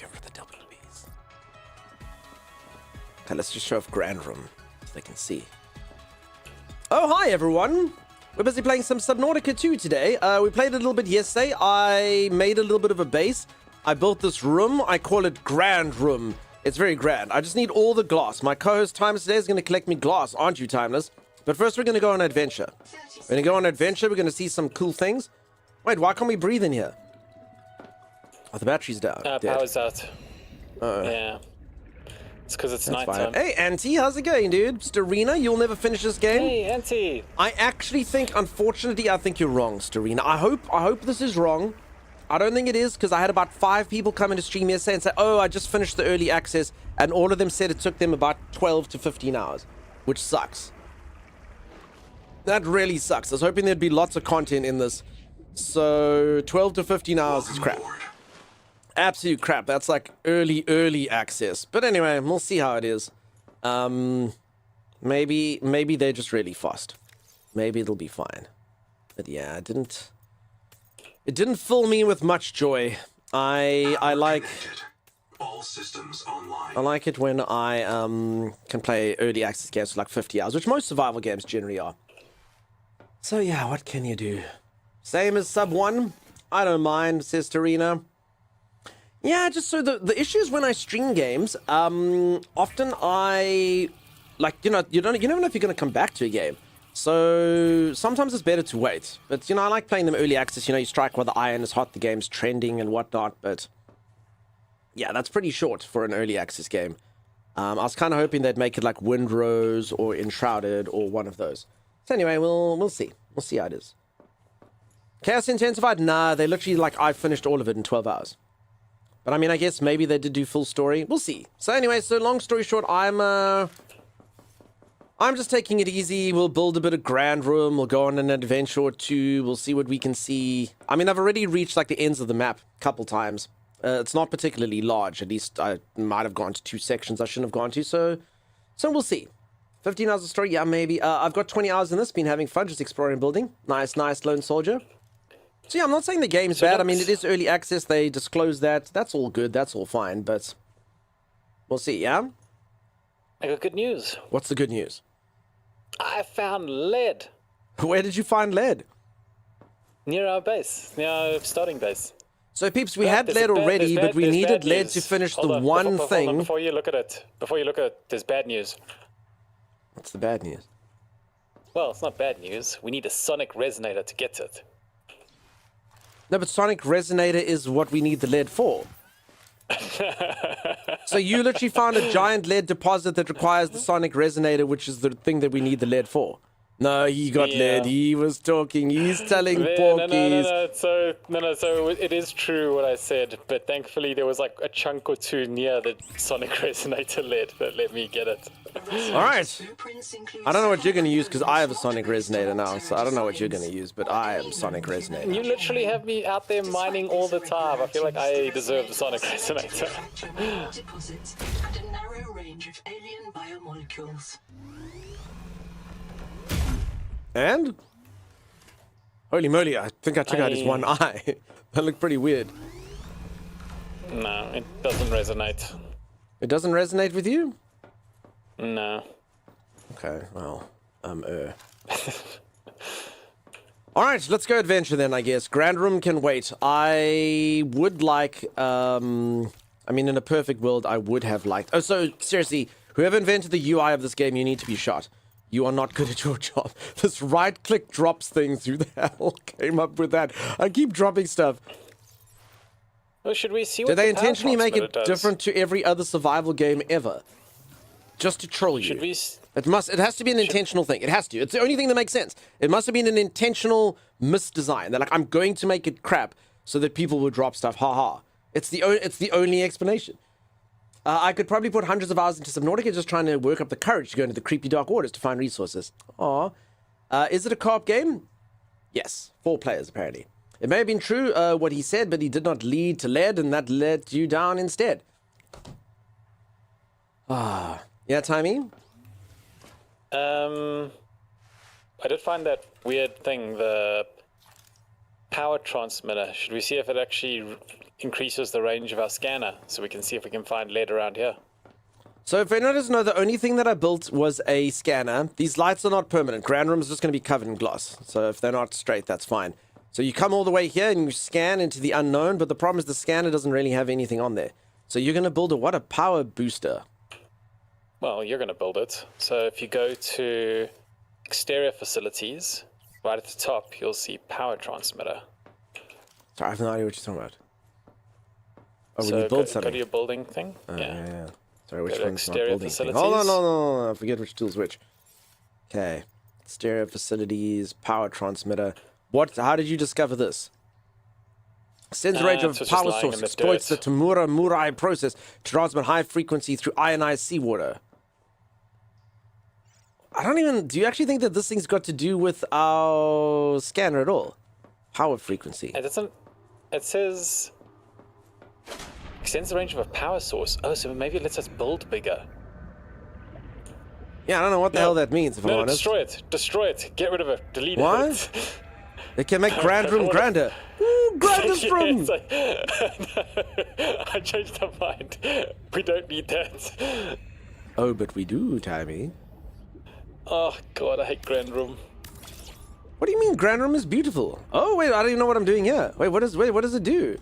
Go for the WBs. Okay, let's just show off Grand Room so they can see. Oh, hi everyone! We're busy playing some Subnautica 2 today. We played a little bit yesterday. I made a little bit of a base. I built this room. I call it Grand Room. It's very grand. I just need all the glass. My co-host Timeless today is going to collect me glass, aren't you, Timeless? But first we're going to go on an adventure. We're going to go on an adventure. We're going to see some cool things. Wait, why can't we breathe in here? Oh, the battery's down. Power's out. Yeah. It's because it's nighttime. Hey, Auntie, how's it going, dude? Starina, you'll never finish this game? Hey, Auntie. I actually think, unfortunately, I think you're wrong, Starina. I hope this is wrong. I don't think it is, because I had about 5 people come into stream yesterday and say, oh, I just finished the early access, and all of them said it took them about 12 to 15 hours, which sucks. That really sucks. I was hoping there'd be lots of content in this. So 12 to 15 hours is crap. Absolute crap. That's like early access. But anyway, we'll see how it is. Maybe they're just really fast. Maybe it'll be fine. But yeah, it didn't fill me with much joy. I like all systems online. I like it when I can play early access games for like 50 hours, which most survival games generally are. So yeah, what can you do? Same as Sub 1. I don't mind, says Tarina. Yeah, just so the issue is when I stream games, often I like, you never know if you're gonna come back to a game. So sometimes it's better to wait. But I like playing them early access, you strike while the iron is hot, the game's trending and whatnot, but yeah, that's pretty short for an early access game. I was kind of hoping they'd make it like Windrose or Enshrouded or one of those. So anyway, we'll see. We'll see how it is. Chaos Intensified? Nah, they literally like I finished all of it in 12 hours. But I mean, I guess maybe they did do full story. We'll see. So anyway, so long story short, I'm just taking it easy. We'll build a bit of Grand Room. We'll go on an adventure or two. We'll see what we can see. I mean, I've already reached like the ends of the map a couple times. It's not particularly large. At least I might have gone to 2 sections I shouldn't have gone to. So we'll see. 15 hours of story? Yeah, maybe. I've got 20 hours in this. Been having fun just exploring and building. Nice lone soldier. So yeah, I'm not saying the game's bad. I mean, it is early access. They disclose that. That's all good. That's all fine. But we'll see, yeah? I got good news. What's the good news? I found lead. Where did you find lead? Near our base. Near our starting base. So, peeps, we had lead already, but we needed lead to finish the one thing. Before you look at it, there's bad news. What's the bad news? Well, it's not bad news. We need a sonic resonator to get it. No, but sonic resonator is what we need the lead for. So you literally found a giant lead deposit that requires the sonic resonator, which is the thing that we need the lead for. No, he got lead. He was talking. He's telling porkies. So it is true what I said, but thankfully there was like a chunk or two near the sonic resonator lead that let me get it. All right. I don't know what you're going to use because I have a sonic resonator now, so I don't know what you're going to use, but I am sonic resonator. You literally have me out there mining all the time. I feel like I deserve the sonic resonator. Deposits and a narrow range of alien biomolecules. And? Holy moly, I think I took out his one eye. That looked pretty weird. No, it doesn't resonate. It doesn't resonate with you? No. Okay, well, Alright, let's go adventure then, I guess. Grand Room can wait. I would like, I mean, in a perfect world, I would have liked... Oh, so, seriously, whoever invented the UI of this game, you need to be shot. You are not good at your job. This right-click drops things. Who the hell came up with that? I keep dropping stuff. Well, should we see what Did they intentionally make it different to every other survival game ever? Just to troll you. Should we... It has to be an intentional thing. It has to. It's the only thing that makes sense. It must have been an intentional misdesign. They're like, I'm going to make it crap so that people will drop stuff. Ha ha. It's the only explanation. I could probably put hundreds of hours into Subnautica just trying to work up the courage to go into the creepy dark waters to find resources. Aw. Is it a co-op game? Yes. 4 players, apparently. It may have been true what he said, but he did not lead to lead, and that led you down instead. Ah. Yeah, Timey? I did find that weird thing, the power transmitter. Should we see if it actually increases the range of our scanner, so we can see if we can find lead around here. So if anyone doesn't know, the only thing that I built was a scanner. These lights are not permanent. Grand Room is just going to be covered in glass. So if they're not straight, that's fine. So you come all the way here and you scan into the unknown, but the problem is the scanner doesn't really have anything on there. So you're going to build a power booster. Well, you're going to build it. So if you go to exterior facilities, right at the top, you'll see power transmitter. Sorry, I have no idea what you're talking about. Oh, So when you build go something. to your building thing. Yeah. Sorry, which Go to one's my exterior building thing? facilities. Hold on, no. I forget which tool's which. Okay. Stereo facilities, power transmitter. How did you discover this? Sends range of it's just power lying source, in the exploits the dirt. Tamura Murai process to transmit high frequency through ionized seawater. Do you actually think that this thing's got to do with our scanner at all? Power frequency. It doesn't. It says extends the range of a power source. Oh, so maybe it lets us build bigger. Yeah, I don't know what the hell that means, if I'm No, honest. destroy it, get rid of it, delete Why? it. It can make Grand Room grander. Ooh, Grander's Room! It's like, I changed my mind. We don't need that. Oh, but we do, Timmy. Oh god, I hate Grand Room. What do you mean Grand Room is beautiful? Oh, wait, I don't even know what I'm doing here. Wait, what does it do?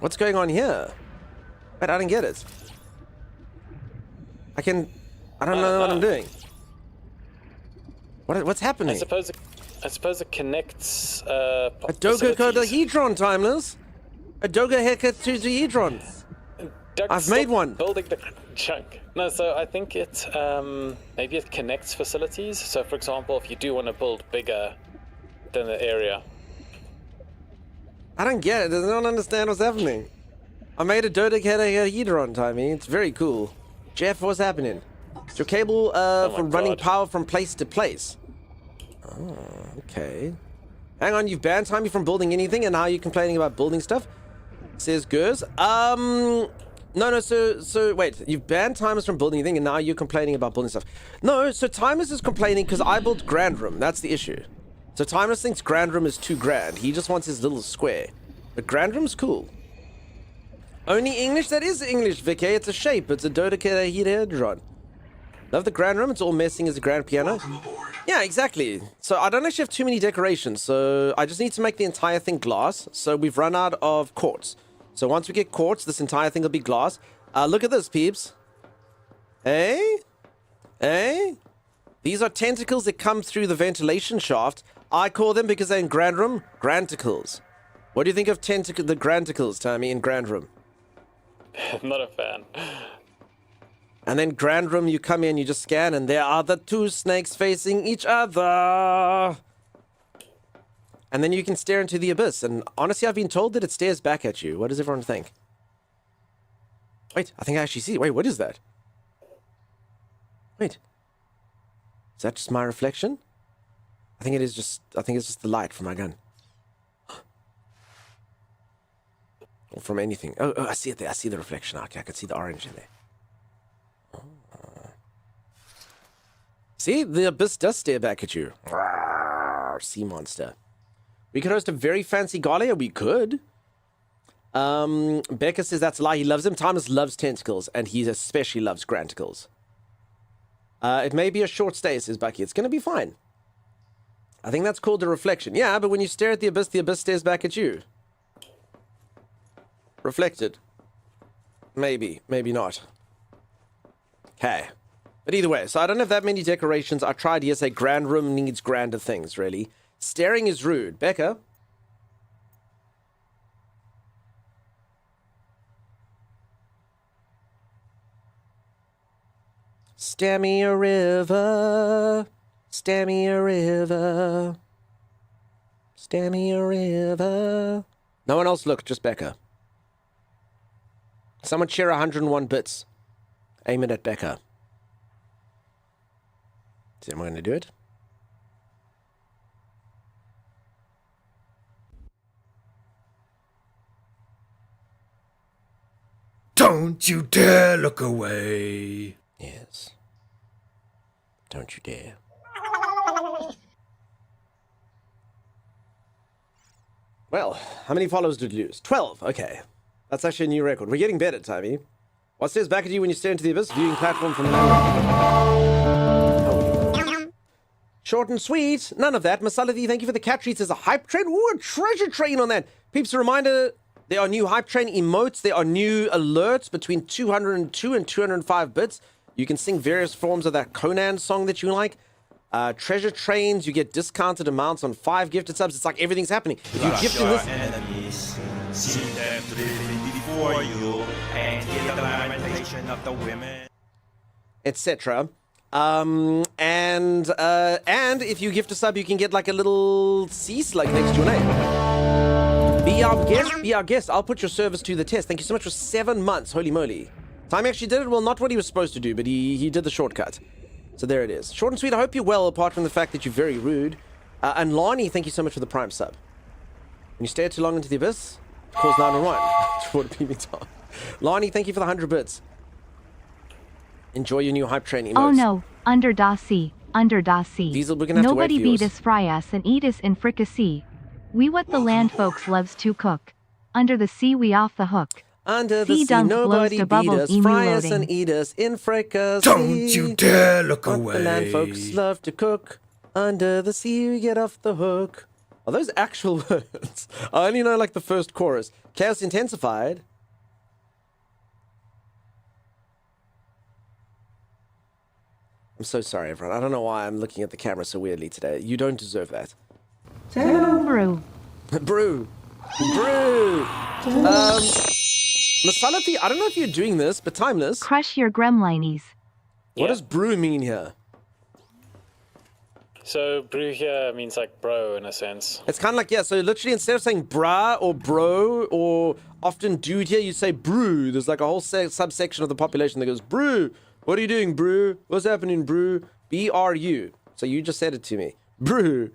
What's going on here? Wait, I didn't get it. I don't know what I'm doing. What's happening? I suppose it connects. A dodecahedron, Timeless. A dodecahedron. I've made one. Building the chunk. No, so I think it maybe it connects facilities. So, for example, if you do want to build bigger than the area. I don't get it. I don't understand what's happening. I made a dodecahedron, Timmy. It's very cool. Jeff, what's happening? It's your cable for running power from place to place. Oh, okay. Hang on, you've banned Timmy from building anything, and now you're complaining about building stuff? Says Gers. No, so wait, you've banned Timus from building anything, and now you're complaining about building stuff. No, so Timus is complaining because I built Grand Room. That's the issue. So Timus thinks Grand Room is too grand. He just wants his little square. But Grand Room's cool. Only English? That is English, Vicky. It's a shape. It's a dodecahedron. Love the Grand Room. It's all messing as a grand piano. Yeah, exactly. So I don't actually have too many decorations. So I just need to make the entire thing glass. So we've run out of quartz. So once we get quartz, this entire thing will be glass. Look at this, peeps. Hey? These are tentacles that come through the ventilation shaft. I call them, because they're in Grand Room, Granticles. What do you think of the Granticles, Tommy, in Grand Room? I'm not a fan. And then Grand Room, you come in, you just scan, and there are the two snakes facing each other. And then you can stare into the abyss. And honestly, I've been told that it stares back at you. What does everyone think? Wait, I think I actually see. Wait, what is that? Wait. Is that just my reflection? I think it's just the light from my gun. Or from anything. Oh, I see it there. I see the reflection. Okay, I can see the orange in there. Oh. See, the abyss does stare back at you. Rawr, sea monster. We could host a very fancy gala. We could. Becca says that's a lie. He loves him. Thomas loves tentacles, and he especially loves granticles. It may be a short stay, says Bucky. It's going to be fine. I think that's called a reflection. Yeah, but when you stare at the abyss stares back at you. Reflected. Maybe. Maybe not. Okay. But either way, so I don't have that many decorations. I tried here, say Grand Room needs grander things, really. Staring is rude. Becca? Stare me a river. Stare me a river. Stare me a river. No one else look, just Becca. Someone share 101 bits. Aim it at Becca. Is anyone going to do it? Don't you dare look away. Yes. Don't you dare. Well, how many followers did you lose? 12. Okay. That's actually a new record. We're getting better, Timey. What stares back at you when you stare into the abyss? Viewing platform from Short and sweet. None of that. Masaladi, thank you for the cat treats as a hype train. Ooh, a treasure train on that. Peeps, a reminder, there are new hype train emotes. There are new alerts between 202 and 205 bits. You can sing various forms of that Conan song that you like. Treasure trains, you get discounted amounts on 5 gifted subs. It's like everything's happening. If you gift in this... enemies, see them driven before you, and get the lamentation of the women, etc. And if you gift a sub, you can get like a little C slug next to your name. Be our guest, be our guest. I'll put your service to the test. Thank you so much for 7 months. Holy moly. Time actually did it. Well, not what he was supposed to do, but he did the shortcut. So there it is. Short and sweet. I hope you're well, apart from the fact that you're very rude. And Lani, thank you so much for the Prime sub. When you stare too long into the abyss, calls 911. Lani, thank you for the 100 bits. Enjoy your new hype train emotes. Oh no, under da sea. Diesel, we're gonna have Nobody to wait for beat yours. us, fry us, and eat us in fricassee. We what the land folks loves to cook. Under the sea we off the hook. Under the Sea sea, dump blows nobody to beat bubbles, us, emu fry us loading. and eat us in fricassee. Don't you dare look What the land folks away. love to cook. Under the sea we get off the hook. Are those actual words? I only know like the first chorus. Chaos intensified. I'm so sorry, everyone. I don't know why I'm looking at the camera so weirdly today. You don't deserve that. Brew. Brew. Masalati, I don't know if you're doing this, but Timeless. Crush your gremlinies. What does brew mean here? So brew here means like bro in a sense. It's kind of like, yeah, so literally instead of saying brah or bro or often dude here, you say brew. There's like a whole subsection of the population that goes, brew. What are you doing, brew? What's happening, brew? B-R-U. So you just said it to me. Brew.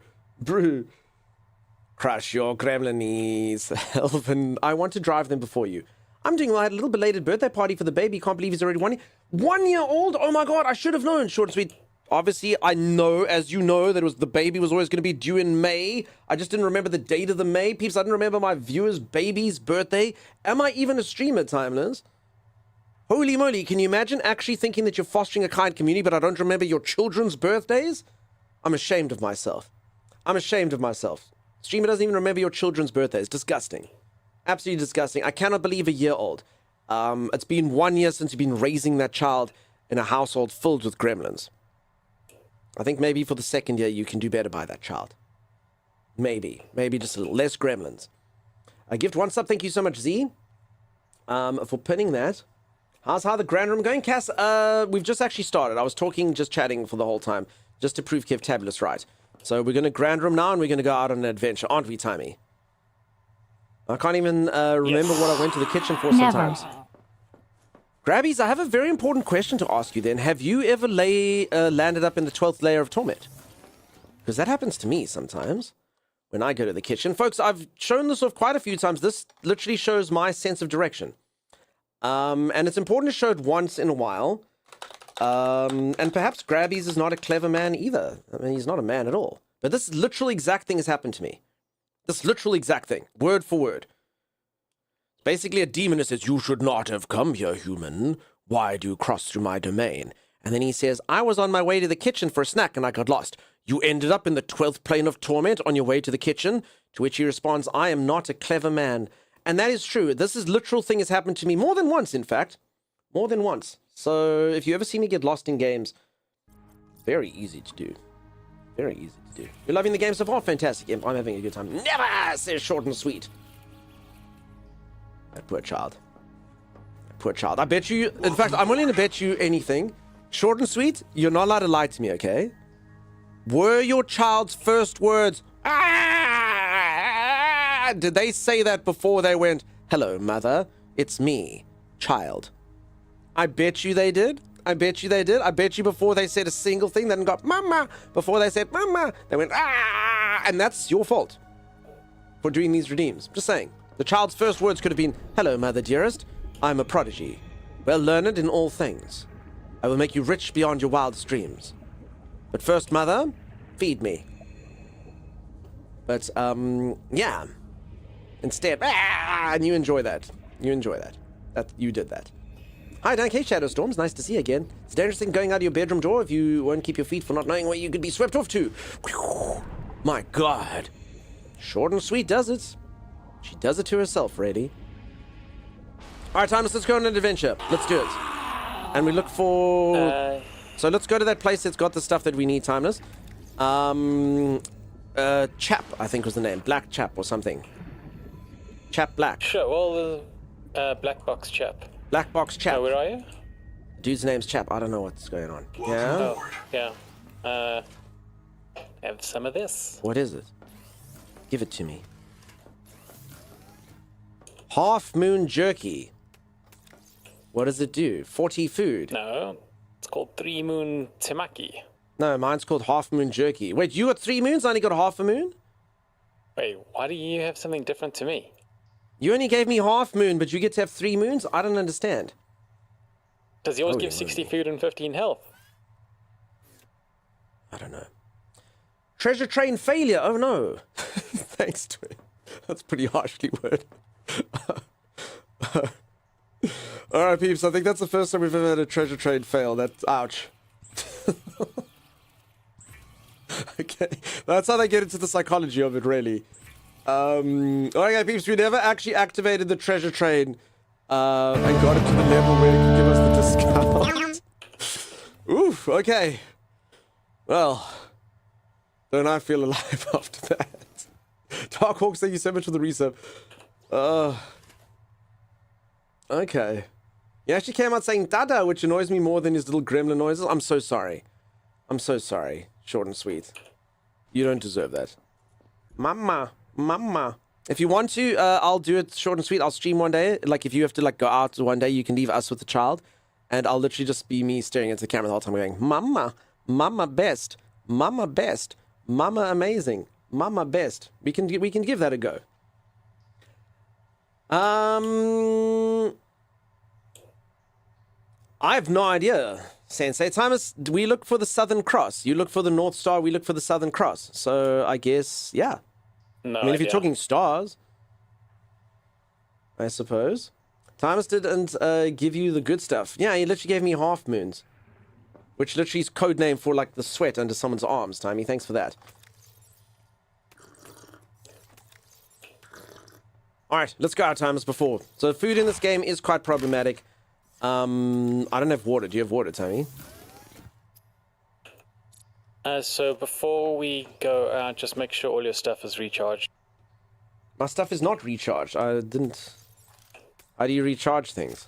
Crush your gremlinies. Elvin, I want to drive them before you. I'm doing a little belated birthday party for the baby. Can't believe he's already 1 year old. Oh my god, I should have known. Short and sweet. Obviously, I know, as you know, that the baby was always going to be due in May. I just didn't remember the date of the May. Peeps, I didn't remember my viewer's baby's birthday. Am I even a streamer, Timeless? Holy moly, can you imagine actually thinking that you're fostering a kind community, but I don't remember your children's birthdays? I'm ashamed of myself. Streamer doesn't even remember your children's birthdays. Disgusting. Absolutely disgusting. I cannot believe a year old. It's been 1 year since you've been raising that child in a household filled with gremlins. I think maybe for the second year you can do better by that child. Maybe just a little less gremlins. Gift one sub. Thank you so much, Z, for pinning that. How's the grand room going, Cass? We've just actually started. I was just chatting for the whole time, just to prove Kev Tabulous right. So we're going to grand room now, and we're going to go out on an adventure, aren't we, Timey? I can't even remember what I went to the kitchen for sometimes. Grabbies, I have a very important question to ask you then. Have you ever landed up in the 12th layer of torment? Because that happens to me sometimes when I go to the kitchen. Folks, I've shown this off quite a few times. This literally shows my sense of direction. And it's important to show it once in a while. And perhaps Grabbies is not a clever man either. I mean, he's not a man at all. But this literal exact thing has happened to me. This literal exact thing, word for word. Basically, a demon that says, "You should not have come here, human. Why do you cross through my domain?" And then he says, "I was on my way to the kitchen for a snack and I got lost. You ended up in the 12th plane of torment on your way to the kitchen." To which he responds, "I am not a clever man." And that is true. This literal thing has happened to me more than once, in fact. More than once. So if you ever see me get lost in games, very easy to do. Very easy to do. You're loving the game so far? Fantastic. I'm having a good time. Never, says Short and Sweet. That poor child. That poor child. I bet you, in fact, I'm willing to bet you anything. Short and Sweet, you're not allowed to lie to me, okay? Were your child's first words, "Ah!" Did they say that before they went, "Hello, mother, it's me, child"? I bet you they did. I bet you they did. I bet you before they said a single thing, they didn't go, "Mama." Before they said, "Mama," they went, "Ah!" And that's your fault for doing these redeems. Just saying. The child's first words could have been, "Hello, mother dearest. I'm a prodigy, well learned in all things. I will make you rich beyond your wildest dreams. But first, mother, feed me." But, yeah. instead. And you enjoy that. You enjoy that. You did that. Hi, Dan K. Shadow Storms. Nice to see you again. It's a dangerous thing going out of your bedroom door if you won't keep your feet for not knowing where you could be swept off to. My God. Short and sweet does it. She does it to herself, really. All right, Timeless, let's go on an adventure. Let's do it. And we look for... So let's go to that place that's got the stuff that we need, Timeless. Chap, I think was the name. Black Chap or something. Chap Black. Sure, well, Black Box Chap. Black Box Chap. Where are you? Dude's name's Chap. I don't know what's going on. Yeah? Oh, yeah. Have some of this. What is it? Give it to me. Half Moon Jerky. What does it do? 40 food. No, it's called 3 Moon Temaki. No, mine's called Half Moon Jerky. Wait, you got 3 moons? I only got half a moon? Wait, why do you have something different to me? You only gave me half moon, but you get to have 3 moons? I don't understand. Does yours Holy give 60 moly. food and 15 health? I don't know. Treasure train failure. Oh no. Thanks to it. That's pretty harshly worded. Alright, peeps. I think that's the first time we've ever had a treasure train fail. That's ouch. Okay. That's how they get into the psychology of it, really. Okay, peeps. We never actually activated the treasure train and got it to the level where it could give us the discount. Oof. Okay. Well. Don't I feel alive after that? Darkhawk, thank you so much for the resub. Okay. He actually came out saying Dada, which annoys me more than his little gremlin noises. I'm so sorry. I'm so sorry. Short and sweet. You don't deserve that. Mama. Mama. If you want to, I'll do it short and sweet. I'll stream one day. Like, if you have to, like, go out one day, you can leave us with the child. And I'll literally just be me staring into the camera the whole time going, Mama. Mama best. Mama best. Mama amazing. Mama best. We can give that a go. I have no idea, Sensei. Timus, we look for the Southern Cross. You look for the North Star, we look for the Southern Cross. So I guess, yeah. No I mean, if idea. you're talking stars, I suppose. Timus didn't give you the good stuff. Yeah, he literally gave me half moons. Which literally is code name for, like, the sweat under someone's arms, Timey. Thanks for that. Alright, let's go out, Timus, before. So food in this game is quite problematic. I don't have water. Do you have water, Timey? So before we go out, just make sure all your stuff is recharged. My stuff is not recharged. I didn't... How do you recharge things?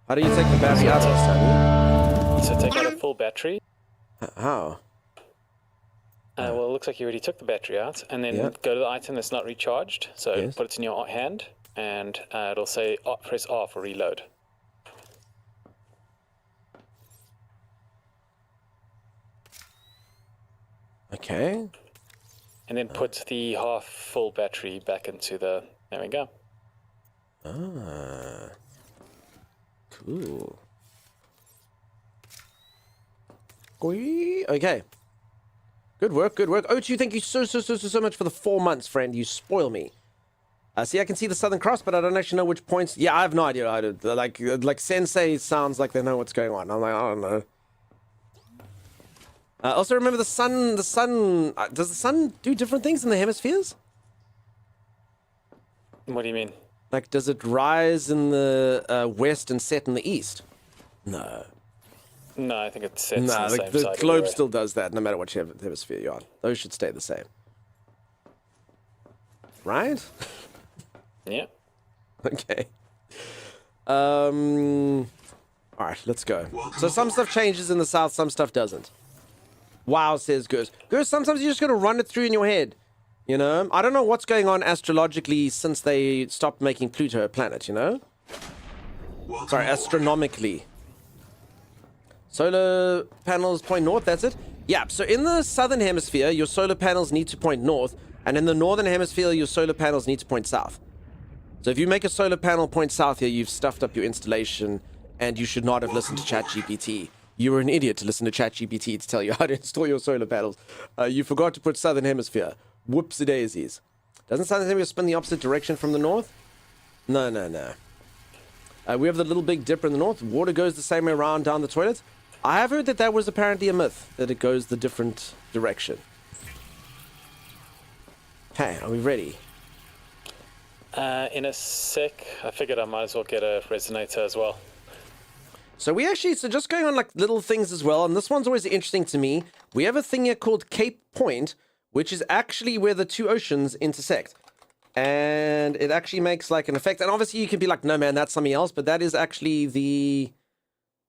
How do you take the battery out of this, Timey? So take out a full battery. How? Well, it looks like you already took the battery out, and then Yeah. go to the item that's not recharged. So Yes. put it in your hand, and it'll say press R for reload. Okay. And then put the half full battery back into the... There we go. Ah. Cool. Okay. Good work, good work. Ochu, thank you so much for the 4 months, friend. You spoil me. See, I can see the Southern Cross, but I don't actually know which points. Yeah, I have no idea. I don't, like Sensei sounds like they know what's going on. I'm like, I don't know. Also, remember the sun. Does the sun do different things in the hemispheres? What do you mean? Like, does it rise in the west and set in the east? No. No, I think it sits No, on the the same side. globe everywhere. still does that, no matter what hemisphere you're on. Those should stay the same. Right? Yeah. Okay. Alright, let's go. So some stuff changes in the south, some stuff doesn't. Wow, says Goose. Goose, sometimes you just gotta run it through in your head. You know? I don't know what's going on astrologically since they stopped making Pluto a planet, you know? Sorry, astronomically. Solar panels point north, that's it? Yeah, so in the southern hemisphere, your solar panels need to point north, and in the northern hemisphere, your solar panels need to point south. So if you make a solar panel point south here, you've stuffed up your installation, and you should not have listened to ChatGPT. You were an idiot to listen to ChatGPT to tell you how to install your solar panels. You forgot to put southern hemisphere. Whoopsie daisies. Doesn't sound like we spin the opposite direction from the north. No, no, no. We have the Little Big Dipper in the north. Water goes the same way around down the toilet. I have heard that that was apparently a myth, that it goes the different direction. Okay, are we ready? In a sec, I figured I might as well get a resonator as well. So we actually, so just going on like little things as well, and this one's always interesting to me. We have a thing here called Cape Point, which is actually where the two oceans intersect. And it actually makes like an effect. And obviously you can be like, no man, that's something else, but that is actually the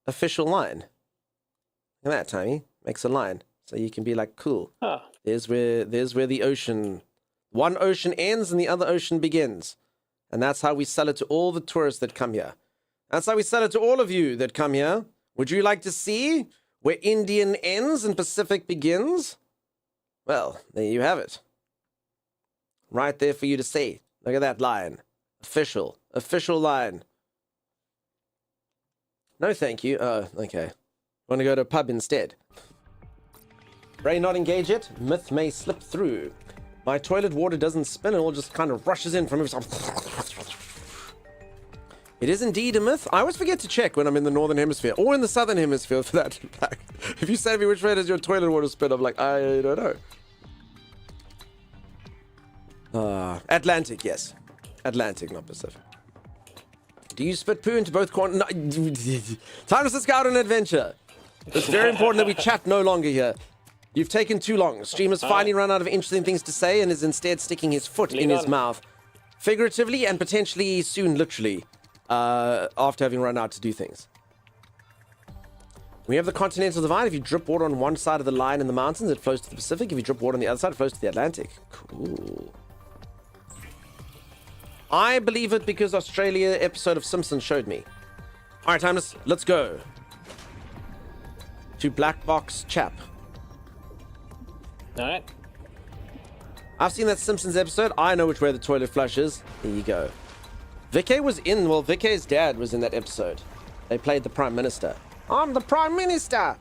official line. Look at that, Tiny. Makes a line. So you can be like, cool. Huh. There's where the ocean, one ocean ends and the other ocean begins. And that's how we sell it to all the tourists that come here. That's how we sell it to all of you that come here. Would you like to see where Indian ends and Pacific begins? Well, there you have it. Right there for you to see. Look at that line. Official line. No, thank you. Oh, okay. Want to go to a pub instead? Ray not engage it. Myth may slip through. My toilet water doesn't spin, it all just kind of rushes in from every side. It is indeed a myth. I always forget to check when I'm in the northern hemisphere or in the southern hemisphere for that fact. If you say to me which way does your toilet water spin, I'm like, I don't know. Atlantic, yes. Atlantic, not Pacific. Do you spit poo into both corners? No. Time to go out on an adventure. It's very important that we chat no longer here. You've taken too long. Streamer's finally run out of interesting things to say and is instead sticking his foot in his mouth. Figuratively and potentially soon literally. After having run out to do things. We have the continental divide. If you drip water on one side of the line in the mountains, it flows to the Pacific. If you drip water on the other side, it flows to the Atlantic. Cool. I believe it because Australia episode of Simpsons showed me. Alright, Timeless, let's go. To Black Box Chap. Alright. I've seen that Simpsons episode. I know which way the toilet flush is. There you go. Vicky was in, well, Vicky's dad was in that episode. They played the Prime Minister. I'm the Prime Minister!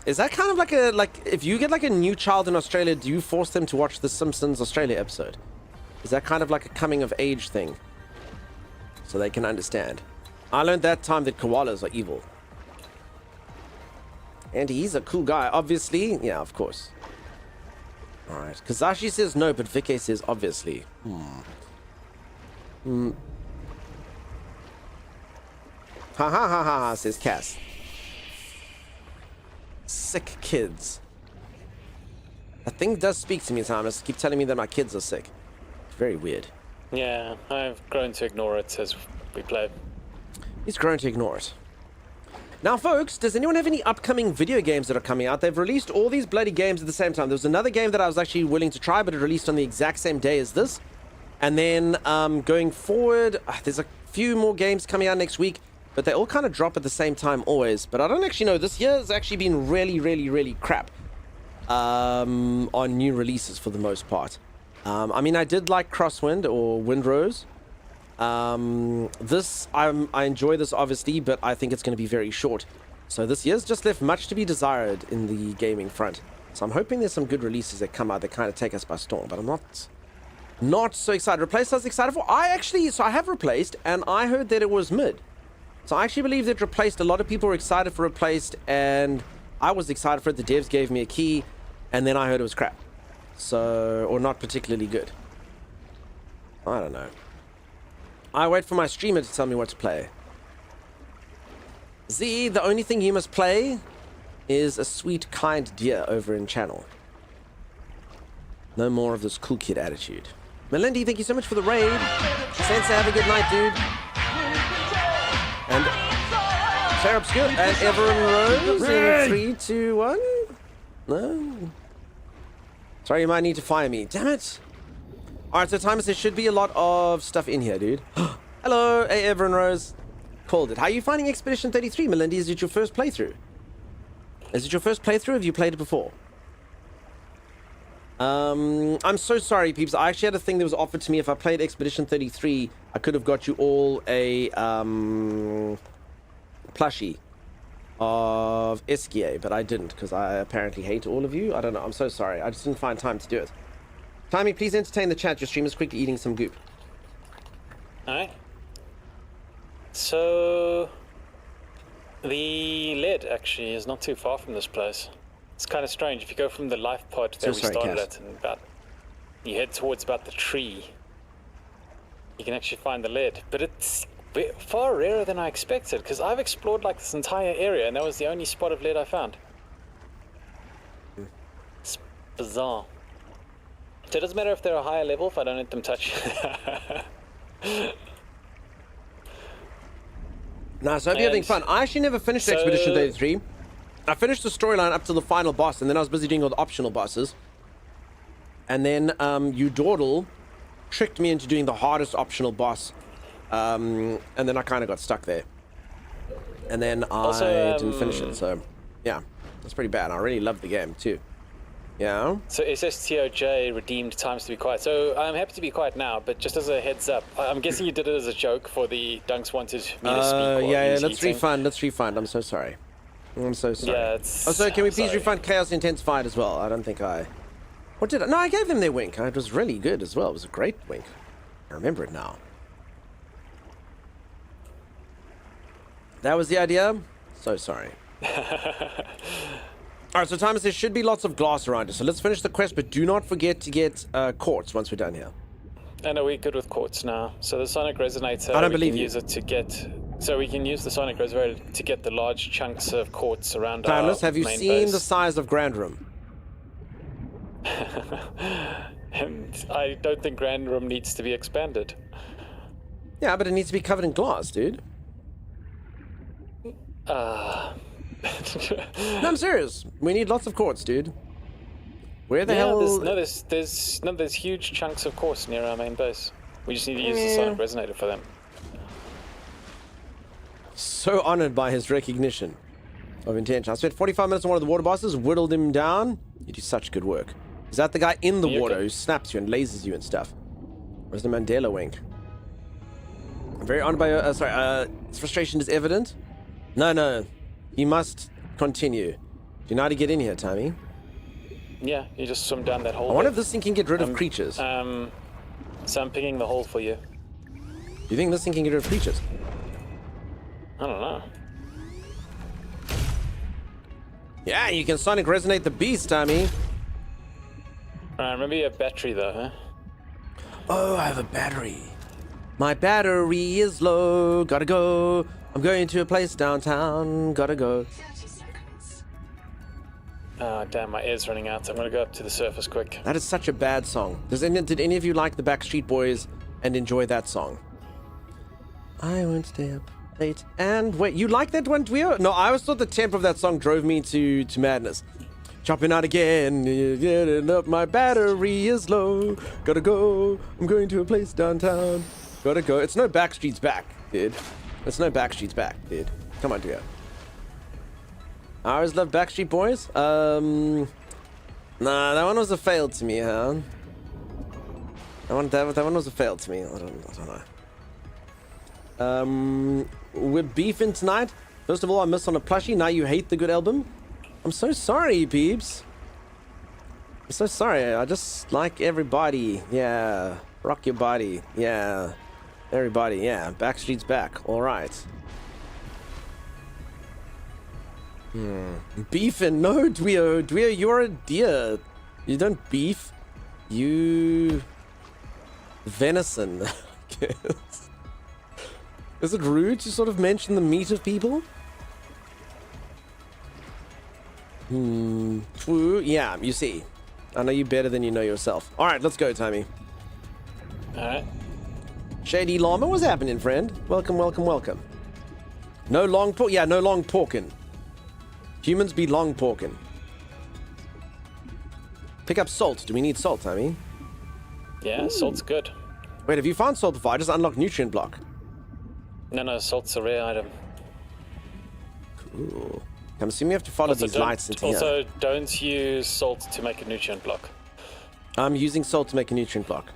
Is that kind of like if you get like a new child in Australia, do you force them to watch the Simpsons Australia episode? Is that kind of like a coming of age thing? So they can understand. I learned that time that koalas are evil. And he's a cool guy, obviously. Yeah, of course. Alright, Kazashi says no, but Vicky says obviously. Ha ha ha ha, says Cass. Sick kids. That thing does speak to me, Thomas. Keep telling me that my kids are sick. It's very weird. Yeah, I've grown to ignore it as we play. He's grown to ignore it. Now, folks, does anyone have any upcoming video games that are coming out? They've released all these bloody games at the same time. There was another game that I was actually willing to try, but it released on the exact same day as this. And then going forward, there's a few more games coming out next week, but they all kind of drop at the same time always. But I don't actually know. This year has actually been really, really, really crap on new releases for the most part. I mean, I did like Crosswind or Windrose. I enjoy this obviously, but I think it's going to be very short. So this year's just left much to be desired in the gaming front. So I'm hoping there's some good releases that come out that kind of take us by storm, but I'm not so excited. Replaced I was excited for? I have Replaced, and I heard that it was mid. So I actually believe that Replaced, a lot of people were excited for Replaced, and I was excited for it. The devs gave me a key, and then I heard it was crap. So, or not particularly good. I don't know. I wait for my streamer to tell me what to play. Z, the only thing you must play is a sweet, kind deer over in channel. No more of this cool kid attitude. Melindy, thank you so much for the raid. Sensei, have a good night, dude. And Sarah Obscure and Everin Rose in 3, 2, 1. No. Sorry, you might need to fire me. Damn it. Alright, so Timus, there should be a lot of stuff in here, dude. Hello, hey, Everin Rose. Called it. How are you finding Expedition 33, Melindy? Is it your first playthrough? Is it your first playthrough, or have you played it before? I'm so sorry, peeps. I actually had a thing that was offered to me. If I played Expedition 33, I could have got you all a, plushie. of Esquier, but I didn't because I apparently hate all of you. I don't know. I'm so sorry. I just didn't find time to do it. Timey, please entertain the chat. Your stream is quickly eating some goop. Alright. So the lead actually is not too far from this place. It's kind of strange. If you go from the life pod that we started at and you head towards about the tree, you can actually find the lead. But it's far rarer than I expected, because I've explored like this entire area and that was the only spot of lead I found. It's bizarre. So it doesn't matter if they're a higher level if I don't let them touch. Nice, I hope you're having fun. I actually never finished Expedition 33. I finished the storyline up to the final boss, and then I was busy doing all the optional bosses. And then Udordle tricked me into doing the hardest optional boss. And then I kind of got stuck there. And then I didn't finish it, so yeah. That's pretty bad. I really loved the game, too. Yeah? So SSTOJ redeemed times to be quiet. So I'm happy to be quiet now, but just as a heads up, I'm guessing you did it as a joke for the Dunks wanted me to speak. Yeah, let's refund. I'm so sorry. I'm so sorry. Yeah, it's... Also, can we please refund Chaos Intensified as well? I don't think I... What did I... No, I gave them their wink. It was really good as well. It was a great wink. I remember it now. That was the idea? So sorry. Alright, so Thomas, there should be lots of glass around us. So let's finish the quest, but do not forget to get quartz once we're done here. I know we're good with quartz now. So the sonic resonator, I don't we believe can you. use it to get... So we can use the sonic resonator to get the large chunks of quartz around our Timeless, have you main seen base. the size of Grand Room? And I don't think Grand Room needs to be expanded. Yeah, but it needs to be covered in glass, dude. No, I'm serious. We need lots of quartz, dude. Where the hell? There's huge chunks of quartz near our main base. We just need to use the sonic resonator for them. So honored by his recognition of intention. I spent 45 minutes on one of the water bosses, whittled him down. You do such good work. Is that the guy in the water who snaps you and lasers you and stuff? Where's the Mandela wink? I'm very honored by your... his frustration is evident. No. You must continue. Do you know how to get in here, Tommy? Yeah, you just swim down that hole. I wonder if this thing can get rid of creatures. So I'm picking the hole for you. Do you think this thing can get rid of creatures? I don't know. Yeah, you can sonic resonate the beast, Tommy. Remember you have battery though, huh? Oh, I have a battery. My battery is low. Gotta go. I'm going to a place downtown. Gotta go. 30 seconds. Damn, my air's running out. I'm gonna go up to the surface quick. That is such a bad song. Did any of you like the Backstreet Boys and enjoy that song? I won't stay up late and wait. You like that one, Twio? No, I always thought the tempo of that song drove me to madness. Chopping out again, getting up. My battery is low. Gotta go. I'm going to a place downtown. Gotta go. It's no Backstreet's Back, dude. It's no Backstreet's Back, dude. Come on, Twio. I always loved Backstreet Boys. Nah, that one was a fail to me, huh? That one was a fail to me. I don't know. We're beefing tonight. First of all, I missed on a plushie. Now you hate the good album. I'm so sorry, peeps. I'm so sorry. I just like everybody. Yeah. Rock your body. Yeah. Everybody. Yeah. Backstreet's back. All right. Beefing? No, Dwio. Dwio, you're a deer. You don't beef. You... venison. I guess. Is it rude to sort of mention the meat of people? Yeah, you see. I know you better than you know yourself. Alright, let's go, Tommy. Alright. Shady Llama, what's happening, friend? Welcome, welcome, welcome. No long pork? Yeah, no long porkin'. Humans be long porkin'. Pick up salt. Do we need salt, Tommy? Yeah, salt's good. Wait, have you found salt before? I just unlocked nutrient block. No, salt's a rare item. Cool. I'm assuming you have to follow these lights into here. Also, don't use salt to make a nutrient block. I'm using salt to make a nutrient block.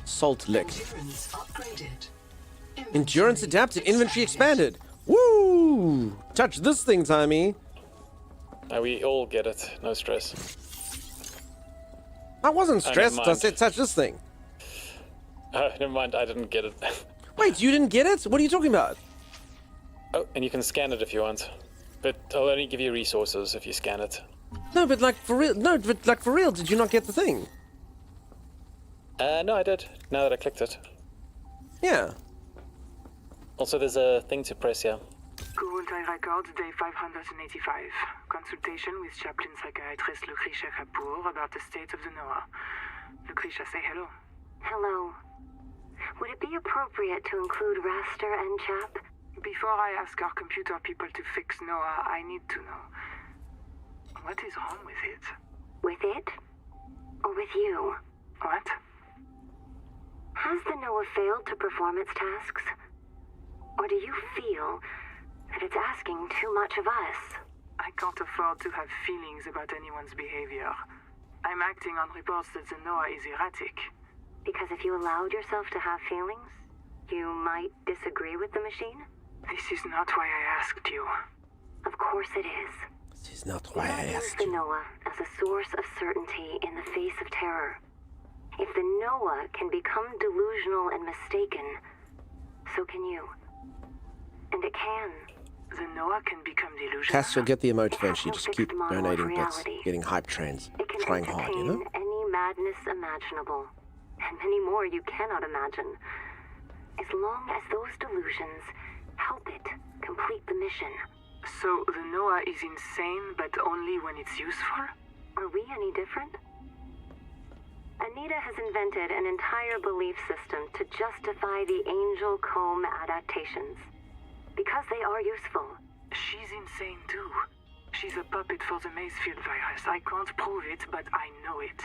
Salt lick. Difference upgraded. Endurance adapted, inventory expanded. Woo! Touch this thing, Tommy. We all get it. No stress. I wasn't never stressed. I mind. said touch this thing. Never mind, I didn't get it. Wait, you didn't get it? What are you talking about? Oh, and you can scan it if you want. But I'll only give you resources if you scan it. No, but like for real. No, but like for real. Did you not get the thing? No, I did. Now that I clicked it. Yeah. Also, there's a thing to press here. Kurultai Records, day 585. Consultation with chaplain psychiatrist Lucretia Kapoor about the state of the NOAA. Lucretia, say hello. Hello. Would it be appropriate to include Raster and Chap? Before I ask our computer people to fix NOAA, I need to know. What is wrong with it? With it? Or with you? What? Has the NOAA failed to perform its tasks? Or do you feel that it's asking too much of us? I can't afford to have feelings about anyone's behavior. I'm acting on reports that the NOAA is erratic. Because if you allowed yourself to have feelings, you might disagree with the machine? This is not why I asked you. Of course it is. This is not why I Use asked the you. NOAA as a source of certainty in the face of terror. If the NOAA can become delusional and mistaken, so can you. And it can. The NOAA can become delusional. Cass, you'll get the emote eventually. no Just fixed keep model of donating bits, reality. getting hype trains, It can trying hard, you know? entertain any madness imaginable, and many more you cannot imagine. As long as those delusions help it complete the mission. So the NOAA is insane, but only when it's useful? Are we any different? Anita has invented an entire belief system to justify the Angel Comb adaptations. Because they are useful. She's insane too. She's a puppet for the Macefield virus. I can't prove it, but I know it.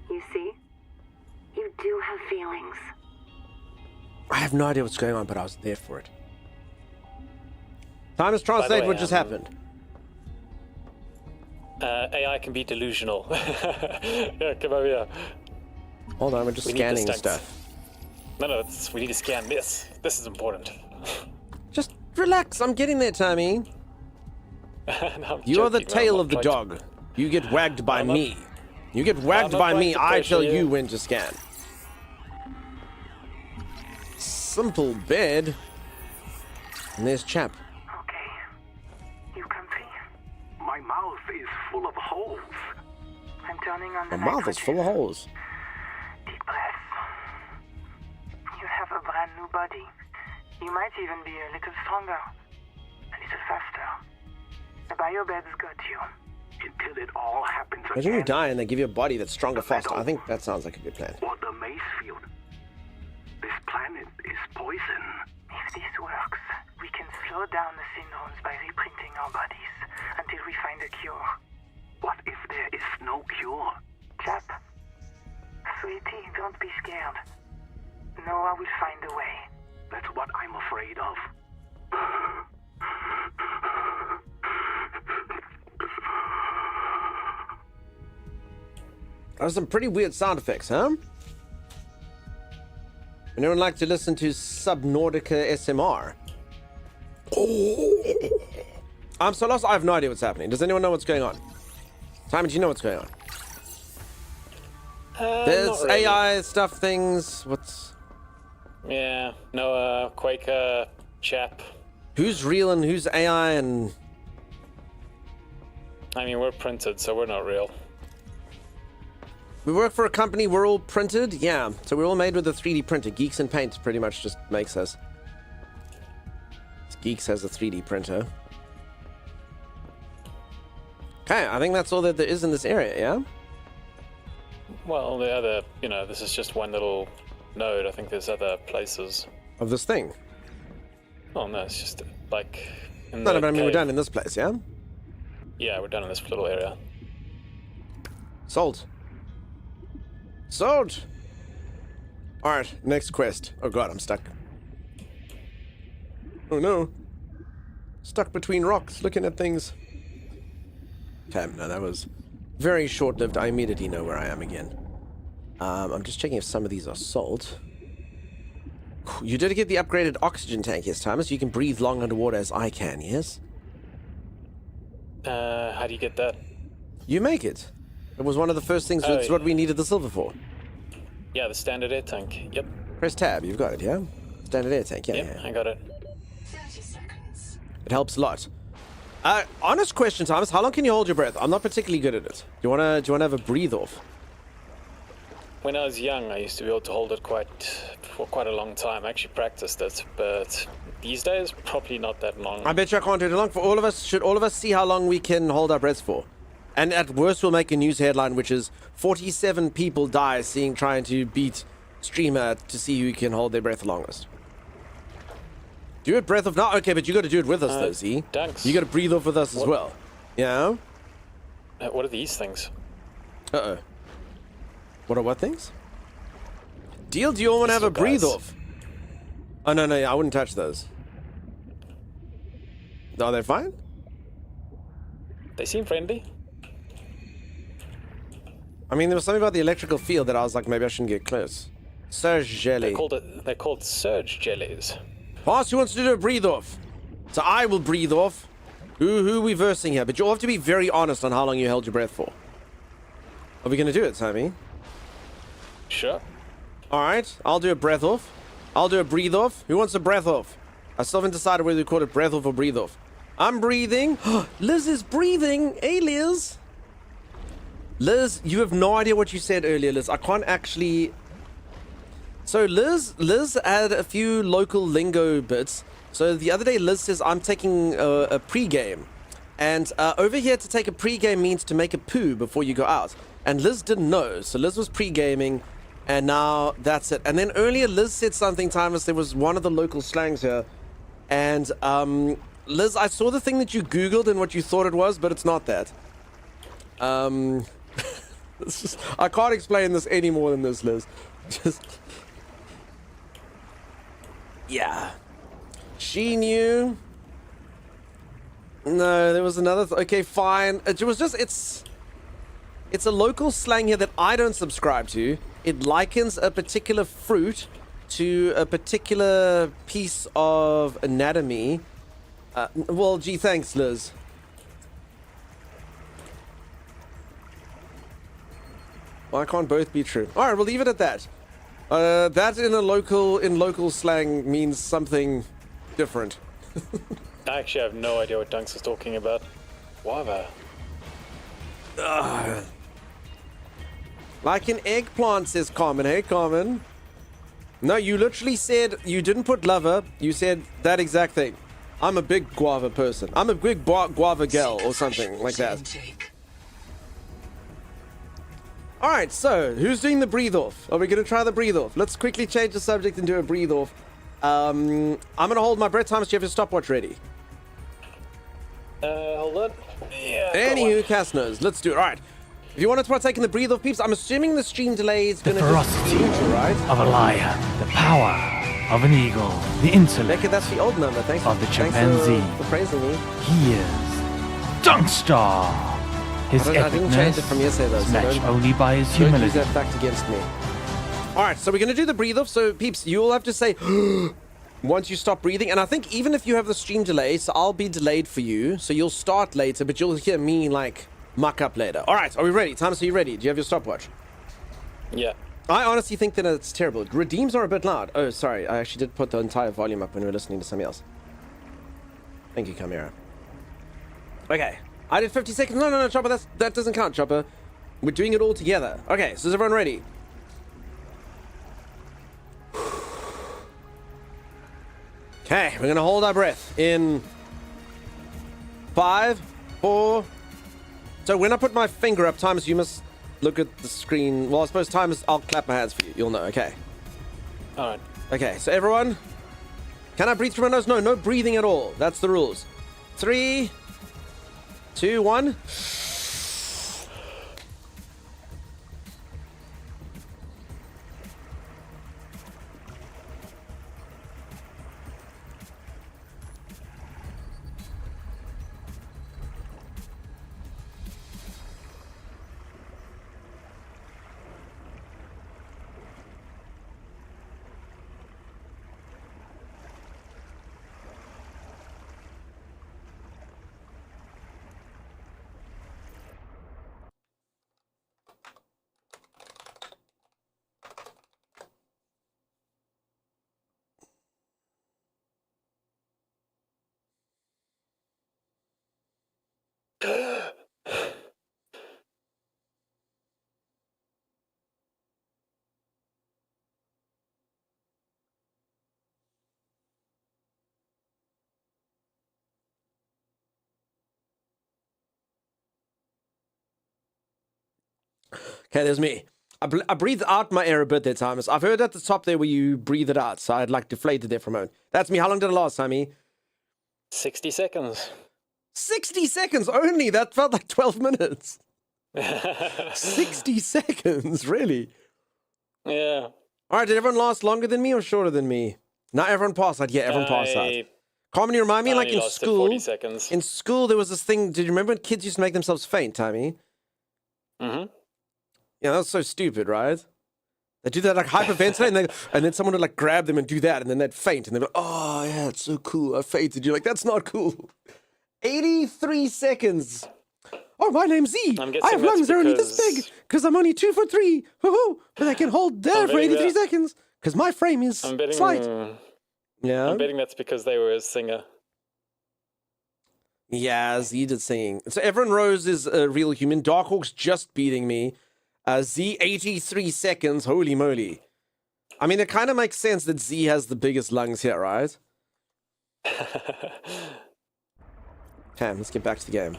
You see? You do have feelings. I have no idea what's going on, but I was there for it. Time to translate way, what just happened. AI can be delusional. Yeah, come over here. Hold on, we're just We need the scanning stats. stuff. No, we need to scan this. This is important. Just relax, I'm getting there, Tommy. No, I'm You are the joking, tail I'm of the not trying dog. You get wagged by I'm not- me. You get wagged not by trying me, to I pressure tell you. you when to scan. Simple bed. And there's Chap. Okay. You comfy? My mouth is full of holes. I'm turning on My the mouth is full of holes. Deep breath. You have a brand new body. You might even be a little stronger. A little faster. The biobeds got you. Until it all happens Imagine you again. die and they give you a body that's stronger, faster. I think that sounds like a good plan. Or the Macefield. This planet is poison. If this works, we can slow down the syndromes by reprinting our bodies until we find a cure. What if there is no cure? Chap. Sweetie, don't be scared. Noah will find a way. That's what I'm afraid of. Those are some pretty weird sound effects, huh? Anyone like to listen to Subnautica SMR? I'm so lost, I have no idea what's happening. Does anyone know what's going on? Simon, do you know what's going on? There's not really. AI stuff, things. What's... Yeah, Noah, Quaker, Chap. Who's real and who's AI and... I mean, we're printed, so we're not real. We work for a company, we're all printed? Yeah, so we're all made with a 3D printer. Geeks and Paint pretty much just makes us. Geeks has a 3D printer. Okay, I think that's all that there is in this area, yeah? Well, the other, this is just one little node. I think there's other places. Of this thing? Oh, no, it's just like... in No, the but I mean, we're cave. done in this place, yeah? Yeah, we're done in this little area. Sold. Sold! Alright, next quest. Oh god, I'm stuck. Oh no. Stuck between rocks, looking at things. Okay, no, that was very short-lived. I immediately know where I am again. I'm just checking if some of these are sold. You did get the upgraded oxygen tank, yes, Thomas. You can breathe long underwater as I can, yes? How do you get that? You make it. It was one of the first things. Oh, It's what we needed the silver for. Yeah, the standard air tank. Yep. Press tab. You've got it, yeah? Standard air tank, yeah. Yep, yeah. I got it. 30 seconds. It helps a lot. Honest question, Thomas. How long can you hold your breath? I'm not particularly good at it. Do you wanna have a breathe off? When I was young, I used to be able to hold it for quite a long time. I actually practiced it, but these days, probably not that long. I bet you I can't do it long. For all of us, should all of us see how long we can hold our breaths for? And at worst, we'll make a news headline, which is 47 people die trying to beat streamer to see who can hold their breath the longest. Do it breath off now. Okay, but you got to do it with us, though, see? Thanks. You got to breathe off with us as well. Yeah? What are these things? Uh-oh. What are what things? Deal, do you all want to have a breathe off? Oh, no, I wouldn't touch those. Are they fine? They seem friendly. I mean, there was something about the electrical field that I was like, maybe I shouldn't get close. Surge jelly. They're called surge jellies. Pass, who wants to do a breathe off? So I will breathe off. Who are we versing here? But you'll have to be very honest on how long you held your breath for. Are we going to do it, Sammy? Sure. Alright, I'll do a breath off. I'll do a breathe off. Who wants a breath off? I still haven't decided whether we call it breath off or breathe off. I'm breathing. Liz is breathing. Hey, Liz. Liz, you have no idea what you said earlier, Liz. I can't actually... So Liz had a few local lingo bits. So the other day, Liz says, I'm taking a pre-game. And over here, to take a pre-game means to make a poo before you go out. And Liz didn't know. So Liz was pre-gaming. And now that's it. And then earlier, Liz said something, Timeless. There was one of the local slangs here. And Liz, I saw the thing that you Googled and what you thought it was, but it's not that. I can't explain this any more than this, Liz. Yeah. She knew. No, there was another. Okay, fine. It was just. It's a local slang here that I don't subscribe to. It likens a particular fruit to a particular piece of anatomy. Well, gee, thanks, Liz. Why can't both be true? All right, we'll leave it at that. That in local slang means something different. I actually have no idea what Dunks is talking about. Guava. Like an eggplant, says Carmen. Hey, Carmen. No, you literally said, you didn't put lover. You said that exact thing. I'm a big guava person. I'm a big guava gal or something like that. Alright, so, who's doing the breathe off? Are we going to try the breathe off? Let's quickly change the subject and do a breathe off. I'm going to hold my breath. Thomas, do you have your stopwatch ready? Hold on. Yeah. Anywho, Casnos, let's do it. Alright. If you want to partake in the breathe off, peeps, I'm assuming the stream delay is going to ferocity be neutral, right? of a lion, the power of an eagle, the intellect Becca, that's the old number. Thanks of the chimpanzee. Thanks for praising me. He is Dunkstar. His I didn't change it from yesterday, though, is so matched only by his don't humility. use that fact against me. Alright, so we're going to do the breathe off. So, peeps, you'll have to say once you stop breathing. And I think even if you have the stream delay, so I'll be delayed for you. So you'll start later, but you'll hear me, like, muck up later. Alright, are we ready? Thomas, are you ready? Do you have your stopwatch? Yeah. I honestly think that it's terrible. Redeems are a bit loud. Oh, sorry. I actually did put the entire volume up when we were listening to somebody else. Thank you, Chimera. Okay. I did 50 seconds. No, Chopper, that doesn't count, Chopper. We're doing it all together. Okay, so is everyone ready? Okay, we're going to hold our breath in 5, 4... So when I put my finger up, Timus, you must look at the screen. Well, I suppose Timus, I'll clap my hands for you. You'll know, okay. Alright. Okay, so everyone, can I breathe through my nose? No breathing at all. That's the rules. 3, 2, 1. Okay, there's me. I breathed out my air a bit there, Thomas. I've heard at the top there where you breathe it out, so I'd like deflated there for a moment. That's me. How long did it last, Sammy? 60 seconds. 60 seconds only? That felt like 12 minutes. 60 seconds, really? Yeah. All right, did everyone last longer than me or shorter than me? Not everyone passed out. Yeah, everyone passed out. Carmen, you remind me, like in school, 40 seconds. in school there was this thing, did you remember when kids used to make themselves faint, Tommy? Mm-hmm. Yeah, that was so stupid, right? They do that like hyperventilate, and then someone would like grab them and do that, and then they'd faint, and they'd be like, oh yeah, it's so cool, I fainted. You're like, that's not cool. 83 seconds. Oh, my name's Z. I have lungs that are only this big, because I'm only 2'3". Woohoo! But I can hold there for 83 seconds, because my frame is slight. Yeah. I'm betting that's because they were a singer. Yeah, Z did singing. So Everyone Rose is a real human. Darkhawk's just beating me. Z, 83 seconds. Holy moly. I mean, it kind of makes sense that Z has the biggest lungs here, right? Okay, let's get back to the game.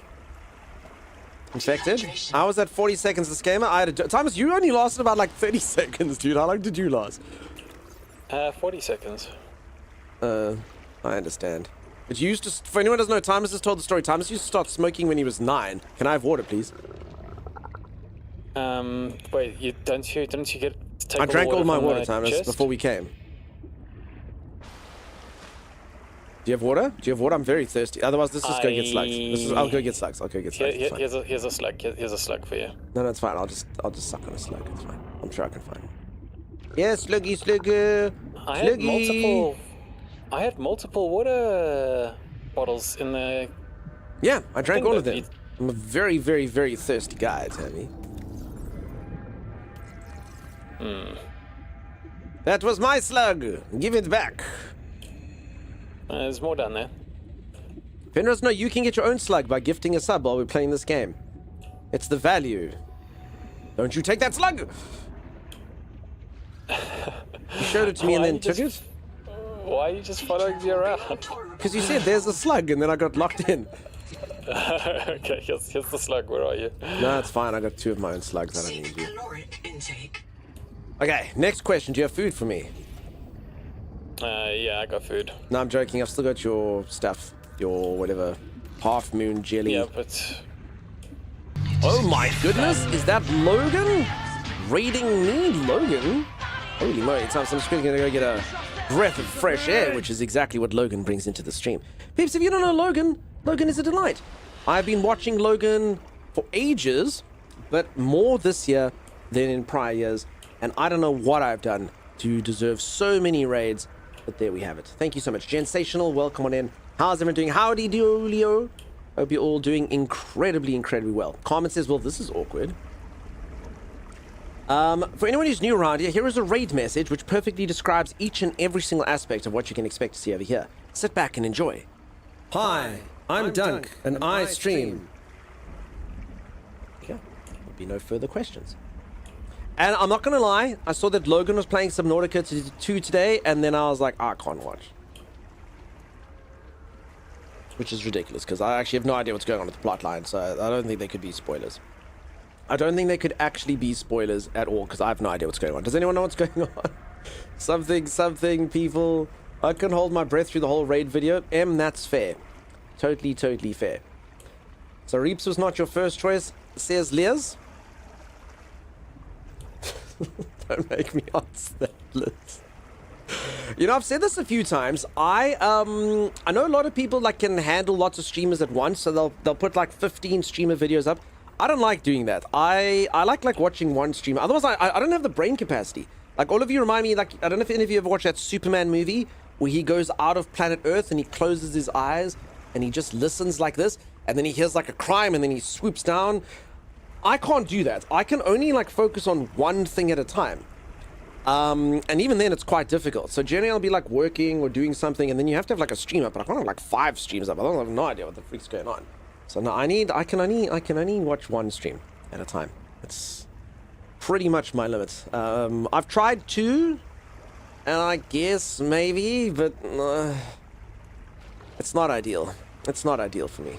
Infected? I was at 40 seconds this game. Thomas, you only lasted about like 30 seconds, dude. How long did you last? 40 seconds. I understand. But you used to, for anyone who doesn't know, Thomas has told the story. Thomas used to start smoking when he was 9. Can I have water, please? Wait, didn't you get to take I drank all my water, the Thomas, chest? before we came. Do you have water? Do you have water? I'm very thirsty. Otherwise, let's just go get slugs. I'll go get slugs. I'll go get slugs. Here's a slug. Here's a slug for you. No, it's fine. I'll just suck on a slug. It's fine. I'm sure I can find one. Yeah, sluggy, slugger. I had multiple water bottles in the... Yeah, I drank all of them. I'm a very, very, very thirsty guy, Tammy. That was my slug. Give it back. There's more down there. Penrose, no, you can get your own slug by gifting a sub while we're playing this game. It's the value. Don't you take that slug! You showed it to me and then took it? Why are you just following me around? Because you said there's a slug and then I got locked in. Okay, here's the slug. Where are you? No, it's fine. I got 2 of my own slugs. I don't need you. Okay, next question. Do you have food for me? Yeah, I got food. No, I'm joking. I've still got your stuff. Your whatever. Half moon jelly. Yeah, but... Oh my goodness! Is that Logan? Raiding me, Logan? Holy moly, so I'm just quickly gonna go get a breath of fresh air, which is exactly what Logan brings into the stream. Peeps, if you don't know Logan, Logan is a delight. I've been watching Logan for ages, but more this year than in prior years, and I don't know what I've done to deserve so many raids, but there we have it. Thank you so much. Gensational, welcome on in. How's everyone doing? Howdy do, Leo. Hope you're all doing incredibly, incredibly well. Carmen says, well, this is awkward. For anyone who's new around here, here is a raid message which perfectly describes each and every single aspect of what you can expect to see over here. Sit back and enjoy. Hi, I'm Dunk, and I stream. Yeah, there'll be no further questions. And I'm not gonna lie, I saw that Logan was playing Subnautica 2 today, and then I was like, I can't watch. Which is ridiculous, because I actually have no idea what's going on with the plotline, so I don't think they could be spoilers. I don't think they could actually be spoilers at all, because I have no idea what's going on. Does anyone know what's going on? something, people. I can hold my breath through the whole raid video. That's fair. Totally, totally fair. So Reaps was not your first choice, says Liz. Don't make me answer that, Liz. You know, I've said this a few times. I know a lot of people like can handle lots of streamers at once, so they'll put like 15 streamer videos up. I don't like doing that. I like watching one streamer. Otherwise, I don't have the brain capacity. Like, all of you remind me, like, I don't know if any of you ever watched that Superman movie where he goes out of planet Earth and he closes his eyes and he just listens like this, and then he hears like a crime and then he swoops down. I can't do that. I can only like focus on one thing at a time. And even then it's quite difficult. So generally I'll be like working or doing something, and then you have to have like a stream up, but I can't have like 5 streams up. I don't have no idea what the freak's going on. So no, I can only watch one stream at a time. It's pretty much my limit. I've tried 2, and I guess maybe, but it's not ideal. It's not ideal for me.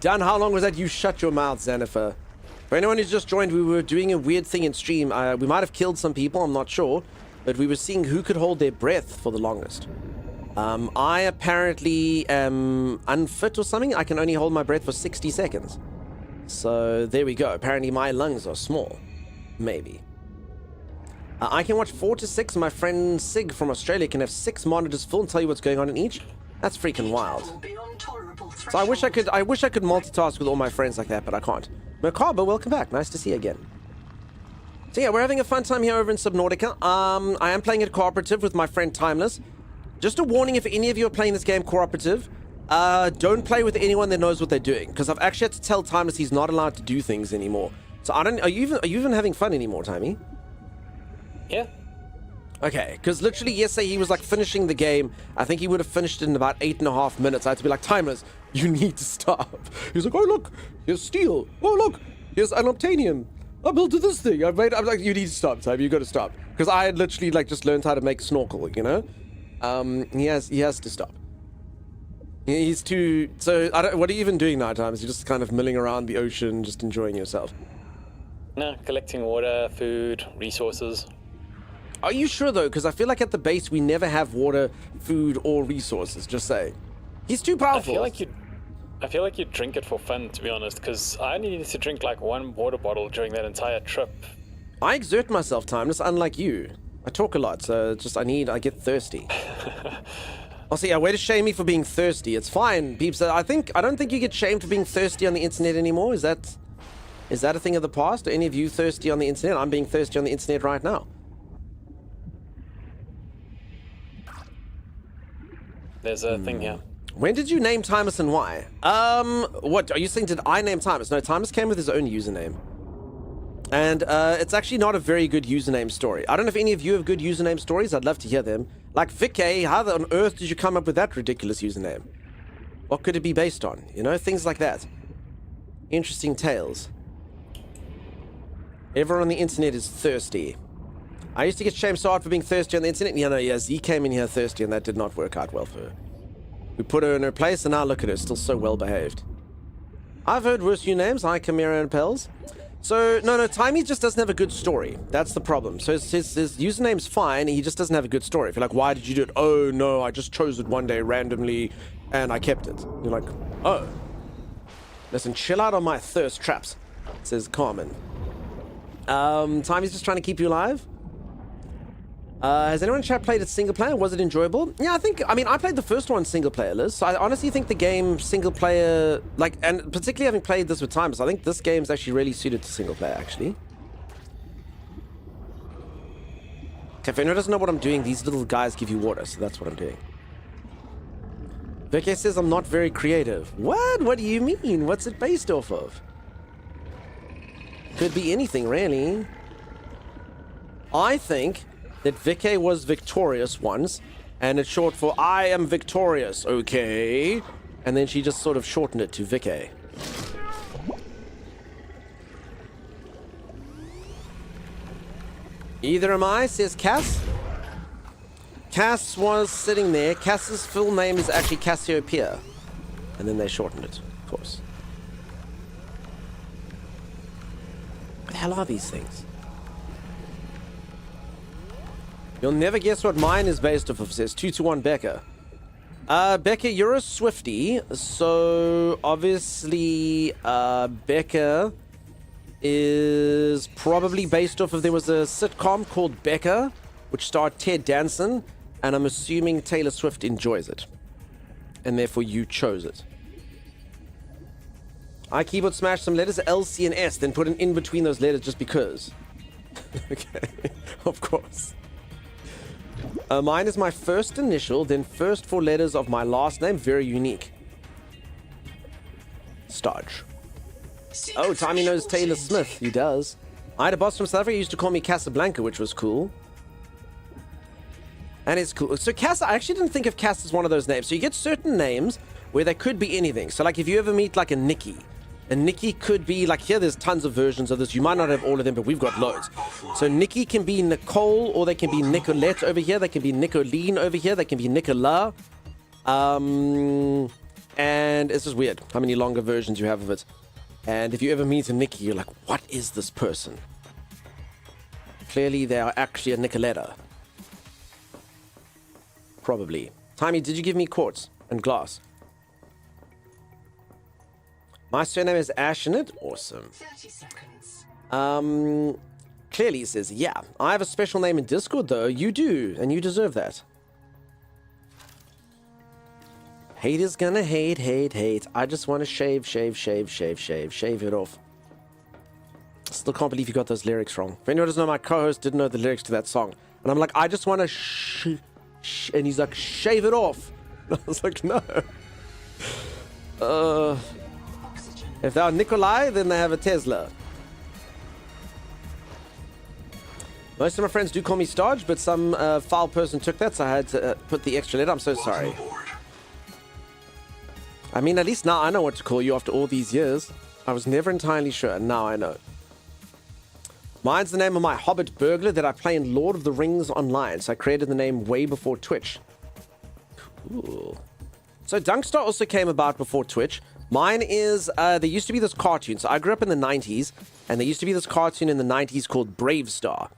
Done. How long was that? You shut your mouth, Xanifer. For anyone who's just joined, we were doing a weird thing in stream. We might have killed some people, I'm not sure. But we were seeing who could hold their breath for the longest. I apparently am unfit or something. I can only hold my breath for 60 seconds. So there we go. Apparently my lungs are small. Maybe. I can watch 4 to 6. My friend Sig from Australia can have 6 monitors full and tell you what's going on in each. That's freaking wild. So I wish I could multitask with all my friends like that, but I can't. Macabre, welcome back. Nice to see you again. So yeah, we're having a fun time here over in Subnautica. I am playing it cooperative with my friend Timeless. Just a warning, if any of you are playing this game cooperative, don't play with anyone that knows what they're doing, because I've actually had to tell Timeless he's not allowed to do things anymore. So are you even having fun anymore, Timey? Yeah. Okay, because literally yesterday he was like finishing the game. I think he would have finished it in about 8.5 minutes. I had to be like, Timeless, you need to stop. He's like, oh look, here's steel. Oh look, here's unobtainium. I built this thing. I'm like, you need to stop, Timey. You got to stop, because I had literally like just learned how to make snorkel, you know. He has to stop. He's too. So what are you even doing now, Timeless? You're just kind of milling around the ocean, just enjoying yourself. No, collecting water, food, resources. Are you sure though? Because I feel like at the base we never have water, food, or resources. Just say, he's too powerful. I feel like you drink it for fun, to be honest. Because I only needed to drink like 1 water bottle during that entire trip. I exert myself, Timeless, unlike you. I talk a lot, so just I get thirsty. Also, yeah, way to shame me for being thirsty. It's fine, peeps. I don't think you get shamed for being thirsty on the internet anymore. Is that a thing of the past? Are any of you thirsty on the internet? I'm being thirsty on the internet right now. There's a thing here. When did you name Timeless and why? What are you saying? Did I name Timeless? No, Timeless came with his own username. And it's actually not a very good username story. I don't know if any of you have good username stories. I'd love to hear them. Like Vicky, how on earth did you come up with that ridiculous username? What could it be based on? You know, things like that. Interesting tales. Everyone on the internet is thirsty. I used to get shamed so hard for being thirsty on the internet. Yeah, Z came in here thirsty and that did not work out well for her. We put her in her place and now look at her, still so well behaved. I've heard worse names. Hi, Chimera and Pels. So, no, Timey just doesn't have a good story. That's the problem. So his username's fine, he just doesn't have a good story. If you're like, why did you do it? Oh, no, I just chose it one day randomly, and I kept it. You're like, oh. Listen, chill out on my thirst traps, says Carmen. Timey's just trying to keep you alive? Has anyone in chat played it single player? Was it enjoyable? Yeah, I played the first one single player, Liz. So I honestly think the game single player, and particularly having played this with Timeless, I think this game's actually really suited to single player, actually. Okay, if anyone doesn't know what I'm doing, these little guys give you water, so that's what I'm doing. Vicky says I'm not very creative. What? What do you mean? What's it based off of? Could be anything, really. I think that Vicky was victorious once, and it's short for I am victorious, okay? And then she just sort of shortened it to Vicky. Either am I, says Cass. Cass was sitting there. Cass's full name is actually Cassiopeia. And then they shortened it, of course. What the hell are these things? You'll never guess what mine is based off of, says 2-1 Becca. Becca, you're a Swiftie, so obviously Becca is probably based off of, there was a sitcom called Becca, which starred Ted Danson, and I'm assuming Taylor Swift enjoys it. And therefore you chose it. I keyboard smashed some letters, L, C, and S, then put an in between those letters just because. Okay, of course. Mine is my first initial, then first 4 letters of my last name. Very unique. Starch. Oh, Tommy knows Taylor Smith. He does. I had a boss from South Africa who used to call me Casablanca, which was cool. And it's cool. So Cass, I actually didn't think of Cass as one of those names. So you get certain names where they could be anything. So like if you ever meet like a Nikki could be like, here there's tons of versions of this. You might not have all of them, but we've got loads. So Nikki can be Nicole, or they can be Nicolette over here. They can be Nicoline over here. They can be Nicola. And it's just weird how many longer versions you have of it. And if you ever meet a Nikki, you're like, what is this person? Clearly, they are actually a Nicoletta. Probably. Timey, did you give me quartz and glass? My surname is Ashnet. Awesome. 30 seconds. Clearly it says, yeah. I have a special name in Discord, though. You do, and you deserve that. Hate is gonna hate, hate, hate. I just want to shave it off. Still can't believe you got those lyrics wrong. If anyone doesn't know, my co-host didn't know the lyrics to that song. And I'm like, I just want to and he's like, shave it off. And I was like, no. If they are Nikolai, then they have a Tesla. Most of my friends do call me Starge, but some foul person took that, so I had to put the extra letter. I'm so sorry. I mean, at least now I know what to call you after all these years. I was never entirely sure, and now I know. Mine's the name of my Hobbit burglar that I play in Lord of the Rings online, so I created the name way before Twitch. Cool. So Dunkstar also came about before Twitch. Mine is, there used to be this cartoon. So I grew up in the 90s, and there used to be this cartoon in the 90s called Brave Star.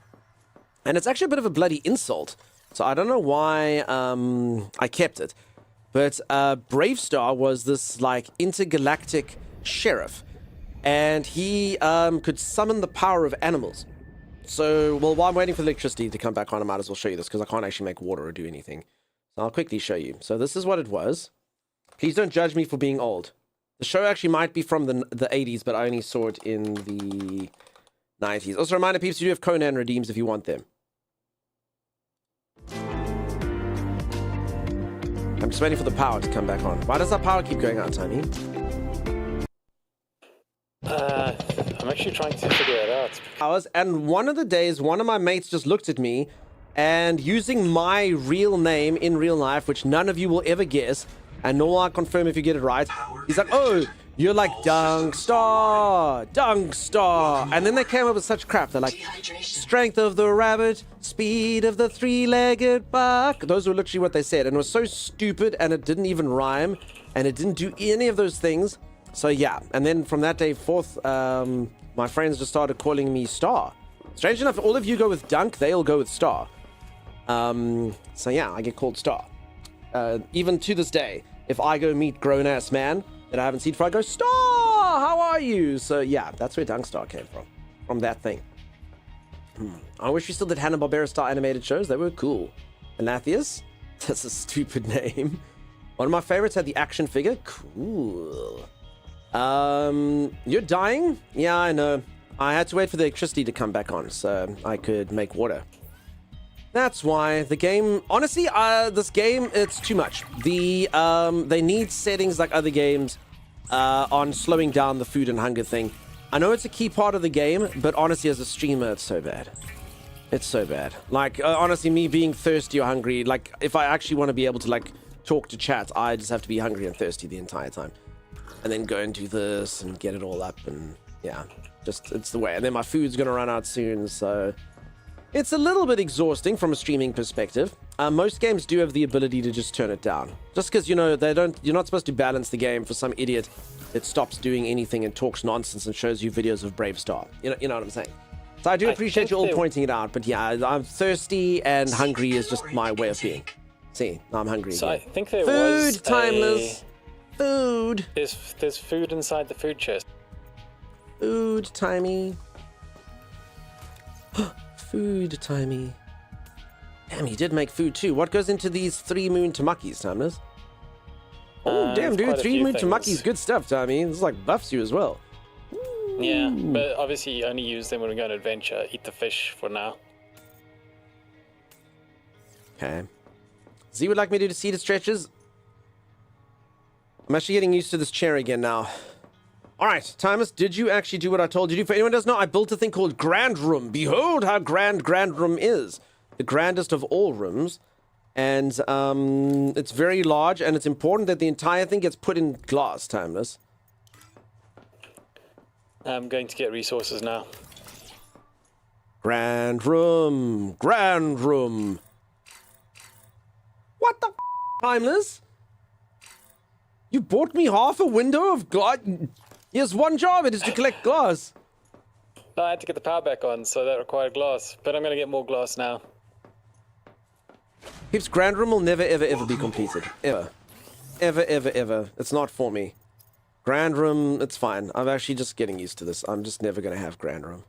And it's actually a bit of a bloody insult. So I don't know why I kept it. But Brave Star was this, like, intergalactic sheriff. And he could summon the power of animals. So, well, while I'm waiting for the electricity to come back on, I might as well show you this, because I can't actually make water or do anything. So I'll quickly show you. So this is what it was. Please don't judge me for being old. The show actually might be from the 80s, but I only saw it in the 90s. Also, reminder, peeps, you do have Conan redeems if you want them. I'm just waiting for the power to come back on. Why does that power keep going out, Tiny? I'm actually trying to figure it out. And one of the days, one of my mates just looked at me, and using my real name in real life, which none of you will ever guess, and nor I confirm if you get it right, he's like, oh, you're like Dunkstar. And then they came up with such crap. They're like, strength of the rabbit, speed of the three-legged buck. Those were literally what they said. And it was so stupid, and it didn't even rhyme, and it didn't do any of those things. So yeah, and then from that day forth, my friends just started calling me Star. Strange enough, all of you go with Dunk, they all go with Star. So yeah, I get called Star. Even to this day, if I go meet grown-ass man that I haven't seen before, I go, Star, how are you? So yeah, that's where Dunkstar came from that thing. I wish we still did Hanna-Barbera style animated shows. They were cool. Anatheus? That's a stupid name. One of my favorites had the action figure. Cool. You're dying? Yeah, I know. I had to wait for the electricity to come back on so I could make water. That's why the game, honestly, this game, it's too much. They need settings like other games on slowing down the food and hunger thing. I know it's a key part of the game, but honestly, as a streamer, it's so bad. It's so bad. Like, honestly, me being thirsty or hungry, like, if I actually want to be able to, like, talk to chat, I just have to be hungry and thirsty the entire time. And then go and do this and get it all up, and yeah, just, it's the way. And then my food's gonna run out soon, so it's a little bit exhausting from a streaming perspective. Most games do have the ability to just turn it down. Just because, you know, you're not supposed to balance the game for some idiot that stops doing anything and talks nonsense and shows you videos of Brave Star. You know what I'm saying? So I do appreciate you all pointing it out, but yeah, I'm thirsty and hungry is just my way of being. See, now I'm hungry so again. I think there was food, timeless. Food. There's food inside the food chest. Food, Timey. Food, Timey. Damn, he did make food too. What goes into these 3 moon tamakis, Timeless? Oh, damn, dude. 3 moon tamakis, good stuff, Timey. This is like buffs you as well. Yeah, but obviously you only use them when we go on adventure. Eat the fish for now. Okay. Z would like me to do seated stretches. I'm actually getting used to this chair again now. Alright, Timus, did you actually do what I told you to do? For anyone who doesn't know, I built a thing called Grand Room. Behold how grand Room is. The grandest of all rooms. And it's very large, and it's important that the entire thing gets put in glass, Timeless. I'm going to get resources now. Grand Room. Grand Room. What the f***, Timeless? You bought me half a window of glass? He has one job, it is to collect glass. No, I had to get the power back on, so that required glass. But I'm going to get more glass now. Peeps, Grand Room will never, ever, ever be completed. Ever. Ever, ever, ever. It's not for me. Grand Room, it's fine. I'm actually just getting used to this. I'm just never going to have Grand Room.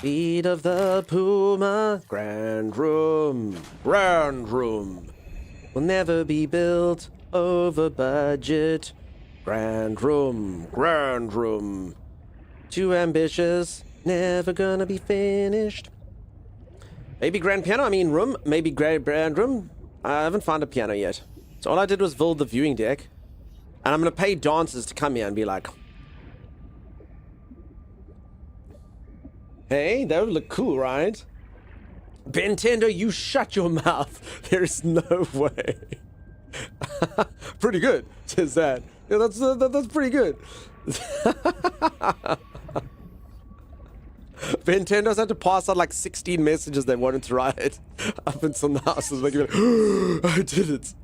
Feet of the Puma. Grand Room. Grand Room. Will never be built over budget. Grand Room. Grand Room. Too ambitious. Never gonna be finished. Maybe grand piano, I mean room. Maybe grand room. I haven't found a piano yet. So all I did was build the viewing deck. And I'm going to pay dancers to come here and be like, hey, that would look cool, right? Bentendo, you shut your mouth. There's no way. Pretty good, says that. Yeah, that's pretty good. Nintendo's had to pass out like 16 messages they wanted to write up until now. So like, I did it.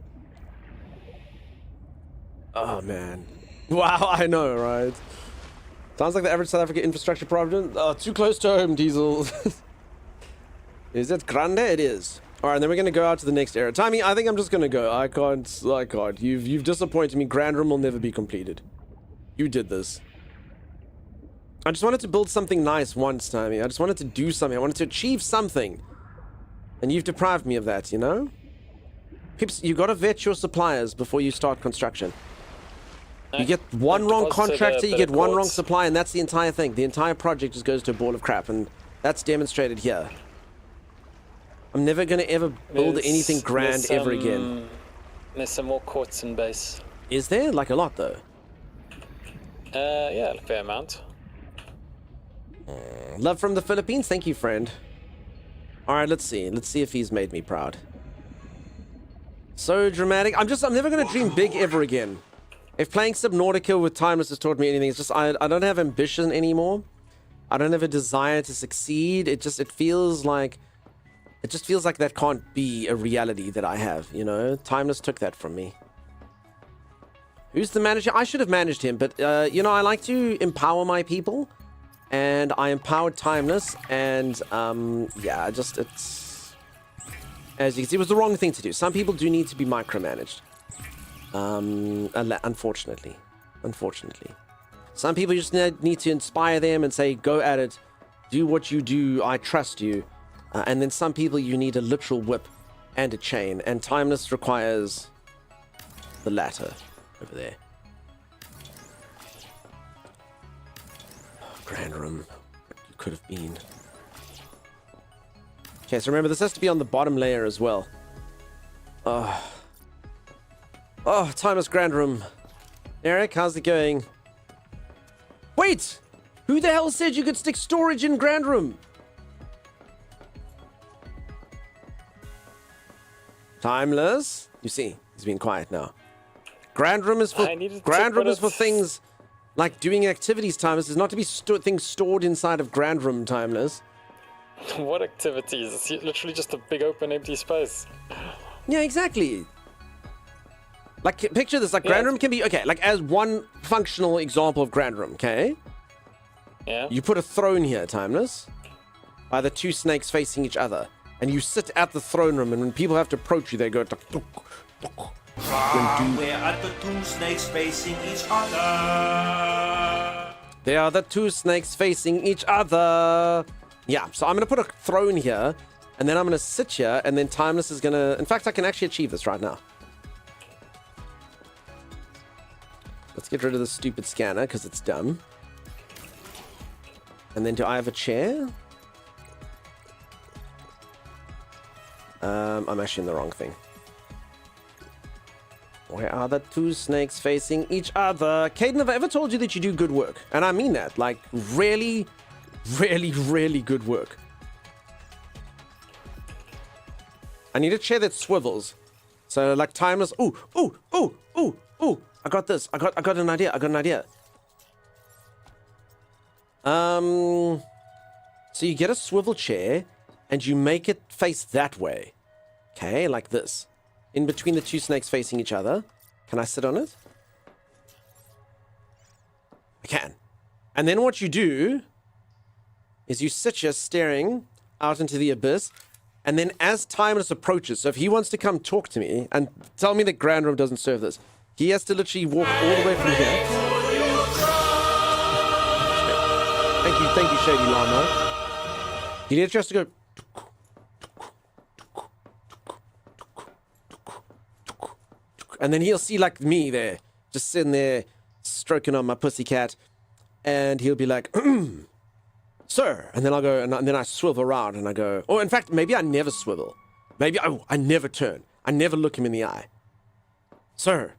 Oh man. Wow, I know, right? Sounds like the average South African infrastructure problem. Oh, too close to home, Diesel. Is it grande? It is. Alright, then we're gonna go out to the next area. Timey, I think I'm just gonna go. I can't. You've disappointed me. Grand Room will never be completed. You did this. I just wanted to build something nice once, Timey. I just wanted to do something. I wanted to achieve something. And you've deprived me of that, you know? Pips, you gotta vet your suppliers before you start construction. You get one wrong contractor, you get one wrong supply, and that's the entire thing. The entire project just goes to a ball of crap, and that's demonstrated here. I'm never gonna ever build anything grand ever again. There's some more quartz in base. Is there? Like a lot, though? Yeah, a fair amount. Love from the Philippines, thank you, friend. Alright, let's see. Let's see if he's made me proud. So dramatic. I'm never gonna dream big ever again. If playing Subnautica with Timeless has taught me anything, it's just I don't have ambition anymore. I don't have a desire to succeed. It just feels like that can't be a reality that I have, you know? Timeless took that from me. Who's the manager? I should have managed him, but you know, I like to empower my people, and I empowered Timeless, and yeah, it's, as you can see, it was the wrong thing to do. Some people do need to be micromanaged. Unfortunately. Some people just need to inspire them and say, go at it, do what you do, I trust you. And then some people you need a literal whip and a chain, and Timeless requires the latter over there. Grand Room, what you could have been. Okay, so remember, this has to be on the bottom layer as well. Oh, Timeless Grand Room. Eric, how's it going? Wait! Who the hell said you could stick storage in Grand Room? Timeless? You see, he's been quiet now. Grand Room is for things like doing activities, Timeless. It's not to be things stored inside of Grand Room, Timeless. What activities? It's literally just a big open empty space. Yeah, exactly. Like, picture this, like, Grand Room can be, okay, like, as one functional example of Grand Room, okay? Yeah. You put a throne here, Timeless, by the two snakes facing each other, and you sit at the throne room, and when people have to approach you, they go, where are the two snakes facing each other? They are the two snakes facing each other. Yeah, so I'm going to put a throne here, and then I'm going to sit here, and then Timeless is going to, in fact, I can actually achieve this right now. Let's get rid of the stupid scanner, because it's dumb. And then do I have a chair? I'm actually in the wrong thing. Where are the two snakes facing each other? Caden, have I ever told you that you do good work? And I mean that. Like, really, really, really good work. I need a chair that swivels. So, like, Timeless. Ooh. I got this. I got an idea. So you get a swivel chair and you make it face that way. Okay, like this. In between the two snakes facing each other. Can I sit on it? I can. And then what you do is you sit here staring out into the abyss, and then as Timeless approaches, so if he wants to come talk to me and tell me that Grand Room doesn't serve this, he has to literally walk all the way from here. Thank you, Shady Llama. He literally has to go. And then he'll see like me there, just sitting there, stroking on my pussycat, and he'll be like, sir. And then I'll go, and then I swivel around, and I go, oh, in fact, maybe I never swivel. Maybe I never turn. I never look him in the eye. Sir,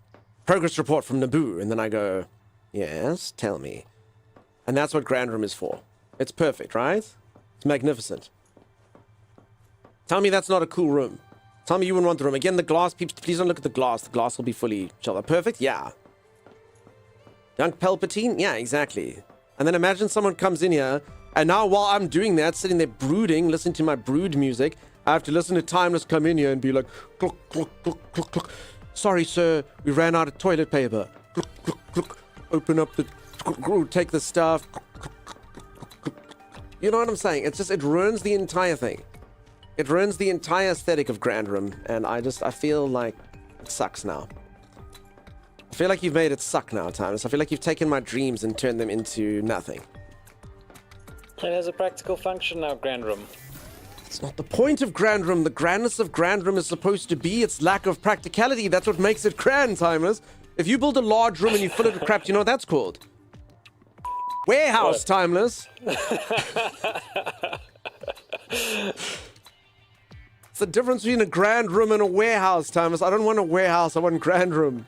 progress report from Naboo. And then I go, yes, tell me. And that's what Grand Room is for. It's perfect, right? It's magnificent. Tell me that's not a cool room. Tell me you wouldn't want the room. Again, the glass, peeps, please don't look at the glass. The glass will be fully shut. Perfect? Yeah. Young Palpatine? Yeah, exactly. And then imagine someone comes in here, and now while I'm doing that, sitting there brooding, listening to my brood music, I have to listen to Timeless come in here and be like, cluck, cluck, cluck, cluck, cluck. Sorry, sir, we ran out of toilet paper. Cluck, cluck, cluck. Open up the... Take the stuff. You know what I'm saying? It's just, it ruins the entire thing. It ruins the entire aesthetic of Grand Room, and I feel like it sucks now. I feel like you've made it suck now, Timeless. I feel like you've taken my dreams and turned them into nothing. It has a practical function now, Grand Room. It's not the point of Grand Room. The grandness of Grand Room is supposed to be its lack of practicality. That's what makes it grand, Timeless. If you build a large room and you fill it with crap, do you know what that's called? Warehouse, what? Timeless. It's the difference between a grand room and a warehouse, Timeless. I don't want a warehouse, I want a grand room.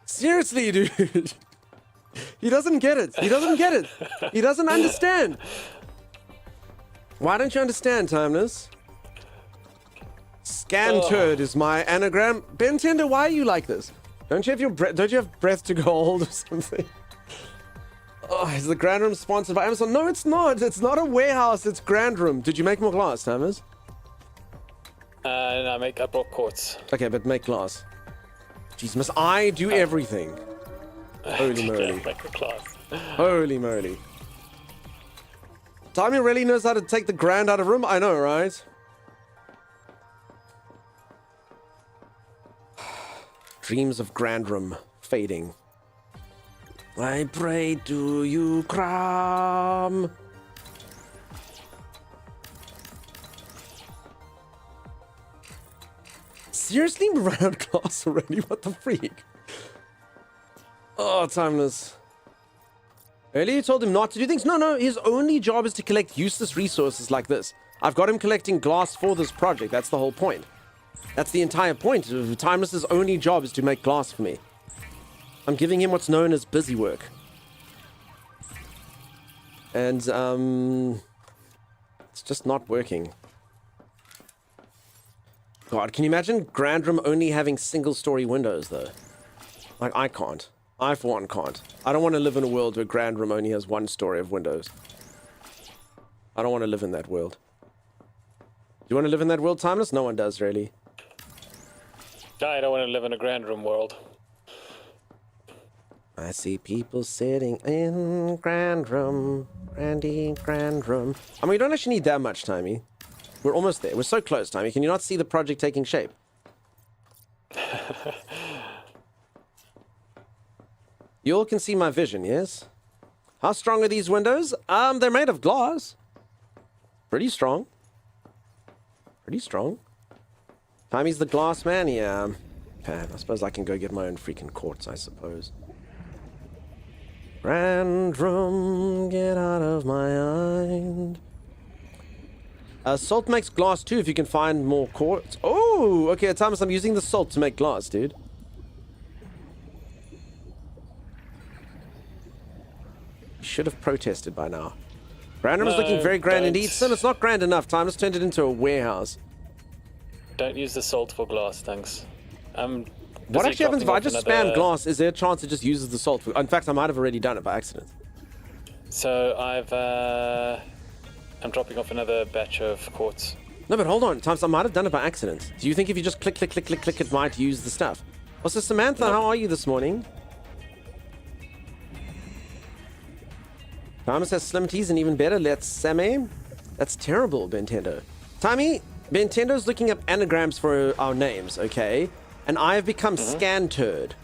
Seriously, dude. He doesn't get it. He doesn't get it. He doesn't understand. Why don't you understand, Timeless? Scan turd is my anagram. Ben Tender, why are you like this? Don't you have breath to gold or something? Oh, is the Grand Room sponsored by Amazon? No, it's not. It's not a warehouse. It's Grand Room. Did you make more glass, Timeless? No, I brought quartz. Okay, but make glass. Jeez, must I do everything? Holy moly. Make the glass. Holy moly. Tommy really knows how to take the grand out of room? I know, right? Dreams of Grand Room fading. I pray to you, Crom. Seriously? We ran out of glass already? What the freak? Oh, Timeless. Earlier you told him not to do things. No, his only job is to collect useless resources like this. I've got him collecting glass for this project. That's the whole point. That's the entire point. Timeless's only job is to make glass for me. I'm giving him what's known as busy work. And, it's just not working. God, can you imagine Grand Room only having single-story windows, though? Like, I can't. I, for one, can't. I don't want to live in a world where Grand Room only has one story of windows. I don't want to live in that world. Do you want to live in that world, Timeless? No one does, really. I don't want to live in a Grand Room world. I see people sitting in Grand Room. Grand Room. I mean, we don't actually need that much, Timey. We're almost there. We're so close, Timey. Can you not see the project taking shape? You all can see my vision, yes? How strong are these windows? They're made of glass. Pretty strong. Pretty strong. Timey's the glass man? Yeah. I suppose I can go get my own freaking quartz, I suppose. Grand Room, get out of my mind. Salt makes glass too if you can find more quartz. Oh, okay, Thomas, I'm using the salt to make glass, dude. You should have protested by now. Grand Room is looking very grand indeed. Sim, it's not grand enough. Thomas turned it into a warehouse. Don't use the salt for glass, thanks. What actually happens if I just spam glass? Is there a chance it just uses the salt? In fact, I might have already done it by accident. So I'm dropping off another batch of quartz. No, but hold on, Thomas, I might have done it by accident. Do you think if you just click, it might use the stuff? Also, Samantha, how are you this morning? Thomas says Slim T's and even better. Let's Sammy. That's terrible, Bentendo. Tommy, Bentendo's looking up anagrams for our names, okay? And I've become Scan Turd.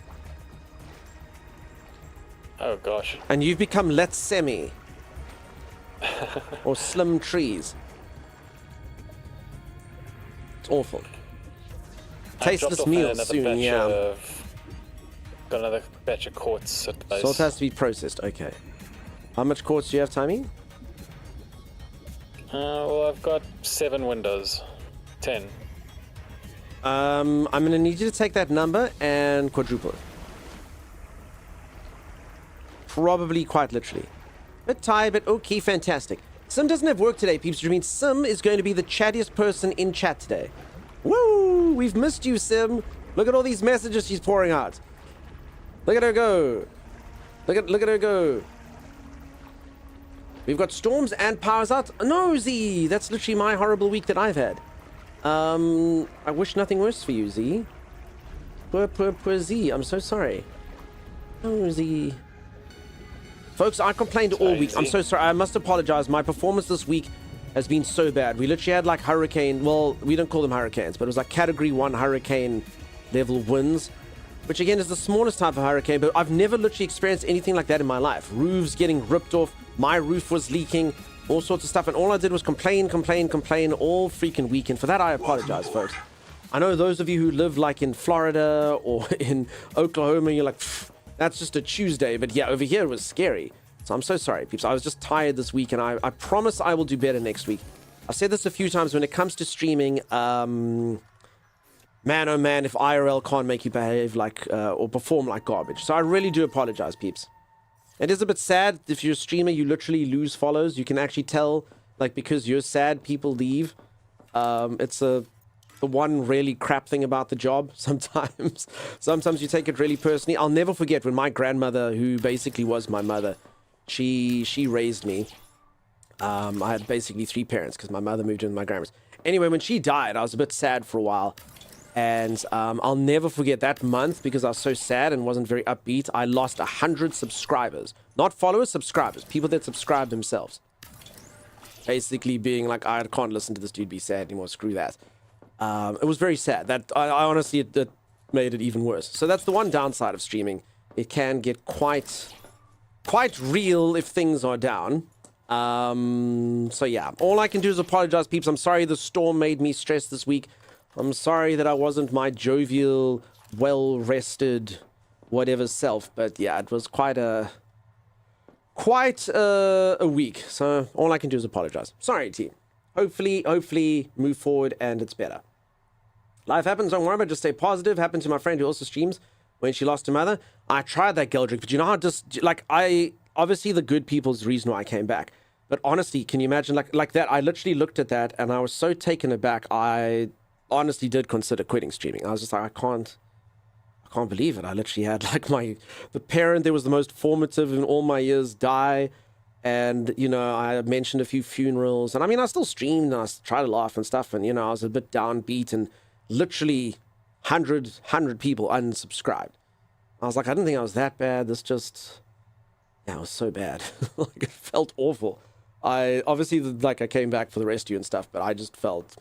Oh gosh. And you've become Let's Semi. Or Slim Trees. It's awful. Taste this meal soon, yeah. Got another batch of quartz at base. Salt has to be processed, okay. How much quartz do you have, Timmy? Well, I've got 7 windows. 10. I'm gonna need you to take that number and quadruple it. Probably quite literally. Bit tired, but okay, fantastic. Sim doesn't have work today, peeps, which means Sim is going to be the chattiest person in chat today. Woo! We've missed you, Sim. Look at all these messages she's pouring out. Look at her go. Look at her go. We've got storms and powers out. No, Z! That's literally my horrible week that I've had. I wish nothing worse for you, Z. Poor Z. I'm so sorry. Oh, Z. Folks, I complained all week. I'm so sorry. I must apologize. My performance this week has been so bad. We literally had like hurricane. Well, we don't call them hurricanes, but it was like Category 1 hurricane level winds, which again is the smallest type of hurricane, but I've never literally experienced anything like that in my life. Roofs getting ripped off. My roof was leaking. All sorts of stuff. And all I did was complain all freaking week. And for that, I apologize, folks. I know those of you who live like in Florida or in Oklahoma, you're like, that's just a Tuesday. But yeah, over here it was scary. So I'm so sorry, peeps. I was just tired this week, and I promise I will do better next week. I've said this a few times when it comes to streaming. Man, oh man, if IRL can't make you behave like or perform like garbage. So I really do apologize, peeps. It is a bit sad. If you're a streamer, you literally lose follows. You can actually tell, like, because you're sad, people leave. It's the one really crap thing about the job sometimes. Sometimes you take it really personally. I'll never forget when my grandmother, who basically was my mother, she raised me. I had basically 3 parents because my mother moved in with my grandmas. Anyway, when she died, I was a bit sad for a while. And I'll never forget that month because I was so sad and wasn't very upbeat. I lost 100 subscribers. Not followers, subscribers. People that subscribe themselves. Basically being like, I can't listen to this dude be sad anymore. Screw that. It was very sad. That I honestly, it made it even worse. So that's the one downside of streaming. It can get quite real if things are down. So yeah, all I can do is apologize, peeps. I'm sorry the storm made me stressed this week. I'm sorry that I wasn't my jovial, well-rested, whatever self. But yeah, it was quite a week. So all I can do is apologize. Sorry, team. Hopefully move forward and it's better. Life happens, don't worry about it. Just stay positive. Happened to my friend who also streams when she lost her mother. I tried that Geldrick, but you know how obviously the good people's the reason why I came back. But honestly, can you imagine like that? I literally looked at that and I was so taken aback. I honestly did consider quitting streaming. I was just like, I can't believe it. I literally had like the parent that was the most formative in all my years die. And, you know, I mentioned a few funerals. And I mean, I still streamed and I tried to laugh and stuff. And, you know, I was a bit downbeat and literally 100 people unsubscribed. I was like, I didn't think I was that bad. This just, yeah, it was so bad. Like, it felt awful. I came back for the rescue and stuff, but I just felt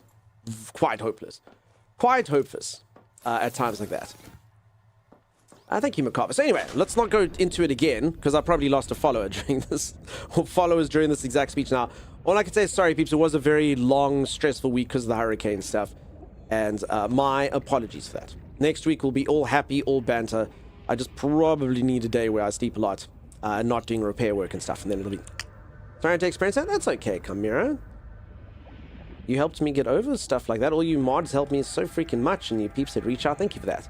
quite hopeless at times like that. Thank you, Macabre. So anyway, let's not go into it again because I probably lost a follower during this, or followers during this exact speech. Now, all I can say is sorry, peeps. It was a very long, stressful week because of the hurricane stuff, and my apologies for that. Next week will be all happy, all banter. I just probably need a day where I sleep a lot and not doing repair work and stuff, and then it'll be trying to experience that. That's okay, Chimera. You helped me get over stuff like that. All you mods helped me so freaking much, and you peeps that reach out. Thank you for that.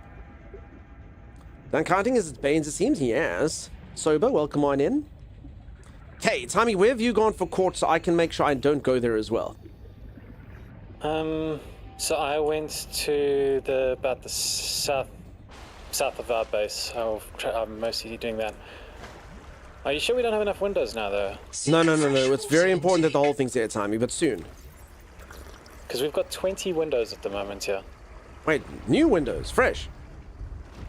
Done counting as its Banes, it seems. Yes. Sober, welcome on in. Okay, Tommy, where have you gone for court so I can make sure I don't go there as well? So I went to about the south of our base. I'm mostly doing that. Are you sure we don't have enough windows now, though? No. It's very important that the whole thing's there, Tommy, but soon. Because we've got 20 windows at the moment here. Wait, new windows? Fresh?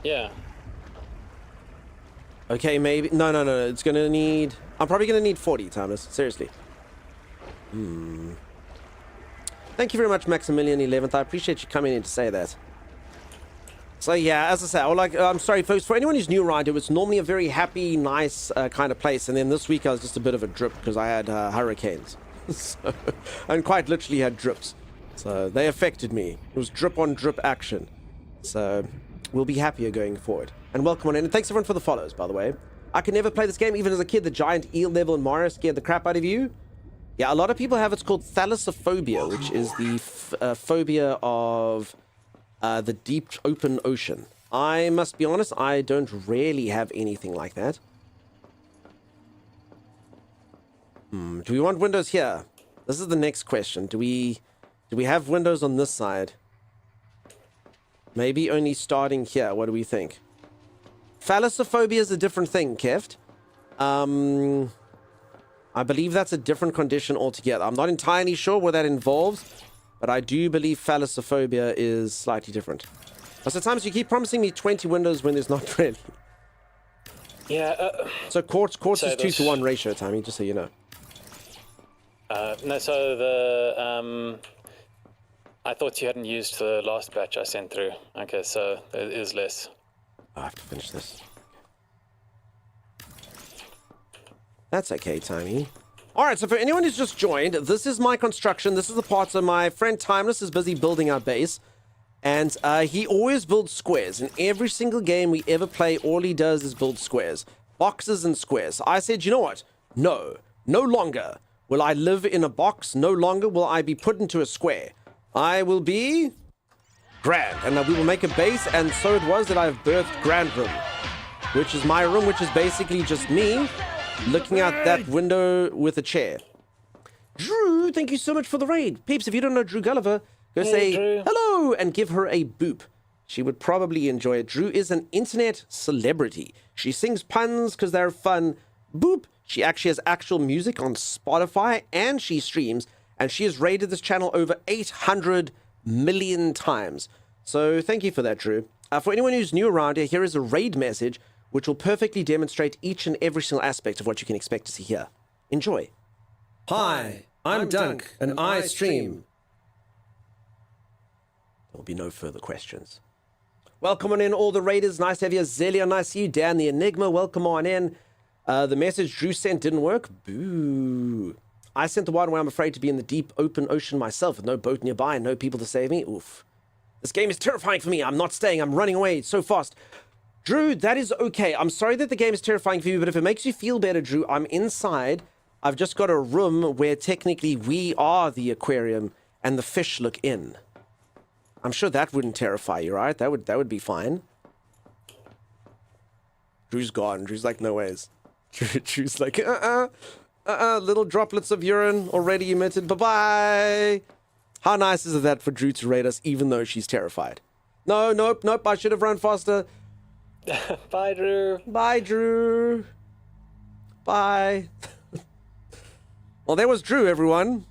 Yeah. Okay, maybe... No. It's gonna need... I'm probably going to need 40, Thomas. Seriously. Thank you very much, Maximilian 11th. I appreciate you coming in to say that. So yeah, as I say, I'm sorry, folks. For anyone who's new around here, it's normally a very happy, nice kind of place. And then this week I was just a bit of a drip because I had hurricanes. So, and quite literally had drips. So they affected me. It was drip on drip action. So we'll be happier going forward. And welcome on in. And thanks everyone for the follows, by the way. I could never play this game. Even as a kid, the giant eel level in Mario scared the crap out of you. Yeah, a lot of people have it's called thalassophobia, which is the phobia of the deep open ocean. I must be honest, I don't really have anything like that. Do we want windows here? This is the next question. Do we have windows on this side? Maybe only starting here. What do we think? Thalassophobia is a different thing, Keft. I believe that's a different condition altogether. I'm not entirely sure what that involves, but I do believe thalassophobia is slightly different. But sometimes you keep promising me 20 windows when there's not really. Yeah. So quartz is 2 to 1 ratio, Tommy, just so you know. No, so the I thought you hadn't used the last batch I sent through. Okay, so there is less. I have to finish this. That's okay, Tiny. Alright, so for anyone who's just joined, this is my construction. This is the part so my friend Timeless is busy building our base. And he always builds squares. In every single game we ever play, all he does is build squares. Boxes and squares. I said, you know what? No longer will I live in a box. No longer will I be put into a square. I will be grand. And we will make a base, and so it was that I've birthed Grand Room. Which is my room, which is basically just me looking out that window with a chair. Drew, thank you so much for the raid. Peeps, if you don't know Drew Gulliver, go say Drew. Hello and give her a boop. She would probably enjoy it. Drew is an internet celebrity. She sings puns because they're fun. Boop. She actually has actual music on Spotify and she streams. And she has raided this channel over 800 million times. So thank you for that, Drew. For anyone who's new around here, here is a raid message which will perfectly demonstrate each and every single aspect of what you can expect to see here. Enjoy. Hi, I'm Dunk, and I stream. There will be no further questions. Welcome on in, all the raiders. Nice to have you. Zelia, nice to see you. Dan the Enigma, welcome on in. The message Drew sent didn't work. Boo. I sent the one where I'm afraid to be in the deep open ocean myself with no boat nearby and no people to save me. Oof. This game is terrifying for me. I'm not staying. I'm running away so fast. Drew, that is okay. I'm sorry that the game is terrifying for you, but if it makes you feel better, Drew, I'm inside. I've just got a room where technically we are the aquarium and the fish look in. I'm sure that wouldn't terrify you, right? That would be fine. Drew's gone. Drew's like, no ways. Drew's like, little droplets of urine already emitted. Bye-bye. How nice is that for Drew to raid us, even though she's terrified? No, nope. I should have run faster. Bye, Drew. Bye, Drew. Bye. Well, there was Drew, everyone.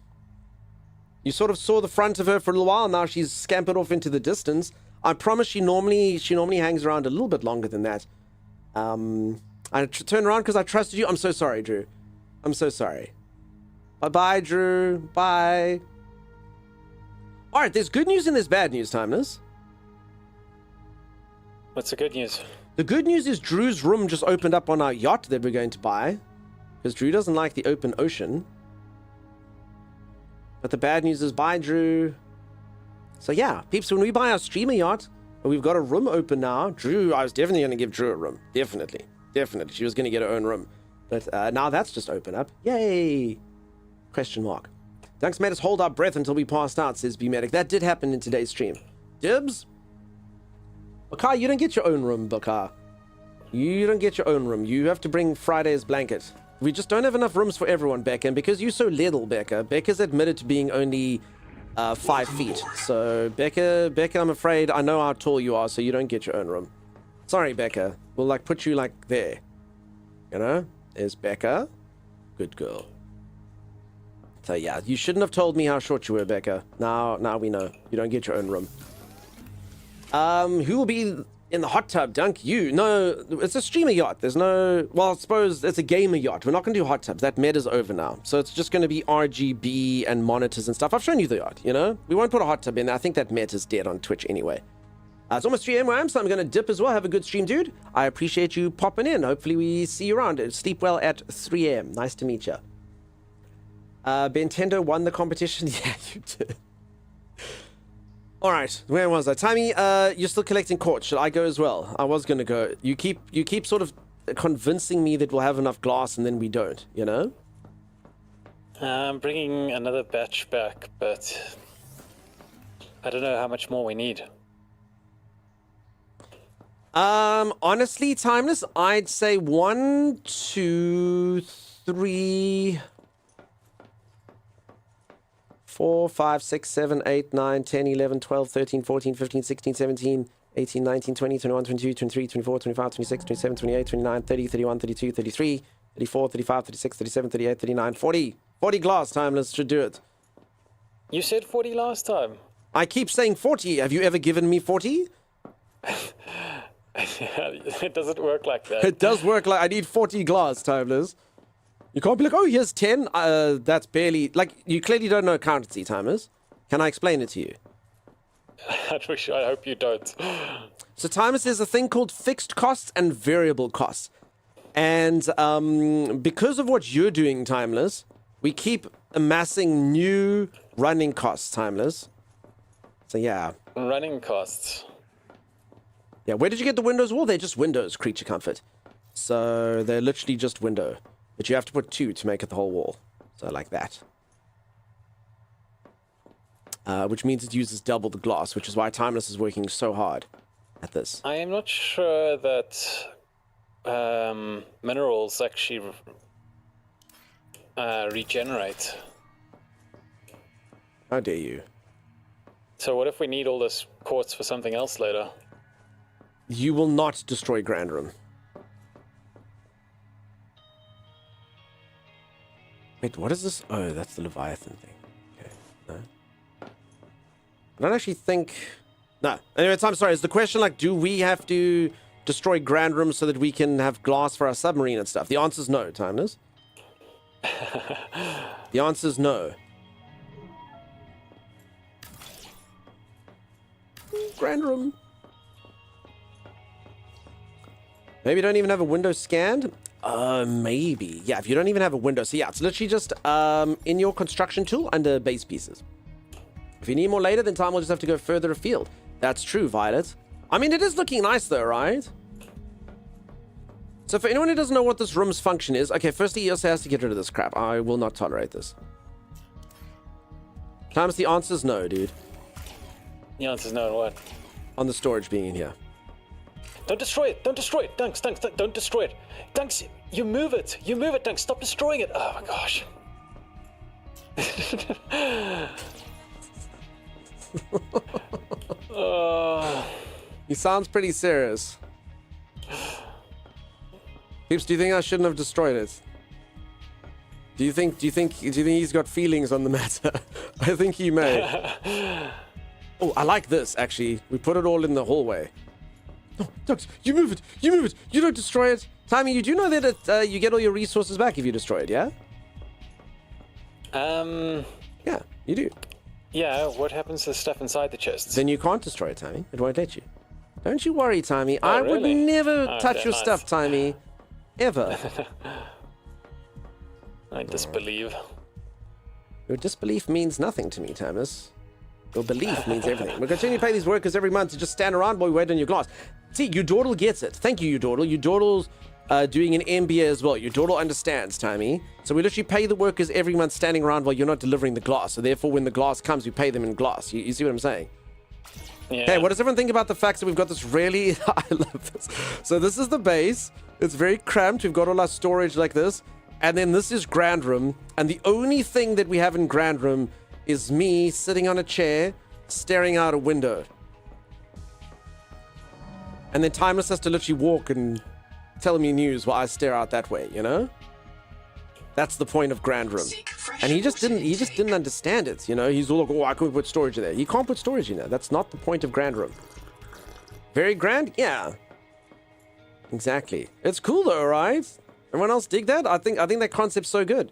You sort of saw the front of her for a little while. Now she's scampered off into the distance. I promise she normally hangs around a little bit longer than that. I turned around because I trusted you. I'm so sorry, Drew. I'm so sorry. Bye-bye, Drew. Bye. All right, there's good news and there's bad news, Timeless. What's the good news? The good news is Drew's room just opened up on our yacht that we're going to buy. Because Drew doesn't like the open ocean. But the bad news is bye, Drew. So yeah, peeps, when we buy our streamer yacht, and we've got a room open now, Drew, I was definitely going to give Drew a room. Definitely. She was going to get her own room. But now that's just open up. Yay! Question mark. Dunks made us hold our breath until we passed out, says B-Medic. That did happen in today's stream. Dibs? Bakar, you don't get your own room, Bakar. You don't get your own room. You have to bring Friday's blanket. We just don't have enough rooms for everyone, Becca. And because you're so little, Becca's admitted to being only 5 feet. So, Becca, I'm afraid I know how tall you are, so you don't get your own room. Sorry, Becca. We'll, put you, there. You know? There's Becca. Good girl. So, yeah, you shouldn't have told me how short you were, Becca. Now we know. You don't get your own room. Who will be In the hot tub, Dunk, you. No, it's a streamer yacht. There's no... Well, I suppose it's a gamer yacht. We're not going to do hot tubs. That meta's over now. So it's just going to be RGB and monitors and stuff. I've shown you the yacht, you know? We won't put a hot tub in there. I think that meta's dead on Twitch anyway. It's almost 3 a.m. where I am, so I'm going to dip as well. Have a good stream, dude. I appreciate you popping in. Hopefully we see you around. Sleep well at 3 a.m. Nice to meet you. Nintendo won the competition. Yeah, you did. All right, where was I? Timmy, you're still collecting quartz. Should I go as well? I was going to go. You keep sort of convincing me that we'll have enough glass, and then we don't, you know? I'm bringing another batch back, but I don't know how much more we need. Honestly, Timeless, I'd say 1, 2, 3... 4, 5, 6, 7, 8, 9, 10, 11, 12, 13, 14, 15, 16, 17, 18, 19, 20, 21, 22, 23, 24, 25, 26, 27, 28, 29, 30, 31, 32, 33, 34, 35, 36, 37, 38, 39, 40. 40 glass, Timeless, should do it. You said 40 last time. I keep saying 40. Have you ever given me 40? It doesn't work like that. It does work like I need 40 glass, Timeless. You can't be like, oh, here's 10. That's barely... Like, you clearly don't know accountancy, Timers. Can I explain it to you? I hope you don't. So, Timers, there's a thing called fixed costs and variable costs. And because of what you're doing, Timeless, we keep amassing new running costs, Timeless. So, yeah. Running costs? Yeah, where did you get the windows wall? They're just windows, Creature Comfort. So, they're literally just window. But you have to put 2 to make it the whole wall. So like that. Which means it uses double the glass, which is why Timeless is working so hard at this. I am not sure that minerals actually regenerate. How dare you? So what if we need all this quartz for something else later? You will not destroy Grand Room. Wait, what is this? Oh, that's the Leviathan thing. Okay, no. I don't actually think... No. Anyway, I'm sorry. Is the question like, do we have to destroy Grand Room so that we can have glass for our submarine and stuff? The answer is no, Timeless. The answer is no. Grand Room. Maybe you don't even have a window scanned? Maybe. Yeah, if you don't even have a window. So yeah, it's literally just in your construction tool under base pieces. If you need more later, then time will just have to go further afield. That's true, Violet. I mean, it is looking nice though, right? So for anyone who doesn't know what this room's function is, okay, firstly, he also has to get rid of this crap. I will not tolerate this. Times the answer is no, dude. The answer is no on what? On the storage being in here. Don't destroy it. Don't destroy it. Dunks, don't destroy it. Dunks, you move it. You move it, Dunks. Stop destroying it. Oh my gosh. He sounds pretty serious. Peeps, do you think I shouldn't have destroyed it? Do you think he's got feelings on the matter? I think he may. Oh, I like this, actually. We put it all in the hallway. No, Dogs, you move it! You move it! You don't destroy it! Timmy, you do know that you get all your resources back if you destroy it, yeah? Yeah, you do. Yeah, what happens to the stuff inside the chests? Then you can't destroy it, Timmy. It won't let you. Don't you worry, Timmy. Oh, I really? would never touch your nice. stuff, Timmy. Ever. I disbelieve. Your disbelief means nothing to me, Thomas. Your belief means everything. We'll continue to pay these workers every month to just stand around while we wait on your glass. See, Udordle gets it. Thank you, Udordle. Udordle's doing an MBA as well. Udordle understands, Timmy. So we literally pay the workers every month standing around while you're not delivering the glass. So therefore, when the glass comes, we pay them in glass. You see what I'm saying? Yeah. Hey, what does everyone think about the fact that we've got this really... I love this. So this is the base. It's very cramped. We've got all our storage like this. And then this is Grand Room. And the only thing that we have in Grand Room is me sitting on a chair, staring out a window. And then Timeless has to literally walk and tell me news while I stare out that way, you know? That's the point of Grand Room. And he just didn't understand it, you know? He's all like, oh, I couldn't put storage in there. You can't put storage in there. That's not the point of Grand Room. Very grand? Yeah. Exactly. It's cool though, right? Everyone else dig that? I think that concept's so good.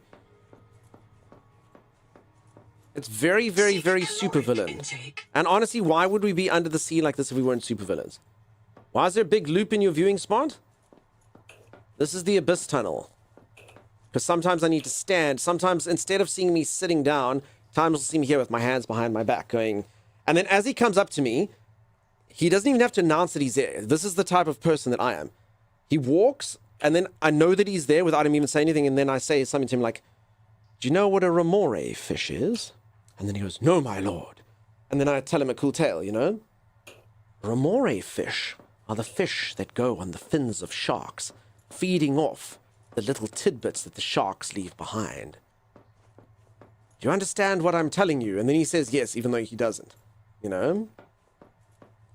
It's very, very, very supervillain. And honestly, why would we be under the sea like this if we weren't supervillains? Why is there a big loop in your viewing spot? This is the Abyss Tunnel. Because sometimes I need to stand. Sometimes instead of seeing me sitting down, times will see me here with my hands behind my back going. And then as he comes up to me, he doesn't even have to announce that he's there. This is the type of person that I am. He walks, and then I know that he's there without him even saying anything. And then I say something to him like, do you know what a remore fish is? And then he goes, no, my lord. And then I tell him a cool tale, you know? Remore fish are the fish that go on the fins of sharks, feeding off the little tidbits that the sharks leave behind. Do you understand what I'm telling you? And then he says yes, even though he doesn't. You know?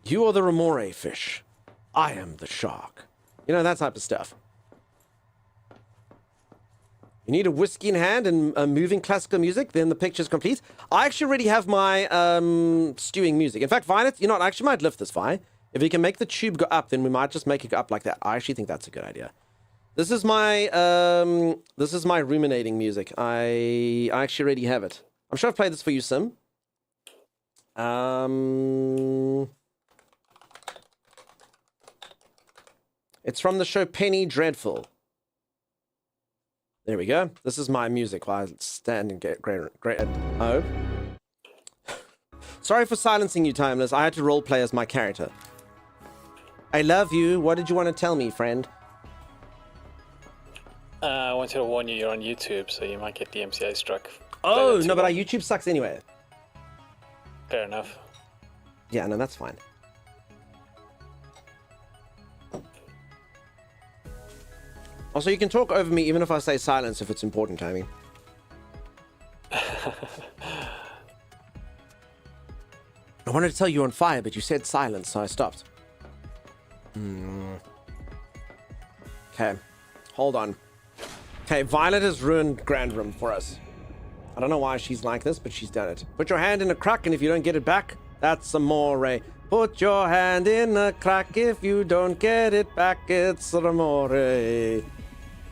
You are the remore fish. I am the shark. You know, that type of stuff. You need a whiskey in hand and moving classical music, then the picture's complete. I actually already have my stewing music. In fact, Violet, you know what, I actually might lift this, Vi. If we can make the tube go up, then we might just make it go up like that. I actually think that's a good idea. This is my ruminating music. I actually already have it. I'm sure I've played this for you, Sim. It's from the show Penny Dreadful. There we go. This is my music while I stand and get great. Oh. Sorry for silencing you, Timeless. I had to roleplay as my character. I love you. What did you want to tell me, friend? I wanted to warn you, you're on YouTube, so you might get DMCA struck. Oh, no, but our YouTube sucks anyway. Fair enough. Yeah, no, that's fine. Also, you can talk over me even if I say silence if it's important, Tammy. I wanted to tell you on fire, but you said silence, so I stopped. Okay. Hold on. Okay, Violet has ruined Grand Room for us. I don't know why she's like this, but she's done it. Put your hand in a crack, and if you don't get it back, that's amore. Put your hand in a crack, if you don't get it back, it's amore.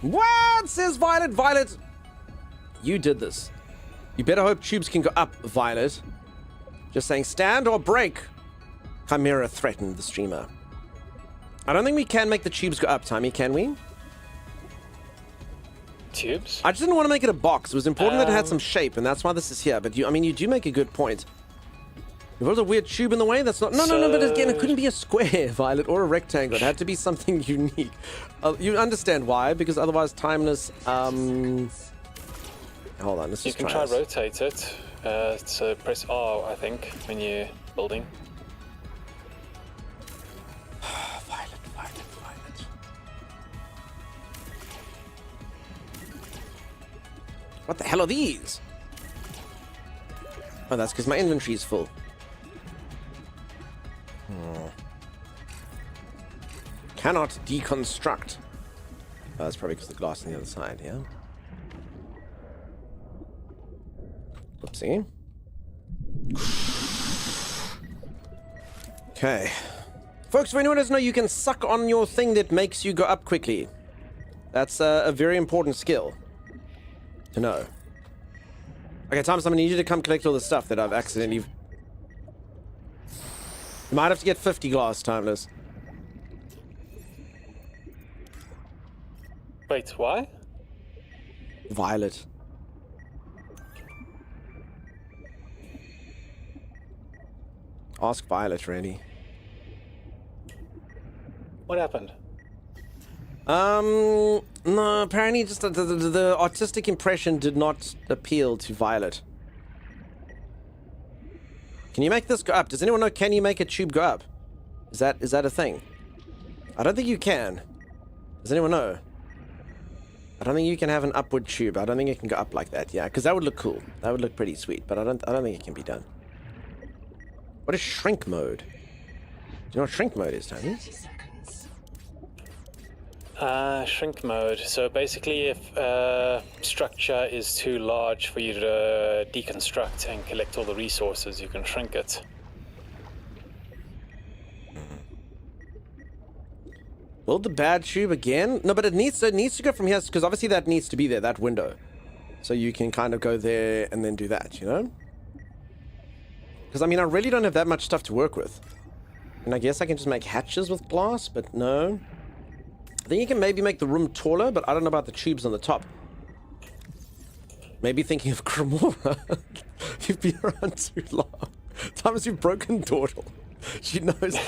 What? Says Violet. Violet, you did this. You better hope tubes can go up, Violet. Just saying, stand or break. Chimera threatened the streamer. I don't think we can make the tubes go up, Tommy, can we? Tubes? I just didn't want to make it a box. It was important that it had some shape, and that's why this is here. But you do make a good point. If there's a weird tube in the way, that's not... No, but again, it couldn't be a square, Violet, or a rectangle. It had to be something unique. You understand why, because otherwise Timeless... Hold on, let's just try You can try rotate it. So press R, I think, when you're building. Violet. What the hell are these? Oh, that's because my inventory is full. Cannot deconstruct. Oh, that's probably because the glass on the other side, yeah? Whoopsie. Okay. Folks, for anyone who doesn't know, you can suck on your thing that makes you go up quickly. That's a very important skill to know. Okay, Thomas, I'm gonna need you to come collect all the stuff that I've accidentally... You might have to get 50 glass, Timeless. Wait, why? Violet. Ask Violet, really. What happened? No, apparently just the artistic impression did not appeal to Violet. Can you make this go up? Does anyone know, can you make a tube go up? Is that a thing? I don't think you can. Does anyone know? I don't think you can have an upward tube. I don't think it can go up like that, yeah, because that would look cool. That would look pretty sweet, but I don't think it can be done. What is shrink mode? Do you know what shrink mode is, Tony? Shrink mode. So basically, if structure is too large for you to deconstruct and collect all the resources, you can shrink it. Build the bad tube again? No, but it needs to go from here, because obviously that needs to be there, that window. So you can kind of go there and then do that, you know? Because, I mean, I really don't have that much stuff to work with. And I guess I can just make hatches with glass, but no. I think you can maybe make the room taller, but I don't know about the tubes on the top. Maybe thinking of Cremora. You've been around too long. Times you've broken Dawdle. She knows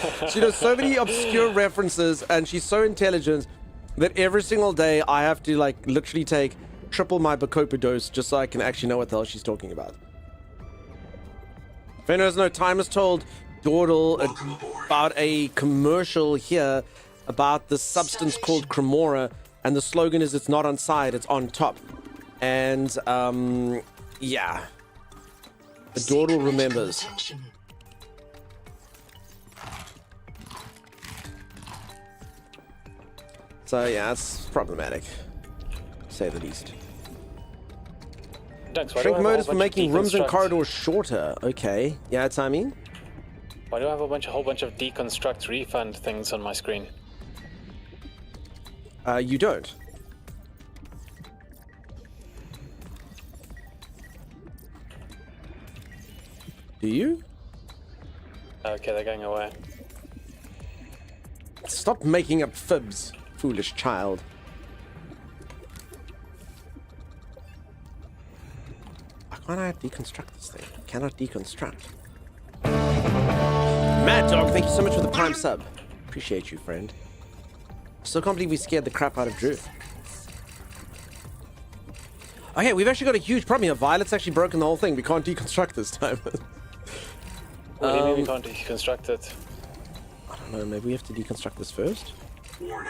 so many obscure references, and she's so intelligent that every single day I have to, like, literally take triple my Bacopa dose just so I can actually know what the hell she's talking about. If anyone knows, time has told Dawdle about a commercial here about this substance called Cremora, and the slogan is, it's not on side, it's on top. And, yeah. The Dawdle remembers. So yeah, it's problematic, to say the least. Shrink mode is for making rooms and corridors shorter. Okay, yeah, that's what I mean. Why do I have a whole bunch of deconstruct refund things on my screen? You don't. Do you? Okay, they're going away. Stop making up fibs, foolish child. Why can't I deconstruct this thing? I cannot deconstruct. Mad Dog, thank you so much for the prime sub. Appreciate you, friend. Still can't believe we scared the crap out of Drew. Okay, we've actually got a huge problem here. Violet's actually broken the whole thing. We can't deconstruct this time. What do you mean we can't deconstruct it? I don't know, maybe we have to deconstruct this first?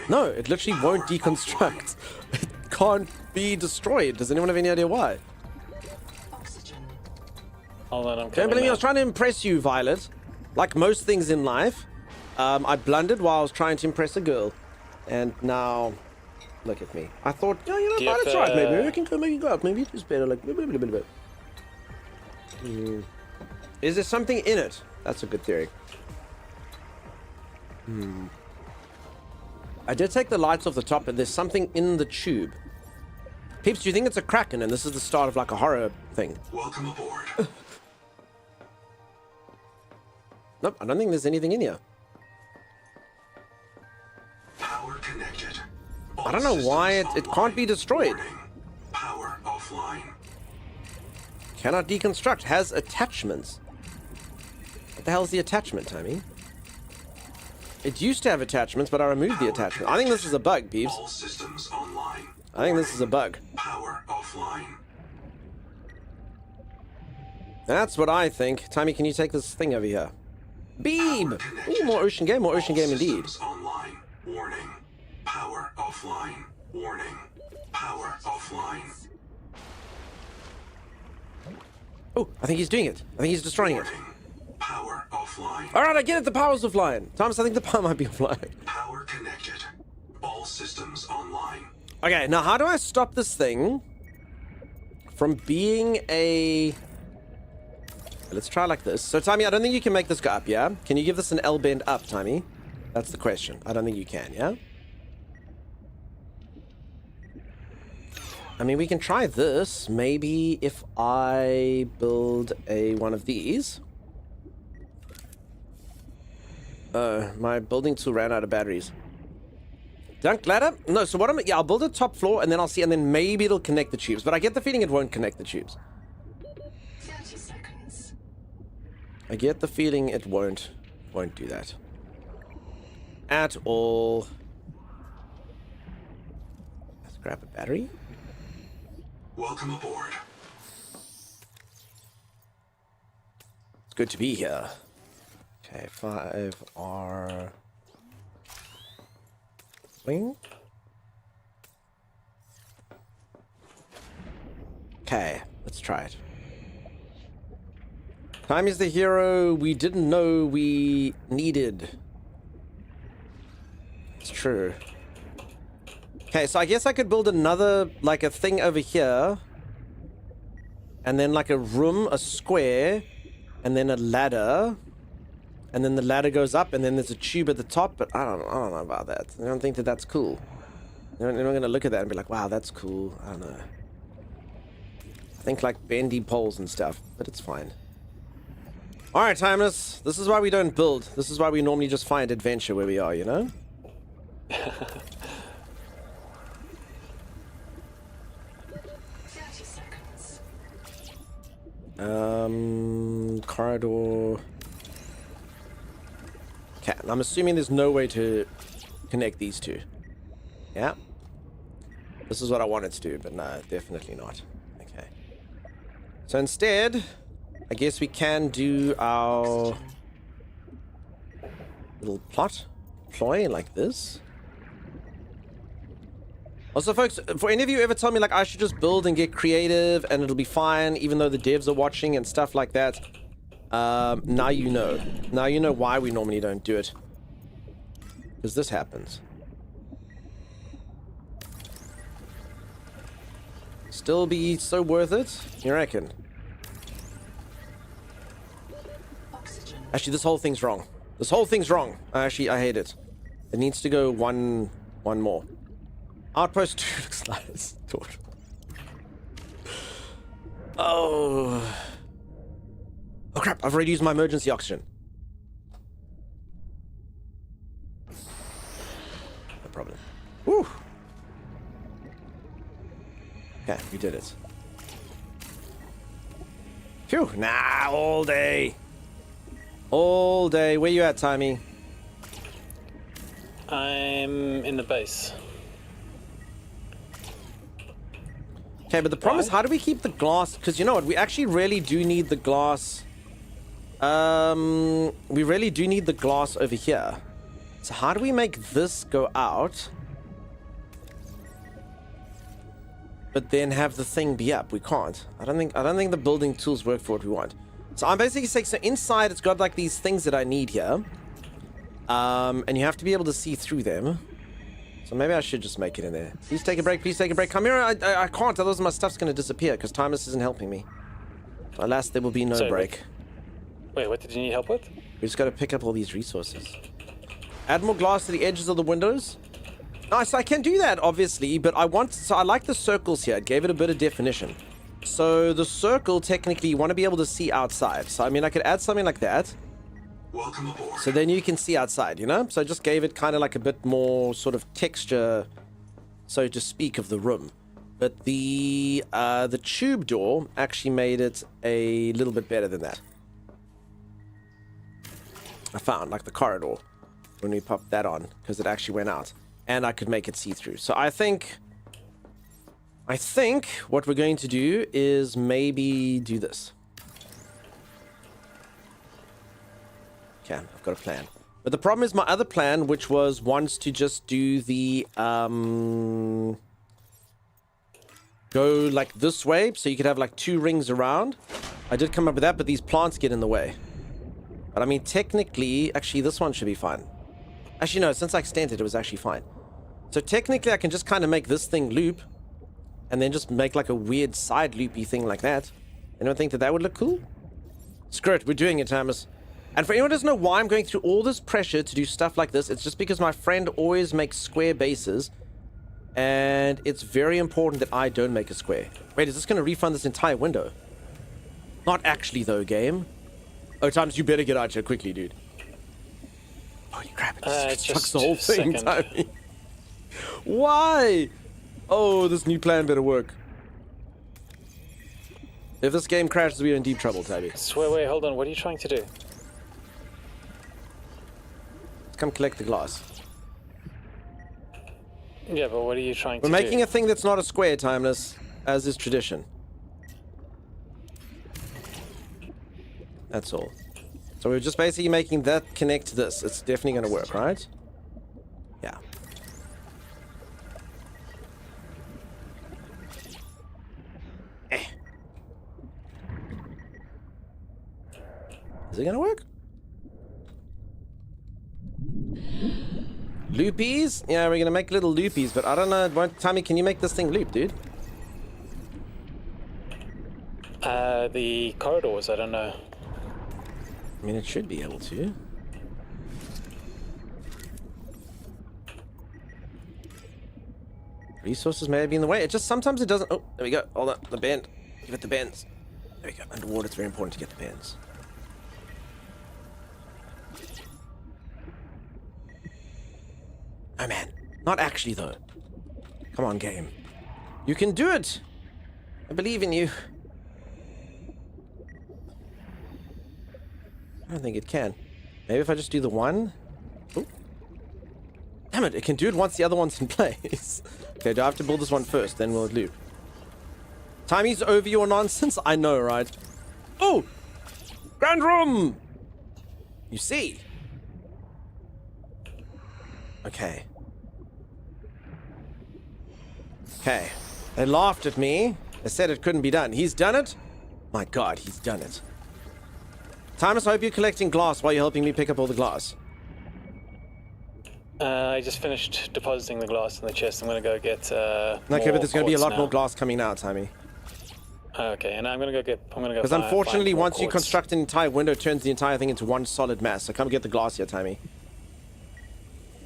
No, it literally won't deconstruct. It can't be destroyed. Does anyone have any idea why? Hold on, I'm Don't believe me, I was trying to impress you, Violet. Like most things in life, I blundered while I was trying to impress a girl. And now, look at me. I thought, oh, you know, Violet's right, maybe I can go make it go up. Maybe it is better, like, bit. Is there something in it? That's a good theory. I did take the lights off the top, but there's something in the tube. Peeps, do you think it's a kraken and this is the start of like a horror thing? Welcome aboard. Nope, I don't think there's anything in here. Power connected. I don't know why it can't be destroyed. Warning. Power offline. Cannot deconstruct. Has attachments. What the hell is the attachment, Tommy? It used to have attachments, but I removed the attachment. I think this is a bug, peeps. All systems online. I think this is a bug. Power offline. That's what I think. Tommy, can you take this thing over here? Beeb! Ooh, more ocean game indeed. Online. Warning. Power offline. Warning. Power offline. Oh, I think he's doing it. I think he's destroying it. Power offline. Alright, I get it. The power's offline. Thomas, I think the power might be offline. Power connected. All systems online. Okay, now how do I stop this thing from being a... Let's try like this. So, Tommy, I don't think you can make this go up, yeah? Can you give this an L bend up, Tommy? That's the question. I don't think you can, yeah? I mean, we can try this. Maybe if I build one of these. My building tool ran out of batteries. Dunk ladder? No, so what I'll build a top floor and then I'll see, and then maybe it'll connect the tubes. But I get the feeling it won't connect the tubes. 30 seconds. I get the feeling it won't do that. At all. Let's grab a battery. Welcome aboard. It's good to be here. Okay, 5R. Wing. Okay, let's try it. Time is the hero we didn't know we needed. It's true. Okay, so I guess I could build another, like a thing over here. And then like a room, a square, and then a ladder. and then the ladder goes up, and then there's a tube at the top. But I don't know about that. I don't think that that's cool. You're not gonna look at that and be like, wow, that's cool. I don't know. I think like bendy poles and stuff, but it's fine. All right, Timeless. This is why we don't build. This is why we normally just find adventure where we are, you know? 30 seconds. Corridor. Okay, I'm assuming there's no way to connect these two. Yeah. This is what I wanted to do, but no, definitely not. Okay. So instead, I guess we can do our little ploy like this. Also, folks, for any of you who ever tell me like I should just build and get creative and it'll be fine, even though the devs are watching and stuff like that, now you know. Now you know why we normally don't do it. Because this happens. Still be so worth it? You reckon? Oxygen. Actually, this whole thing's wrong. This whole thing's wrong. Actually, I hate it. It needs to go one more. Outpost 2 looks like it's torture. Oh crap, I've already used my emergency oxygen. No problem. Woo! Okay, we did it. Phew, nah, all day. All day. Where you at, Timey? I'm in the base. Okay, but the problem is, how do we keep the glass? Because you know what, we actually really do need the glass. We really do need the glass over here. So how do we make this go out, but then have the thing be up? We can't. I don't think the building tools work for what we want. So I'm basically saying, so inside it's got like these things that I need here, and you have to be able to see through them. So maybe I should just make it in there. Please take a break. Please take a break. Come here. I can't. Otherwise my stuff's going to disappear because Timeless isn't helping me. Alas, there will be no break. Wait, what did you need help with? We just got to pick up all these resources. Add more glass to the edges of the windows. Nice. I can do that, obviously, but I like the circles here. It gave it a bit of definition. So the circle, technically, you want to be able to see outside. So, I mean, I could add something like that. Welcome aboard. So then you can see outside, you know? So I just gave it kind of like a bit more sort of texture, so to speak, of the room. But the tube door actually made it a little bit better than that. I found, like the corridor, when we popped that on, because it actually went out. And I could make it see-through. So I think what we're going to do is maybe do this. Okay, I've got a plan. But the problem is my other plan, which was once to just do the, go like this way, so you could have like 2 rings around. I did come up with that, but these plants get in the way. But I mean, technically, actually, this one should be fine. Actually, no, since I extended, it was actually fine. So technically, I can just kind of make this thing loop, and then just make like a weird side loopy thing like that. Anyone think that that would look cool? Screw it, we're doing it, Thomas. And for anyone who doesn't know why I'm going through all this pressure to do stuff like this, it's just because my friend always makes square bases, and it's very important that I don't make a square. Wait, is this going to refund this entire window? Not actually, though, game. Oh, Times, you better get out here quickly, dude. Holy crap, it just sucks the whole thing, Timey. Why? Oh, this new plan better work. If this game crashes, we're in deep trouble, Tabby. Wait, hold on. What are you trying to do? Let's come collect the glass. Yeah, but what are you trying to do? We're making a thing that's not a square, Timeless, as is tradition. That's all. So we're just basically making that connect to this. It's definitely going to work, right? Yeah. Is it gonna work? Loopies? Yeah, we're gonna make little loopies, but I don't know. Tommy, can you make this thing loop, dude? The corridors, I don't know. I mean, it should be able to. Resources may be in the way. It just sometimes it doesn't. Oh, there we go. Hold on. The bend. Give it the bends. There we go. Underwater, it's very important to get the bends. Oh man. Not actually, though. Come on, game. You can do it! I believe in you. I don't think it can. Maybe if I just do the one. Ooh. Damn it, it can do it once the other one's in place. Okay, do I have to build this one first? Then we'll loop. Timey's over your nonsense? I know, right? Oh! Grand room! You see? Okay. Okay. They laughed at me. They said it couldn't be done. He's done it? My god, he's done it. Timus, I hope you're collecting glass while you're helping me pick up all the glass. I just finished depositing the glass in the chest. I'm gonna go get okay, but there's gonna be a lot more glass coming out, Timmy. Okay, and I'm gonna go. Because unfortunately, once you construct an entire window, it turns the entire thing into one solid mass. So come get the glass here, Timmy.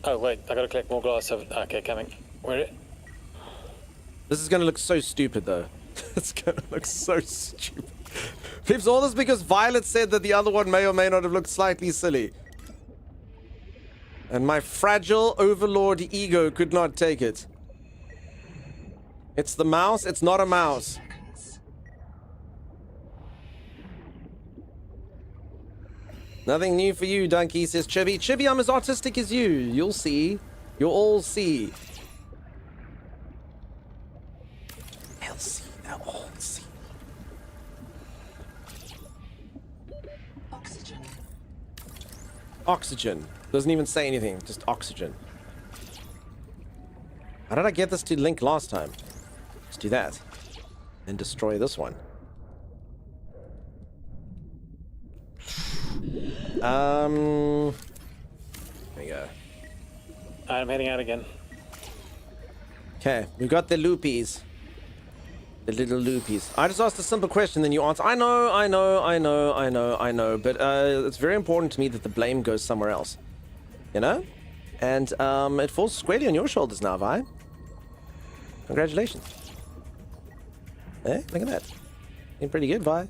Oh wait, I gotta collect more glass. Okay, coming. Where? This is gonna look so stupid, though. It's gonna look so stupid. Pips, all this because Violet said that the other one may or may not have looked slightly silly. And my fragile overlord ego could not take it. It's the mouse, it's not a mouse. Nothing new for you, Donkey, says Chibi. Chibi, I'm as autistic as you. You'll see. You'll all see. They'll see. They'll all see. Oxygen. Oxygen. Doesn't even say anything. Just oxygen. How did I get this to link last time? Let's do that. And destroy this one. There we go. I'm heading out again. Okay, we got the loopies. The little loopies. I just asked a simple question, then you answer. I know, but it's very important to me that the blame goes somewhere else. You know? And it falls squarely on your shoulders now, Vi. Congratulations. Eh? Look at that. Doing pretty good, Vi.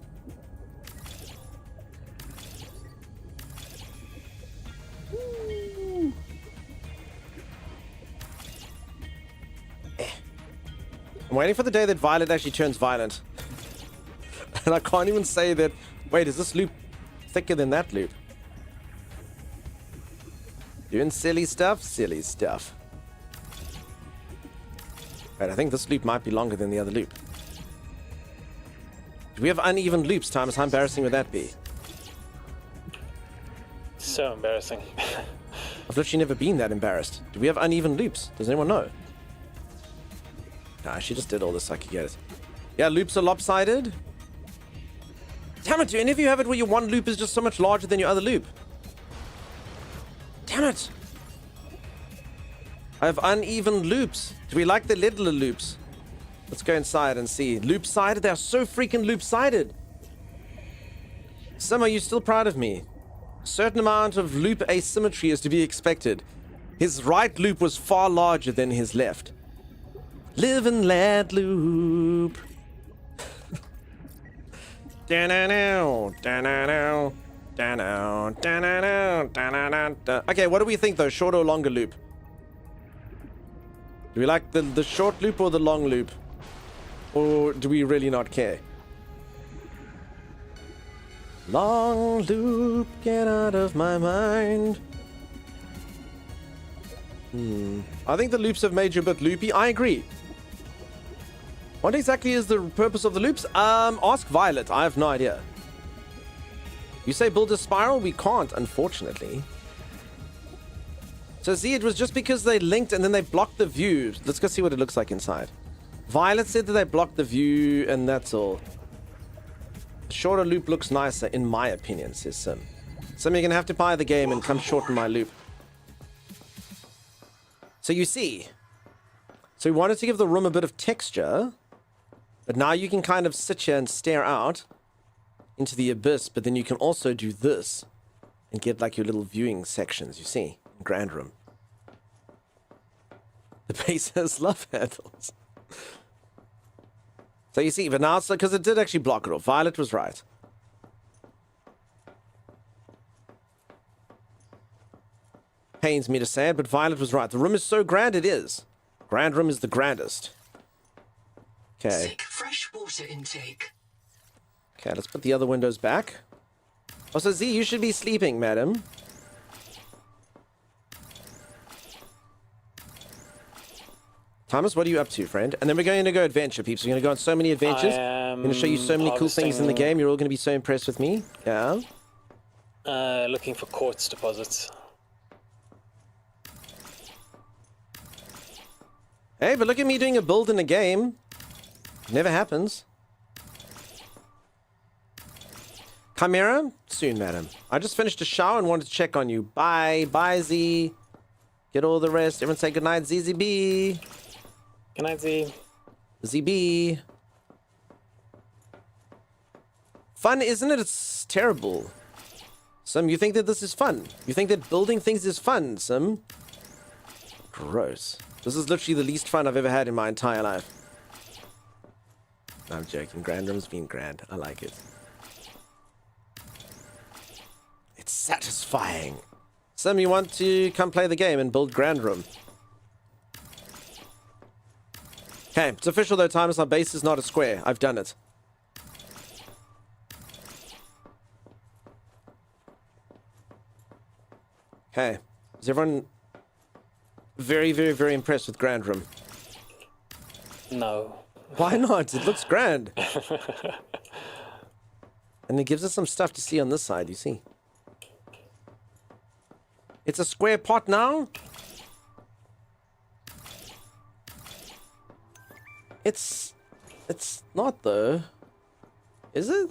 I'm waiting for the day that Violet actually turns violent. And I can't even say that... Wait, is this loop thicker than that loop? Doing silly stuff? Silly stuff. Wait, I think this loop might be longer than the other loop. Do we have uneven loops, Thomas? How embarrassing would that be? So embarrassing. I've literally never been that embarrassed. Do we have uneven loops? Does anyone know? Nah, she just did all this so I could get it. Yeah, loops are lopsided. Damn it, do any of you have it where your one loop is just so much larger than your other loop? Damn it! I have uneven loops. Do we like the littler loops? Let's go inside and see. Loop-sided? They are so freaking loop-sided. Sim, are you still proud of me? A certain amount of loop asymmetry is to be expected. His right loop was far larger than his left. Live and let loop. Okay, what do we think though? Short or longer loop? Do we like the short loop or the long loop? Or do we really not care? Long loop, get out of my mind. I think the loops have made you a bit loopy. I agree. What exactly is the purpose of the loops? Ask Violet. I have no idea. You say build a spiral? We can't, unfortunately. So see, it was just because they linked and then they blocked the view. Let's go see what it looks like inside. Violet said that they blocked the view and that's all. The shorter loop looks nicer, in my opinion, says Sim. Sim, you're gonna have to buy the game and come shorten my loop. So you see. So we wanted to give the room a bit of texture. But now you can kind of sit here and stare out into the abyss, but then you can also do this and get like your little viewing sections, you see, in Grand Room. The base has love handles. So you see, but now it's because it did actually block it off. Violet was right. Pains me to say it, but Violet was right. The room is so grand, it is. Grand room is the grandest. Okay. Seek fresh water intake. Okay, let's put the other windows back. Also, Z, you should be sleeping, madam. Thomas, what are you up to, friend? And then we're going to go adventure, peeps. We're going to go on so many adventures. I'm going to show you so many cool things in the game. You're all going to be so impressed with me. Yeah. Looking for quartz deposits. Hey, but look at me doing a build in a game. Never happens. Chimera? Soon, madam. I just finished a shower and wanted to check on you. Bye. Bye, Z. Get all the rest. Everyone say goodnight, ZZB. Good night, Z. ZB. Fun, isn't it? It's terrible. Sim, you think that this is fun? You think that building things is fun, Sim? Gross. This is literally the least fun I've ever had in my entire life. I'm joking. Grand Room's been grand. I like it. It's satisfying. Sim, you want to come play the game and build Grand Room? Okay, it's official though, Timus. Our base is not a square. I've done it. Okay. Is everyone very, very, very impressed with Grand Room? No. Why not? It looks grand. And it gives us some stuff to see on this side, you see. It's a square pot now? It's not though. Is it?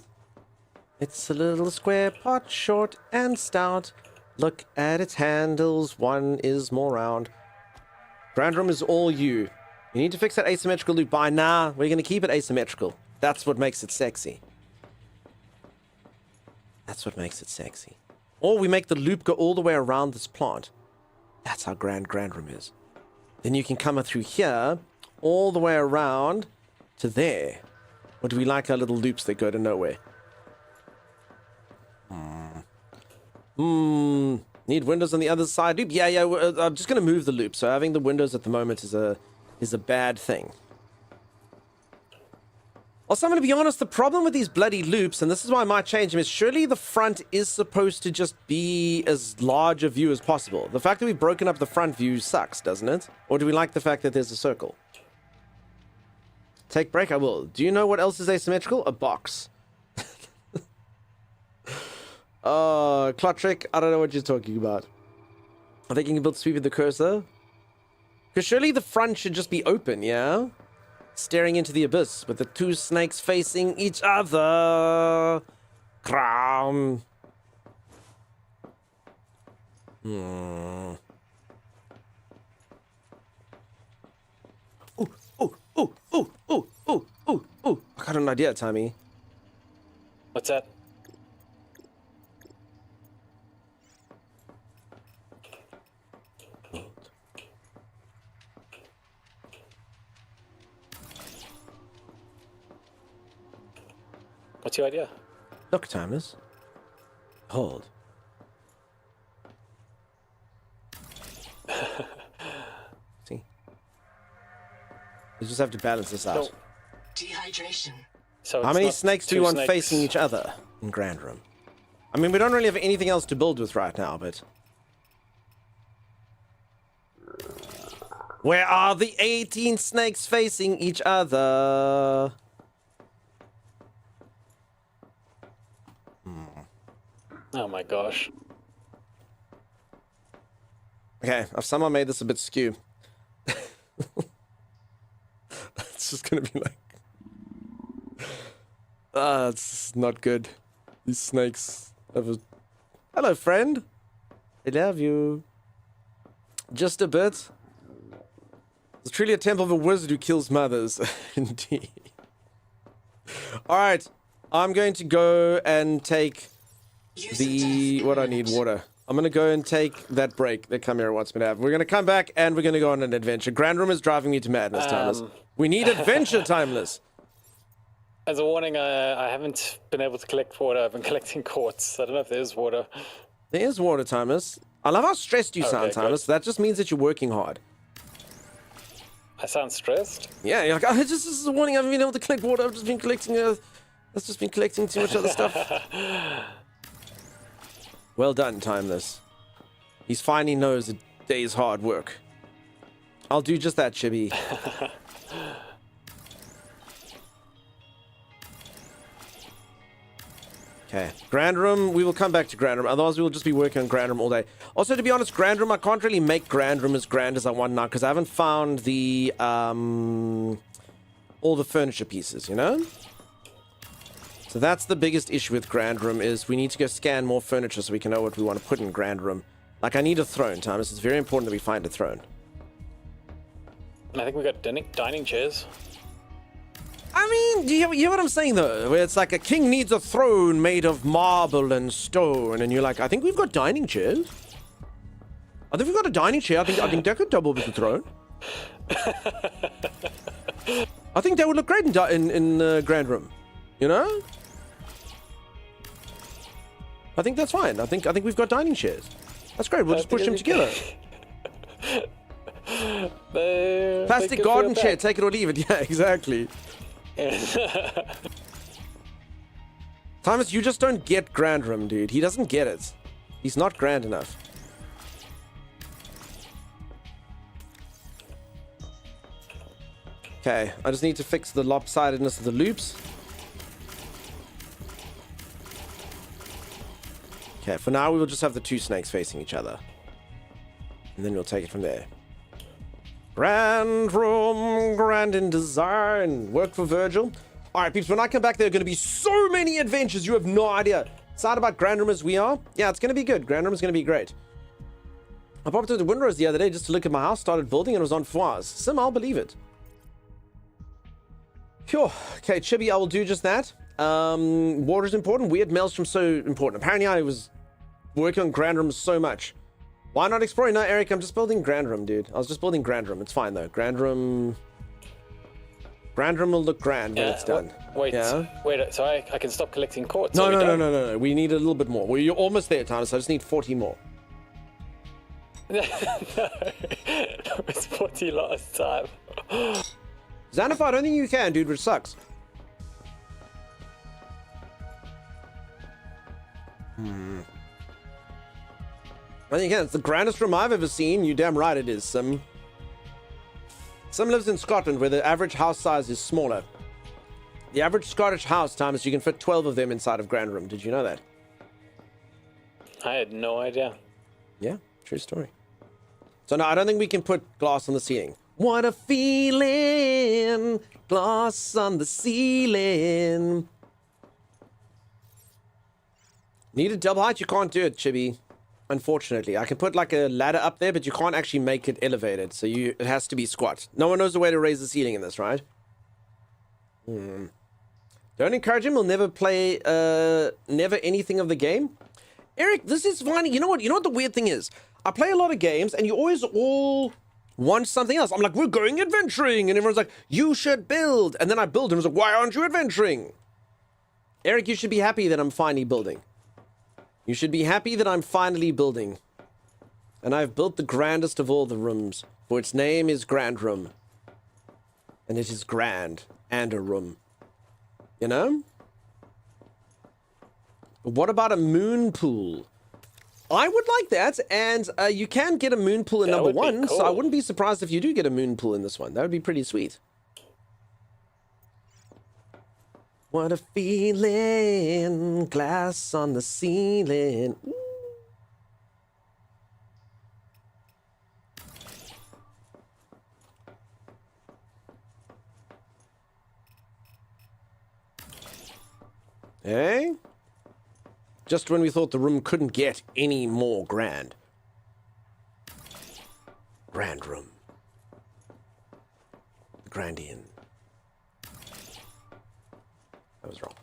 It's a little square pot, short and stout. Look at its handles, one is more round. Grand Room is all you. You need to fix that asymmetrical loop. By nah, we're gonna keep it asymmetrical. That's what makes it sexy. That's what makes it sexy. Or we make the loop go all the way around this plant. That's how grand Room is. Then you can come up through here, all the way around to there. Or do we like our little loops that go to nowhere? Need windows on the other side. Loop? Yeah, I'm just going to move the loop. So having the windows at the moment is a bad thing. Also, I'm going to be honest, the problem with these bloody loops, and this is why I might change them, is surely the front is supposed to just be as large a view as possible. The fact that we've broken up the front view sucks, doesn't it? Or do we like the fact that there's a circle? Take break, I will. Do you know what else is asymmetrical? A box. Clotrick, I don't know what you're talking about. I think you can build sweep with the cursor. Because surely the front should just be open, yeah? Staring into the abyss with the two snakes facing each other. Cram. Ooh. I got an idea, Tommy. What's that? What's your idea? Look, Thomas. Hold. See? You just have to balance this out. No. Dehydration. So how many snakes do you want facing each other in Grand Room? I mean, we don't really have anything else to build with right now, but... Where are the 18 snakes facing each other? Oh my gosh. Okay, I've somehow made this a bit skew. It's just gonna be like... it's not good. These snakes have a... Hello, friend. I love you. Just a bit. It's truly a temple of a wizard who kills mothers. Indeed. Alright, I'm going to go and take... what I need, water. I'm going to go and take that break that Chimera wants me to have. We're going to come back and we're going to go on an adventure. Grand Room is driving me to madness, Timeless. We need adventure, Timeless. As a warning, I haven't been able to collect water. I've been collecting quartz. I don't know if there's water. There is water, Timeless. I love how stressed you sound, Timeless. That just means that you're working hard. I sound stressed? Yeah, you're like, oh, this is a warning. I haven't been able to collect water. I've just been collecting... I've just been collecting too much other stuff. Well done, Timeless. He's finally knows a day's hard work. I'll do just that, Chibi. Okay, Grand Room, we will come back to Grand Room, otherwise we will just be working on Grand Room all day. Also, to be honest, Grand Room, I can't really make Grand Room as grand as I want now, because I haven't found the, all the furniture pieces, you know? So that's the biggest issue with Grand Room, is we need to go scan more furniture so we can know what we want to put in Grand Room. Like, I need a throne, Thomas. It's very important that we find a throne. And I think we got dining chairs. I mean, do you hear what I'm saying, though? Where it's like a king needs a throne made of marble and stone, and you're like, I think we've got dining chairs. I think we've got a dining chair. I think that could double with the throne. I think that would look great in Grand Room. You know? I think that's fine. I think we've got dining chairs. That's great. We'll just push them together. Plastic garden chair, take it or leave it. Yeah, exactly. Thomas, you just don't get Grand Room, dude. He doesn't get it. He's not grand enough. Okay, I just need to fix the lopsidedness of the loops. Okay, for now we will just have the two snakes facing each other. And then we'll take it from there. Grand Room, grand in design. Work for Virgil. Alright, peeps, when I come back, there are going to be so many adventures. You have no idea. Excited about Grand Room as we are? Yeah, it's going to be good. Grand Room is going to be great. I popped into Windrose the other day just to look at my house, started building, and it was on fours. Sim, I'll believe it. Phew. Okay, Chibi, I will do just that. Water is important. Weird Maelstrom so important. Apparently I was working on Grand Room so much. Why not exploring? No, Eric, I'm just building Grand Room, dude. I was just building Grand Room. It's fine, though. Grand Room will look grand when it's done. Wait, yeah? Wait, so I can stop collecting quartz? No. We need a little bit more. Well, you're almost there, Thomas. I just need 40 more. No, it was 40 last time. Xanafar, I don't think you can, dude, which sucks. I think it's the grandest room I've ever seen. You damn right it is. Some lives in Scotland where the average house size is smaller. The average Scottish house, Thomas, you can fit 12 of them inside of Grand Room. Did you know that? I had no idea. Yeah, true story. So no, I don't think we can put glass on the ceiling. What a feeling, glass on the ceiling. Need a double height? You can't do it, Chibi. Unfortunately, I can put like a ladder up there, but you can't actually make it elevated. So it has to be squat. No one knows the way to raise the ceiling in this, right? Don't encourage him. He'll never play, never anything of the game. Eric, this is funny. You know what? You know what the weird thing is? I play a lot of games, and you always all want something else. I'm like, we're going adventuring, and everyone's like, you should build. And then I build, and it's like, why aren't you adventuring? Eric, you should be happy that I'm finally building. You should be happy that I'm finally building. And I've built the grandest of all the rooms, for its name is Grand Room. And it is grand and a room. You know? What about a moon pool? I would like that, and you can get a moon pool in number 1, cool. So I wouldn't be surprised if you do get a moon pool in this one. That would be pretty sweet. What a feeling, glass on the ceiling. Ooh. Eh? Just when we thought the room couldn't get any more grand. Grand Room. The Grand Inn. That was wrong.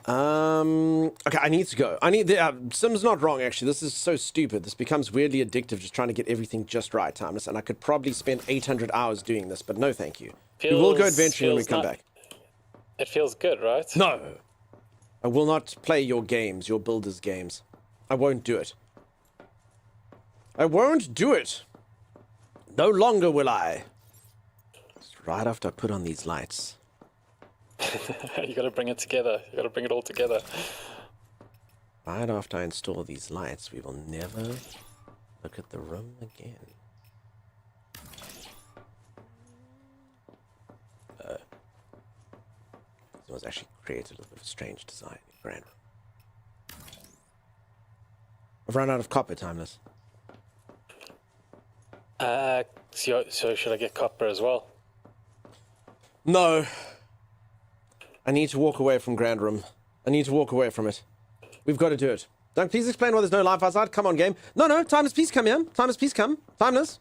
Okay, I need to go. Sim's not wrong, actually. This is so stupid. This becomes weirdly addictive, just trying to get everything just right, Timeless. And I could probably spend 800 hours doing this, but no thank you. We will go adventuring when we come back. It feels good, right? No! I will not play your games, your builders' games. I won't do it. I won't do it! No longer will I. Just right after I put on these lights. You gotta bring it together. You gotta bring it all together. Right after I install these lights, we will never look at the room again. It was actually created a little bit of a strange design. Grand. I've run out of copper, Timeless. So should I get copper as well? No. I need to walk away from Grand Room. I need to walk away from it. We've got to do it. Don't please explain why there's no life outside. Come on, game. No, Timeless, please come here. Timeless, please come. Timeless.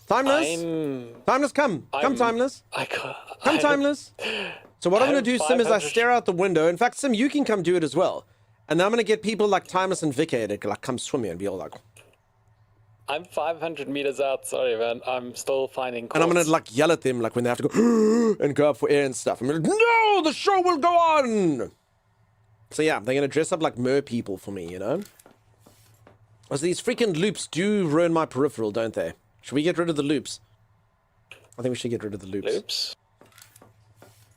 Timeless, come. Come, Timeless. Come, Timeless. So what I'm going to do, Sim, is I stare out the window. In fact, Sim, you can come do it as well. And then I'm going to get people like Timeless and Vicky to like come swim here and be all like... I'm 500 meters out. Sorry, man. I'm still finding quartz. And I'm going to like yell at them like when they have to go and go up for air and stuff. I'm going to no, the show will go on. So yeah, they're going to dress up like mer people for me, you know? So these freaking loops do ruin my peripheral, don't they? Should we get rid of the loops? I think we should get rid of the loops. Loops?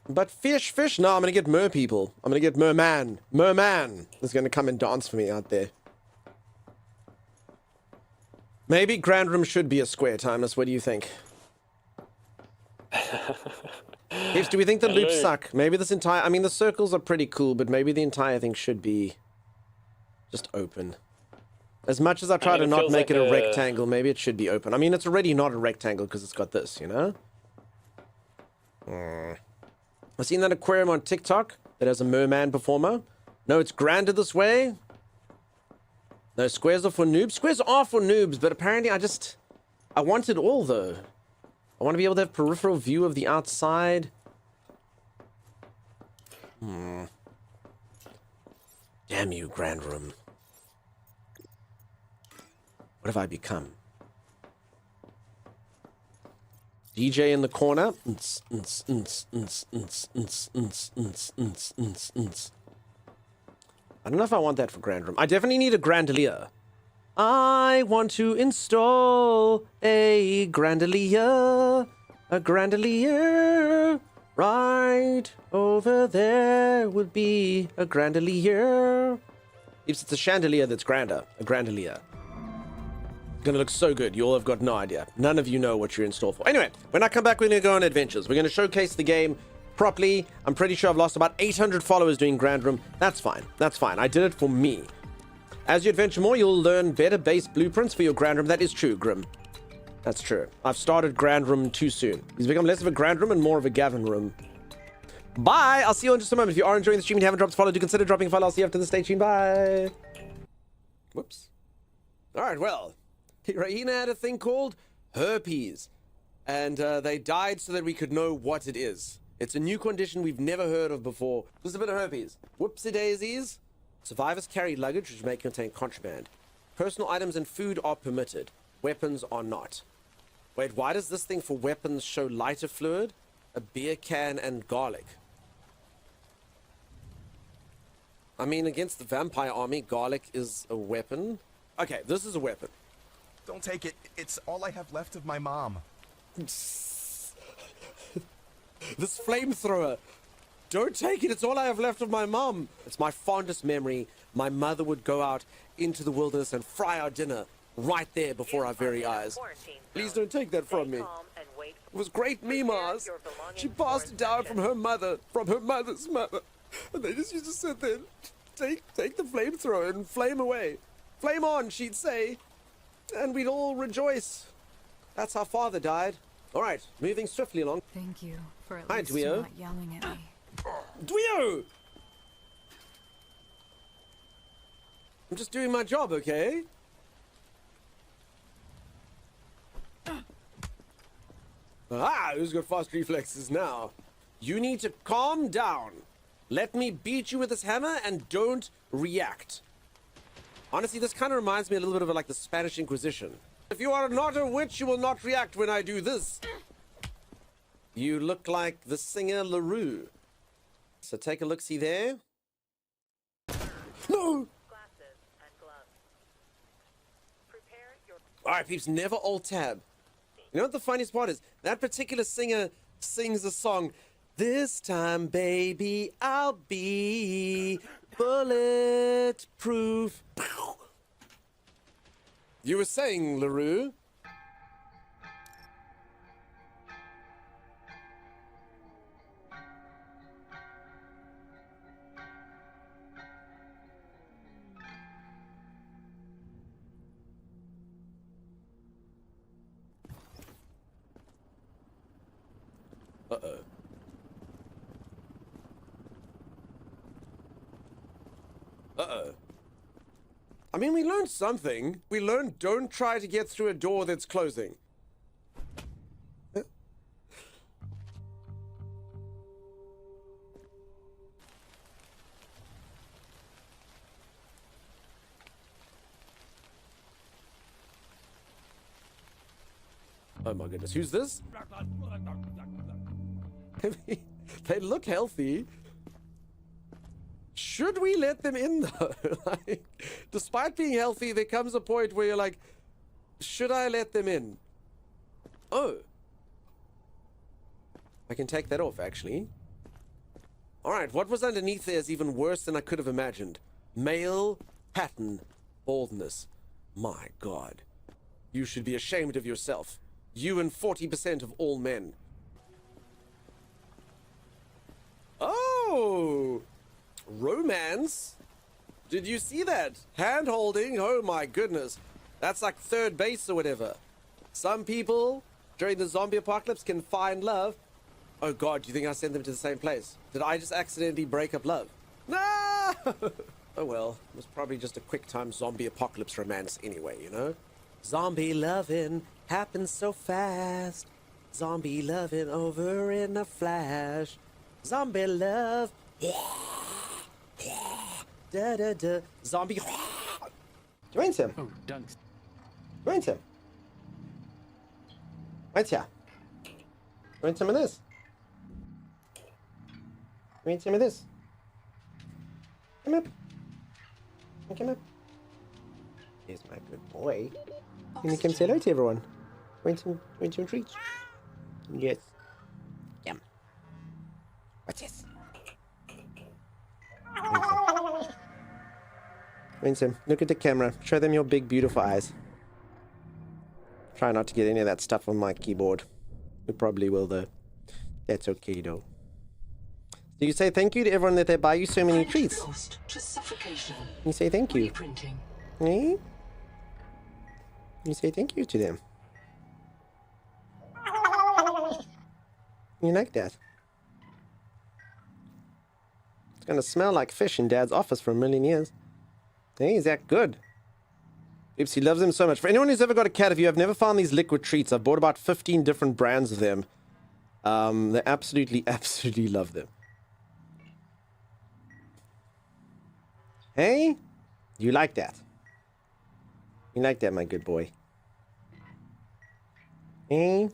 But fish, no, I'm going to get mer people. I'm going to get merman. Merman is going to come and dance for me out there. Maybe Grand Room should be a square, Timeless. What do you think? Hips, do we think the loops suck? Maybe this entire... I mean, the circles are pretty cool, but maybe the entire thing should be just open. As much as I try to not make it a rectangle, maybe it should be open. I mean, it's already not a rectangle because it's got this, you know? I've seen that aquarium on TikTok that has a merman performer. No, it's grander this way. No, squares are for noobs. Squares are for noobs, but apparently I want it all, though. I want to be able to have peripheral view of the outside. Damn you, Grand Room. What have I become? DJ in the corner. I don't know if I want that for Grand Room. I definitely need a Grandelier. I want to install a Grandelier. A Grandelier. Right over there would be a Grandelier. It's a chandelier that's grander. A Grandelier. It's gonna look so good. You all have got no idea. None of you know what you're in store for. Anyway, when I come back, we're gonna go on adventures. We're gonna showcase the game properly. I'm pretty sure I've lost about 800 followers doing Grand Room. That's fine. That's fine. I did it for me. As you adventure more, you'll learn better base blueprints for your Grand Room. That is true, Grim. That's true. I've started Grand Room too soon. He's become less of a Grand Room and more of a Gavin Room. Bye! I'll see you in just a moment. If you are enjoying the stream and you haven't dropped a follow, do consider dropping a follow. I'll see you after the stay tuned. Bye! Whoops. Alright, well. Raina had a thing called herpes. And they died so that we could know what it is. It's a new condition we've never heard of before. Just a bit of herpes. Whoopsie daisies. Survivors carry luggage which may contain contraband. Personal items and food are permitted. Weapons are not. Wait, why does this thing for weapons show lighter fluid, a beer can, and garlic? I mean, against the vampire army, garlic is a weapon. Okay, this is a weapon. Don't take it. It's all I have left of my mom. This flamethrower. Don't take it. It's all I have left of my mom. It's my fondest memory. My mother would go out into the wilderness and fry our dinner right there before our very eyes. Please don't take that from me. It was great Mimas. She passed it down from her mother's mother. And they just used to sit there and take the flamethrower and flame away. Flame on, she'd say. And we'd all rejoice. That's how father died. All right, moving swiftly along. Thank you for at Hi, least Duo. not yelling at me. Duo! I'm just doing my job, okay? Ah, who's got fast reflexes now? You need to calm down. Let me beat you with this hammer and don't react. Honestly, this kind of reminds me a little bit of like the Spanish Inquisition. If you are not a witch, you will not react when I do this. You look like the singer LaRue. So take a look-see there. No! Alright, peeps, never alt-tab. You know what the funniest part is? That particular singer sings a song, "This time, baby, I'll be bulletproof." You were saying, LaRue? Uh-oh. Uh-oh. I mean, we learned something. We learned don't try to get through a door that's closing. Oh my goodness, who's this? They look healthy. Should we let them in though? Like, despite being healthy, there comes a point where you're like, should I let them in? Oh. I can take that off, actually. Alright, what was underneath there is even worse than I could have imagined. Male pattern baldness. My God. You should be ashamed of yourself. You and 40% of all men. Oh! Romance? Did you see that? Hand holding? Oh my goodness. That's like third base or whatever. Some people during the zombie apocalypse can find love. Oh God, do you think I sent them to the same place? Did I just accidentally break up love? No! Oh well, it was probably just a quick time zombie apocalypse romance anyway, you know? Zombie loving happens so fast. Zombie loving over in a flash. Zombie love. Da da da. Zombie. Join him. Oh, dunks. Join him. Right here. Join some of this. Join some of this. Come up. Come up. Here's my good boy. Can you come say hello to everyone? Want some treats? Yes. Yum. What's this? Winsome, look at the camera. Show them your big, beautiful eyes. Try not to get any of that stuff on my keyboard. We probably will, though. That's okay, though. Do you say thank you to everyone that they buy you so many treats? You say thank you. Eh? You say thank you to them. You like that? It's gonna smell like fish in Dad's office for a million years. Hey, is that good? Oops, he loves them so much. For anyone who's ever got a cat, if you have never found these liquid treats, I've bought about 15 different brands of them. They absolutely, absolutely love them. Hey? You like that? You like that, my good boy? Hey?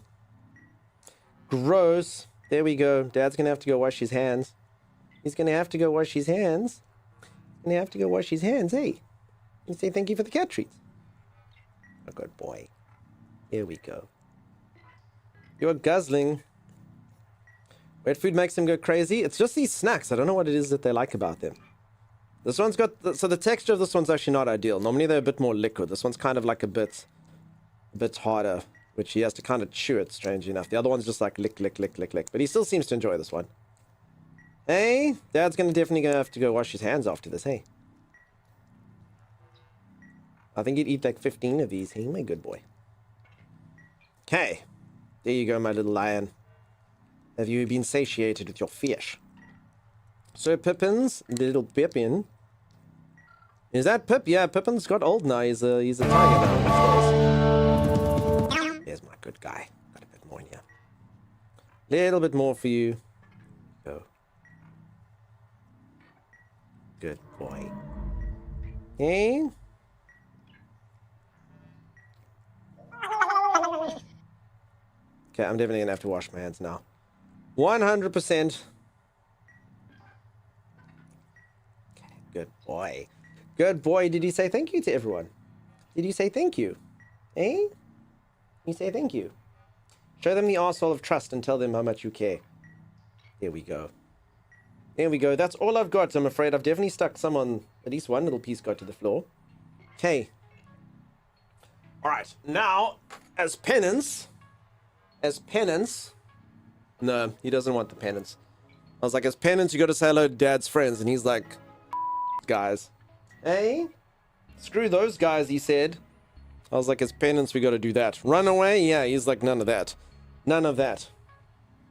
Gross. There we go. Dad's gonna have to go wash his hands. He's gonna have to go wash his hands. He's gonna have to go wash his hands, hey? You say thank you for the cat treats. A good boy. Here we go. You're guzzling. Wet food makes them go crazy. It's just these snacks. I don't know what it is that they like about them. This one's got... So the texture of this one's actually not ideal. Normally they're a bit more liquid. This one's kind of like a bit harder, which he has to kind of chew it, strangely enough. The other one's just like lick, lick, lick, lick, lick. But he still seems to enjoy this one. Hey, Dad's definitely gonna have to go wash his hands after this, hey? I think he'd eat like 15 of these, hey, my good boy. Okay. There you go, my little lion. Have you been satiated with your fish? So Pippin's, little Pippin. Is that Pip? Yeah, Pippin's got old now. He's a tiger now. There's my good guy. Got a bit more in here. Little bit more for you. Go. Good boy. Hey? Okay, I'm definitely gonna have to wash my hands now. 100%. Okay, good boy. Good boy. Did you say thank you to everyone? Did you say thank you? Eh? You say thank you. Show them the arsehole of trust and tell them how much you care. There we go. There we go. That's all I've got. I'm afraid I've definitely stuck some on. At least one little piece got to the floor. Okay. Alright. Now, as penance... No, he doesn't want the penance. I was like, as penance, you got to say hello to Dad's friends. And he's like, guys. Hey? Screw those guys, he said. I was like, as penance, we got to do that. Run away? Yeah, he's like, none of that. None of that.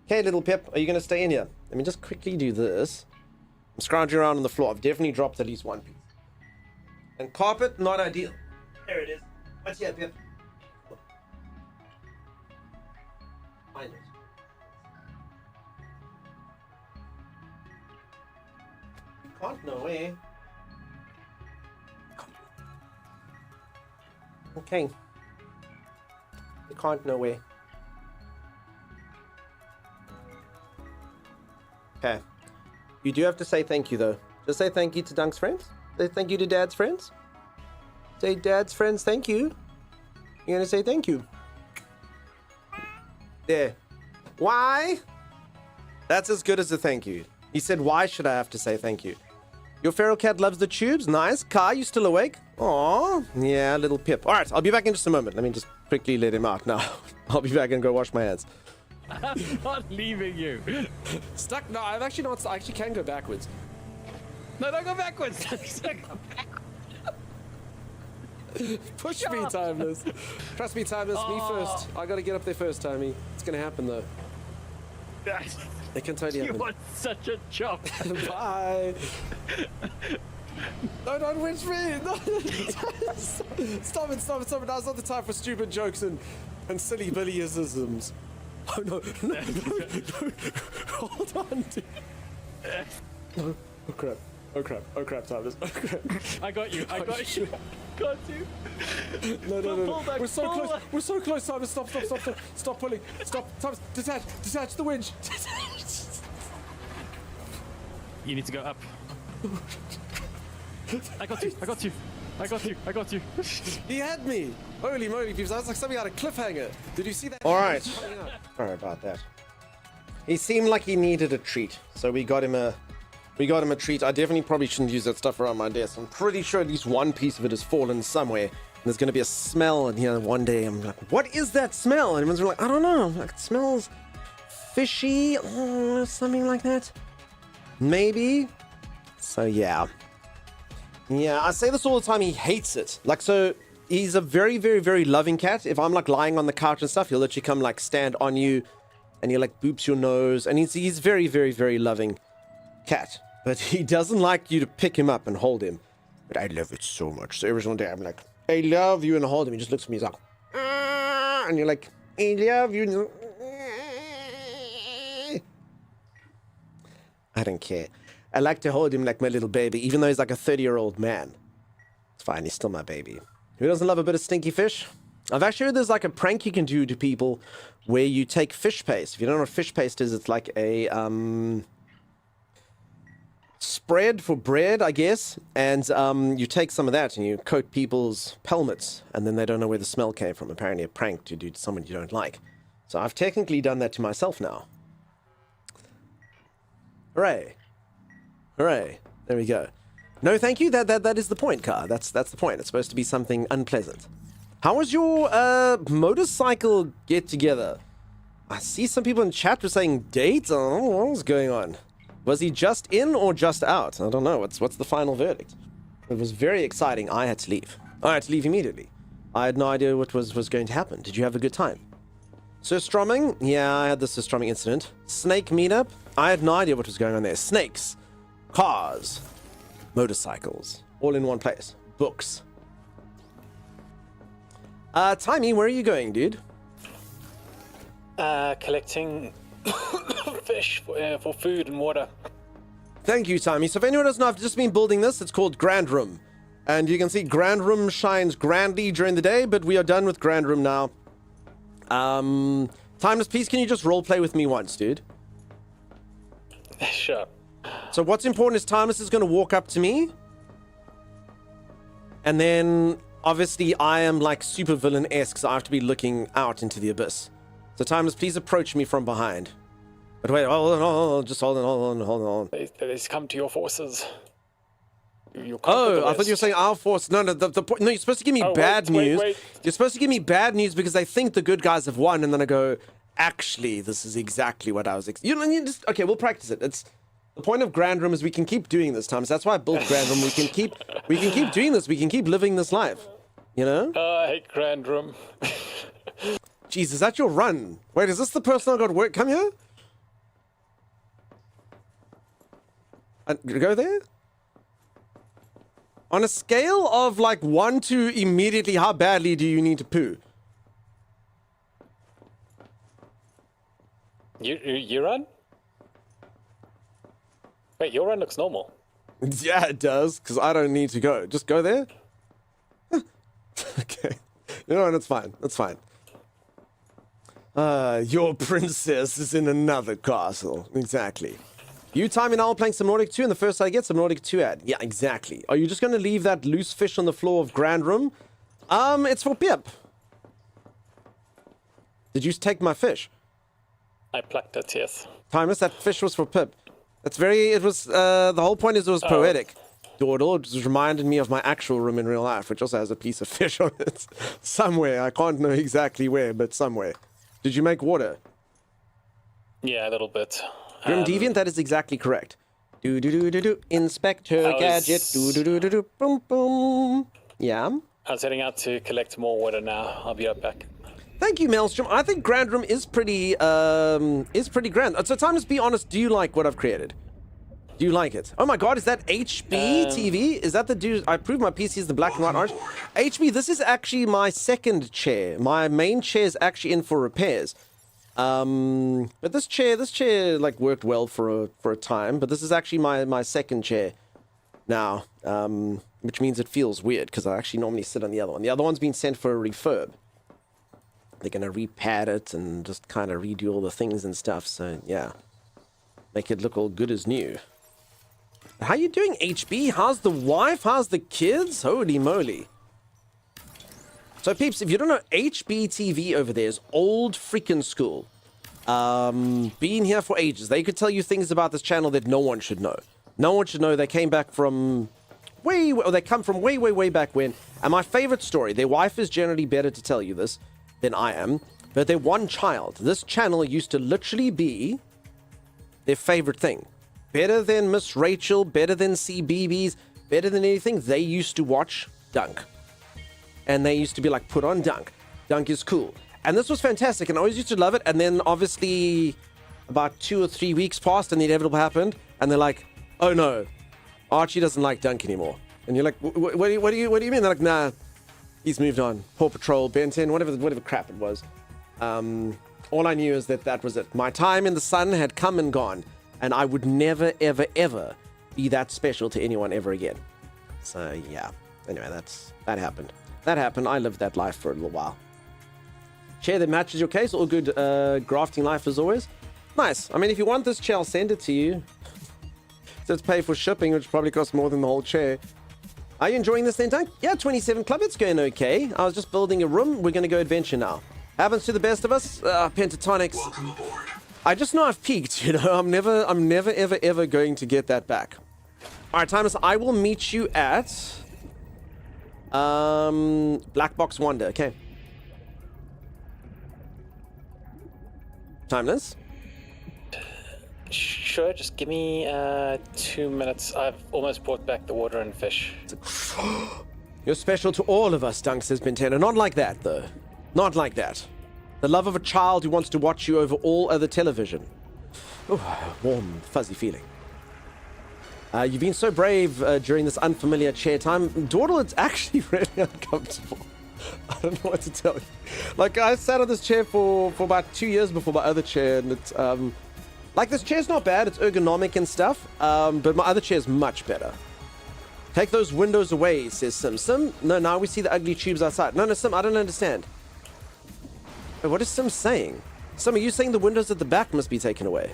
Okay, little Pip, are you going to stay in here? Let me just quickly do this. I'm scrounging around on the floor. I've definitely dropped at least one piece. And carpet, not ideal. There it is. What's here, Pip? Find it. You can't, no way. Okay. You can't, no way. Okay. You do have to say thank you, though. Just say thank you to Dunk's friends. Say thank you to Dad's friends. Say Dad's friends thank you. You're gonna say thank you. There. Why? That's as good as a thank you. He said, why should I have to say thank you? Your feral cat loves the tubes. Nice. Kai, you still awake? Aw. Yeah, little Pip. All right, I'll be back in just a moment. Let me just quickly let him out now. I'll be back and go wash my hands. I'm not leaving you. Stuck? No, I've actually not. I actually can go backwards. No, don't go backwards. Push me, Timeless. Trust me, Timeless. Me first. I gotta get up there first, Timey. It's gonna happen, though. It can totally happen. You are such a chop. Bye. No, don't winch me. No. Stop it. Now's not the time for stupid jokes and silly Billyisms. Oh no. Hold on, dude. No. Oh crap, Timeless. Oh crap. I got you. Got you. No. Back, We're so close. We're so close, Timeless. Stop pulling. Stop. Timeless. Detach the winch. You need to go up. I got you. He had me. Holy moly, people. That was like something out of Cliffhanger. Did you see that? All right. Sorry about that. He seemed like he needed a treat, so we got him a treat. I definitely probably shouldn't use that stuff around my desk. I'm pretty sure at least one piece of it has fallen somewhere. And there's going to be a smell, and one day I'm like, what is that smell? And everyone's like, I don't know. Like, it smells fishy or something like that. Maybe. So yeah. Yeah, I say this all the time. He hates it. Like, so he's a very, very, very loving cat. If I'm like lying on the couch and stuff, he'll literally come like stand on you and he like boops your nose. And he's very, very, very loving cat. But he doesn't like you to pick him up and hold him. But I love it so much. So every single day I'm like, I love you, and hold him. He just looks at me, he's like, and you're like, I love you. I don't care. I like to hold him like my little baby, even though he's like a 30-year-old man. It's fine, he's still my baby. Who doesn't love a bit of stinky fish? I've actually heard there's like a prank you can do to people where you take fish paste. If you don't know what fish paste is, it's like a spread for bread, I guess. And you take some of that and you coat people's pelmets, and then they don't know where the smell came from. Apparently a prank to do to someone you don't like. So I've technically done that to myself now. Hooray. Hooray. There we go. No, thank you. That is the point, Car. That's the point. It's supposed to be something unpleasant. How was your motorcycle get-together? I see some people in chat were saying dates. I don't know what was going on. Was he just in or just out? I don't know. What's the final verdict? It was very exciting. I had to leave. I had to leave immediately. I had no idea what was going to happen. Did you have a good time? Sir Stromming? Yeah, I had the Sir Stromming incident. Snake meetup? I had no idea what was going on there. Snakes. Cars. Motorcycles. All in one place. Books. Timey, where are you going, dude? Collecting fish for food and water. Thank you, Tommy. So if anyone doesn't know, I've just been building this. It's called Grand Room. And you can see Grand Room shines grandly during the day, but we are done with Grand Room now. Timeless, please, can you just roleplay with me once, dude? Sure. So what's important is Timeless is going to walk up to me. And then, obviously, I am like super villain-esque, so I have to be looking out into the abyss. So Timeless, please approach me from behind. But wait, hold on, just hold on. They come to your forces. Oh, I thought you were saying our force. No, no, no, you're supposed to give me bad news. Wait. You're supposed to give me bad news because they think the good guys have won, and then I go, actually, this is exactly what I was. You just okay. We'll practice it. It's the point of Grand Room is we can keep doing this, Thomas. That's why I built Grand Room. We can keep doing this. We can keep living this life. You know? I hate Grand Room. Jeez, is that your run? Wait, is this the person I got work? Come here. Go there. On a scale of like 1 to immediately, how badly do you need to poo? You run? Wait, your run looks normal. Yeah, it does, because I don't need to go. Just go there. Okay. You know, and it's fine. It's fine. Your princess is in another castle. Exactly. You, Time, and I are playing Subnautica 2, and the first I get Subnautica 2 ad. Yeah, exactly. Are you just going to leave that loose fish on the floor of Grand Room? It's for Pip. Did you take my fish? I plucked it, yes. Timeless, that fish was for Pip. That's very, it was, the whole point is it was poetic. Dawdle, it just reminded me of my actual room in real life, which also has a piece of fish on it. Somewhere, I can't know exactly where, but somewhere. Did you make water? Yeah, a little bit. Grim Deviant, that is exactly correct. Do. Inspector Gadget. Do. Boom, boom. Yeah. I was heading out to collect more water now. I'll be right back. Thank you, Maelstrom. I think Grand Room is pretty grand. So, Time, let's be honest. Do you like what I've created? Do you like it? Oh my God, is that HB TV? Is that the dude? I proved my PC is the black and white orange. HB, this is actually my second chair. My main chair is actually in for repairs. But this chair like worked well for a time, but this is actually my second chair now, which means it feels weird because I actually normally sit on the other one. The other one's been sent for a refurb. They're gonna repad it and just kind of redo all the things and stuff. So yeah, make it look all good as new. How you doing, HB? How's the wife? How's the kids? Holy moly. So, peeps, if you don't know, HB TV over there is old freaking school. Been here for ages. They could tell you things about this channel that no one should know. No one should know. They came back from they come from way back when. And my favorite story, their wife is generally better to tell you this than I am, but their one child, this channel used to literally be their favorite thing. Better than Miss Rachel, better than CBeebies, better than anything. They used to watch Dunk. And they used to be like, put on Dunk. Dunk is cool. And this was fantastic, and I always used to love it. And then, obviously, about 2 or 3 weeks passed, and the inevitable happened. And they're like, oh no, Archie doesn't like Dunk anymore. And you're like, what do you mean? They're like, nah, he's moved on. Paw Patrol, Ben 10, whatever crap it was. All I knew is that was it. My time in the sun had come and gone, and I would never, ever, ever be that special to anyone ever again. So, yeah. Anyway, that happened. That happened. I lived that life for a little while. Chair that matches your case. All good grafting life as always. Nice. I mean, if you want this chair, I'll send it to you. So it's pay for shipping, which probably costs more than the whole chair. Are you enjoying this then, Tank? Yeah, 27 Club. It's going okay. I was just building a room. We're going to go adventure now. Happens to the best of us. Pentatonics. I just know I've peaked, you know. I'm never, ever going to get that back. All right, Timeless. I will meet you at Black Box Wonder. Okay. Timeless. Sure, just give me 2 minutes. I've almost brought back the water and fish. You're special to all of us, Dunk, says Bentena. Not like that, though. Not like that. The love of a child who wants to watch you over all other television. Oh, warm, fuzzy feeling. You've been so brave during this unfamiliar chair time. Dawdle, it's actually really uncomfortable. I don't know what to tell you. Like, I sat on this chair for about 2 years before my other chair, and Like, this chair's not bad. It's ergonomic and stuff. But my other chair's much better. Take those windows away, says Sim. Sim? No, now we see the ugly tubes outside. No, Sim, I don't understand. Wait, what is Sim saying? Sim, are you saying the windows at the back must be taken away?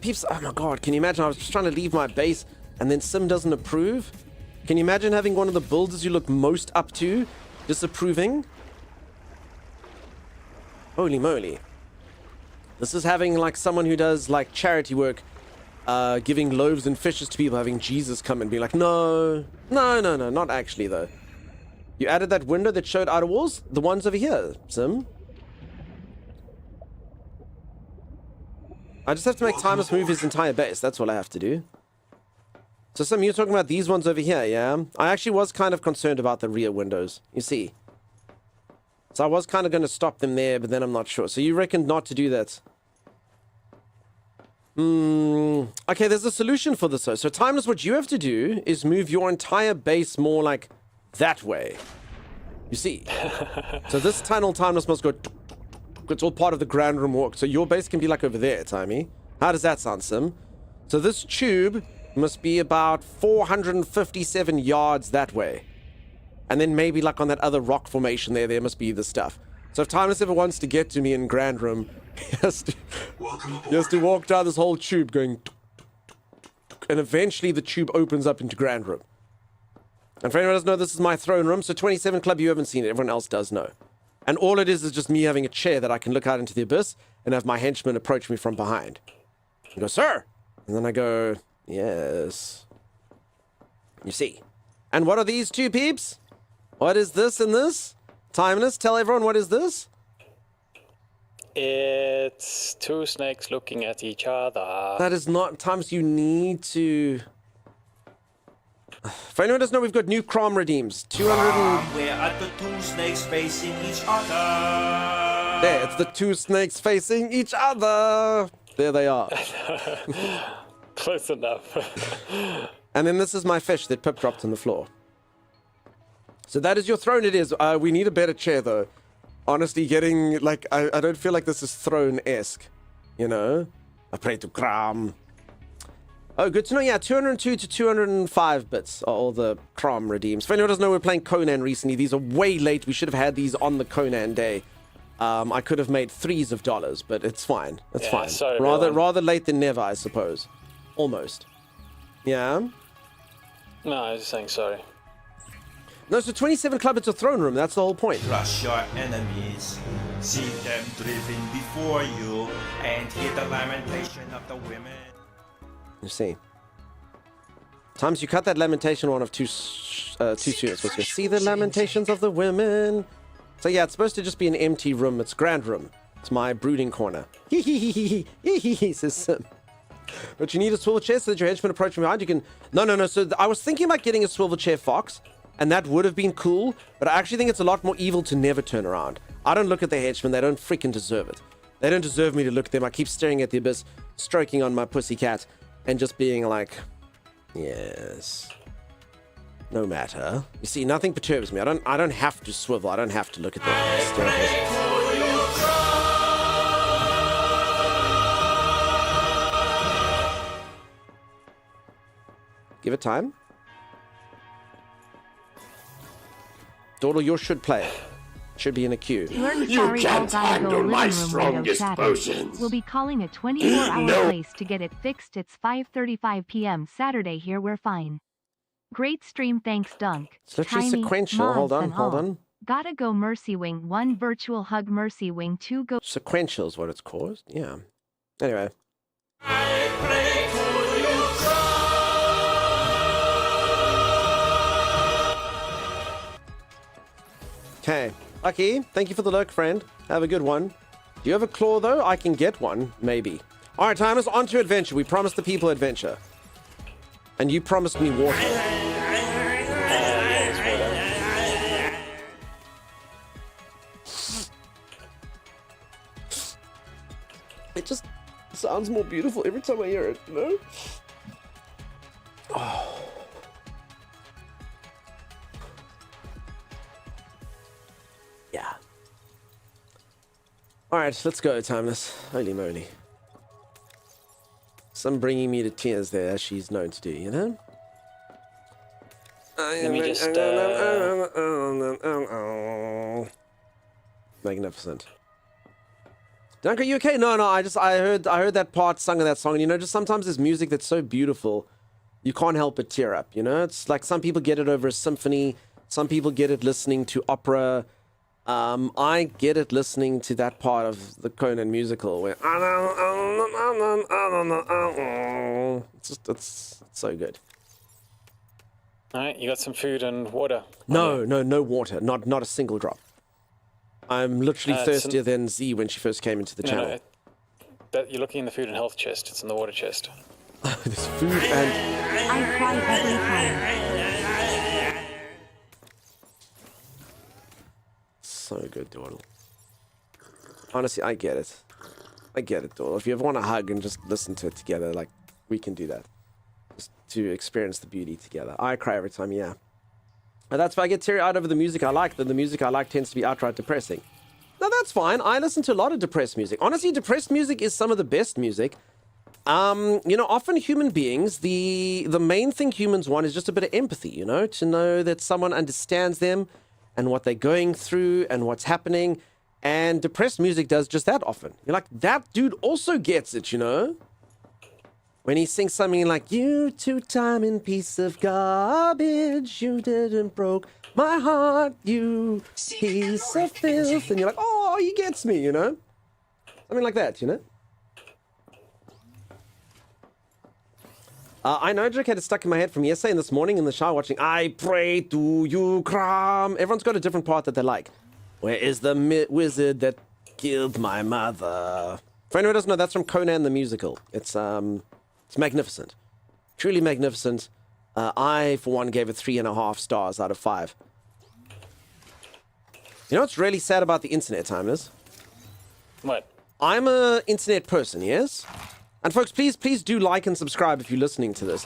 Peeps, oh my god, can you imagine? I was just trying to leave my base and then Sim doesn't approve? Can you imagine having one of the builders you look most up to disapproving? Holy moly. This is having like someone who does like charity work, giving loaves and fishes to people, having Jesus come and be like, no, not actually though. You added that window that showed outer walls? The ones over here, Sim. I just have to make Timeless move his entire base. That's all I have to do. So, Sim, you're talking about these ones over here, yeah? I actually was kind of concerned about the rear windows, you see. So I was kind of going to stop them there, but then I'm not sure. So you reckoned not to do that. Okay, there's a solution for this, though. So, Timeless, what you have to do is move your entire base more like that way. You see? So this tunnel, Timeless, must go... It's all part of the Grand Room walk. So your base can be like over there, Timey. How does that sound, Sim? So this tube must be about 457 yards that way. And then maybe like on that other rock formation there must be the stuff. So if Timeless ever wants to get to me in Grand Room, he has to walk down this whole tube going... And eventually the tube opens up into Grand Room. And for anyone who doesn't know, this is my throne room. So 27 Club, you haven't seen it. Everyone else does know. And all it is just me having a chair that I can look out into the abyss and have my henchman approach me from behind. And go, sir! And then I go, yes. You see. And what are these two peeps? What is this and this? Timeless, tell everyone what is this? It's two snakes looking at each other. That is not... Timeless, you need to... For anyone who doesn't know, we've got new Crom redeems. 200 Where are the two snakes facing each other? There, it's the two snakes facing each other. There they are. Close enough. And then this is my fish that Pip dropped on the floor. So that is your throne, it is. We need a better chair, though. Honestly, getting, like, I don't feel like this is throne-esque. You know? I pray to Crom. Oh, good to know. Yeah, 202 to 205 bits are all the Crom redeems. For anyone who doesn't know, we're playing Conan recently. These are way late. We should have had these on the Conan day. I could have made $3s of dollars, but it's fine. It's fine. Sorry, rather late than never, I suppose. Almost. Yeah? No, I was just saying sorry. No, so 27 Club, it's a throne room. That's the whole point. Crush your enemies, see them driven before you, and hear the lamentation of the women. You see. Times you cut that lamentation one of too soon. It's supposed to see the lamentations of the women. So yeah, it's supposed to just be an empty room. It's Grand Room. It's my brooding corner. Hee hee hee hee hee hee hee, says Sim. But you need a swivel chair so that your henchman approach from behind. You can... No. So I was thinking about getting a swivel chair Fox, and that would have been cool, but I actually think it's a lot more evil to never turn around. I don't look at the henchmen. They don't freaking deserve it. They don't deserve me to look at them. I keep staring at the abyss, stroking on my pussycat, and just being like, yes. No matter. You see, nothing perturbs me. I don't have to swivel. I don't have to look at them. Give it time. Dawdle, you should play. Should be in a queue. You can't handle my strongest potions. We'll be calling a 24-hour place to get it fixed. It's 5:35 p.m. Saturday here. We're fine. Great stream, thanks, Dunk. It's literally sequential. Hold on. Gotta go Mercy Wing. 1 virtual hug Mercy Wing. 2 go... Sequential is what it's called. Yeah. Anyway. Okay. Lucky, thank you for the lurk, friend. Have a good one. Do you have a claw, though? I can get one. Maybe. All right, timers, on to adventure. We promised the people adventure. And you promised me water. It just sounds more beautiful every time I hear it, you know? Oh. Yeah. All Alright, let's go, Timeless. Holy moly. Some bringing me to tears there, as she's known to do, you know? Let me just, Magnificent. Duncan, you okay? No, I heard that part sung of that song, and you know, just sometimes there's music that's so beautiful, you can't help but tear up, you know? It's like some people get it over a symphony, some people get it listening to opera. I get it listening to that part of the Conan musical where it's so good. Alright, you got some food and water? No water. Not a single drop. I'm literally thirstier than Z when she first came into the channel. You're looking in the food and health chest. It's in the water chest. There's food and... I cry every time. So good, Dawdle. Honestly, I get it. I get it, Dawdle. If you ever want to hug and just listen to it together, like, we can do that. Just to experience the beauty together. I cry every time, yeah. And that's why I get teary-eyed over the music I like, then the music I like tends to be outright depressing. No, that's fine. I listen to a lot of depressed music. Honestly, depressed music is some of the best music. You know, often human beings, the main thing humans want is just a bit of empathy, you know, to know that someone understands them and what they're going through and what's happening. And depressed music does just that often. You're like, that dude also gets it, you know? When he sings something like, you two-timing piece of garbage, you didn't broke my heart, you piece of filth. And you're like, oh, he gets me, you know? Something like that, you know? I know joke had it stuck in my head from yesterday and this morning in the shower watching I Pray to You, Kram. Everyone's got a different part that they like. Where is the wizard that killed my mother? For anyone who doesn't know, that's from Conan the Musical. It's magnificent. Truly magnificent. I, for one, gave it 3.5 stars out of 5. You know what's really sad about the internet, Timeless? What? I'm a internet person, yes? And folks, please do like and subscribe if you're listening to this.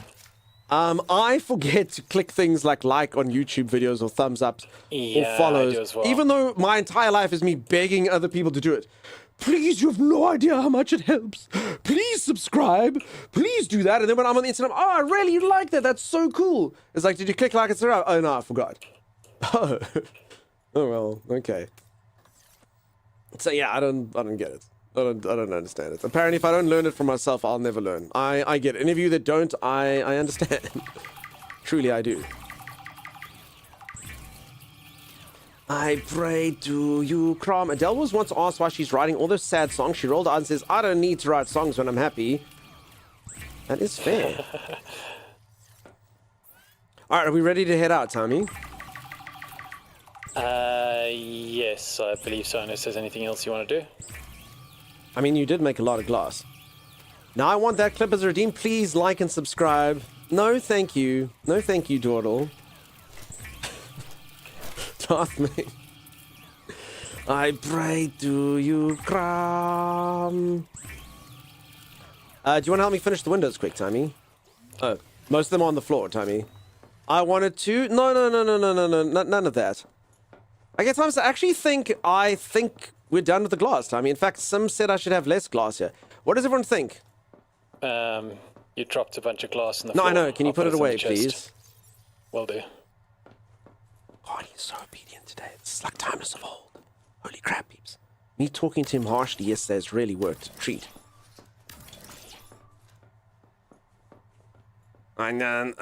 I forget to click things like on YouTube videos or thumbs ups or follows. I do as well. Even though my entire life is me begging other people to do it. Please, you have no idea how much it helps. Please subscribe. Please do that. And then when I'm on the internet, oh, I really like that. That's so cool. It's like, did you click like and subscribe? Oh, no, I forgot. Oh, well, okay. So yeah, I don't get it. I don't understand it. Apparently, if I don't learn it for myself, I'll never learn. I get it. Any of you that don't, I understand. Truly, I do. I pray to you, Crom. Adele was once asked why she's writing all those sad songs. She rolled out and says, I don't need to write songs when I'm happy. That is fair. Alright, are we ready to head out, Tommy? Yes, I believe so, unless there's anything else you want to do. I mean, you did make a lot of glass. Now I want that clip as redeemed. Please like and subscribe. No, thank you. No, thank you, Dawdle. Darth me. I pray to you, Cram. Do you want to help me finish the windows quick, Tommy? Oh, most of them are on the floor, Tommy. I wanted to... No, none of that. I guess I actually think we're done with the glass, Tommy. In fact, Sim said I should have less glass here. What does everyone think? You dropped a bunch of glass in the floor. No, I know. Can you put it in away, please? Will do. God, he's so obedient today. It's like Timeless of old. Holy crap, peeps. Me talking to him harshly yesterday has really worked. Treat. I'm going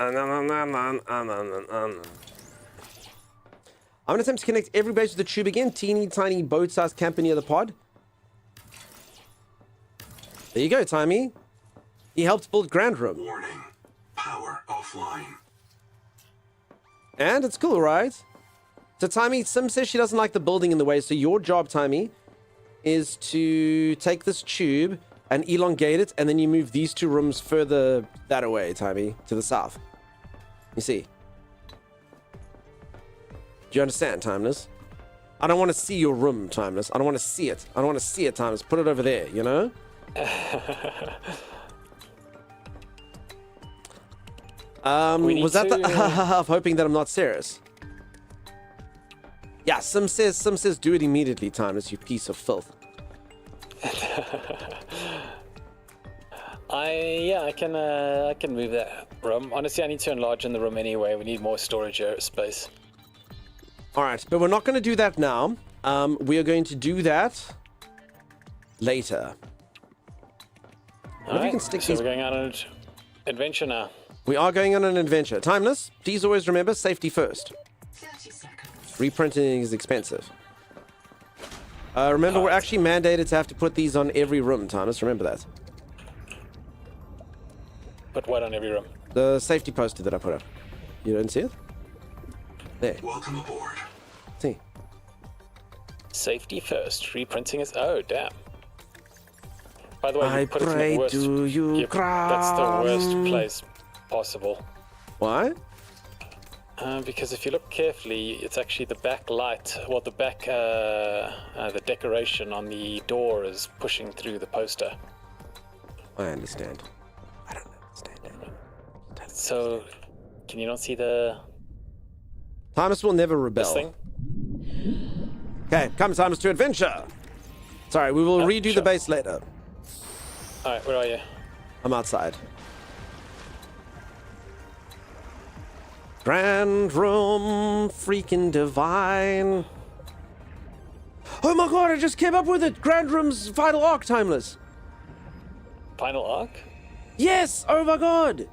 to attempt to connect every base with the tube again. Teeny tiny boat-sized camper near the pod. There you go, Timey. He helped build Grand Room. Warning. Power offline. And it's cool, right? So, Timey, Sim says she doesn't like the building in the way. So your job, Timey, is to take this tube and elongate it, and then you move these 2 rooms further that way, Timey, to the south. You see? Do you understand, Timeless? I don't want to see your room, Timeless. I don't want to see it. I don't want to see it, Timeless. Put it over there, you know? Was that the of hoping that I'm not serious? Yeah, Sim says do it immediately, Timeless, you piece of filth. I can move that room. Honestly, I need to enlarge in the room anyway. We need more storage space. All right, but we're not going to do that now. We are going to do that later. All right, so we're going on an adventure now. We are going on an adventure. Timeless, please always remember safety first. 30 seconds. Reprinting is expensive. Remember, we're actually mandated to have to put these on every room, Timeless. Remember that. Put what on every room? The safety poster that I put up. You don't see it? There. Welcome aboard. See. Safety first. Reprinting is... Oh, damn. By the way, I you put it in pray the worst... to you, that's the worst place possible. Why? Because if you look carefully, it's actually the back light. Well, the back... the decoration on the door is pushing through the poster. I understand. I don't understand it. So, can you not see the... Timeless will never rebel. This thing? Okay, come Timeless to adventure. Sorry, we will redo sure. the base later. Alright, where are you? I'm outside. Grand room, freaking divine. Oh my god, I just came up with it! Grand room's final arc, Timeless. Final arc? Yes! Oh my god!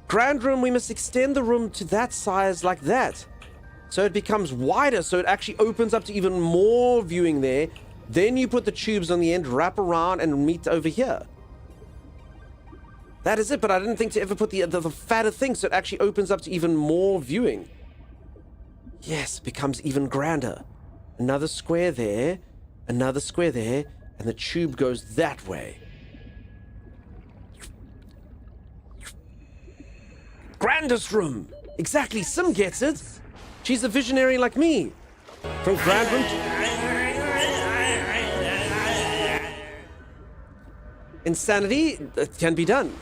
Grand room, we must extend the room to that size like that. So it becomes wider, so it actually opens up to even more viewing there. Then you put the tubes on the end, wrap around, and meet over here. That is it, but I didn't think to ever put the fatter thing, so it actually opens up to even more viewing. Yes, it becomes even grander. Another square there, another square there, and the tube goes that way. Grandest room! Exactly, Sim gets it. She's a visionary like me. From grand room to... Insanity, it can be done.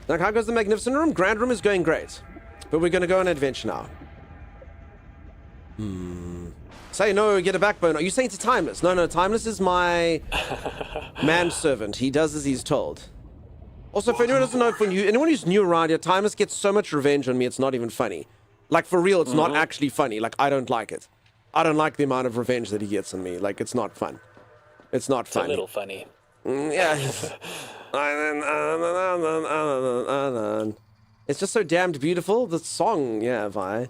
Like, how goes the magnificent room? Grand room is going great. But we're going to go on an adventure now. Say no, get a backbone. Are you saying to Timeless? No, Timeless is my manservant. He does as he's told. Also, for anyone who doesn't know, anyone who's new around here, Timeless gets so much revenge on me, it's not even funny. Like, for real, it's not actually funny. Like, I don't like it. I don't like the amount of revenge that he gets on me. Like, it's not fun. It's not funny. It's a little funny. Yeah. It's just so damned beautiful. The song, yeah, Vi.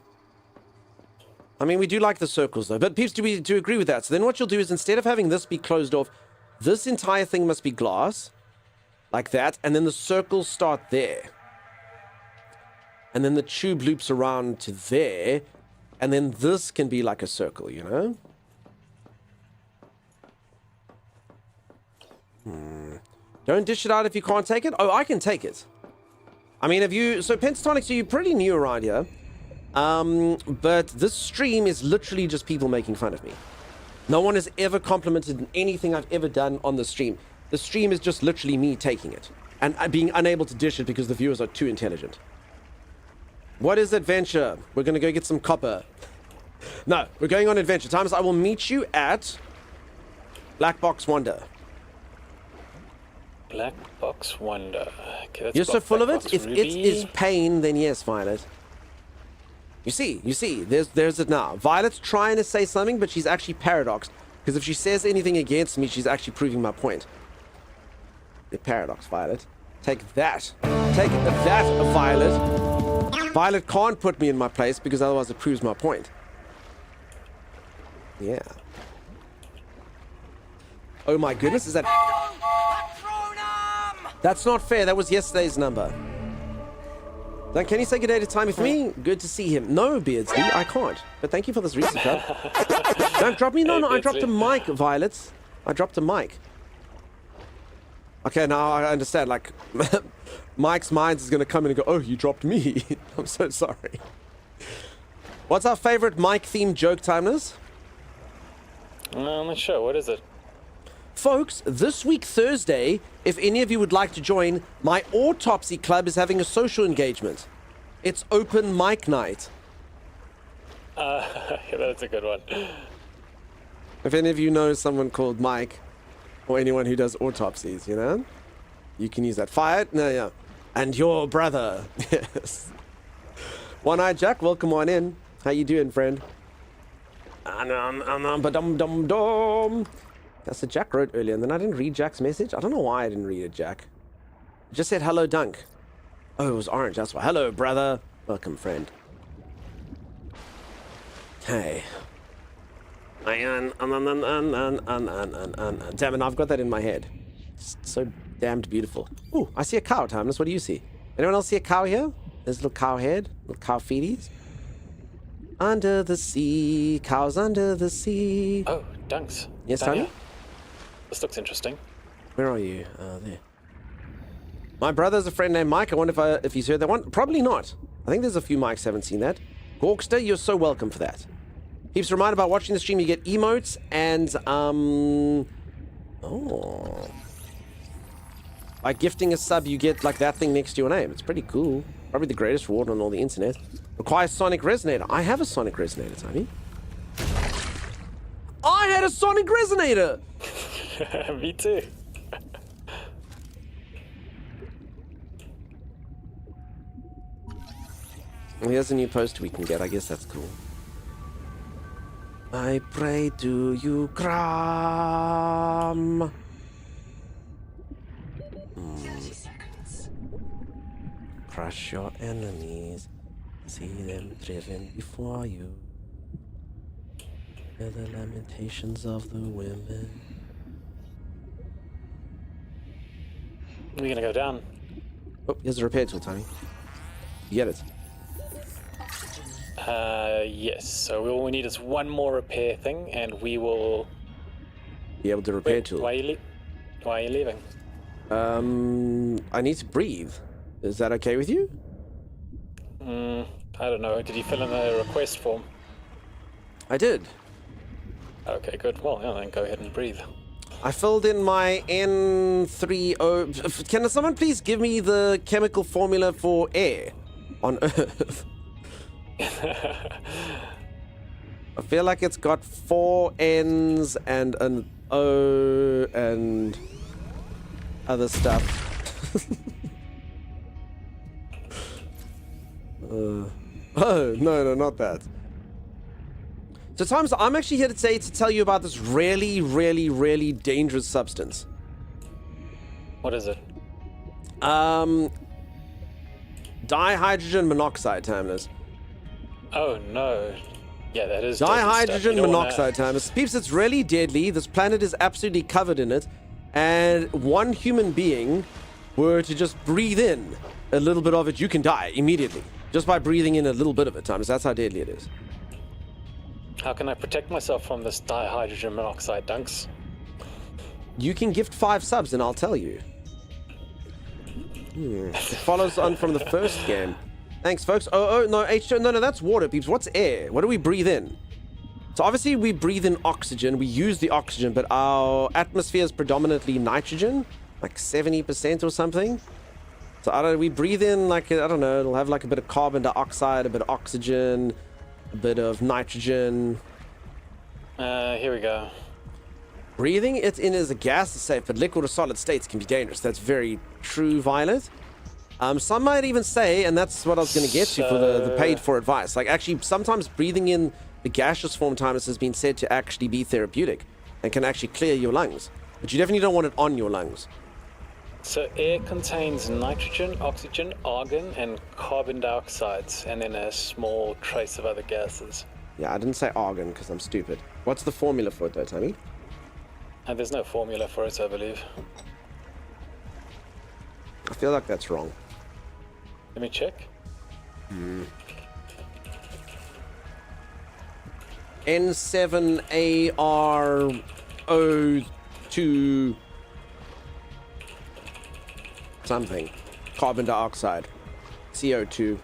I mean, we do like the circles, though. But peeps, do agree with that? So then what you'll do is, instead of having this be closed off, this entire thing must be glass. Like that. And then the circles start there. And then the tube loops around to there. And then this can be like a circle, you know? Don't dish it out if you can't take it. Oh, I can take it. I mean, so Pentatonic, so you're pretty new around here. But this stream is literally just people making fun of me. No one has ever complimented anything I've ever done on the stream. The stream is just literally me taking it. And being unable to dish it because the viewers are too intelligent. What is adventure? We're going to go get some copper. No, we're going on adventure. Timeless, I will meet you at Black Box Wonder. Black Box Wonder. Okay, you're so full of it. If it is pain, then yes, Violet. You see, there's it now. Violet's trying to say something, but she's actually paradoxed. Because if she says anything against me, she's actually proving my point. The paradox, Violet. Take that. Take that, Violet. Violet can't put me in my place because otherwise it proves my point. Yeah. Oh my goodness, is that... That's not fair. That was yesterday's number. Then can you say good day to Timey for me? Good to see him. No, Beardsley, I can't. But thank you for this recent club. Don't drop me. No, I dropped a mic, Violet. I dropped a mic. Okay, now I understand. Like, Mike's mind is going to come in and go, oh, you dropped me. I'm so sorry. What's our favorite Mike-themed joke, Timeless? I'm not sure. What is it? Folks, this week Thursday, if any of you would like to join, my Autopsy Club is having a social engagement. It's open mic night. Yeah, that's a good one. If any of you know someone called Mike, or anyone who does autopsies, you know, you can use that. Fire? No, yeah. And your brother. Yes. One-Eyed Jack, welcome on in. How you doing, friend? Ba-dum-dum-dum. That's what Jack wrote earlier, and then I didn't read Jack's message. I don't know why I didn't read it, Jack. It just said, hello, Dunk. Oh, it was orange, that's why. Hello, brother. Welcome, friend. Okay. Damn it, I've got that in my head. It's so damned beautiful. Ooh, I see a cow, Timeless. What do you see? Anyone else see a cow here? There's a little cow head, little cow feeties. Under the sea, cows under the sea. Oh, Dunks. Yes, Tony? This looks interesting. Where are you? There. My brother's a friend named Mike. I wonder if he's heard that one. Probably not. I think there's a few Mikes haven't seen that. Gorkster, you're so welcome for that. Keeps reminded about watching the stream. You get emotes and oh, by gifting a sub, you get like that thing next to your name. It's pretty cool. Probably the greatest reward on all the internet. Requires Sonic Resonator. I have a Sonic Resonator, Tony. I had a Sonic Resonator. Me too. Here's a new post we can get. I guess that's cool. I pray to you, Kram. 30 seconds. Crush your enemies. See them driven before you. Hear the lamentations of the women. We're gonna go down. Oh, here's a repair tool, Tony. You get it. Yes. So all we need is one more repair thing, and we will be able to repair tool. Why are you leaving? I need to breathe. Is that okay with you? I don't know. Did you fill in a request form? I did. Okay, good. Well, yeah, then go ahead and breathe. I filled in my N30. Can someone please give me the chemical formula for air on Earth? I feel like it's got 4 N's and an O and other stuff. Oh, no, not that. So, Times, I'm actually here today to tell you about this really, really, really dangerous substance. What is it? Dihydrogen monoxide, Timeless. Oh, no. Yeah, that is dihydrogen monoxide, Timeless. Peeps, it's really deadly. This planet is absolutely covered in it. And one human being were to just breathe in a little bit of it, you can die immediately. Just by breathing in a little bit of it, Timeless. That's how deadly it is. How can I protect myself from this dihydrogen monoxide, Dunks? You can gift 5 subs and I'll tell you. It follows on from the first game. Thanks, folks. Oh, no, H2. No, that's water, peeps. What's air? What do we breathe in? So obviously we breathe in oxygen. We use the oxygen, but our atmosphere is predominantly nitrogen, like 70% or something. So we breathe in like, I don't know, it'll have like a bit of carbon dioxide, a bit of oxygen, a bit of nitrogen. Here we go. Breathing it in as a gas is safe, but liquid or solid states can be dangerous. That's very true, Violet. Some might even say, and that's what I was going to get to for the paid for advice, like actually sometimes breathing in the gaseous form, Timeless, has been said to actually be therapeutic and can actually clear your lungs. But you definitely don't want it on your lungs. So air contains nitrogen, oxygen, argon, and carbon dioxides, and then a small trace of other gases. Yeah, I didn't say argon because I'm stupid. What's the formula for it though, Tommy? There's no formula for it, I believe. I feel like that's wrong. Let me check. N7ARO2 something. Carbon dioxide. CO2.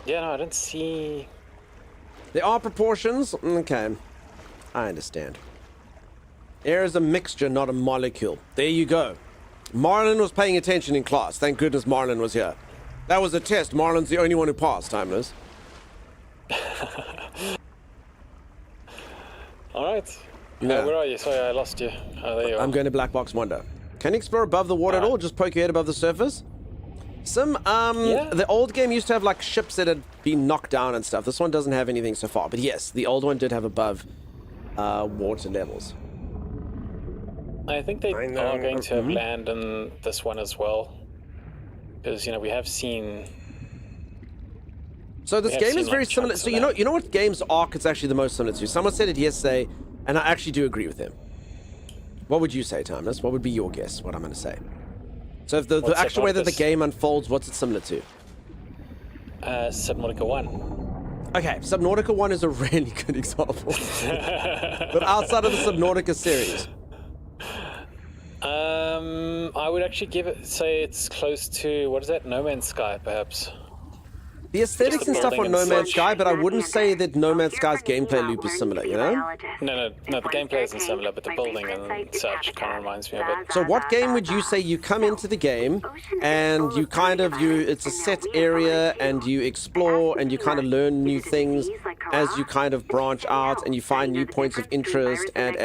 Yeah, no, I don't see... There are proportions? Okay. I understand. Air is a mixture, not a molecule. There you go. Marlon was paying attention in class. Thank goodness Marlon was here. That was a test. Marlon's the only one who passed, Timeless. Alright. Yeah. Where are you? Sorry, I lost you. Oh, there you are. I'm going to Black Box Wonder. Can you explore above the water at all? Just poke your head above the surface? The old game used to have like ships that had been knocked down and stuff. This one doesn't have anything so far. But yes, the old one did have above water levels. I think they are going to have land in this one as well. Because, you know, we have seen... So this game is very similar. So you know what game's arc it's actually the most similar to? Someone said it yesterday, and I actually do agree with them. What would you say, Timeless? What would be your guess, what I'm going to say? So if the actual way that the game unfolds, what's it similar to? Subnautica 1. Okay, Subnautica 1 is a really good example. But outside of the Subnautica series. I would actually say it's close to, what is that, No Man's Sky, perhaps. The aesthetics and stuff on No Man's Sky, but I wouldn't say that No Man's Sky's gameplay loop is similar, you know? No, the gameplay isn't similar, but the building and such kind of reminds me of it. So what game would you say you come into the game and you it's a set area and you explore and you kind of learn new things as you kind of branch out and you find new points of interest and?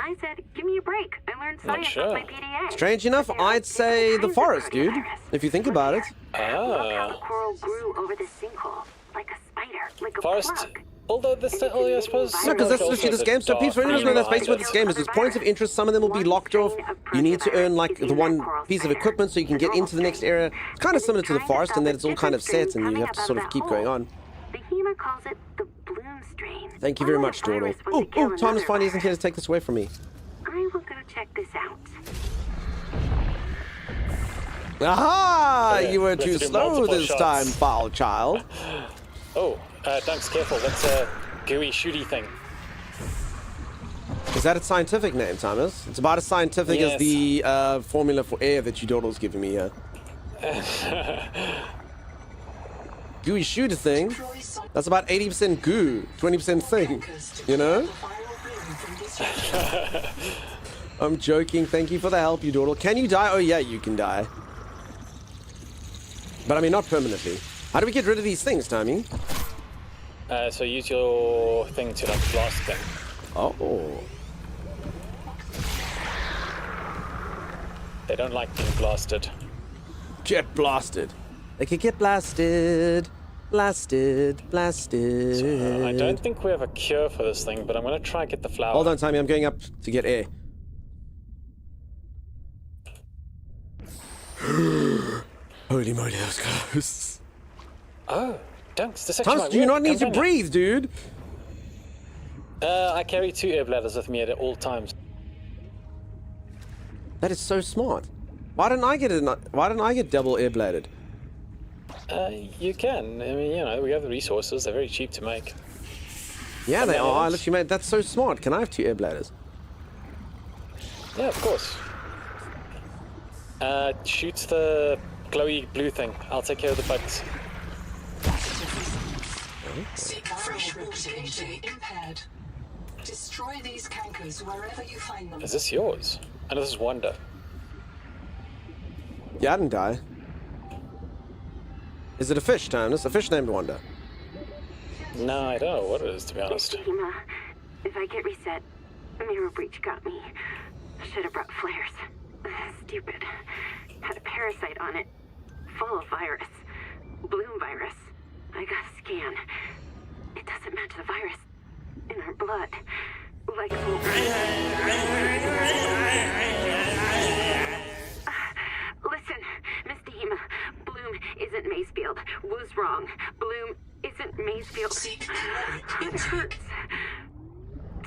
I said, give me a break. I learned science with my PDA. Strange enough, I'd say the forest, dude, if you think about it. Coral grew over the sinkhole, like a spider, like a forest. plug. Although I suppose... No, because that's literally this game. So peeps, for anyone who doesn't know, that's basically what this game is. There's points of interest. Some of them will be locked off. You need to earn, like, the one piece of equipment so you can get into the next area. It's kind of similar to the forest in that it's all kind of set and you have to sort of keep going on. The HEMA calls it the bloom strain. Thank you very much, Dawdle. Oh, Thomas finally isn't here to take this away from me. I will go check this out. Aha! You were too slow this time, foul child. Oh, Dunks, careful. That's a gooey shooty thing. Is that its scientific name, Thomas? It's about as scientific as the formula for air that you Dawdle's giving me here. Gooey shooter thing? That's about 80% goo, 20% thing. You know? I'm joking. Thank you for the help, you Dawdle. Can you die? Oh yeah, you can die. But I mean, not permanently. How do we get rid of these things, Tommy? So use your thing to like blast them. Oh. They don't like being blasted. Get blasted. They can get blasted. Blasted. Blasted. So, I don't think we have a cure for this thing, but I'm going to try and get the flower. Hold on, Tommy. I'm going up to get air. Holy moly, that was close. Oh, Dunks, this actually Thomas, do you not need to breathe, dude? I carry 2 air bladders with me at all times. That is so smart. Why didn't I get double air bladed? You can. I mean, you know, we have the resources. They're very cheap to make. Yeah, they are. I literally made. That's so smart. Can I have 2 air bladders? Yeah, of course. Shoot the glowy blue thing. I'll take care of the bugs. Seek fresh water intake impaired. Destroy these cankers wherever you find them. Is this yours? I know this is Wonder. Yeah, I didn't die. Is it a fish, Timeless? A fish named Wonder? No, I don't know what it is, to be honest. HEMA, if I get reset, Mirror Breach got me. Should have brought flares. Stupid. Had a parasite on it. Full of virus. Bloom virus. I got a scan. It doesn't match the virus in our blood. Like listen, Miss HEMA, Bloom isn't Macefield. Was wrong. Bloom isn't Macefield. It hurts.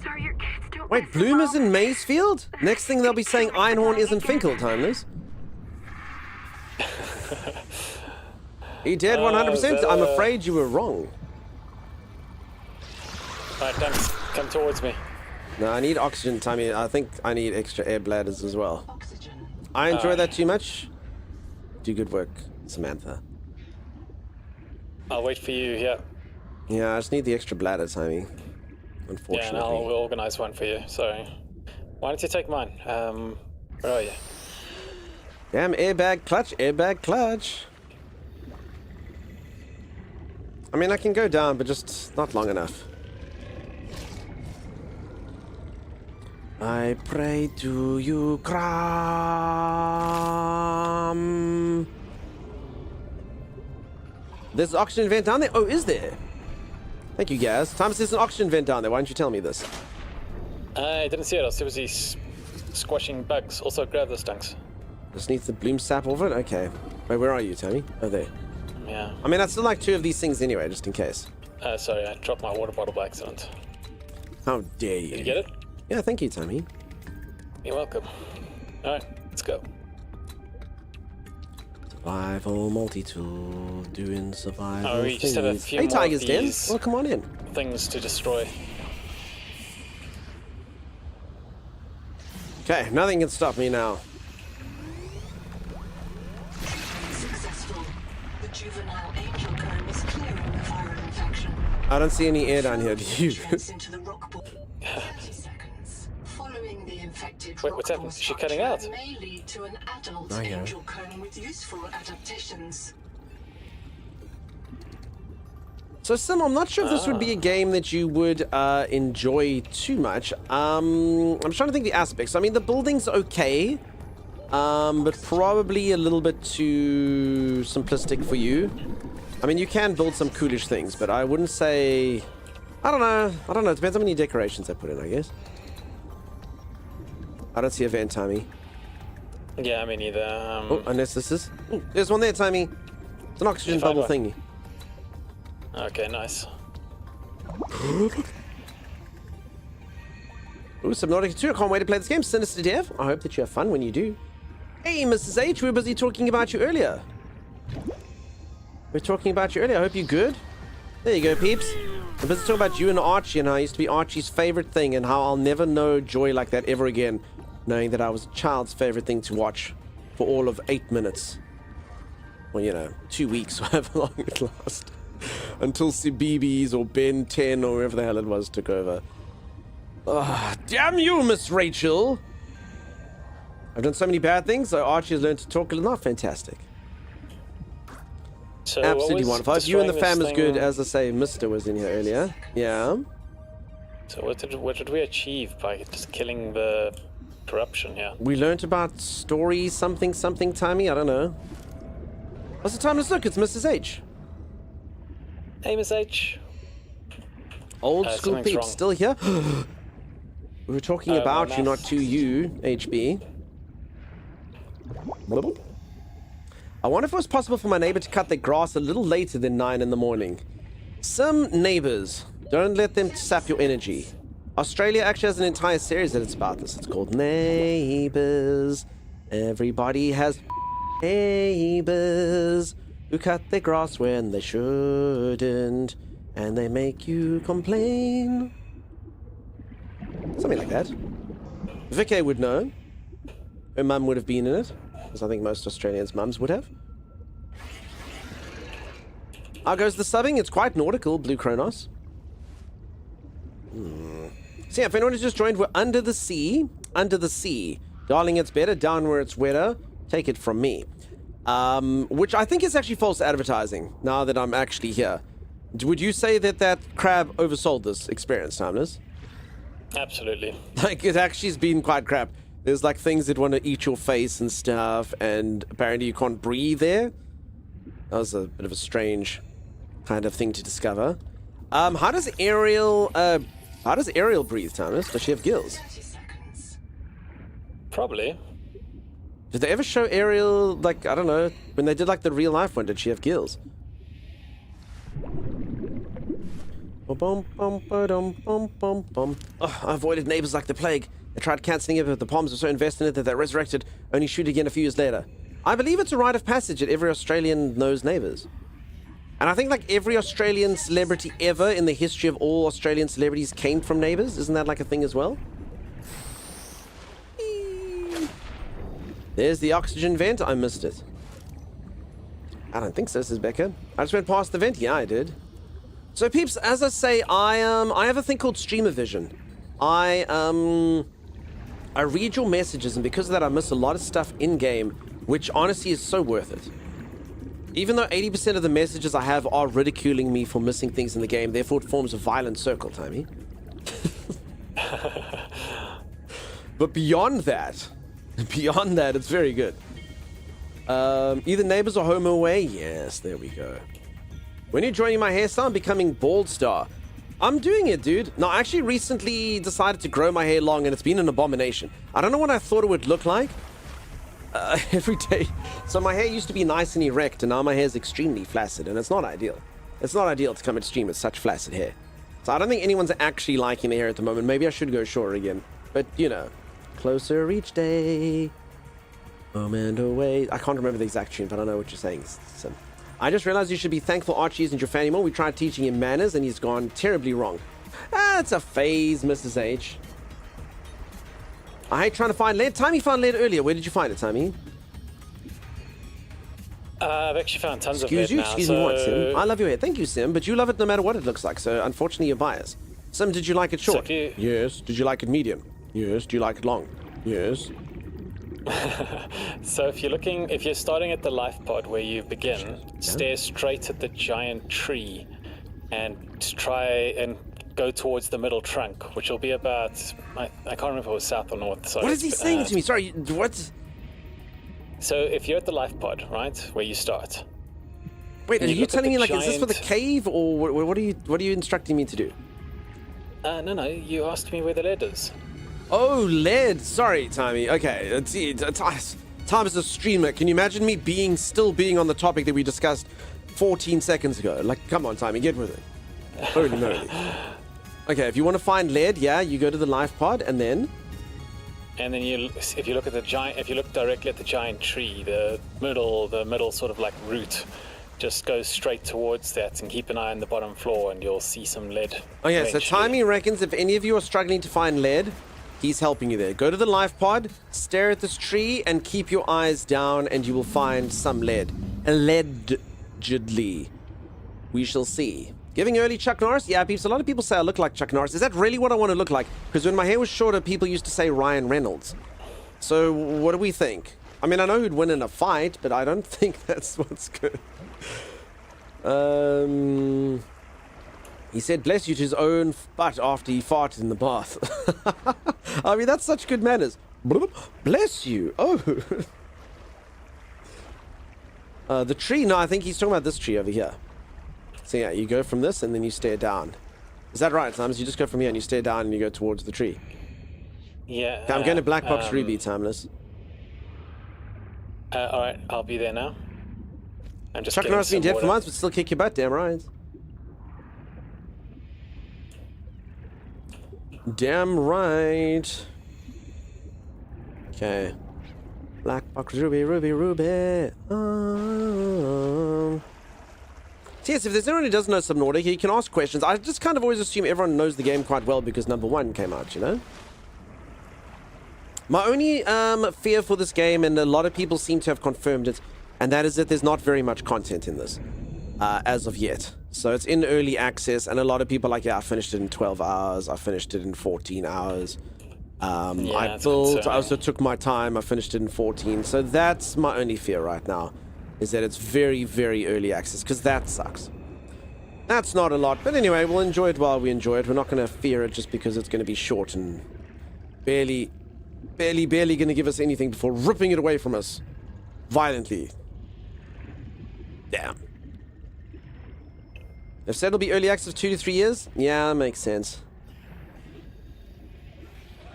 Sorry, your kids don't. Wait, Bloom isn't Macefield? Next thing they'll be saying Einhorn isn't Finkel, Timeless. He did 100%. I'm afraid you were wrong. Alright, thanks. Come towards me. No, I need oxygen, Tommy. I think I need extra air bladders as well. I enjoy that too much. Do good work, Samantha. I'll wait for you here. Yeah, I just need the extra bladder, Tommy. Unfortunately. Yeah, and I'll organize one for you. So, why don't you take mine? Where are you? Damn, airbag clutch, airbag clutch. I mean, I can go down, but just not long enough. I pray to you, Kram. There's an oxygen vent down there? Oh, is there? Thank you, Gaz. Thomas, there's an oxygen vent down there. Why didn't you tell me this? I didn't see it. I was too busy squashing bugs. Also, grab the stunks. Just needs the bloom sap off it? Okay. Wait, where are you, Tommy? Oh, there. Yeah. I mean, I'd still like 2 of these things anyway, just in case. Sorry, I dropped my water bottle by accident. How dare you? Did you get it? Yeah, thank you, Tommy. You're welcome. Alright, let's go. Survival multi-tool, doing survival Oh, we just have a few Hey, more Tiger's of Den. these Well, come on in. things to destroy. Okay, nothing can stop me now. Successful. The juvenile angel cone is clearing the viral infection. I don't see any air down here, do you? Into the rock ball. 30 seconds. Following the infected Wait, what's happening? Is she cutting out? May lead to an adult Oh, yeah. angel cone with useful adaptations. So, Sim, I'm not sure if this would be a game that you would enjoy too much. I'm trying to think the aspects. I mean, the building's okay, but probably a little bit too simplistic for you. I mean, you can build some coolish things, but I wouldn't say... I don't know. It depends how many decorations I put in, I guess. I don't see a vent, Tommy. Yeah, I mean, neither. Oh, unless this is... Oh, there's one there, Tommy. It's an oxygen bubble thingy. Okay, nice. Ooh, Subnautica 2. I can't wait to play this game. Sinister Dev. I hope that you have fun when you do. Hey, Mrs. H. We were busy talking about you earlier. I hope you're good. There you go, peeps. I'm busy talking about you and Archie and how I used to be Archie's favorite thing and how I'll never know joy like that ever again, knowing that I was a child's favorite thing to watch for all of 8 minutes. Well, you know, 2 weeks, however long it lasted. Until Sibibis or Ben 10 or whoever the hell it was took over. Damn you, Miss Rachel! I've done so many bad things, so Archie has learned to talk a little. Not fantastic. So Absolutely wonderful. You and the fam is good. As I say, Mr. was in here earlier. Yeah. So what did we achieve by just killing the corruption here? We learned about story something, Tommy. I don't know. What's the time? Let's look. It's Mrs. H. Hey, Miss H. Old school peeps wrong. still here. We were talking about you, not to you, HB. I wonder if it was possible for my neighbor to cut their grass a little later than 9 in the morning. Some neighbors, don't let them sap your energy. Australia actually has an entire series that it's about this. It's called Neighbors. Everybody has neighbors who cut their grass when they shouldn't, and they make you complain. Something like that. Vicky would know. Her mum would have been in it, as I think most Australians' mums would have. How goes the subbing? It's quite nautical, Blue Kronos. So yeah, if anyone has just joined, we're under the sea. Under the sea. Darling, it's better down where it's wetter. Take it from me. Which I think is actually false advertising, now that I'm actually here. Would you say that that crab oversold this experience, Timeless? Absolutely. Like, it actually has been quite crap. There's like things that want to eat your face and stuff, and apparently you can't breathe there. That was a bit of a strange kind of thing to discover. How does Ariel breathe, Thomas? Does she have gills? Probably. Did they ever show Ariel, like, I don't know, when they did like the real life one, did she have gills? Oh, I avoided neighbors like the plague. They tried cancelling it, but the Palms were so invested in it that they resurrected, only shoot again a few years later. I believe it's a rite of passage that every Australian knows neighbors. And I think like every Australian celebrity ever in the history of all Australian celebrities came from neighbors. Isn't that like a thing as well? There's the oxygen vent. I missed it. I don't think so, says Becca. I just went past the vent. Yeah, I did. So peeps, as I say, I have a thing called streamer vision. I read your messages, and because of that I miss a lot of stuff in-game, which honestly is so worth it. Even though 80% of the messages I have are ridiculing me for missing things in the game, therefore it forms a violent circle, Tommy. But beyond that, it's very good. Either neighbors or home away. Yes, there we go. When you're joining my hairstyle, I'm becoming bald star. I'm doing it, dude. No, I actually recently decided to grow my hair long, and it's been an abomination. I don't know what I thought it would look like every day. So my hair used to be nice and erect, and now my hair is extremely flaccid, and it's not ideal. It's not ideal to come and stream with such flaccid hair. So I don't think anyone's actually liking the hair at the moment. Maybe I should go shorter again. But, you know, closer each day. Moment away. I can't remember the exact tune, but I know what you're saying. So, I just realized you should be thankful Archie isn't your fan anymore. We tried teaching him manners, and he's gone terribly wrong. It's a phase, Mrs. H. I hate trying to find lead. Timmy found lead earlier. Where did you find it, Timmy? I've actually found tons of lead now. Excuse me, what, Sim? I love your hair. Thank you, Sim, but you love it no matter what it looks like, so unfortunately you're biased. Sim, did you like it short? Yes. Did you like it medium? Yes. Do you like it long? Yes. So if you're starting at the life pod where you begin, stare straight at the giant tree and try and go towards the middle trunk, which will be about, I can't remember if it was south or north. Sorry. What is he saying to me? Sorry, what? So if you're at the life pod, right, where you start. Wait, are you telling me, like, is this for the cave, or what are you instructing me to do? No, you asked me where the lead is. Oh, lead. Sorry, Timmy. Okay, Tom is a streamer. Can you imagine me still being on the topic that we discussed 14 seconds ago? Like, come on, Timmy, get with it. Holy moly. Okay, if you want to find lead, yeah, you go to the life pod, and then... And then if you look directly at the giant tree, the middle sort of like root just goes straight towards that, and keep an eye on the bottom floor, and you'll see some lead. Oh yeah, so Timey reckons if any of you are struggling to find lead, he's helping you there. Go to the life pod, stare at this tree, and keep your eyes down, and you will find some lead. Allegedly. We shall see. Giving early Chuck Norris? Yeah, peeps, a lot of people say I look like Chuck Norris. Is that really what I want to look like? Because when my hair was shorter, people used to say Ryan Reynolds. So, what do we think? I mean, I know who'd win in a fight, but I don't think that's what's good. He said, bless you, to his own butt after he farted in the bath. I mean, that's such good manners. Bless you. Oh. The tree, no, I think he's talking about this tree over here. So yeah, you go from this and then you stare down. Is that right, Timeless? You just go from here and you stare down and you go towards the tree. Yeah. Okay, I'm going to Black Box Ruby, Timeless. Alright, I'll be there now. I'm just Chuck Norris been dead for months, but still kick your butt, damn right. Damn right. Okay. Black Box Ruby, Ruby, Ruby. So yes, if there's anyone who doesn't know Subnautica, you can ask questions. I just kind of always assume everyone knows the game quite well because number 1 came out, you know? My only fear for this game, and a lot of people seem to have confirmed it, and that is that there's not very much content in this as of yet. So it's in early access, and a lot of people are like, yeah, I finished it in 12 hours, I finished it in 14 hours. I also took my time, I finished it in 14. So that's my only fear right now, is that it's very, very early access, because that sucks. That's not a lot, but anyway, we'll enjoy it while we enjoy it. We're not going to fear it just because it's going to be short and barely going to give us anything before ripping it away from us violently. Damn. They've said it'll be early access 2 to 3 years? Yeah, that makes sense.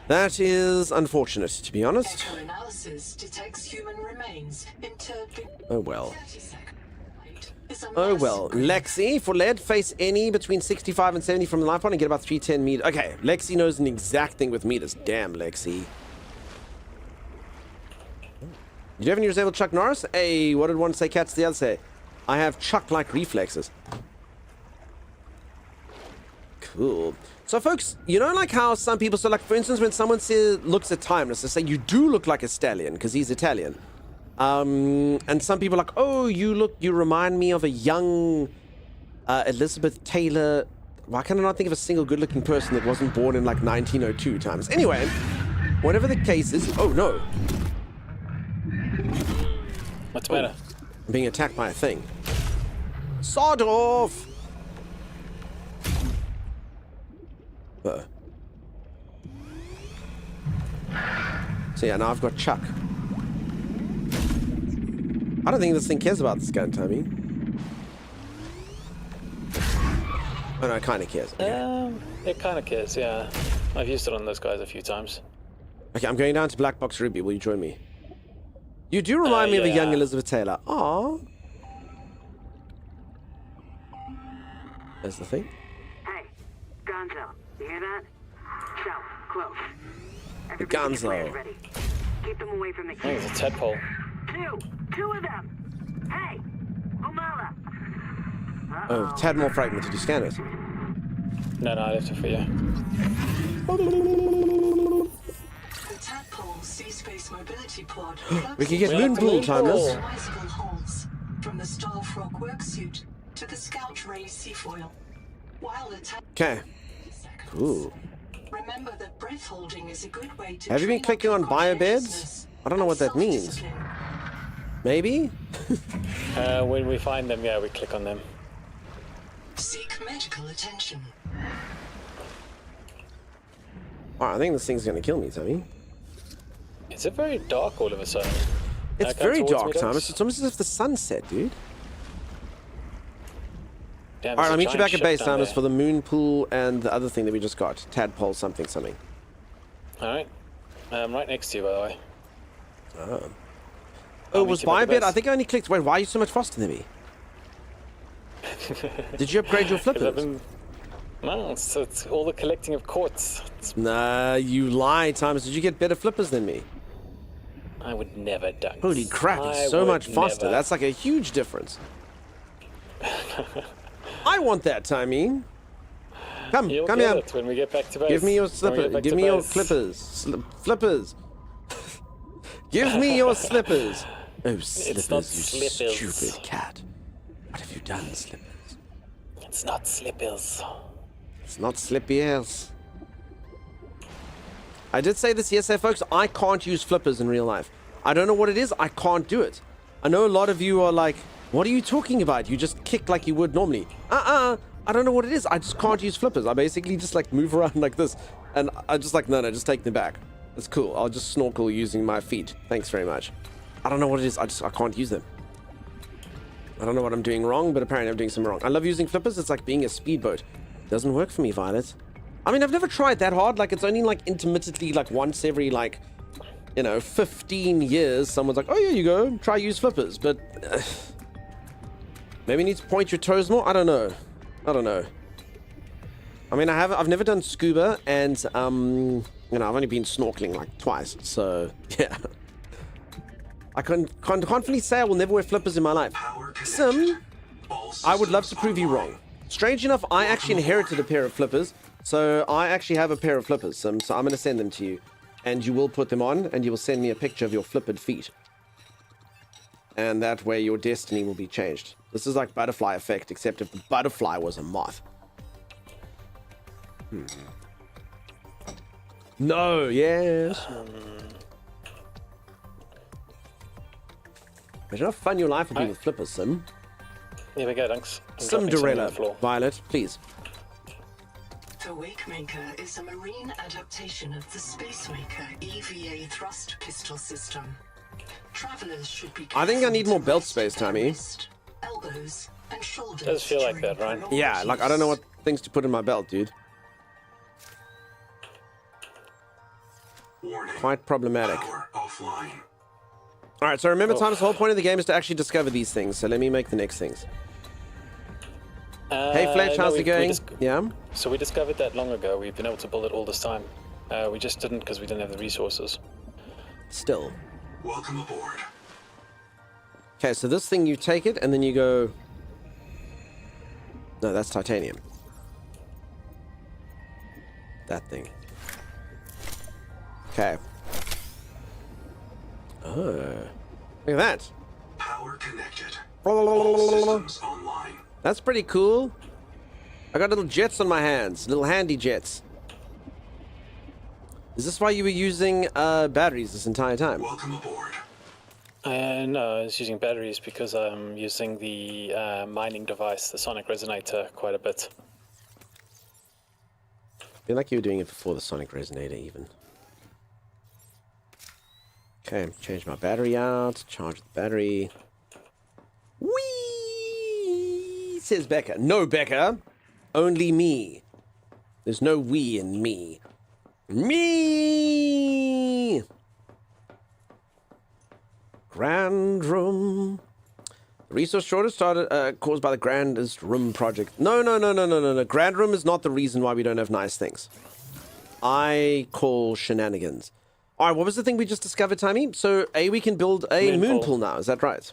That is unfortunate, to be honest. Echo-analysis detects human remains interred. Oh well. Oh well. Lexi, for lead, face any between 65 and 70 from the life pod and get about 310 meters. Okay, Lexi knows an exact thing with meters. Damn, Lexi. Did you have any disabled Chuck Norris? Hey, what did one say, cats the other say? I have Chuck-like reflexes. Cool. So, folks, you know, like how some people, so like, for instance, when someone looks at Timeless, they say, you do look like a stallion, because he's Italian. And some people are like, oh, you remind me of a young Elizabeth Taylor. Why can I not think of a single good-looking person that wasn't born in, like, 1902 times? Anyway, whatever the case is, oh, no. What's the matter? I'm being attacked by a thing. Sod off! So yeah, now I've got Chuck. I don't think this thing cares about this gun, Tommy. Oh no, it kind of cares. Okay. It kind of cares, yeah. I've used it on those guys a few times. Okay, I'm going down to Black Box Ruby. Will you join me? You do remind me of a young Elizabeth Taylor. Aww. There's the thing. Hey, Gonzo, you hear that? So, close. The Gonzo. Ready. Keep them away from the Oh, it's a tadpole. Two of them. Hey, Umala. Oh, Tadmore fragment. Did you scan it? No, I left it for you. The tadpole sea-space mobility pod. We can get moon pool, Timeless. Customizable hulls, from the Starfrog worksuit to the Scout Ray seafoil. While the Okay. Cool. Remember that breath holding is a good way to. Have you been clicking on biobeds? I don't know what that means. Maybe? When we find them, yeah, we click on them. Seek medical attention. Alright, I think this thing's gonna kill me, Tommy. Is it very dark all of a sudden? It's very dark, Thomas. It's almost as if the sun's set, dude. Damn, Alright, I'll meet you back at ship base, down Thomas, there. for the moon pool and the other thing that we just got. Tadpole something. Alright. I'm right next to you, by the way. Oh. I'll Oh, meet was you back at Biobed? base. I think I only clicked. Wait, why are you so much faster than me? Did you upgrade your flippers? No, it's all the collecting of quartz. Nah, you lie, Thomas. Did you get better flippers than me? I would never dunk. Holy crap, it's so much faster. That's like a huge difference. I want that, Tommy. Come You'll here. get it when we get back to base. Give me your When we slipper. get back Give to me your base. flippers. Flippers. Give me your slippers. Oh, slippers, not you slippers. stupid cat. What have you done, slippers? It's not slippers. It's not slippy ass. I did say this yesterday, folks. I can't use flippers in real life. I don't know what it is. I can't do it. I know a lot of you are like, what are you talking about? You just kick like you would normally. I don't know what it is. I just can't use flippers. I basically just like move around like this. And I just like, no, just take them back. It's cool. I'll just snorkel using my feet. Thanks very much. I don't know what it is. I can't use them. I don't know what I'm doing wrong, but apparently I'm doing something wrong. I love using flippers. It's like being a speedboat. Doesn't work for me, Violet. I mean, I've never tried that hard. Like, it's only like intermittently, like once every like, 15 years, someone's like, oh, here you go. Try use flippers. But maybe you need to point your toes more. I don't know. I mean, I've never done scuba, and I've only been snorkeling like twice. So yeah. I can confidently say I will never wear flippers in my life. Sim, I would love to prove you wrong. Strange enough, I actually inherited a pair of flippers. So I actually have a pair of flippers, Sim. So I'm going to send them to you. And you will put them on, and you will send me a picture of your flippered feet. And that way your destiny will be changed. This is like butterfly effect, except if the butterfly was a moth. No, yes. Imagine how fun your life would be with flippers, Sim. Here we go, Dunks. Cinderella. Violet, please. The Wakemaker is a marine adaptation of the Spacemaker EVA thrust pistol system. Travelers should be I think I need more belt space, Tommy. elbows and shoulders. Does feel like that, right? Yeah, like I don't know what things to put in my belt, dude. Quite problematic. Alright, so remember, Thomas, the whole point of the game is to actually discover these things. So let me make the next things. Hey, Fletch, how's it going? Yeah? So we discovered that long ago. We've been able to build it all this time. We just didn't because we didn't have the resources. Still. Welcome aboard. Okay, so this thing, you take it, and then you go... No, that's titanium. That thing. Okay. Oh. Look at that. Power connected. All systems online. That's pretty cool. I got little jets on my hands. Little handy jets. Is this why you were using batteries this entire time? Welcome aboard. No, I was using batteries because I'm using the mining device, the sonic resonator, quite a bit. I feel like you were doing it before the sonic resonator, even. Okay, change my battery out. Charge the battery. Wee says Becca. No, Becca. Only me. There's no we in me. Me. Grand room. The resource shortage started caused by the grandest room project. No. Grand room is not the reason why we don't have nice things. I call shenanigans. All right, what was the thing we just discovered, Timmy? So, we can build a moon pool now. Is that right?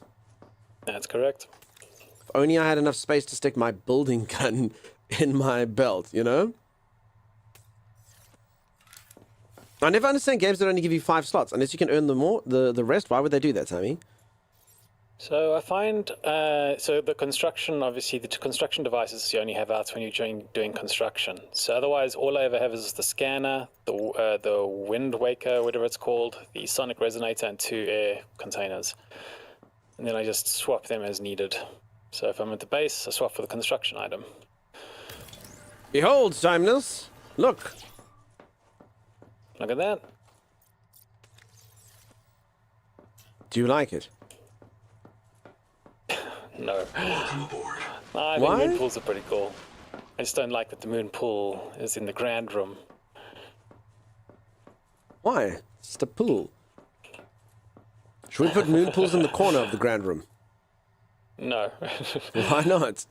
That's correct. If only I had enough space to stick my building gun in my belt, you know? I never understand games that only give you 5 slots. Unless you can earn the rest, why would they do that, Timmy? So I find, so the construction, obviously the construction devices you only have out when you're doing construction. So otherwise, all I ever have is the scanner, the wind waker, whatever it's called, the sonic resonator, and 2 air containers. And then I just swap them as needed. So if I'm at the base, I swap for the construction item. Behold, Timeless. Look. Look at that. Do you like it? No. Welcome aboard. I think moon pools are pretty cool. I just don't like that the moon pool is in the grand room. Why? It's just a pool. Should we put moon pools in the corner of the grand room? No. Why not?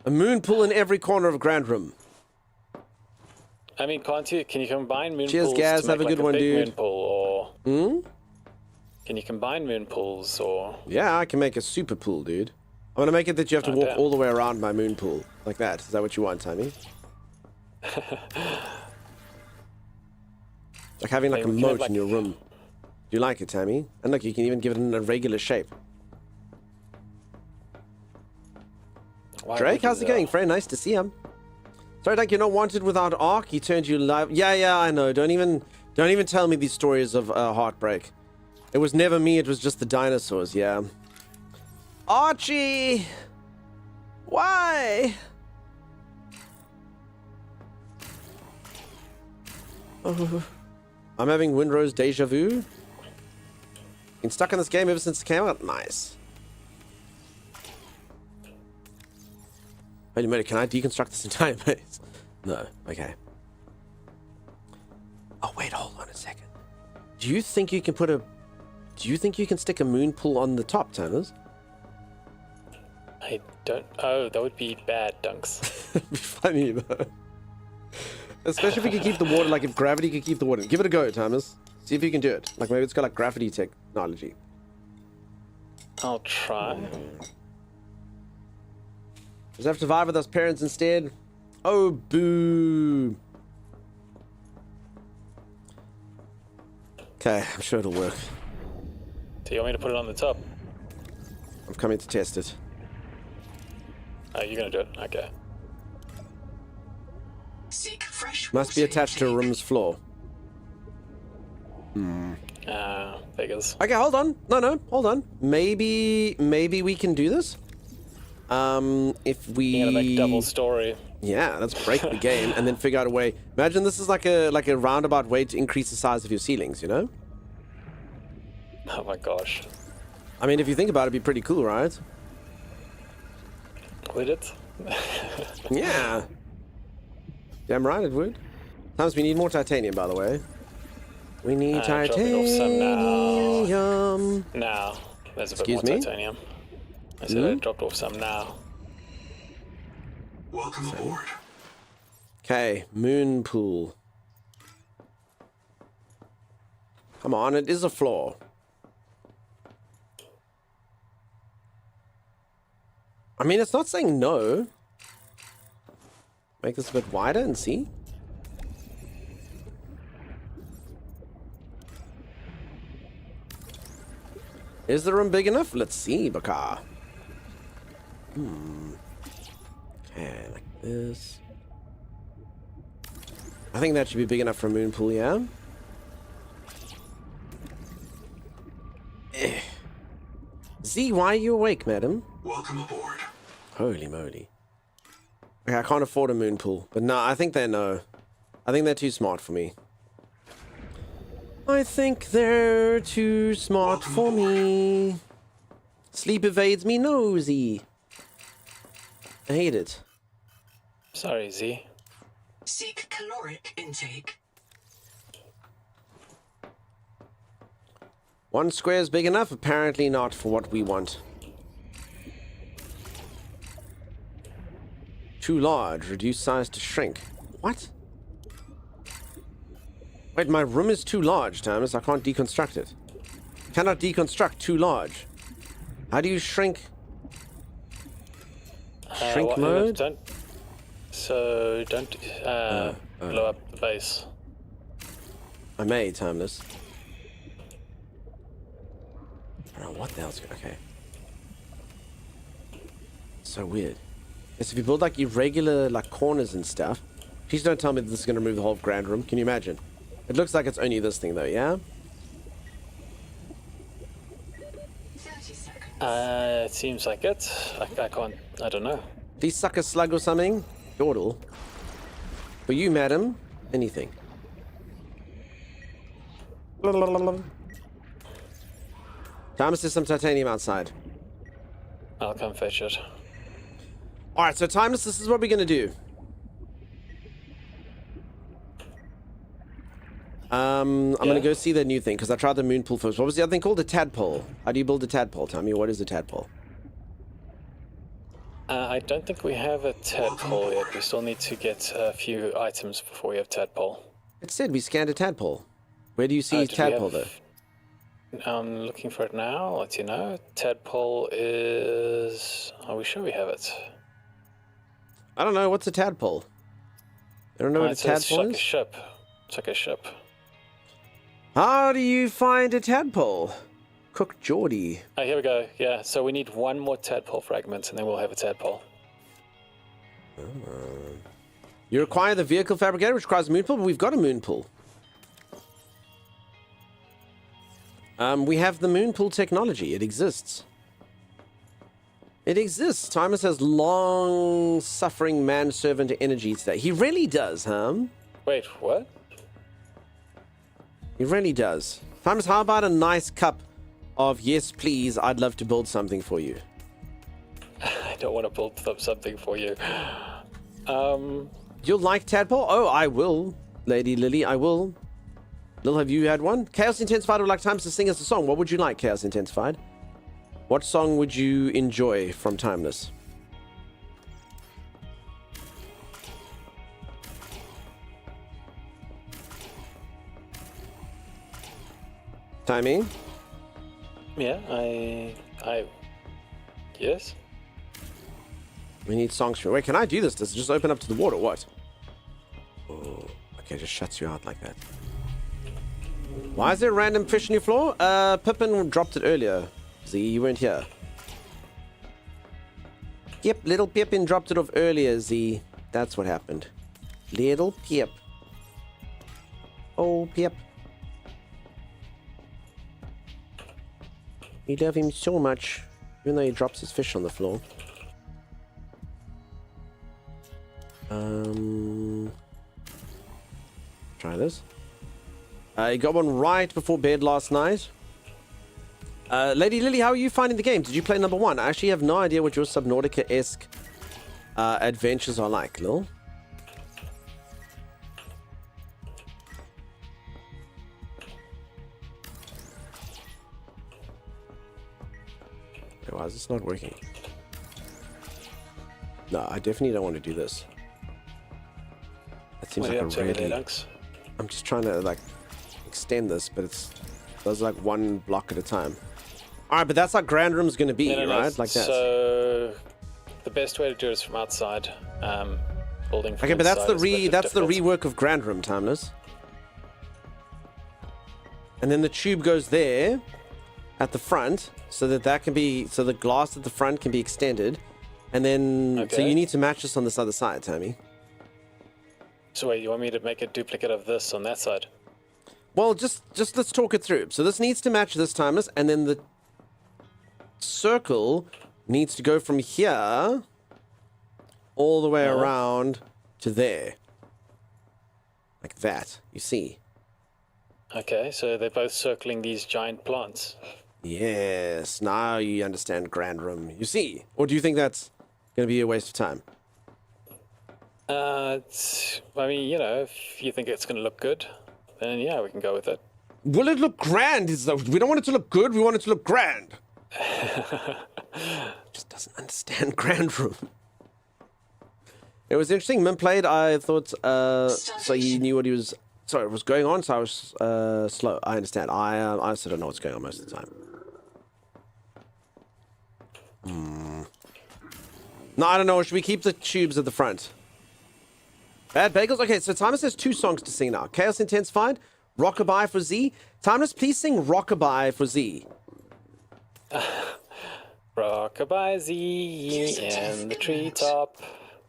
A moon pool in every corner of grand room. I mean, can't you? Can you combine moon Cheers, pools Gaz. to make Have a good like one, big dude. moon pool, or? Hmm? Can you combine moon pools, or? Yeah, I can make a super pool, dude. I want to make it that you have to walk all the way around my moon pool. Like that. Is that what you want, Timmy? Like having like a moat in your room. Do you like it, Tammy? And look, you can even give it an irregular shape. Drake, how's it going, friend? Nice to see him. Sorry, Doug, you're not wanted without Ark. He turned you live. Yeah, I know. Don't even tell me these stories of heartbreak. It was never me. It was just the dinosaurs. Yeah. Archie, why? Oh, I'm having Windrose deja vu. Been stuck in this game ever since it came out. Nice. Wait a minute, can I deconstruct this entire base? No, okay. Oh wait, hold on a second. Do you think you can stick a moon pool on the top, Turners? I don't. Oh, that would be bad, Dunks. It'd be funny though. Especially if we could keep the water, like if gravity could keep the water. Give it a go, Timers. See if you can do it. Like maybe it's got like gravity technology. I'll try. Does have to survive with us parents instead? Oh, boo. Okay, I'm sure it'll work. Do you want me to put it on the top? I'm coming to test it. Oh, you're gonna do it? Okay. Seek fresh Must be attached to a room's floor. Figures. Okay, hold on. No, hold on. Maybe we can do this. If we... You're gonna make double story. Yeah, let's break the game and then figure out a way. Imagine this is like a roundabout way to increase the size of your ceilings, you know? Oh my gosh. I mean, if you think about it, it'd be pretty cool, right? Would it? Yeah. Damn right it would. Sometimes we need more titanium, by the way. We need titanium. Now. There's a Excuse bit more me? titanium. I said I dropped off some now. Welcome aboard. Okay, moon pool. Come on, it is a floor. I mean, it's not saying no. Make this a bit wider and see. Is the room big enough? Let's see, Bakar. Okay, like this. I think that should be big enough for a moon pool, yeah? Z, why are you awake, madam? Welcome aboard. Holy moly. Okay, I can't afford a moon pool. But no, I think they know. I think they're too smart for me. I think they're too smart for me. Sleep evades me nosy. I hate it. Sorry, Z. Seek caloric intake. 1 square is big enough? Apparently not for what we want. Too large. Reduce size to shrink. What? Wait, my room is too large, Thomas. I can't deconstruct it. Cannot deconstruct too large. How do you shrink? Shrink mode? Don't blow up the base. I may, Timeless. I don't know what the hell's going. Okay. So weird. Yes, if you build like irregular like corners and stuff. Please don't tell me that this is going to remove the whole grand room. Can you imagine? It looks like it's only this thing though, yeah? 30 seconds. It seems like it. I can't. I don't know. Please suck a slug or something. Yordle. For you, madam. Anything. Thomas, there's some titanium outside. I'll come fetch it. Alright, so Timeless, this is what we're going to do. I'm going to go see the new thing, because I tried the moon pool first. What was the other thing called? A tadpole. How do you build a tadpole, Tommy? What is a tadpole? I don't think we have a tadpole yet. We still need to get a few items before we have tadpole. It said we scanned a tadpole. Where do you see tadpole, though? I'm looking for it now. I'll let you know. Tadpole is... Are we sure we have it? I don't know. What's a tadpole? I don't know what a tadpole it's like is. A ship. It's like a ship. How do you find a tadpole? Cook Geordie. Oh, here we go. Yeah, so we need 1 more tadpole fragment, and then we'll have a tadpole. You require the vehicle fabricator, which requires a moon pool, but we've got a moon pool. We have the moon pool technology. It exists. It exists. Timus has long-suffering manservant energy today. He really does, huh? Wait, what? He really does. Timus, how about a nice cup of yes, please, I'd love to build something for you? I don't want to build something for you. You'll like tadpole? Oh, I will, Lady Lily, I will. Lil, have you had one? Chaos Intensified would like Timeless to sing us a song. What would you like, Chaos Intensified? What song would you enjoy from Timeless? Timing? Yeah, yes? We need songs for... Wait, can I do this? Does it just open up to the water? What? Oh, okay, just shuts you out like that. Why is there a random fish on your floor? Pippin dropped it earlier. Z, you weren't here. Yep, little Pippin dropped it off earlier, Z. That's what happened. Little Pip. Oh, Pip. We love him so much, even though he drops his fish on the floor. Try this. You got one right before bed last night. Lady Lily, how are you finding the game? Did you play number 1? I actually have no idea what your Subnautica-esque adventures are like, Lil. Why is this not working? No, I definitely don't want to do this. That seems like a really... I'm just trying to like extend this, but it does like 1 block at a time. All right, but that's how grand room's going to be, right? Like that. So the best way to do it is from outside, building. From okay, but that's the difficult. rework of grand room, Timeless. And then the tube goes there at the front, so that can be the glass at the front can be extended, and then so you need to match this on this other side, Tammy. So wait, you want me to make a duplicate of this on that side? Well, just let's talk it through. So this needs to match this, Timeless, and then the circle needs to go from here all the way around to there. Like that, you see. Okay, so they're both circling these giant plants. Yes, now you understand Grand Room. You see, or do you think that's going to be a waste of time? I mean, you know, if you think it's going to look good, then yeah, we can go with it. Will it look grand? We don't want it to look good, we want it to look grand. Just doesn't understand Grand Room. It was interesting. Min played, I thought, so he knew what he was, sorry, it was going on, so I was slow. I understand. I also don't know what's going on most of the time. No, I don't know. Should we keep the tubes at the front? Bad Bagels? Okay, so Timeless has 2 songs to sing now. Chaos Intensified, Rockabye for Z. Timeless, please sing Rockabye for Z. Rockabye Z in the treetop.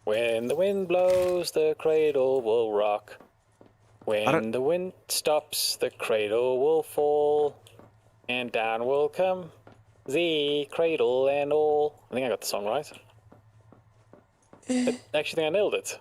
When the wind blows, the cradle will rock. When the wind stops, the cradle will fall. And down will come Z, cradle and all. I think I got the song right. I actually think I nailed it.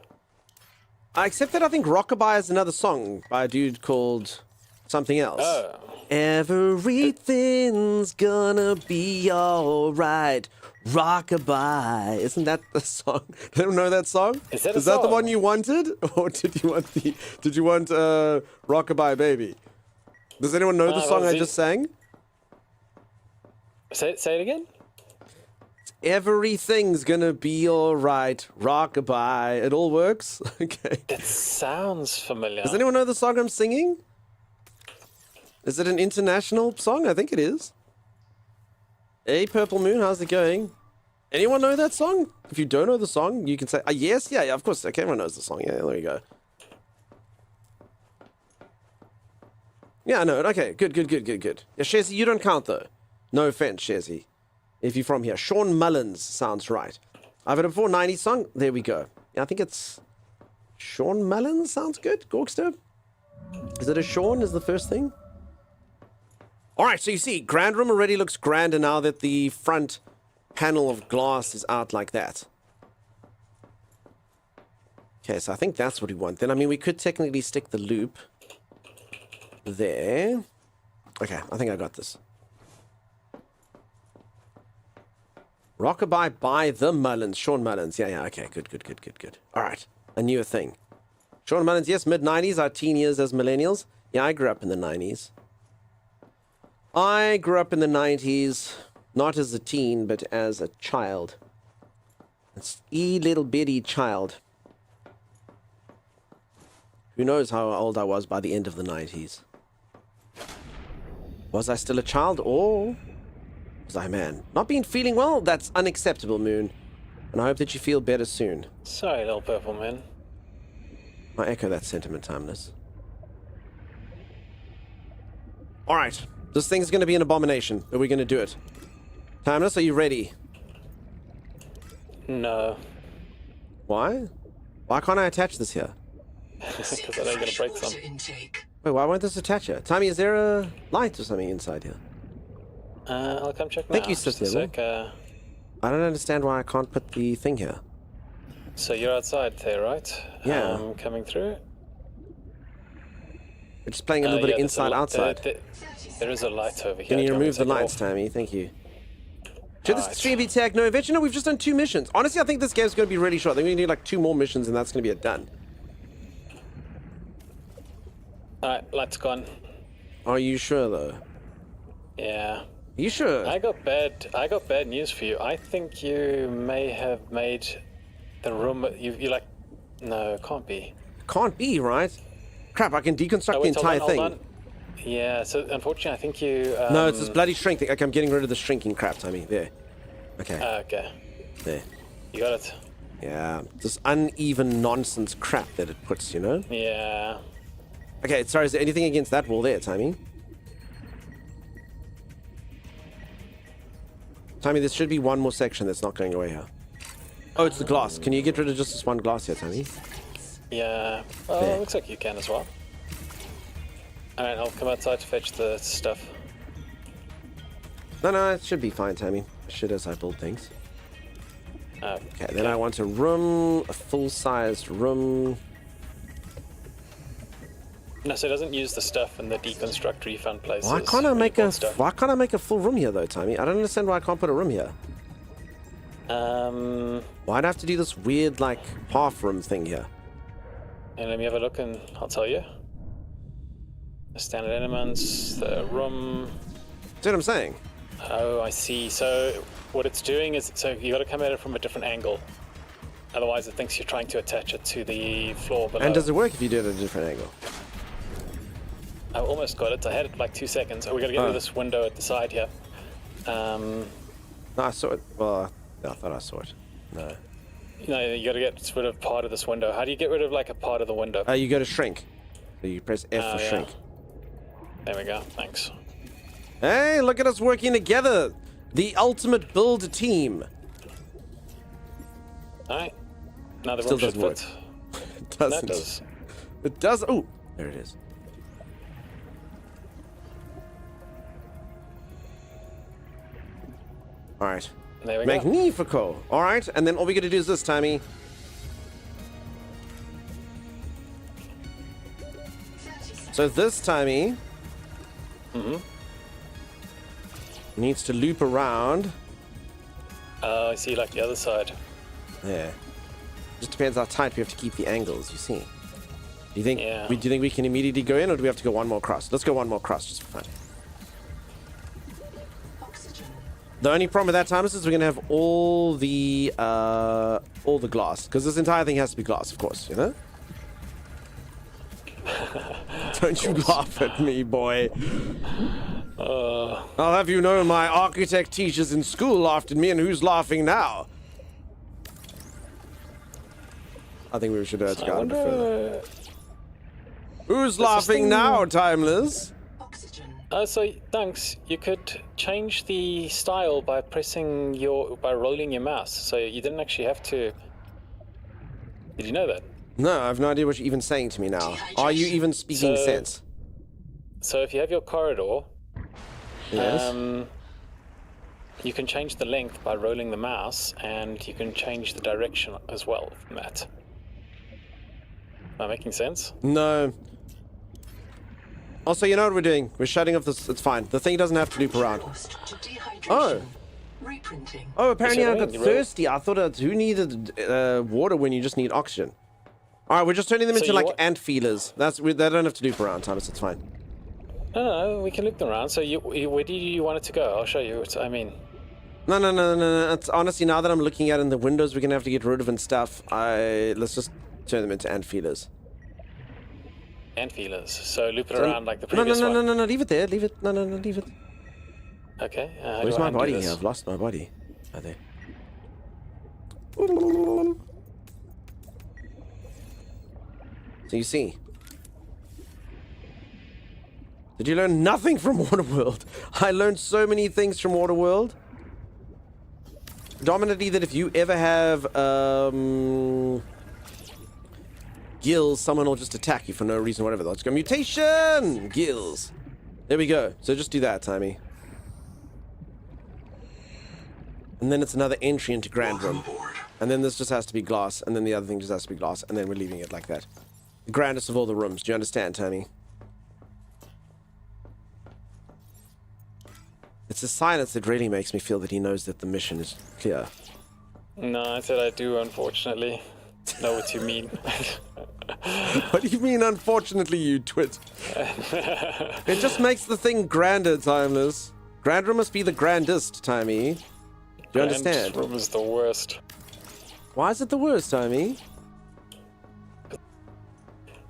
Except that I think Rockabye is another song by a dude called something else. Oh. Everything's gonna be alright. Rockabye. Isn't that the song? They don't know that song? Is that the one you wanted? Or did you want Rockabye Baby? Does anyone know the song I just sang? Say it again? Everything's gonna be alright. Rockabye. It all works? Okay. It sounds familiar. Does anyone know the song I'm singing? Is it an international song? I think it is. Hey, Purple Moon, how's it going? Anyone know that song? If you don't know the song, you can say, yes, yeah, of course. Okay, everyone knows the song. Yeah, there we go. Yeah, I know it. Okay, good. Yeah, Shazzy, you don't count, though. No offense, Shazzy. If you're from here. Sean Mullins sounds right. I've had a 490 song. There we go. Yeah, I think it's Sean Mullins sounds good. Gorkster. Is it a Sean is the first thing? All right, so you see, Grand Room already looks grander now that the front panel of glass is out like that. Okay, so I think that's what we want. Then, I mean, we could technically stick the loop there. Okay, I think I got this. Rockabye by the Mullins. Sean Mullins. Yeah, okay, good. All right, I knew a thing. Sean Mullins, yes, mid-90s, our teen years as millennials. Yeah, I grew up in the 90s. I grew up in the 90s, not as a teen, but as a child. A little bitty child. Who knows how old I was by the end of the 90s? Was I still a child, or was I a man? Not been feeling well? That's unacceptable, Moon. And I hope that you feel better soon. Sorry, little purple man. I echo that sentiment, Timeless. Alright. This thing's going to be an abomination. Are we going to do it? Timeless, are you ready? No. Why? Why can't I attach this here? Because I know you're going to break some. Wait, why won't this attach here? Tommy, is there a light or something inside here? I'll come check now. Thank you, Cynthia. I don't understand why I can't put the thing here. So you're outside there, right? Yeah. Coming through? We're just playing a little bit of inside-outside. There is a light over here. Can you remove the lights, Tammy? Thank you. Should this stream be tagged? No, eventually, no, we've just done 2 missions. Honestly, I think this game's going to be really short. I think we need like 2 more missions and that's going to be it done. Alright, lights gone. Are you sure, though? Yeah. You sure? I got bad news for you. I think you may have made the room... You like... No, it can't be. Can't be, right? Crap, I can deconstruct the entire thing. Hold on. Yeah, so unfortunately, I think you... No, it's this bloody shrink thing. Okay, I'm getting rid of the shrinking crap, Tommy. There. Okay. Okay. There. You got it. Yeah. This uneven nonsense crap that it puts, you know? Yeah. Okay, sorry, is there anything against that wall there, Tommy? Tommy, there should be one more section that's not going away here. Oh, it's the glass. Can you get rid of just this one glass here, Tommy? Yeah. Well, it looks like you can as well. Alright, I'll come outside to fetch the stuff. No, it should be fine, Tammy. Shit as I build things. Okay, then I want a room, a full-sized room. No, so it doesn't use the stuff in the deconstruct refund places. Why can't I make a full room here though, Tommy? I don't understand why I can't put a room here. Why'd I have to do this weird like half room thing here? And let me have a look and I'll tell you. The standard elements, the room. See what I'm saying? Oh, I see. So what it's doing is, so you got to come at it from a different angle. Otherwise, it thinks you're trying to attach it to the floor below. And does it work if you do it at a different angle? I almost got it. I had it like 2 seconds. Oh, we got to get rid of this window at the side here. No, I saw it. Well, I thought I saw it. No. No, you got to get rid of part of this window. How do you get rid of like a part of the window? You go to shrink. So you press F for shrink. There we go. Thanks. Hey, look at us working together. The ultimate build team. Alright. Now the Still room should doesn't work. fit. It doesn't. That does. It does. Oh, there it is. All right. There we go. Magnifico. All right, and then all we got to do is this, Tommy. So this Tommy needs to loop around. I see, like the other side. Yeah. Just depends how tight we have to keep the angles. You see. Do you think? Yeah. Do you think we can immediately go in, or do we have to go one more cross? Let's go one more cross just for fun. The only problem with that, Thomas, is we're gonna have all the glass, because this entire thing has to be glass, of course. You know. Don't you laugh at me, boy. I'll have you know my architect teachers in school laughed at me, and who's laughing now? I think we should go a bit further. Who's laughing now, Timeless? So thanks. You could change the style by pressing by rolling your mouse. So you didn't actually have to. Did you know that? No, I have no idea what you're even saying to me now. Are you even speaking sense? So if you have your corridor, yes. You can change the length by rolling the mouse, and you can change the direction as well from that. Am I making sense? No. Also, you know what we're doing? We're shutting off this. It's fine. The thing doesn't have to loop around. Oh. Oh, apparently I got thirsty. I thought who needed water when you just need oxygen? All right, we're just turning them into like ant feelers. They don't have to loop around, Thomas. It's fine. No, we can loop them around. So where do you want it to go? I'll show you. I mean. No. It's honestly, now that I'm looking at it in the windows, we're gonna have to get rid of and stuff. Let's just turn them into ant feelers. Ant feelers. So loop it around like the previous one. No. Leave it there. Leave it. No. Leave it. Okay. Where's my body here? I've lost my body. Right there. So you see. Did you learn nothing from Waterworld? I learned so many things from Waterworld. Predominantly that if you ever have gills, someone will just attack you for no reason, whatever. Let's go mutation! Gills. There we go. So just do that, Timey. And then it's another entry into Grand Room. And then this just has to be glass, and then the other thing just has to be glass, and then we're leaving it like that. The grandest of all the rooms. Do you understand, Timey? It's the silence that really makes me feel that he knows that the mission is clear. No, I said I do, unfortunately. Know what you mean. What do you mean, unfortunately, you twit? It just makes the thing grander, Timeless. Grand Room must be the grandest, Timey. Do you understand? Grand Room is the worst. Why is it the worst, Timey?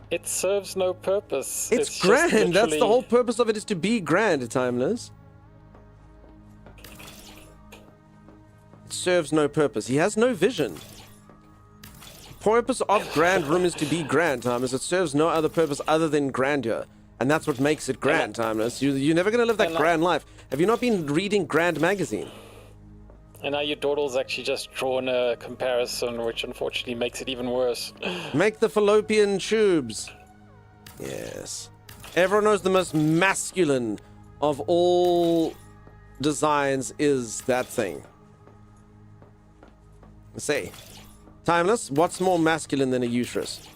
It serves no purpose. It's grand. That's the whole purpose of it, is to be grand, Timeless. It serves no purpose. He has no vision. The purpose of Grand Room is to be grand, Timeless. It serves no other purpose other than grandeur. And that's what makes it grand, Timeless. You're never going to live that grand life. Have you not been reading Grand Magazine? And now your Dawdle's actually just drawn a comparison, which unfortunately makes it even worse. Make the fallopian tubes. Yes. Everyone knows the most masculine of all designs is that thing. Let's see. Timeless, what's more masculine than a uterus?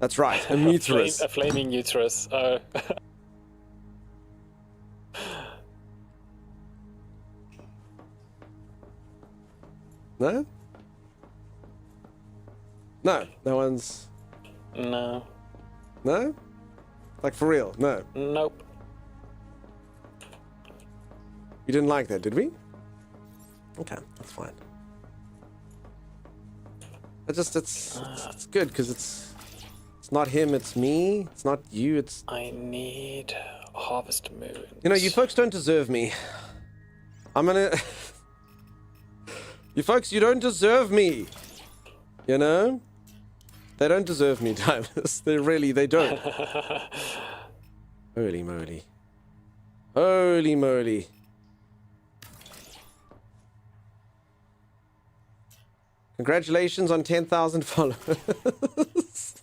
That's right, a uterus. A flaming uterus. Oh. No? No, no one's... No. No? Like, for real? No. Nope. We didn't like that, did we? Okay, that's fine. It's good, because it's not him, it's me. It's not you, it's... I need harvest moon. You know, you folks don't deserve me. I'm gonna... You folks, you don't deserve me. You know? They don't deserve me, Timeless. They don't. Holy moly. Holy moly. Congratulations on 10,000 followers.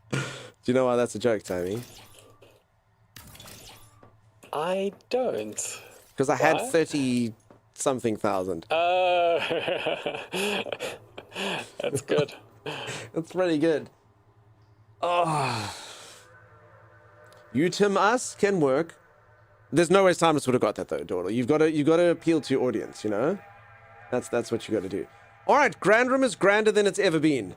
Do you know why that's a joke, Timmy? I don't. Because I had 30-something thousand. That's good. That's pretty good. Oh. You, Tim, us can work. There's no way Timeless would have got that though, Dawdle. You've got to appeal to your audience, you know? That's what you got to do. All right, Grand Room is grander than it's ever been.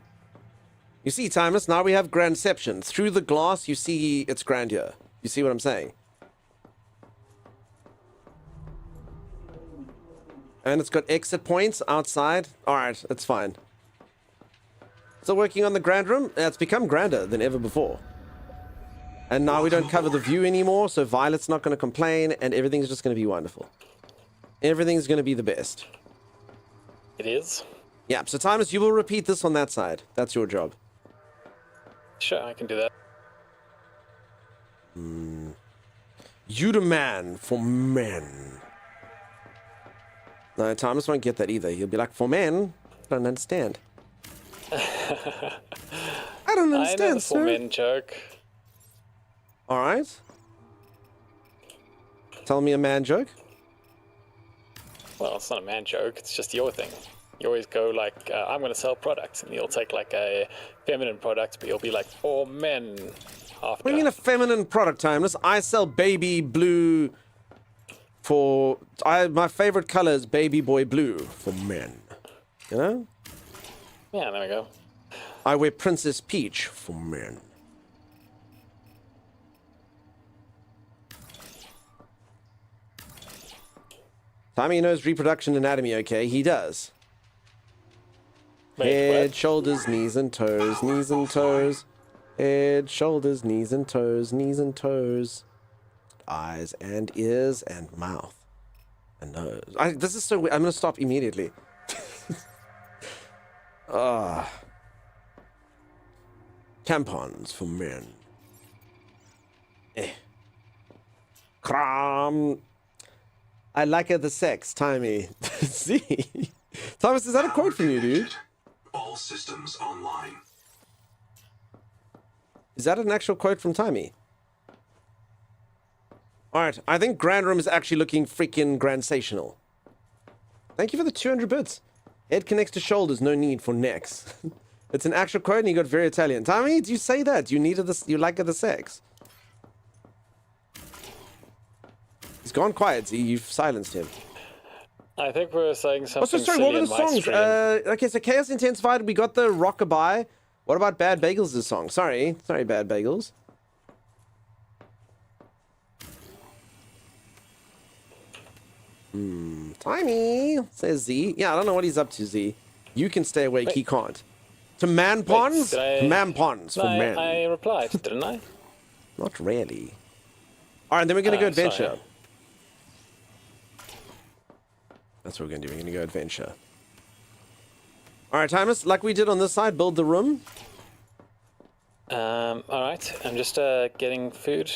You see, Timeless, now we have Grandception. Through the glass, you see its grandeur. You see what I'm saying? And it's got exit points outside. All right, it's fine. Still working on the Grand Room. It's become grander than ever before. And now we don't cover the view anymore, so Violet's not going to complain, and everything's just going to be wonderful. Everything's going to be the best. It is? Yeah, so Timeless, you will repeat this on that side. That's your job. Sure, I can do that. You the man for men. No, Timeless won't get that either. He'll be like, for men? I don't understand. I don't understand, I know the sir. for men joke. All right. Tell me a man joke. Well, it's not a man joke. It's just your thing. You always go like, I'm going to sell products, and you'll take like a feminine product, but you'll be like, for men after. What do you mean a feminine product, Timeless? I sell baby blue for... my favorite color is baby boy blue for men. You know? Yeah, there we go. I wear Princess Peach for men. Tommy knows reproduction anatomy, okay? He does. Head, shoulders, knees and toes, knees and toes. Head, shoulders, knees and toes, knees and toes. Eyes and ears and mouth and nose. This is so weird. I'm going to stop immediately. Tampons for men. Cram. I like the sex, Timey. See? Thomas, is that a quote from you, dude? All systems online. Is that an actual quote from Timey? Alright, I think Grand Room is actually looking freaking grandsational. Thank you for the 200 bits. Head connects to shoulders, no need for necks. It's an actual quote and you got very Italian. Tommy, do you say that? You needed this, you like the sex? He's gone quiet, Z. You've silenced him. I think we were saying something. Oh, so sorry, silly what were the in my songs? stream. Okay, so Chaos Intensified, we got the Rockabye. What about Bad Bagels' song? Sorry, Bad Bagels. Timey, says Z. Yeah, I don't know what he's up to, Z. You can stay awake, he can't. To man ponds? To man ponds for men. I replied, didn't I? Not really. Alright, then we're gonna go adventure. Sorry. That's what we're gonna do. We're gonna go adventure. Alright, Timus, like we did on this side, build the room. Alright, I'm just getting food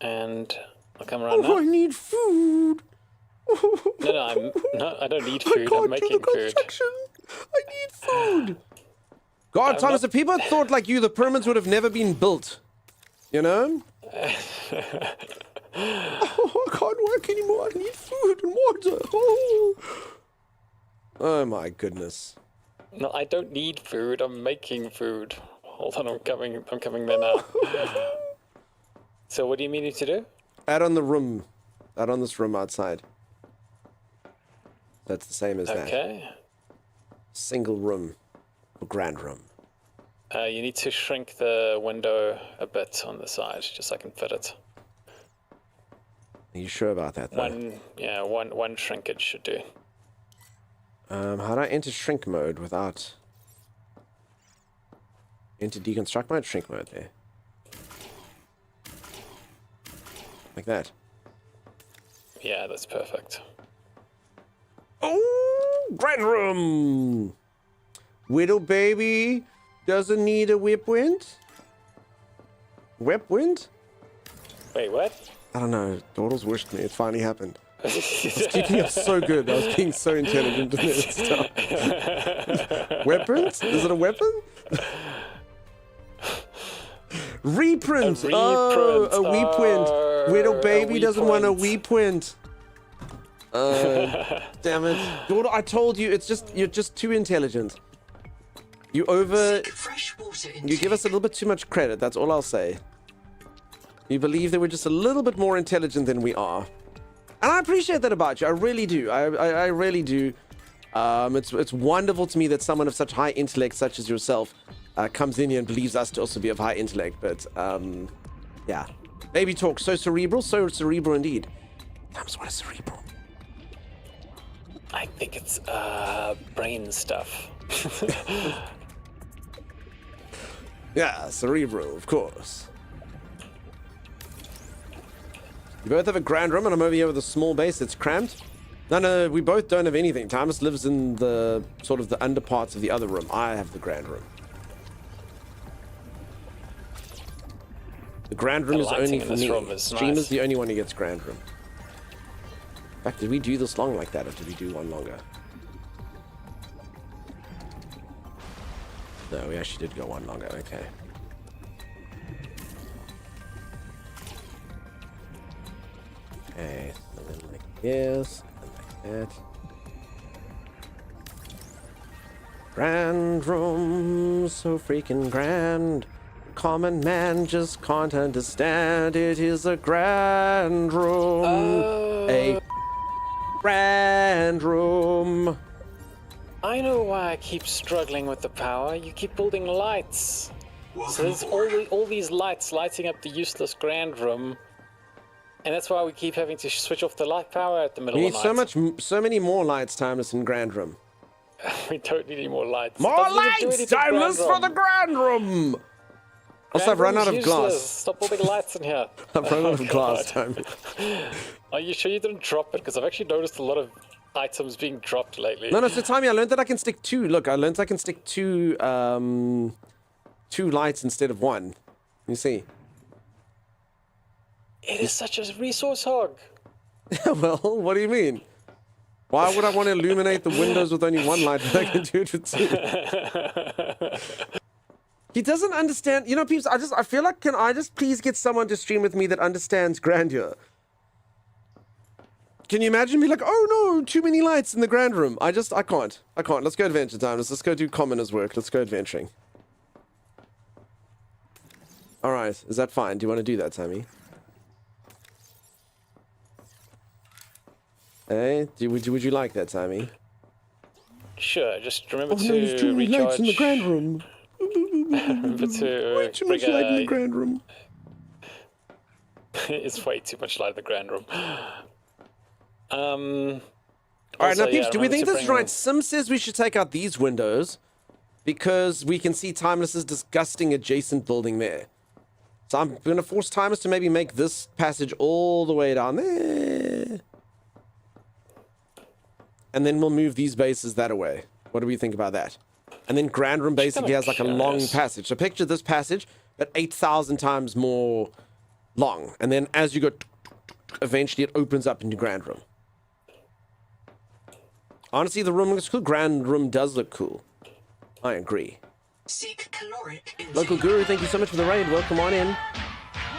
and I'll come around now. I need food. No, I don't need food. I'm making food. I need food. God, Thomas, if people had thought like you, the pyramids would have never been built. You know? I can't work anymore. I need food and water. Oh my goodness. No, I don't need food. I'm making food. Hold on, I'm coming there now. So what do you mean me to do? Add on the room. Add on this room outside. That's the same as that. Okay. Single room. Or grand room. You need to shrink the window a bit on the side, just so I can fit it. Are you sure about that, though? One shrinkage should do. How do I enter shrink mode without... Enter deconstruct mode? Shrink mode there. Like that. Yeah, that's perfect. Oh, grand room! Widow baby doesn't need a whipwind? Whipwind? Wait, what? I don't know. Dawdle's wished me. It finally happened. I was keeping up so good. I was being so intelligent in this stuff. Weapons? Is it a weapon? Reprint! Oh, a weeprint. Widow baby doesn't want a weeprint. Damn it. Dawdle, I told you, you're just too intelligent. You give us a little bit too much credit, that's all I'll say. You believe that we're just a little bit more intelligent than we are. And I appreciate that about you. I really do. I really do. It's wonderful to me that someone of such high intellect, such as yourself, comes in here and believes us to also be of high intellect. But, yeah. Baby talk, so cerebral indeed. Thomas, what is cerebral? I think it's, brain stuff. Yeah, cerebral, of course. You both have a grand room and I'm over here with a small base that's cramped. No, we both don't have anything. Thomas lives in the sort of the underparts of the other room. I have the grand room. The grand room is only for me. Stream is the only one who gets grand room. In fact, did we do this long like that or did we do one longer? No, we actually did go one longer. Okay. Okay, so then like this, and like that. Grand room, so freaking grand. Common man just can't understand. It is a grand room. A grand room. I know why I keep struggling with the power. You keep building lights. So there's all these lights lighting up the useless grand room. And that's why we keep having to switch off the light power at the middle of the night. So many more lights, Timeless, in grand room. We don't need any more lights. More lights, Timeless, for the grand room! Also, I've run out of glass. Stop building lights in here. I've run out of glass, Timeless. Are you sure you didn't drop it? Because I've actually noticed a lot of items being dropped lately. No, so Timey, I learned that I can stick two. Look, I learned I can stick two lights instead of one. You see? It is such a resource hog. Well, what do you mean? Why would I want to illuminate the windows with only one light when I can do it with two? He doesn't understand. You know, peeps, I feel like, can I just please get someone to stream with me that understands grandeur? Can you imagine me like, oh no, too many lights in the grand room? I can't. Let's go adventure time. Let's go do commoner's work. Let's go adventuring. All right, is that fine? Do you want to do that, Sammy? Hey, would you like that, Sammy? Sure, just remember to there's too many lights in the grand room. Remember to way too much light in the grand room. It's way too much light in the grand room. Alright, now peeps, do we think this is right? Sim says we should take out these windows because we can see Timeless's disgusting adjacent building there. So I'm going to force Timeless to maybe make this passage all the way down there. And then we'll move these bases that away. What do we think about that? And then Grand Room basically has like a long passage. So picture this passage, but 8,000 times more long. And then as you go, eventually it opens up into Grand Room. Honestly, the room looks cool. Grand Room does look cool. I agree. Seek caloric intake. Local Guru, thank you so much for the raid. Welcome on in.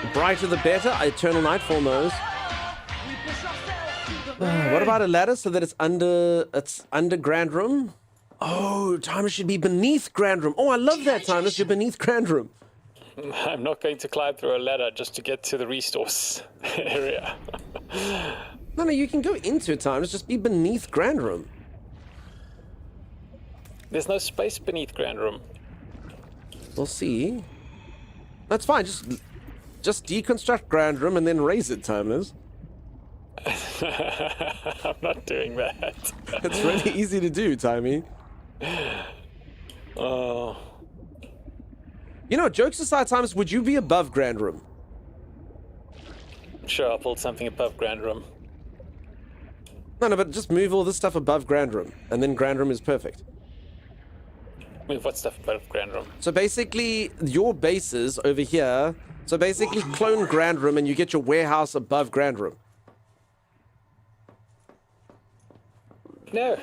The brighter the better. Eternal Nightfall knows. What about a ladder so that it's under Grand Room? Oh, Timus should be beneath Grand Room. Oh, I love that, Timus. You're beneath Grand Room. I'm not going to climb through a ladder just to get to the resource area. No, you can go into it, Timus. Just be beneath Grand Room. There's no space beneath Grand Room. We'll see. That's fine. Just deconstruct Grand Room and then raise it, Timeless. I'm not doing that. It's really easy to do, Timey. Oh. You know, jokes aside, Timeless, would you be above Grand Room? Sure, I'll build something above Grand Room. No, but just move all this stuff above Grand Room, and then Grand Room is perfect. Move what stuff above Grand Room? So basically, your bases over here. So basically, clone Grand Room, and you get your warehouse above Grand Room. No.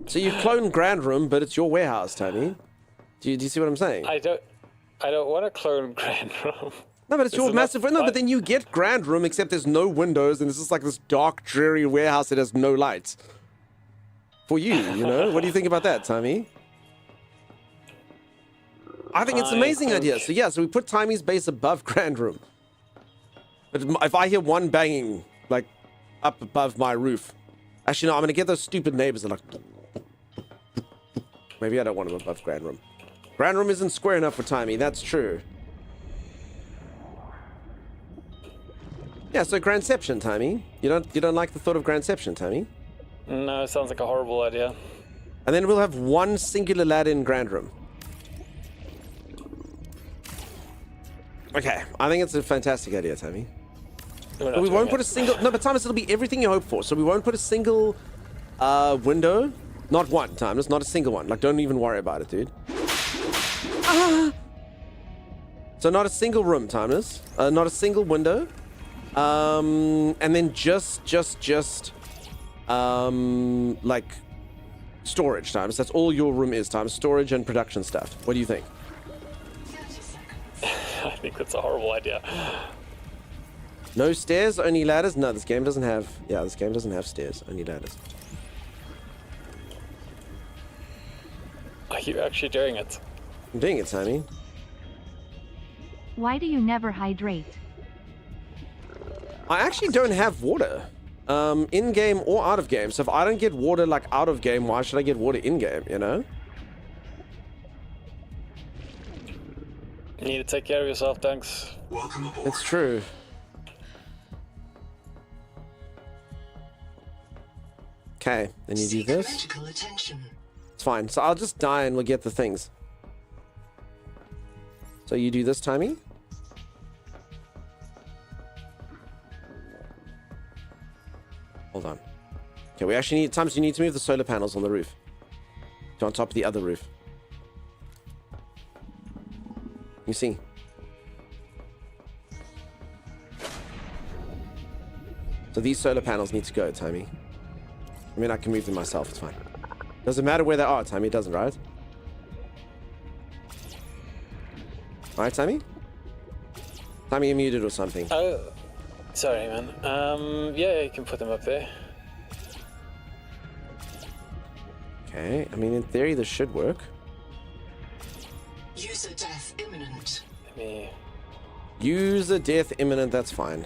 So you clone Grand Room, but it's your warehouse, Tony. Do you see what I'm saying? I don't want to clone Grand Room. No, but it's your massive... No, but then you get Grand Room, except there's no windows, and it's just like this dark, dreary warehouse that has no lights. For you, you know? What do you think about that, Tommy? I think it's an amazing idea. So yeah, so we put Timey's base above Grand Room. But if I hear one banging, like, up above my roof... Actually, no, I'm going to get those stupid neighbors that are like... Maybe I don't want them above Grand Room. Grand Room isn't square enough for Timey, that's true. Yeah, so Grandception, Timey. You don't like the thought of Grandception, Timey? No, it sounds like a horrible idea. And then we'll have one singular lad in Grand Room. Okay, I think it's a fantastic idea, Timey. But we won't put a single... No, but Thomas, it'll be everything you hope for. So we won't put a single window. Not one, Thomas. Not a single one. Like, don't even worry about it, dude. Ah! So not a single room, Thomas. Not a single window. And then just like, storage, Thomas. That's all your room is, Thomas. Storage and production stuff. What do you think? I think that's a horrible idea. No stairs, only ladders? No, this game doesn't have... Yeah, this game doesn't have stairs, only ladders. Are you actually doing it? I'm doing it, Sammy. Why do you never hydrate? I actually don't have water. In-game or out of game. So if I don't get water, like, out of game, why should I get water in-game, you know? You need to take care of yourself, thanks. Welcome aboard. It's true. Okay, then you do this. It's fine. So I'll just die and we'll get the things. So you do this, Timey. Hold on. Okay, we actually need... Times you need to move the solar panels on the roof. To on top of the other roof. You see? So these solar panels need to go, Timey. I mean, I can move them myself, it's fine. Doesn't matter where they are, Timey, it doesn't, right? Alright, Timey? Timey, you're muted or something. Oh, sorry, man. Yeah, you can put them up there. Okay, I mean, in theory, this should work. User death imminent. Let me... User death imminent, that's fine.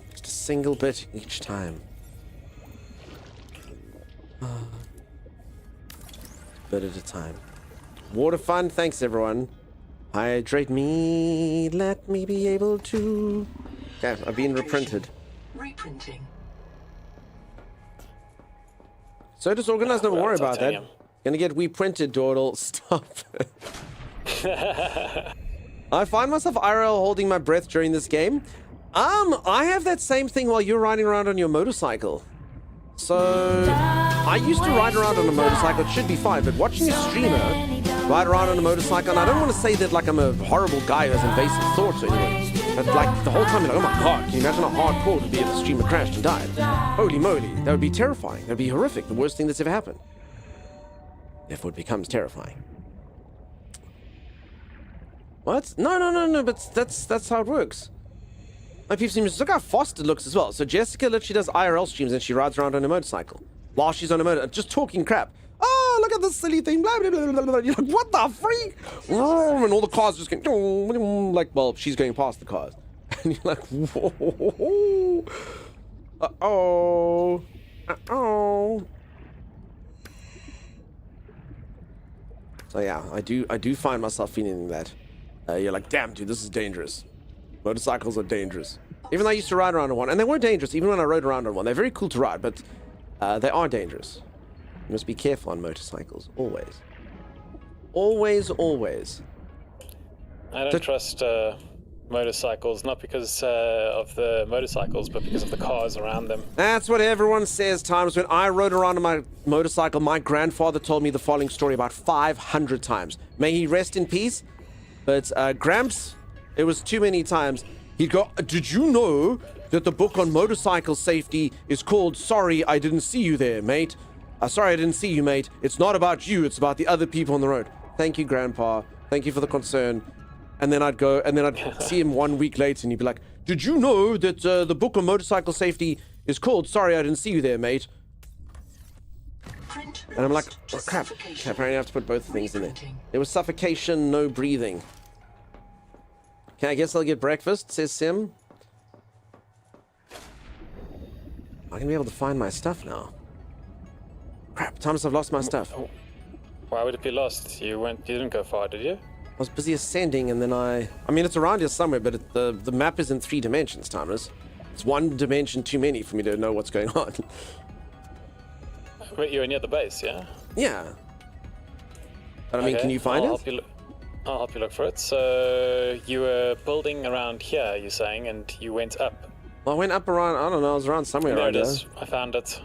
Just a single bit each time. Bit at a time. Water fun, thanks everyone. Hydrate me, let me be able to... Okay, I've been reprinted. Reprinting. So disorganized, don't worry about that. Gonna get reprinted, Dawdle. Stop. I find myself IRL holding my breath during this game. I have that same thing while you're riding around on your motorcycle. So, I used to ride around on a motorcycle, it should be fine, but watching a streamer ride around on a motorcycle, and I don't want to say that like I'm a horrible guy who has invasive thoughts or anything, but like the whole time you're like, oh my god, can you imagine how hardcore it would be if the streamer crashed and died? Holy moly, that would be terrifying, that would be horrific, the worst thing that's ever happened. Therefore it becomes terrifying. What? No, but that's how it works. My people seem to look how fast it looks as well. So Jessica literally does IRL streams and she rides around on a motorcycle. while she's on a motor, just talking crap. Oh, look at this silly thing, blah, blah, blah, blah, blah. You're like, what the freak? And all the cars just going, like, well, she's going past the cars. And you're like, whoa. Uh-oh. Uh-oh. So yeah, I do find myself feeling that. You're like, damn, dude, this is dangerous. Motorcycles are dangerous. Even though I used to ride around on one, and they were dangerous even when I rode around on one. They're very cool to ride, but they are dangerous. You must be careful on motorcycles, always. Always, always. I don't trust motorcycles, not because of the motorcycles, but because of the cars around them. That's what everyone says. Times when I rode around on my motorcycle, my grandfather told me the following story about 500 times. May he rest in peace. But Gramps, it was too many times. He'd go, did you know that the book on motorcycle safety is called Sorry I Didn't See You There, Mate? Sorry I didn't see you, mate. It's not about you, it's about the other people on the road. Thank you, Grandpa. Thank you for the concern. And then I'd go, and then I'd see him 1 week later, and he'd be like, did you know that the book on motorcycle safety is called Sorry I Didn't See You There, Mate? And I'm like, oh crap. Okay, apparently I have to put both things in there. There was suffocation, no breathing. Okay, I guess I'll get breakfast, says Sim. I'm gonna be able to find my stuff now. Crap, Thomas, I've lost my stuff. Why would it be lost? You didn't go far, did you? I was busy ascending, and then I mean, it's around here somewhere, but the map is in 3 dimensions, Thomas. It's 1 dimension too many for me to know what's going on. But you're near the base, yeah? Yeah. But I mean, can you find it? I'll help you look for it. So you were building around here, you're saying, and you went up. Well, I went up around, I don't know, I was around somewhere around there. here. It is. I found it.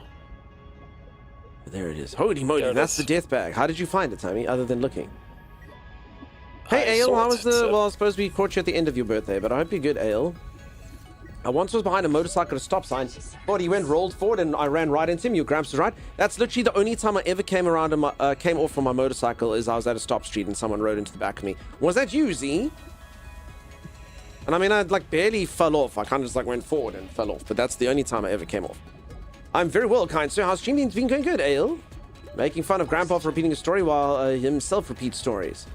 There it is. Holy moly, that's the death bag. How did you find it, Tammy, other than looking? Hey, Ale, how was the... Well, I suppose we caught you at the end of your birthday, but I hope you're good, Ale. I once was behind a motorcycle at a stop sign. Thought he rolled forward, and I ran right into him. Your Gramps was right. That's literally the only time I ever came off from my motorcycle is I was at a stop street and someone rode into the back of me. Was that you, Z? And I mean, I like barely fell off. I kind of just like went forward and fell off, but that's the only time I ever came off. I'm very well, kind sir. How's streaming? It's been going good, Ale. Making fun of Grandpa for repeating a story while himself repeats stories.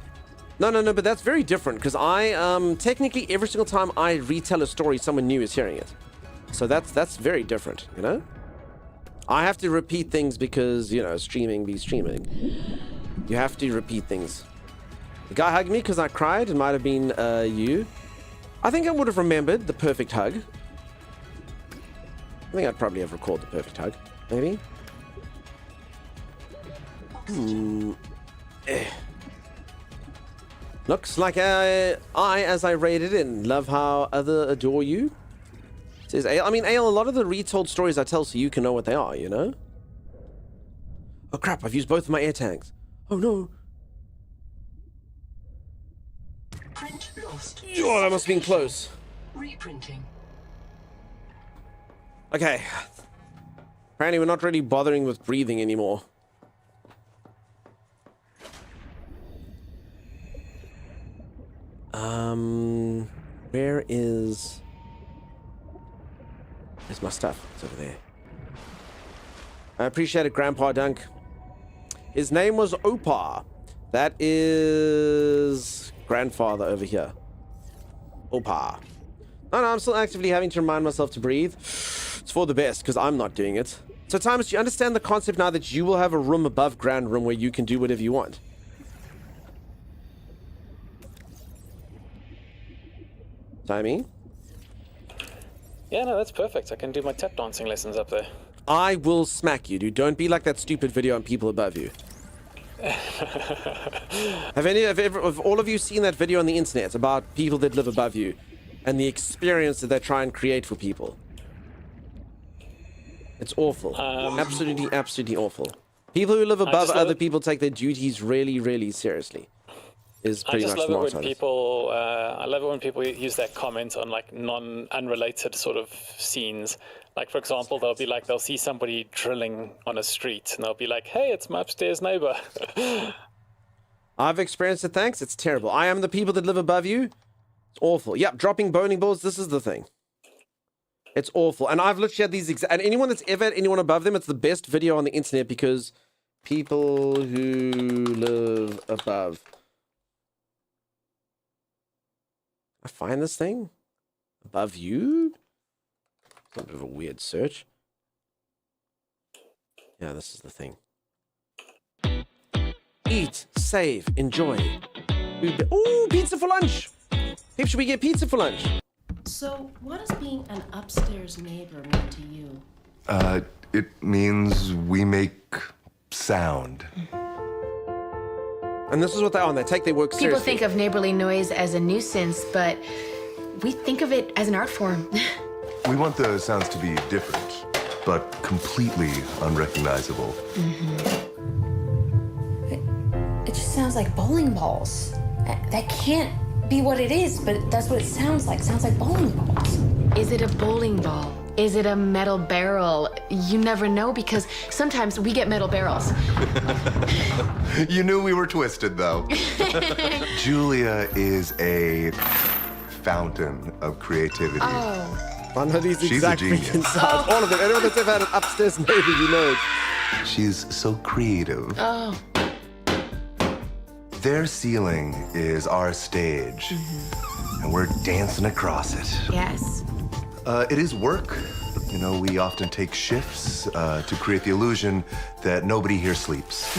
No, but that's very different, because I, technically every single time I retell a story, someone new is hearing it. So that's very different, you know? I have to repeat things because, you know, streaming be streaming. You have to repeat things. The guy hugged me because I cried. It might have been, you. I think I would have remembered the perfect hug. I think I'd probably have recalled the perfect hug. Maybe? Looks like I, as I raided in, love how other adore you. Says Ale. I mean, Ale, a lot of the retold stories I tell so you can know what they are, you know? Oh crap, I've used both of my air tags. Oh no. Print lost. Oh, that must have been close. Reprinting. Okay. Apparently we're not really bothering with breathing anymore. Where's my stuff? It's over there. I appreciate it, Grandpa Dunk. His name was Opa. That is grandfather over here. Opa. No, I'm still actively having to remind myself to breathe. It's for the best, because I'm not doing it. So, Thomas, do you understand the concept now that you will have a room above ground room where you can do whatever you want? Timey? Yeah, no, that's perfect. I can do my tap dancing lessons up there. I will smack you, dude. Don't be like that stupid video on people above you. Have all of you seen that video on the internet about people that live above you and the experience that they try and create for people? It's awful. Absolutely awful. People who live above other people take their duties really, really seriously. Is pretty much the motto. I love it when people use that comment on like unrelated sort of scenes. Like, for example, they'll see somebody drilling on a street and they'll be like, hey, it's my upstairs neighbor. I've experienced it, thanks. It's terrible. I am the people that live above you. It's awful. Yep, dropping bowling balls. This is the thing. It's awful. And I've literally had these and anyone that's ever had anyone above them, it's the best video on the internet because people who live above. I find this thing above you. It's a bit of a weird search. Yeah, this is the thing. Eat, save, enjoy. Ooh, pizza for lunch. People, should we get pizza for lunch? So, what does being an upstairs neighbor mean to you? It means we make sound. And this is what they are. They take their work seriously. People think of neighborly noise as a nuisance, but we think of it as an art form. We want the sounds to be different, but completely unrecognizable. It just sounds like bowling balls. That can't be what it is, but that's what it sounds like. It sounds like bowling balls. Is it a bowling ball? Is it a metal barrel? You never know because sometimes we get metal barrels. You knew we were twisted, though. Julia is a fountain of creativity. Oh. I know these She's exact a genius. freaking sounds. All of them. Anyone that's ever had an upstairs neighbor, you know. She's so creative. Oh. Their ceiling is our stage, and we're dancing across it. Yes. It is work. You know, we often take shifts to create the illusion that nobody here sleeps.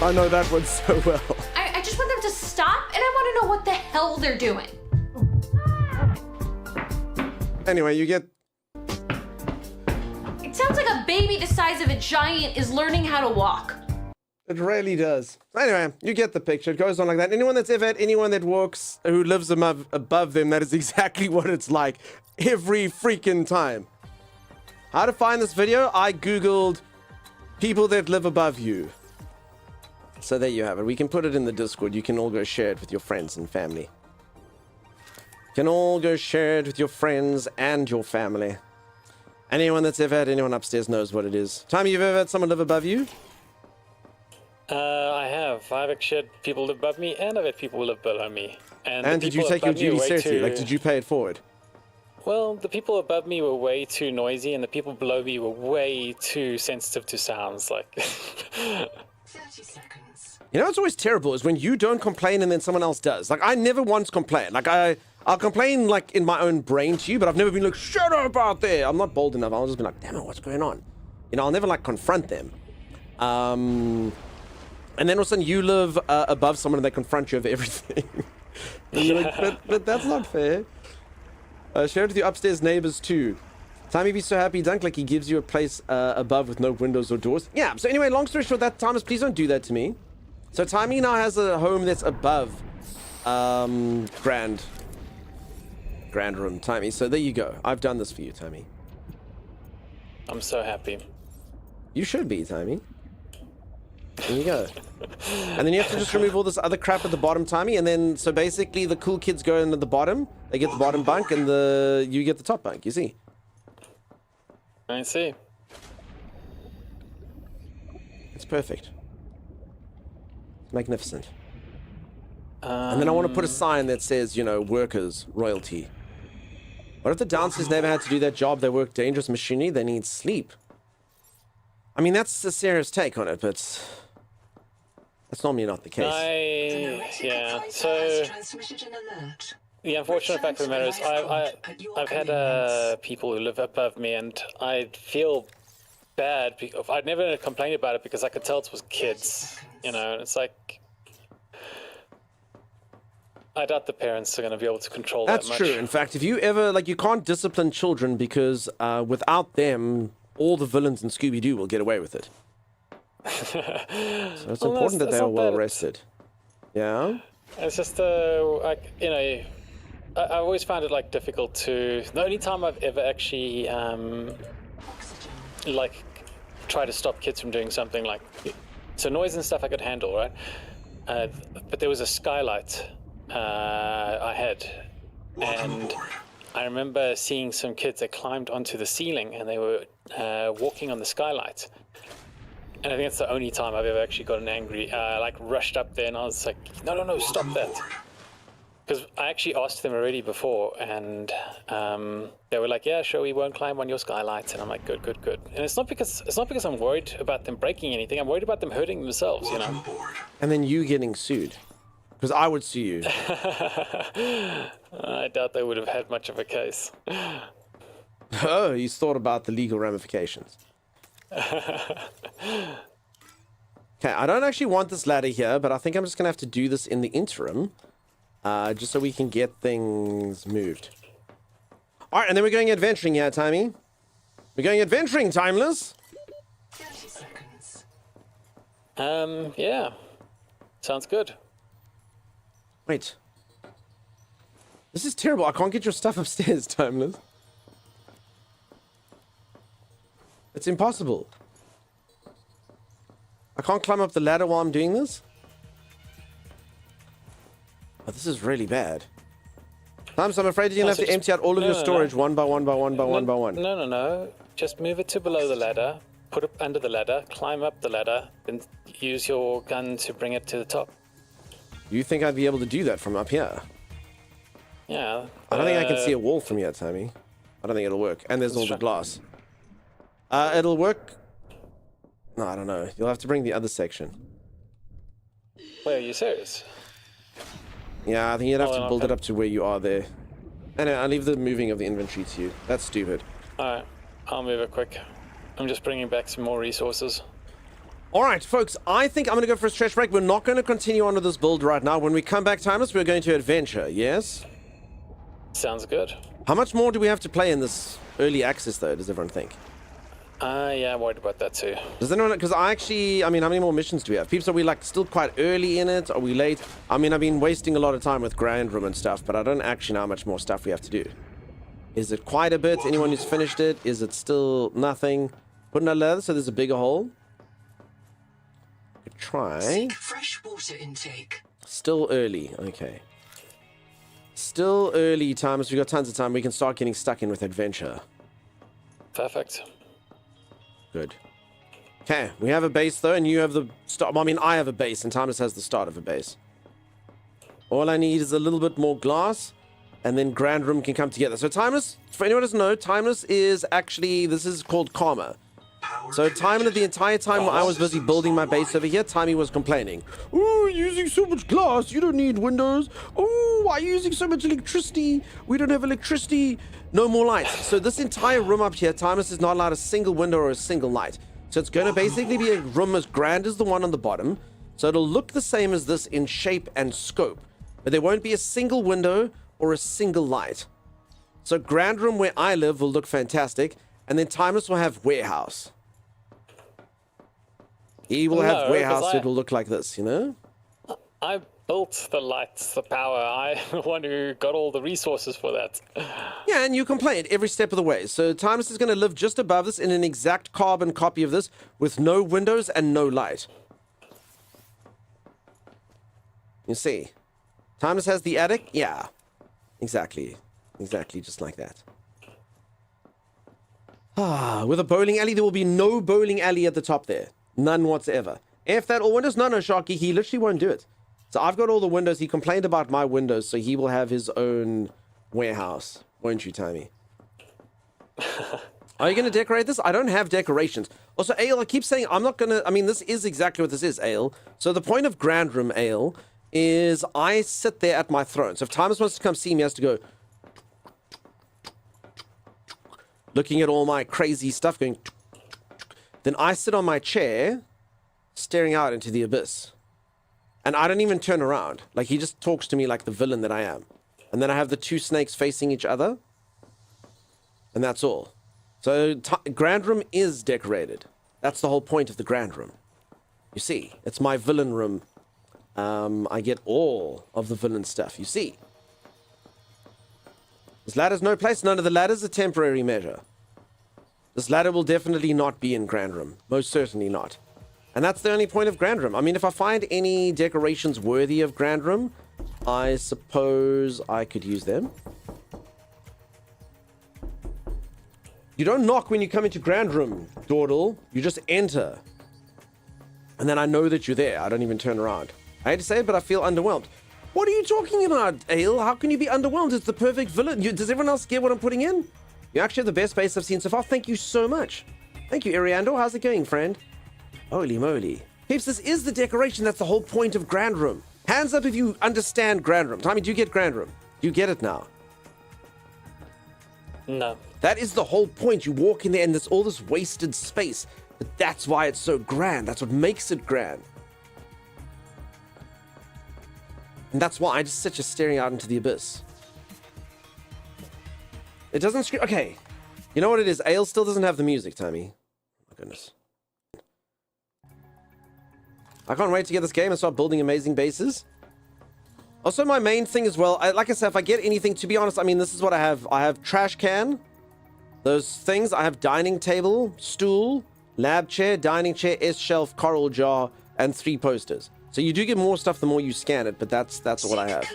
I know that one so well. I just want them to stop, and I want to know what the hell they're doing. Anyway, you get... It sounds like a baby the size of a giant is learning how to walk. It really does. Anyway, you get the picture. It goes on like that. Anyone that's ever had anyone that walks, who lives above them, that is exactly what it's like every freaking time. How to find this video? I Googled people that live above you. So there you have it. We can put it in the Discord. You can all go share it with your friends and family. You can all go share it with your friends and your family. Anyone that's ever had anyone upstairs knows what it is. Tommy, you've ever had someone live above you? I have. I've actually had people live above me, and I've had people live below me. And did you take your duty seriously? Like, did you pay it forward? Well, the people above me were way too noisy, and the people below me were way too sensitive to sounds. Like, 30 seconds. You know what's always terrible is when you don't complain and then someone else does. Like, I never once complain. Like, I'll complain, like, in my own brain to you, but I've never been like, shut up out there. I'm not bold enough. I'll just be like, damn it, what's going on? You know, I'll never, like, confront them. And then all of a sudden you live above someone and they confront you over everything. And you're like, but that's not fair. Share it with your upstairs neighbors too. Tommy be so happy, Dunk, like he gives you a place above with no windows or doors. Yeah, so anyway, long story short, that Thomas, please don't do that to me. So Tommy now has a home that's above Grand Room, Tommy. So there you go. I've done this for you, Tommy. I'm so happy. You should be, Tommy. There you go. And then you have to just remove all this other crap at the bottom, Tommy. And then, so basically the cool kids go into the bottom. They get the bottom bunk and you get the top bunk, you see? I see. It's perfect. It's magnificent. And then I want to put a sign that says, you know, workers, royalty. What if the downstairs never had to do that job? They work dangerous machinery. They need sleep. I mean, that's a serious take on it, but that's normally not the case. Yeah, so the unfortunate fact of the matter is I've had people who live above me, and I feel bad because I'd never complained about it because I could tell it was kids, you know, and it's like, I doubt the parents are going to be able to control that much. That's true. In fact, if you ever, like, you can't discipline children because without them, all the villains in Scooby-Doo will get away with it. So it's important that they are well rested. Yeah? It's just, like, you know, I always found it, like, difficult to... The only time I've ever actually, like, try to stop kids from doing something like... So noise and stuff I could handle, right? But there was a skylight I had, and I remember seeing some kids that climbed onto the ceiling and they were walking on the skylight. And I think that's the only time I've ever actually gotten angry. Like rushed up there and I was like, no, stop that. Because I actually asked them already before, and they were like, "Yeah, sure, we won't climb on your skylights." And I'm like, "Good, good, good." And it's not because I'm worried about them breaking anything. I'm worried about them hurting themselves, you know. And then you getting sued, because I would sue you. I doubt they would have had much of a case. Oh, you thought about the legal ramifications. Okay, I don't actually want this ladder here, but I think I'm just gonna have to do this in the interim. Just so we can get things moved. Alright, and then we're going adventuring here, Timey. We're going adventuring, Timeless. 30 seconds. Yeah. Sounds good. Wait. This is terrible. I can't get your stuff upstairs, Timeless. It's impossible. I can't climb up the ladder while I'm doing this. Oh, this is really bad. Times, I'm afraid you're going to have to empty out all of your storage one by one by one by one by one. No. Just move it to below the ladder, put it under the ladder, climb up the ladder, and use your gun to bring it to the top. You think I'd be able to do that from up here? Yeah. I don't think I can see a wall from here, Timmy. I don't think it'll work. And there's all the glass. It'll work. No, I don't know. You'll have to bring the other section. Wait, are you serious? Yeah, I think you'd have to build it up to where you are there. And I'll leave the moving of the inventory to you. That's stupid. Alright, I'll move it quick. I'm just bringing back some more resources. Alright, folks, I think I'm going to go for a stretch break. We're not going to continue on with this build right now. When we come back, Timeless, we're going to adventure, yes? Sounds good. How much more do we have to play in this early access, though, does everyone think? Yeah, I'm worried about that too. Does anyone, because I mean, how many more missions do we have? Peeps, are we like still quite early in it? Are we late? I mean, I've been wasting a lot of time with Grand Room and stuff, but I don't actually know how much more stuff we have to do. Is it quite a bit? Anyone who's finished it? Is it still nothing? Put in a leather so there's a bigger hole. Try. Seek fresh water intake. Still early. Okay. Still early, Timeless. We've got tons of time. We can start getting stuck in with adventure. Perfect. Good. Okay, we have a base though, and you have the start. Well, I mean, I have a base, and Timeless has the start of a base. All I need is a little bit more glass, and then Grand Room can come together. So Timeless, for anyone who doesn't know, Timeless is actually, this is called Karma. So Timeless, the entire time while I was busy building my base over here, Timey was complaining. Oh, using so much glass, you don't need windows. Oh, why are you using so much electricity? We don't have electricity. No more lights. So this entire room up here, Timeless is not allowed a single window or a single light. So it's going to basically be a room as grand as the one on the bottom. So it'll look the same as this in shape and scope. But there won't be a single window or a single light. So Grand Room where I live will look fantastic. And then Timeless will have warehouse. He will have warehouse, so it will look like this, you know? I built the lights, the power. I the one who got all the resources for that. Yeah, and you complained every step of the way. So Timeless is going to live just above this in an exact carbon copy of this with no windows and no light. You see? Timeless has the attic? Yeah. Exactly. Exactly just like that. With a bowling alley, there will be no bowling alley at the top there. None whatsoever. F that all windows? No, Sharky, he literally won't do it. So I've got all the windows. He complained about my windows, so he will have his own warehouse. Won't you, Timey? Are you going to decorate this? I don't have decorations. Also, Ale, I keep saying I'm not going to... I mean, this is exactly what this is, Ale. So the point of Grand Room, Ale, is I sit there at my throne. So if Timeless wants to come see me, he has to go... looking at all my crazy stuff, going... Then I sit on my chair, staring out into the abyss. And I don't even turn around. Like, he just talks to me like the villain that I am. And then I have the two snakes facing each other. And that's all. So, Grand Room is decorated. That's the whole point of the Grand Room. You see, it's my villain room. I get all of the villain stuff, you see. This ladder's no place. None of the ladder's a temporary measure. This ladder will definitely not be in Grand Room. Most certainly not. And that's the only point of Grand Room. I mean, if I find any decorations worthy of Grand Room, I suppose I could use them. You don't knock when you come into Grand Room, Dawdle. You just enter. And then I know that you're there. I don't even turn around. I hate to say it, but I feel underwhelmed. What are you talking about, Ale? How can you be underwhelmed? It's the perfect villain. Does everyone else get what I'm putting in? You actually have the best base I've seen so far. Thank you so much. Thank you, Ariando. How's it going, friend? Holy moly. Peeps, this is the decoration. That's the whole point of Grand Room. Hands up if you understand Grand Room. Tommy, do you get Grand Room? Do you get it now? No. That is the whole point. You walk in there and there's all this wasted space. But that's why it's so grand. That's what makes it grand. And that's why I just sit just staring out into the abyss. It doesn't scream. Okay. You know what it is? Ale still doesn't have the music, Tommy. Oh my goodness. I can't wait to get this game and start building amazing bases. Also, my main thing as well, like I said, if I get anything, to be honest, I mean, this is what I have. I have trash can, those things. I have dining table, stool, lab chair, dining chair, S-shelf, coral jar, and 3 posters. So you do get more stuff the more you scan it, but that's what I have.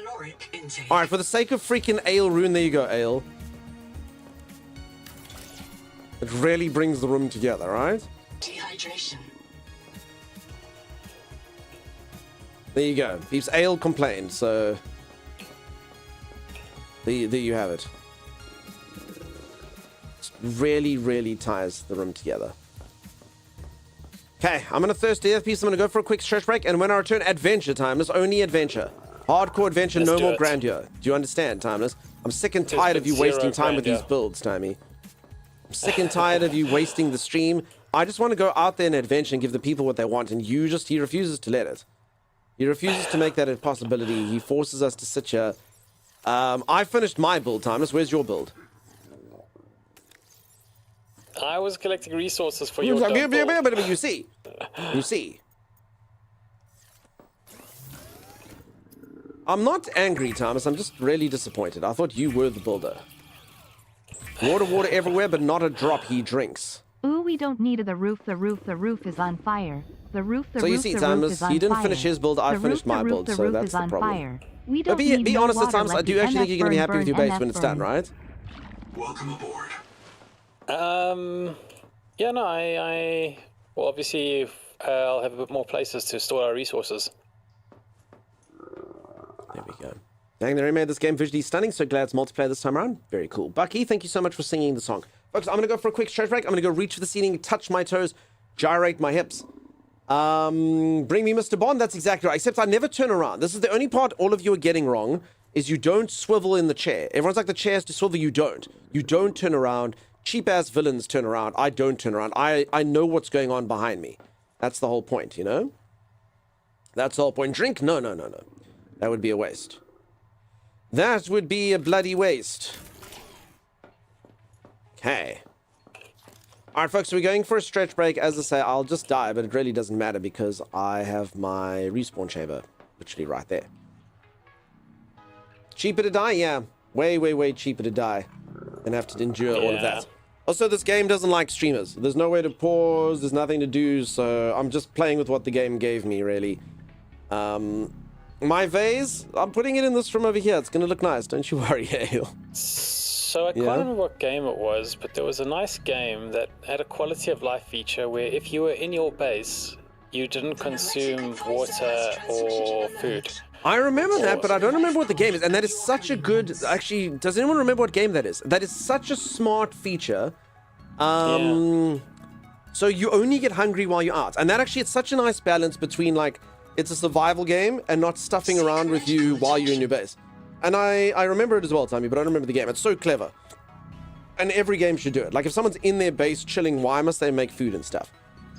All right, for the sake of freaking Ale Rune, there you go, Ale. It really brings the room together, right? Dehydration. There you go. Peeps, Ale complained, so there you have it. It really ties the room together. Okay, I'm gonna thirst to death, peeps. I'm gonna go for a quick stretch break, and when I return, adventure time. It's only adventure. Hardcore adventure, no more grandeur. Do you understand, Timeless? I'm sick and tired of you wasting time with these builds, Timey. I'm sick and tired of you wasting the stream. I just want to go out there and adventure and give the people what they want, and he refuses to let it. He refuses to make that a possibility. He forces us to sit here. I finished my build, Timeless. Where's your build? I was collecting resources for your but you see. I'm not angry, Thomas. I'm just really disappointed. I thought you were the builder. Water everywhere, but not a drop he drinks. Ooh, we don't need the roof. The roof is on fire. The roof so you see, Thomas, he didn't finish his build. I finished my build, so that's the problem. We don't but be honest, at times, I do actually think you're going to be happy with your base when it's done, right? Welcome aboard. Yeah, no, well, obviously, I'll have a bit more places to store our resources. There we go. Dang, they remade this game visually stunning. So glad it's multiplayer this time around. Very cool. Bucky, thank you so much for singing the song. Folks, I'm going to go for a quick stretch break. I'm going to go reach for the ceiling, touch my toes, gyrate my hips. Bring me Mr. Bond. That's exactly right. Except I never turn around. This is the only part all of you are getting wrong, is you don't swivel in the chair. Everyone's like, the chair has to swivel. You don't. You don't turn around. Cheap-ass villains turn around. I don't turn around. I know what's going on behind me. That's the whole point, you know? That's the whole point. Drink? No. That would be a waste. That would be a bloody waste. Okay. Alright, folks, so we're going for a stretch break. As I say, I'll just die, but it really doesn't matter because I have my respawn chamber literally right there. Cheaper to die? Yeah. Way cheaper to die than have to endure all of that. Also, this game doesn't like streamers. There's no way to pause. There's nothing to do, so I'm just playing with what the game gave me, really. My vase, I'm putting it in this room over here. It's going to look nice. Don't you worry, Ale. So I can't remember what game it was, but there was a nice game that had a quality of life feature where if you were in your base, you didn't consume water or food. I remember that, but I don't remember what the game is. And that is such a good... Actually, does anyone remember what game that is? That is such a smart feature. So you only get hungry while you're out. And that actually, it's such a nice balance between, like, it's a survival game and not stuffing around with you while you're in your base. And I remember it as well, Tommy, but I don't remember the game. It's so clever. And every game should do it. Like, if someone's in their base chilling, why must they make food and stuff?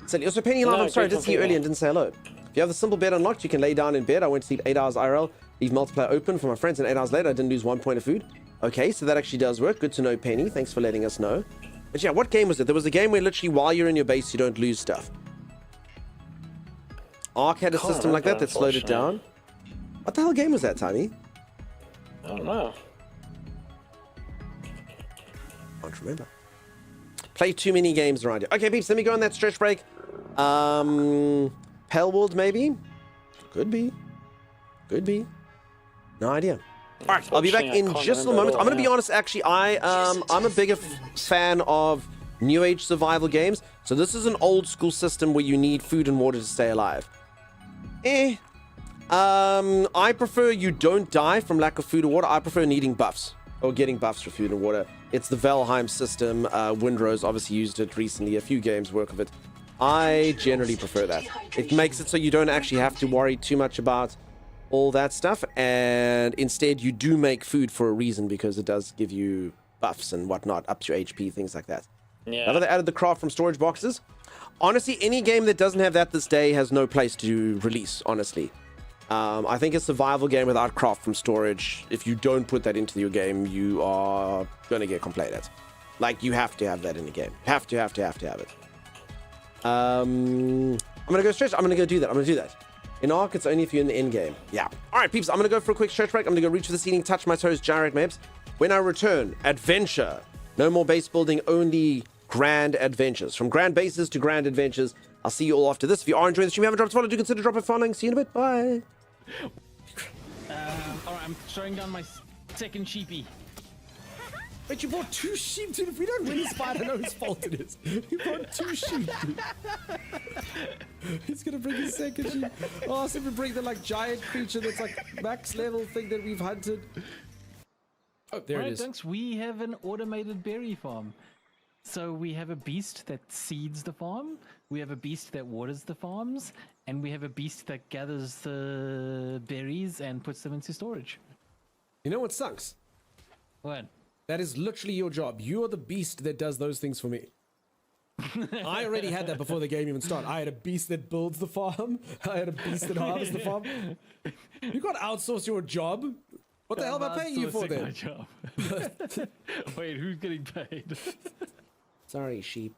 Silly. Also, Penny Love, I'm sorry, I did see you earlier and didn't say hello. If you have the simple bed unlocked, you can lay down in bed. I went to sleep 8 hours IRL, leave multiplayer open for my friends, and 8 hours later, I didn't lose 1 point of food. Okay, so that actually does work. Good to know, Penny. Thanks for letting us know. But yeah, what game was it? There was a game where literally while you're in your base, you don't lose stuff. Ark had a system like that slowed it down. What the hell game was that, Tommy? I don't know. Can't remember. Play too many games around here. Okay, peeps, let me go on that stretch break. Palewood, maybe? Could be. No idea. All right, I'll be back in just a moment. I'm going to be honest, actually, I'm a bigger fan of New Age survival games. So this is an old school system where you need food and water to stay alive. I prefer you don't die from lack of food or water. I prefer needing buffs or getting buffs for food and water. It's the Valheim system. Windrose obviously used it recently. A few games work of it. I generally prefer that. It makes it so you don't actually have to worry too much about all that stuff, and instead you do make food for a reason, because it does give you buffs and whatnot, up to HP, things like that. Yeah. Now that they added the craft from storage boxes, honestly, any game that doesn't have that this day has no place to release, honestly. I think a survival game without craft from storage, if you don't put that into your game, you are going to get complained at. Like, you have to have that in the game. Have to have it. I'm going to go stretch. I'm going to go do that. In Ark, it's only if you're in the end game. Yeah. All right, peeps, I'm going to go for a quick stretch break. I'm going to go reach for the ceiling, touch my toes, gyrate mabs. When I return, adventure. No more base building, only grand adventures. From grand bases to grand adventures. I'll see you all after this. If you are enjoying the stream, you haven't dropped a follow, do consider dropping a following. See you in a bit. Bye. Alright, I'm throwing down my second sheepy. But you bought 2 sheep, dude. If we don't win this fight, I know whose fault it is. You bought 2 sheep, dude. He's gonna bring his second sheep. Oh, so we bring the like giant creature that's like max level thing that we've hunted. Oh, there it is. Thanks. We have an automated berry farm. So we have a beast that seeds the farm, we have a beast that waters the farms, and we have a beast that gathers the berries and puts them into storage. You know what sucks? What? That is literally your job. You are the beast that does those things for me. I already had that before the game even started. I had a beast that builds the farm. I had a beast that harvests the farm. You got to outsource your job. What the hell am I paying you for then? My job. Wait, who's getting paid? Sorry, sheep.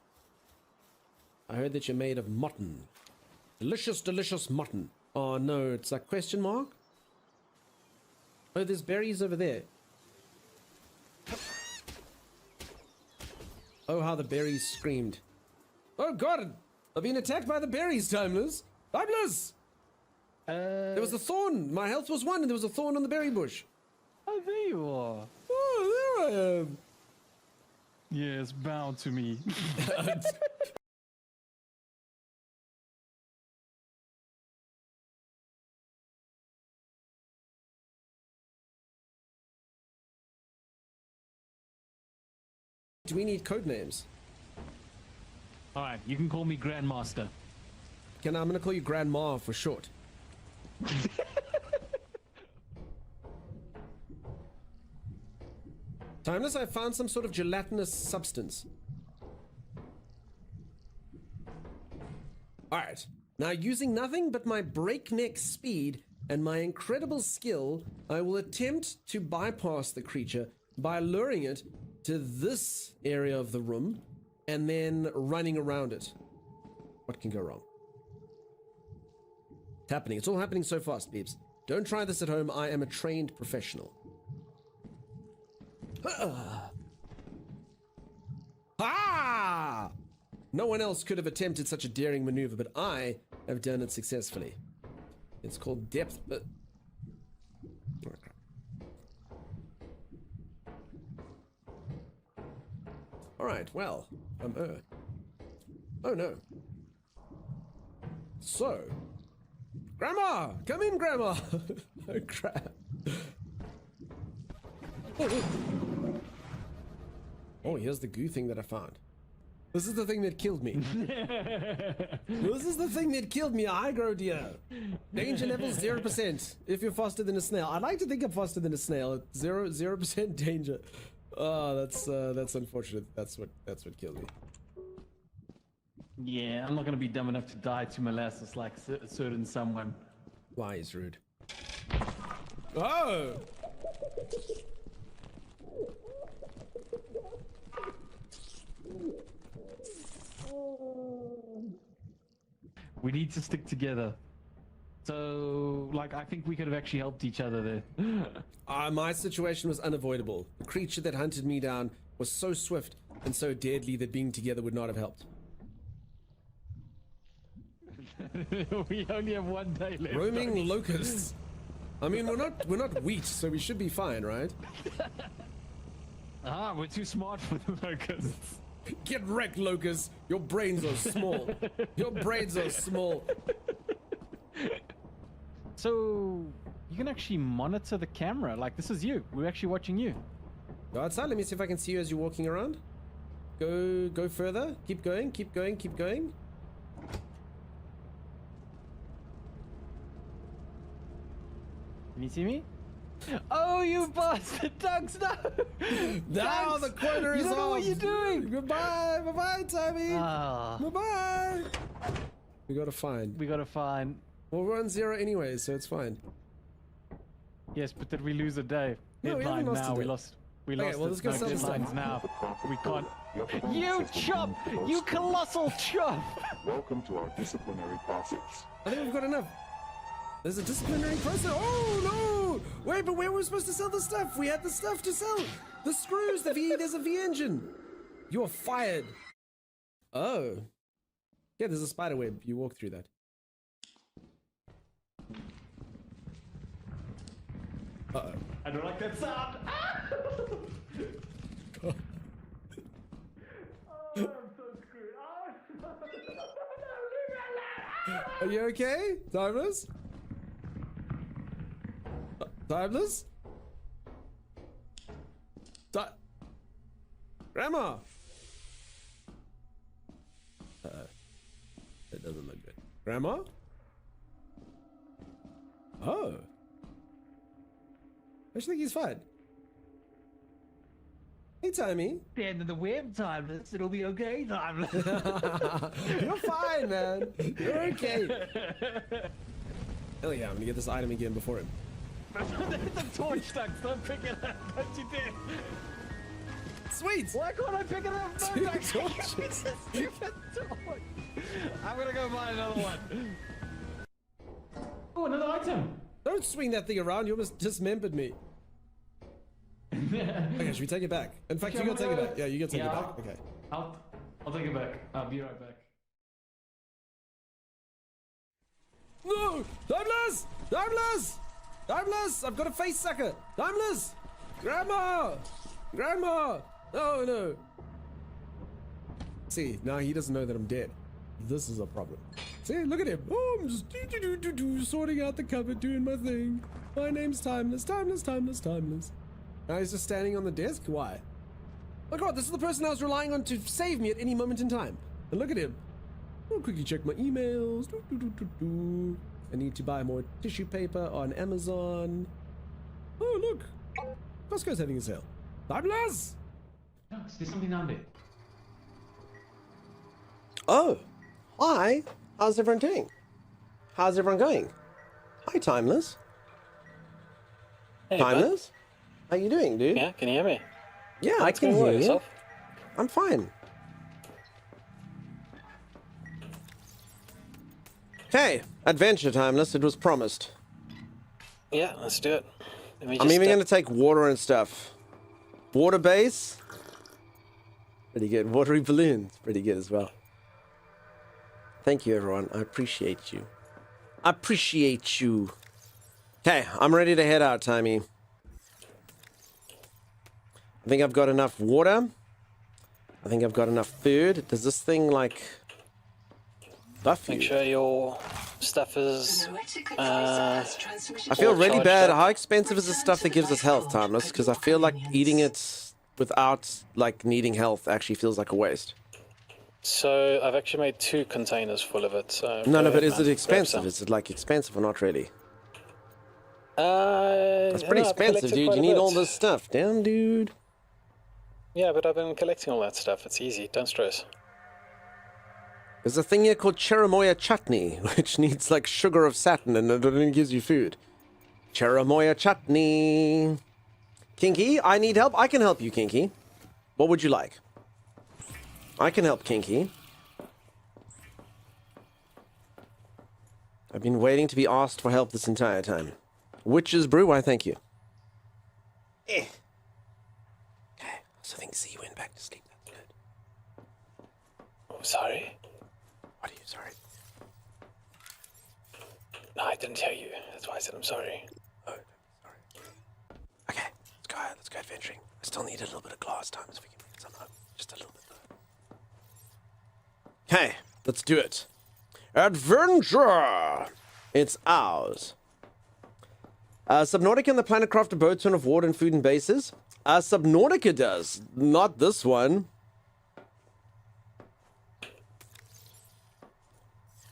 I heard that you're made of mutton. Delicious, delicious mutton. Oh no, it's a question mark? Oh, there's berries over there. Oh, how the berries screamed. Oh god, I've been attacked by the berries, Timeless. Timeless! There was a thorn. My health was 1 and there was a thorn on the berry bush. Oh, there you are. Oh, there I am. Yes, bow to me. Do we need code names? Alright, you can call me Grandmaster. I'm gonna call you Grandma for short. Timeless, I found some sort of gelatinous substance. Alright, now using nothing but my breakneck speed and my incredible skill, I will attempt to bypass the creature by luring it to this area of the room and then running around it. What can go wrong? It's happening. It's all happening so fast, peeps. Don't try this at home. I am a trained professional. Ah! No one else could have attempted such a daring maneuver, but I have done it successfully. It's called depth, but... Alright, well, oh no. So... Grandma! Come in, Grandma! Oh, crap. Oh, here's the goo thing that I found. This is the thing that killed me. This is the thing that killed me, Igro dear. Danger level 0% if you're faster than a snail. I'd like to think I'm faster than a snail. 0% danger. Oh, that's unfortunate. That's what killed me. Yeah, I'm not gonna be dumb enough to die to molasses like a certain someone. Why is rude? Oh! We need to stick together. So, like, I think we could have actually helped each other there. My situation was unavoidable. The creature that hunted me down was so swift and so deadly that being together would not have helped. We only have 1 day left. Roaming locusts. I mean, we're not wheat, so we should be fine, right? We're too smart for the locusts. Get wrecked, locusts. Your brains are small. Your brains are small. So you can actually monitor the camera. Like this is you. We're actually watching you. Go outside. Let me see if I can see you as you're walking around. Go further. Keep going. Keep going. Keep going. Can you see me? Oh, you bastard, Dogs! No. Now the corner is You don't know off. what you're doing. Goodbye. Bye-bye, Tommy. Ah. Bye-bye. We gotta find. We gotta find. Well, we're on 0 anyway, so it's fine. Yes, but did we lose a day? No, we haven't Deadline lost now. a We day. lost. We Okay, lost. well, let's go sell the stuff. deadlines now. We can't. You chop! You colossal chop! Welcome to our disciplinary process. I think we've got enough. There's a disciplinary process. Oh no! Wait, but where were we supposed to sell the stuff? We had the stuff to sell. The screws, the V. There's a V engine. You're fired. Oh. Yeah, there's a spider web. You walk through that. Uh-oh. I don't like that sound. Oh, I'm so screwed. Are you okay? Timeless? Timeless? Grandma! That doesn't look good. Grandma? Oh. I just think he's fine. Hey, Timmy. The end of the web, Timeless. It'll be okay, Timeless. You're fine, man. You're okay. Hell yeah, I'm gonna get this item again before him. The torch, Dogs. Don't pick it up. Don't you dare. Sweet. Why can't I pick it up? No, Two Dogs. torches. Stupid torch. I'm gonna go buy another one. Oh, another item. Don't swing that thing around. You almost dismembered me. Okay, should we take it back? In fact, you gotta take it back. Yeah, you gotta take it back. Okay. I'll take it back. I'll be right back. No! Timeless! Timeless! Timeless! I've got a face sucker! Timeless! Grandma! Grandma! Oh no! See, now he doesn't know that I'm dead. This is a problem. See, look at him. Oh, I'm just sorting out the cupboard, doing my thing. My name's Timeless, Timeless, Timeless, Timeless. Now he's just standing on the desk? Why? Oh god, this is the person I was relying on to save me at any moment in time. And look at him. I'll quickly check my emails. I need to buy more tissue paper on Amazon. Oh, look. Costco's having a sale. Timeless! Dogs, there's something down there. Oh, hi. How's everyone doing? How's everyone going? Hi, Timeless. Hey, Timeless? How you doing, dude? Yeah, can you hear me? Yeah, I can hear you. I'm fine. Hey, adventure, Timeless. It was promised. Yeah, let's do it. I'm even going to take water and stuff. Water base. Pretty good. Watery balloons. Pretty good as well. Thank you, everyone. I appreciate you. I appreciate you. Okay, I'm ready to head out, Timmy. I think I've got enough water. I think I've got enough food. Does this thing, like, buff you? Make sure your stuff is... I feel really bad. How expensive is the stuff that gives us health, Timeless? Because I feel like eating it without, like, needing health actually feels like a waste. So, I've actually made 2 containers full of it, so... No, but is it expensive? Is it, like, expensive or not really? That's pretty expensive, dude. You need all this stuff. Damn, dude. Yeah, but I've been collecting all that stuff. It's easy. Don't stress. There's a thing here called cherimoya chutney, which needs, like, sugar of Saturn, and it only gives you food. Cherimoya chutney. Kinky, I need help. I can help you, Kinky. What would you like? I can help Kinky. I've been waiting to be asked for help this entire time. Witch's brew, why thank you. Okay, so I think Z went back to sleep. That's good. Oh, sorry. What are you sorry? No, I didn't tell you. That's why I said I'm sorry. Oh, sorry. Okay, let's go adventuring. I still need a little bit of glass time so we can get some up. Just a little bit though. Okay, let's do it. Adventure! It's ours. Subnautica and the Planet Craft a boat ton of water and food and bases. Subnautica does, not this one.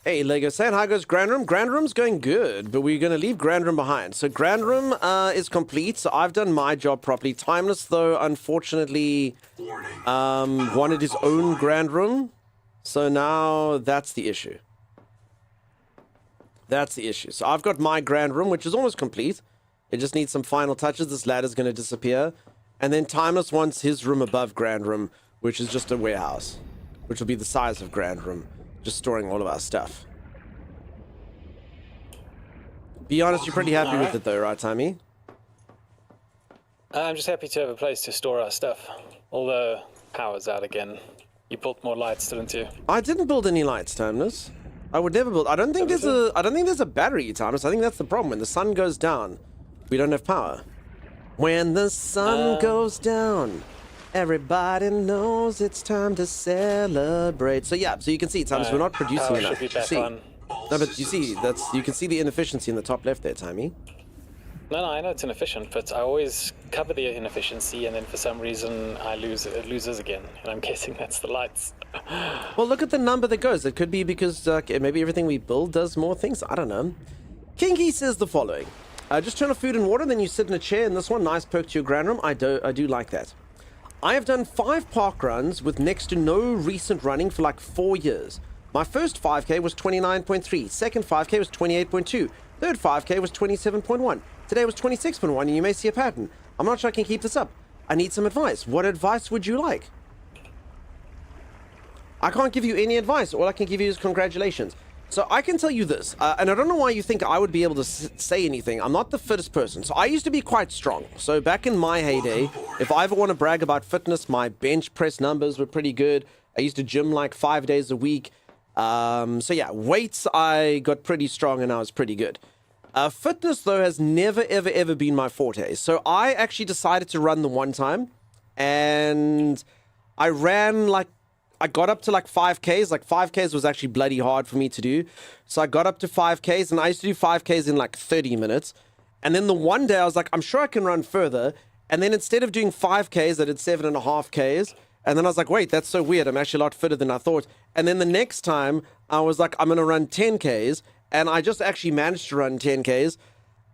Hey, Lego saying, how goes Grand Room? Grand Room's going good, but we're going to leave Grand Room behind. So Grand Room is complete, so I've done my job properly. Timeless, though, unfortunately, wanted his own Grand Room. So now that's the issue. That's the issue. So I've got my Grand Room, which is almost complete. It just needs some final touches. This ladder's going to disappear. And then Timeless wants his room above Grand Room, which is just a warehouse, which will be the size of Grand Room. Just storing all of our stuff. Be honest, you're pretty happy with it though, right, Timmy? I'm just happy to have a place to store our stuff. Although power's out again. You built more lights, didn't you? I didn't build any lights, Timeless. I would never build. I don't think there's a battery, Timeless. I think that's the problem. When the sun goes down, we don't have power. When the sun goes down, everybody knows it's time to celebrate. So yeah, so you can see, Timeless, we're not producing enough. Should be back on. No, but you see, you can see the inefficiency in the top left there, Timmy. No, I know it's inefficient, but I always cover the inefficiency, and then for some reason it loses again, and I'm guessing that's the lights. Well, look at the number that goes. It could be because maybe everything we build does more things. I don't know. Kinky says the following: just turn off food and water, then you sit in a chair in this one. Nice perk to your Grand Room. I do like that. I have done 5 park runs with next to no recent running for like 4 years. My first 5K was 29.3, second 5K was 28.2, third 5K was 27.1, today was 26.1, and you may see a pattern. I'm not sure I can keep this up. I need some advice. What advice would you like? I can't give you any advice. All I can give you is congratulations. So I can tell you this, and I don't know why you think I would be able to say anything. I'm not the fittest person. So I used to be quite strong. So back in my heyday, if I ever want to brag about fitness, my bench press numbers were pretty good. I used to gym like 5 days a week. So yeah, weights, I got pretty strong and I was pretty good. Fitness, though, has never, ever been my forte. So I actually decided to run the one time, and I ran like, I got up to like 5Ks. Like 5Ks was actually bloody hard for me to do. So I got up to 5Ks, and I used to do 5Ks in like 30 minutes. And then the one day I was like, I'm sure I can run further. And then instead of doing 5Ks, I did 7.5Ks. And then I was like, wait, that's so weird. I'm actually a lot fitter than I thought. And then the next time I was like, I'm going to run 10Ks. And I just actually managed to run 10Ks.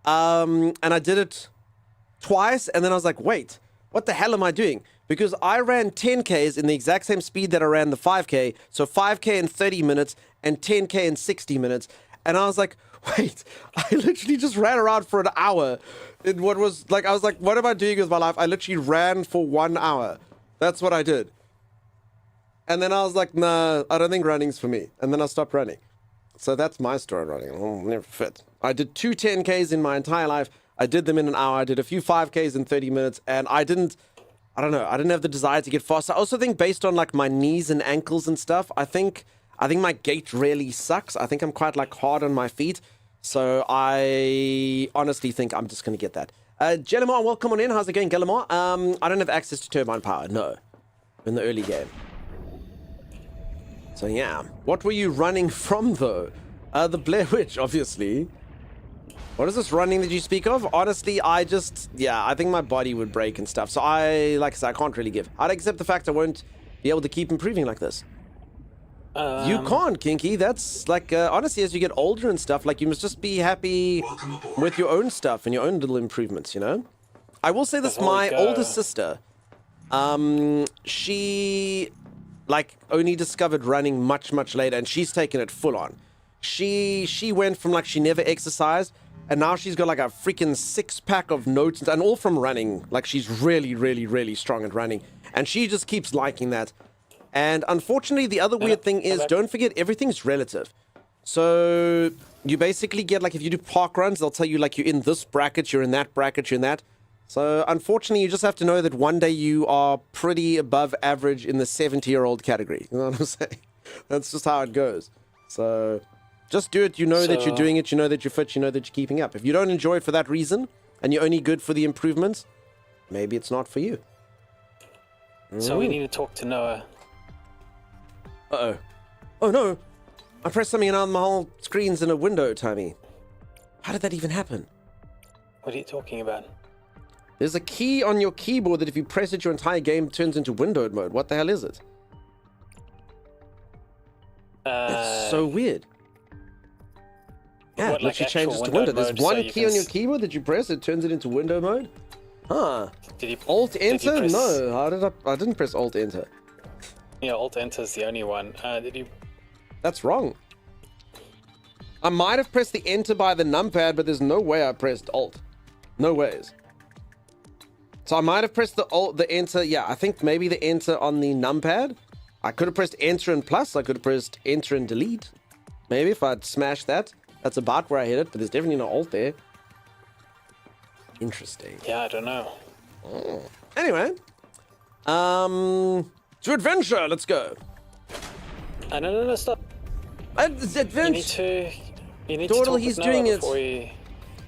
And I did it twice. And then I was like, wait, what the hell am I doing? Because I ran 10Ks in the exact same speed that I ran the 5K. So 5K in 30 minutes and 10K in 60 minutes. And I was like, wait, I literally just ran around for an hour. In what was like, I was like, what am I doing with my life? I literally ran for 1 hour. That's what I did. And then I was like, nah, I don't think running's for me. And then I stopped running. So that's my story on running. Oh, never fit. I did 2 10Ks in my entire life. I did them in an hour. I did a few 5Ks in 30 minutes. And I didn't have the desire to get fast. I also think based on like my knees and ankles and stuff, I think my gait really sucks. I think I'm quite like hard on my feet. So I honestly think I'm just going to get that. Gellimar, welcome on in. How's it going, Gellimar? I don't have access to turbine power. No. In the early game. So yeah. What were you running from though? The Blair Witch, obviously. What is this running that you speak of? Honestly, I think my body would break and stuff. So like I said, I can't really give. I'd accept the fact I won't be able to keep improving like this. You can't, Kinky. That's like, honestly, as you get older and stuff, like you must just be happy with your own stuff and your own little improvements, you know? I will say this, my older sister, she like only discovered running much later, and she's taken it full on. She went from like she never exercised, and now she's got like a freaking 6-pack of notes, and all from running. Like she's really strong at running, and she just keeps liking that. And unfortunately, the other weird thing is, don't forget, everything's relative. So you basically get, like, if you do park runs, they'll tell you, like, you're in this bracket, you're in that bracket, you're in that. So unfortunately, you just have to know that one day you are pretty above average in the 70-year-old category. You know what I'm saying? That's just how it goes. So just do it. You know that you're doing it. You know that you're fit. You know that you're keeping up. If you don't enjoy it for that reason, and you're only good for the improvements, maybe it's not for you. So we need to talk to Noah. Uh-oh. Oh, no. I pressed something and now my whole screen's in a window, Timmy. How did that even happen? What are you talking about? There's a key on your keyboard that if you press it, your entire game turns into windowed mode. What the hell is it? That's so weird. Yeah, what, it like literally changes to window. There's one key on your keyboard that you press, it turns it into window mode. Huh. Alt enter? No, I didn't press Alt enter. Yeah, Alt enter is the only one. Did you? That's wrong. I might have pressed the enter by the numpad, but there's no way I pressed Alt. No ways. So I might have pressed the enter. Yeah, I think maybe the enter on the numpad. I could have pressed enter and plus. I could have pressed enter and delete. Maybe if I'd smashed that. That's about where I hit it, but there's definitely no Alt there. Interesting. Yeah, I don't know. Oh. Anyway. To adventure, let's go. No, stop. It's adventure. You need to talk with Noah before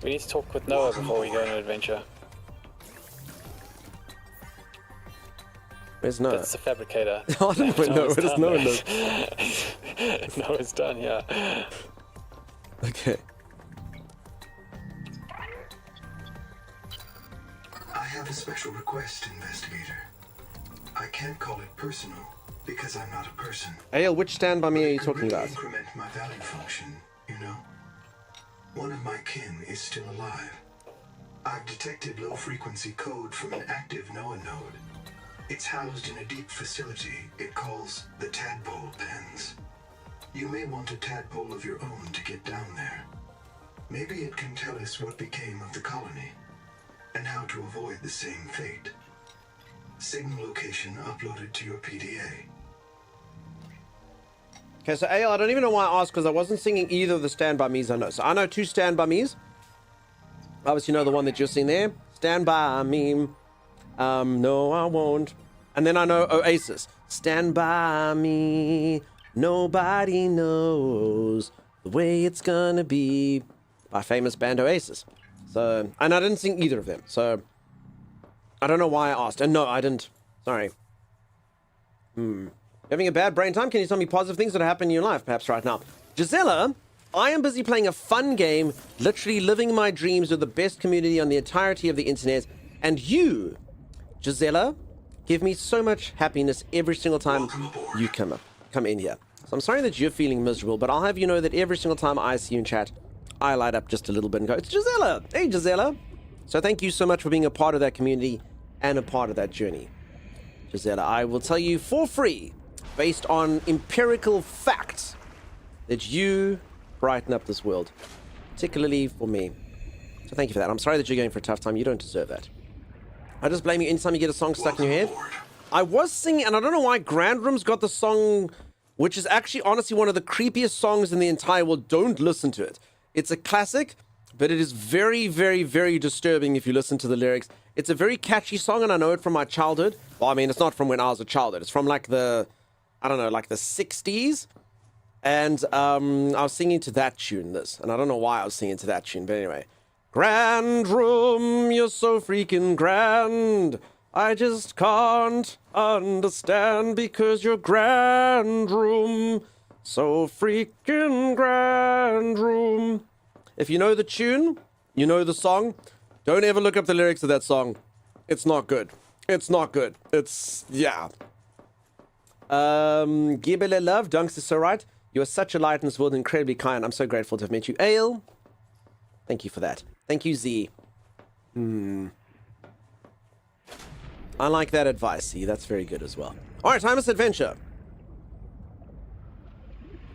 we need to talk with Noah before we go on an adventure. Where's Noah? That's the fabricator. I don't know Noah. Where does Noah live? Noah's done, yeah. Okay. I have a special request, investigator. I can't call it personal because I'm not a person. Ale, which stand by me are you talking about? Increment my value function, you know. One of my kin is still alive. I've detected low-frequency code from an active Noah node. It's housed in a deep facility it calls the Tadpole Pens. You may want a tadpole of your own to get down there. Maybe it can tell us what became of the colony and how to avoid the same fate. Signal location uploaded to your PDA. Okay, so Ale, I don't even know why I asked, because I wasn't singing either of the Stand By Me's I know. So I know two Stand By Me's. Obviously, you know the one that you're seeing there. Stand By Me. No, I won't. And then I know Oasis. Stand By Me. Nobody knows the way it's gonna be. By famous band Oasis. So, and I didn't sing either of them. So, I don't know why I asked. And no, I didn't. Sorry. Having a bad brain time? Can you tell me positive things that happen in your life, perhaps right now? Gisela, I am busy playing a fun game, literally living my dreams with the best community on the entirety of the internet. And you, Gisela, give me so much happiness every single time you come in here. So I'm sorry that you're feeling miserable, but I'll have you know that every single time I see you in chat, I light up just a little bit and go, it's Gisela. Hey, Gisela. So thank you so much for being a part of that community and a part of that journey. Gisela, I will tell you for free, based on empirical facts, that you brighten up this world, particularly for me. So thank you for that. I'm sorry that you're going for a tough time. You don't deserve that. I just blame you anytime you get a song stuck in your head. I was singing, and I don't know why Grand Room's got the song, which is actually honestly one of the creepiest songs in the entire world. Don't listen to it. It's a classic, but it is very, very, very disturbing if you listen to the lyrics. It's a very catchy song, and I know it from my childhood. Well, I mean, it's not from when I was a child. It's from like the, I don't know, like the 60s. And I was singing to that tune, and I don't know why I was singing to that tune, but anyway. Grand Room, you're so freaking grand. I just can't understand because you're Grand Room. So freaking Grand Room. If you know the tune, you know the song, don't ever look up the lyrics of that song. It's not good. It's not good. It's, yeah. Gibele Love, Dunks is so right. You are such a light in this world, incredibly kind. I'm so grateful to have met you. Ale, thank you for that. Thank you, Z. I like that advice, Z. That's very good as well. All right, Timeless Adventure.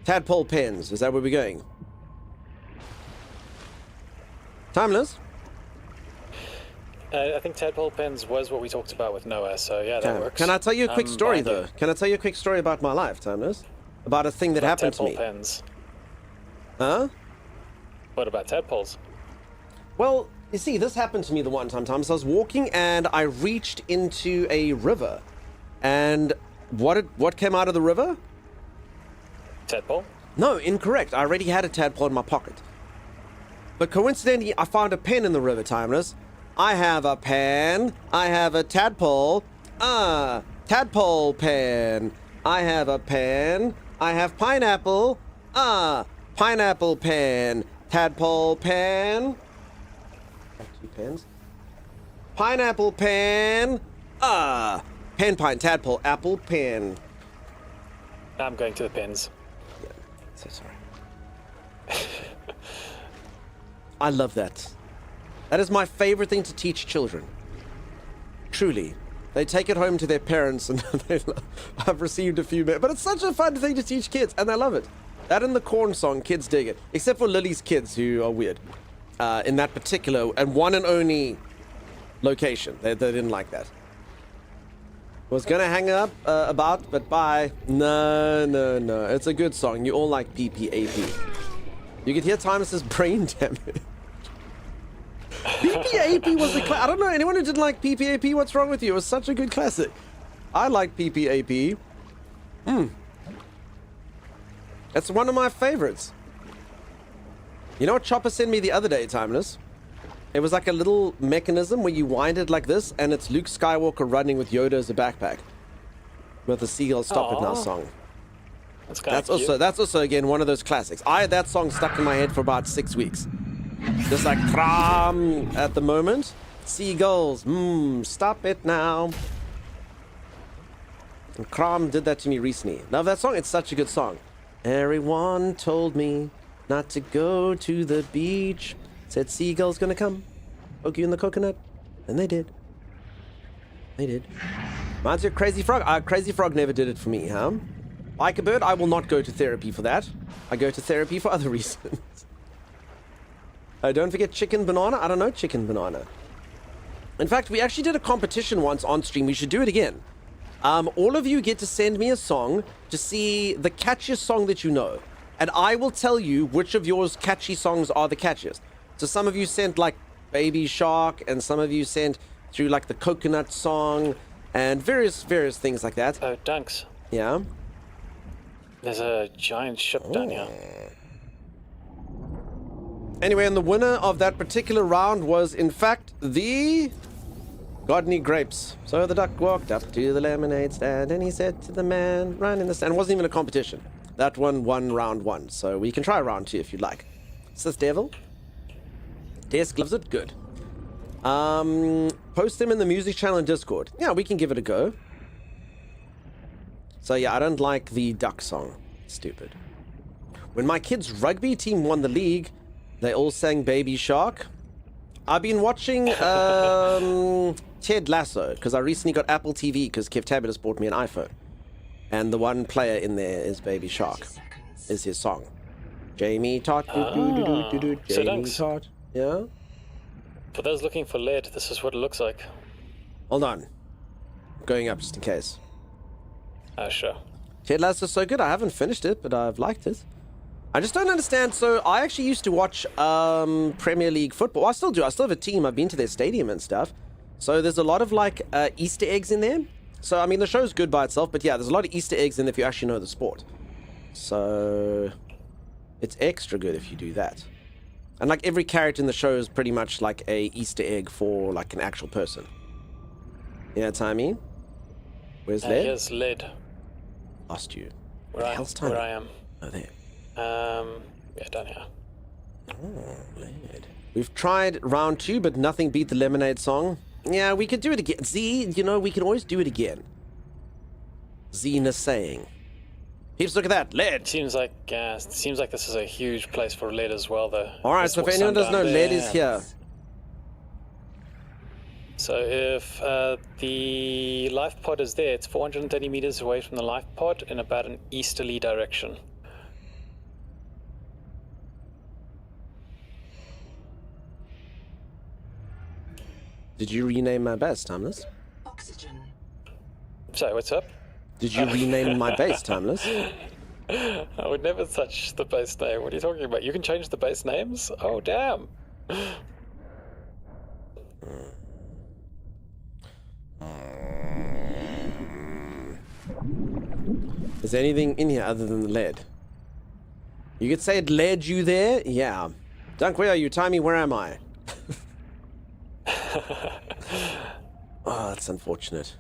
Tadpole Pens. Is that where we're going? Timeless? I think Tadpole Pens was what we talked about with Noah, so yeah, that works. Can I tell you a quick story, though? Can I tell you a quick story about my life, Timeless? About a thing that happened to me. Tadpole Pens. Huh? What about tadpoles? Well, you see, this happened to me the one time, Timeless. I was walking and I reached into a river. And what came out of the river? Tadpole? No, incorrect. I already had a tadpole in my pocket. But coincidentally, I found a pen in the river, Timeless. I have a pen. I have a tadpole. Tadpole pen. I have a pen. I have pineapple. Pineapple pen. Tadpole pen. pens. Pineapple pen. Pen, pine, tadpole, apple, pen. I'm going to the pens. Yeah, so sorry. I love that. That is my favorite thing to teach children. Truly. They take it home to their parents and I've received a few, but it's such a fun thing to teach kids and they love it. That and the corn song, kids dig it. Except for Lily's kids who are weird. In that particular and one and only location. They didn't like that. Was gonna hang up about, but bye. No. It's a good song. You all like PPAP. You could hear Timus's brain damage. PPAP was the I don't know, anyone who didn't like PPAP, what's wrong with you? It was such a good classic. I like PPAP. That's one of my favorites. You know what Chopper sent me the other day, Timeless? It was like a little mechanism where you wind it like this, and it's Luke Skywalker running with Yoda as a backpack. With the Seagull Stop It Now song. That's also again one of those classics. I had that song stuck in my head for about 6 weeks. Just like Kram at the moment. Seagulls, stop it now. And Kram did that to me recently. Love that song, it's such a good song. Everyone told me not to go to the beach. Said seagulls gonna come, poke you in the coconut. And they did. They did. Reminds you of Crazy Frog? Crazy Frog never did it for me, huh? Like a bird, I will not go to therapy for that. I go to therapy for other reasons. Don't forget Chicken Banana. I don't know Chicken Banana. In fact, we actually did a competition once on stream. We should do it again. All of you get to send me a song to see the catchiest song that you know. And I will tell you which of yours catchy songs are the catchiest. So some of you sent like Baby Shark, and some of you sent through like the Coconut song, and various things like that. Oh, thanks. Yeah? There's a giant ship down here. Anyway, and the winner of that particular round was, in fact, the... Got any grapes? So the duck walked up to the lemonade stand, and he said to the man, run in the stand. It wasn't even a competition. That one won round 1, so we can try round 2 if you'd like. Sith Devil. Desk loves it. Good. Post them in the music channel in Discord. Yeah, we can give it a go. So yeah, I don't like the duck song. Stupid. When my kids' rugby team won the league, they all sang Baby Shark. I've been watching Ted Lasso, because I recently got Apple TV, because Kev Tabulous bought me an iPhone. And the one player in there is Baby Shark, is his song. Jamie Tot, Jamie Tot. Yeah? For those looking for lead, this is what it looks like. Hold on. I'm going up just in case. Sure. Ted Lasso is so good. I haven't finished it, but I've liked it. I just don't understand. So I actually used to watch Premier League football. I still do. I still have a team. I've been to their stadium and stuff. So there's a lot of like Easter eggs in there. So I mean, the show's good by itself, but yeah, there's a lot of Easter eggs in there if you actually know the sport. So it's extra good if you do that. And like every character in the show is pretty much like a Easter egg for like an actual person. You know what I mean? Where's Led? Here's Led. Lost you. Where I am. Oh, there. Yeah, down here. Oh, Led. We've tried round 2, but nothing beat the Lemonade song. Yeah, we could do it again. Z, you know, we can always do it again. Zena's saying. Peeps, look at that. Lead. Seems like this is a huge place for lead as well, though. Alright, so if anyone doesn't know, lead is here. So if the life pod is there, it's 430 meters away from the life pod in about an easterly direction. Did you rename my base, Timeless? Oxygen. Sorry, what's up? Did you rename my base, Timeless? I would never touch the base name. What are you talking about? You can change the base names? Oh, damn. Is there anything in here other than the lead? You could say it led you there? Yeah. Dunk, where are you? Timey, where am I? Oh, that's unfortunate.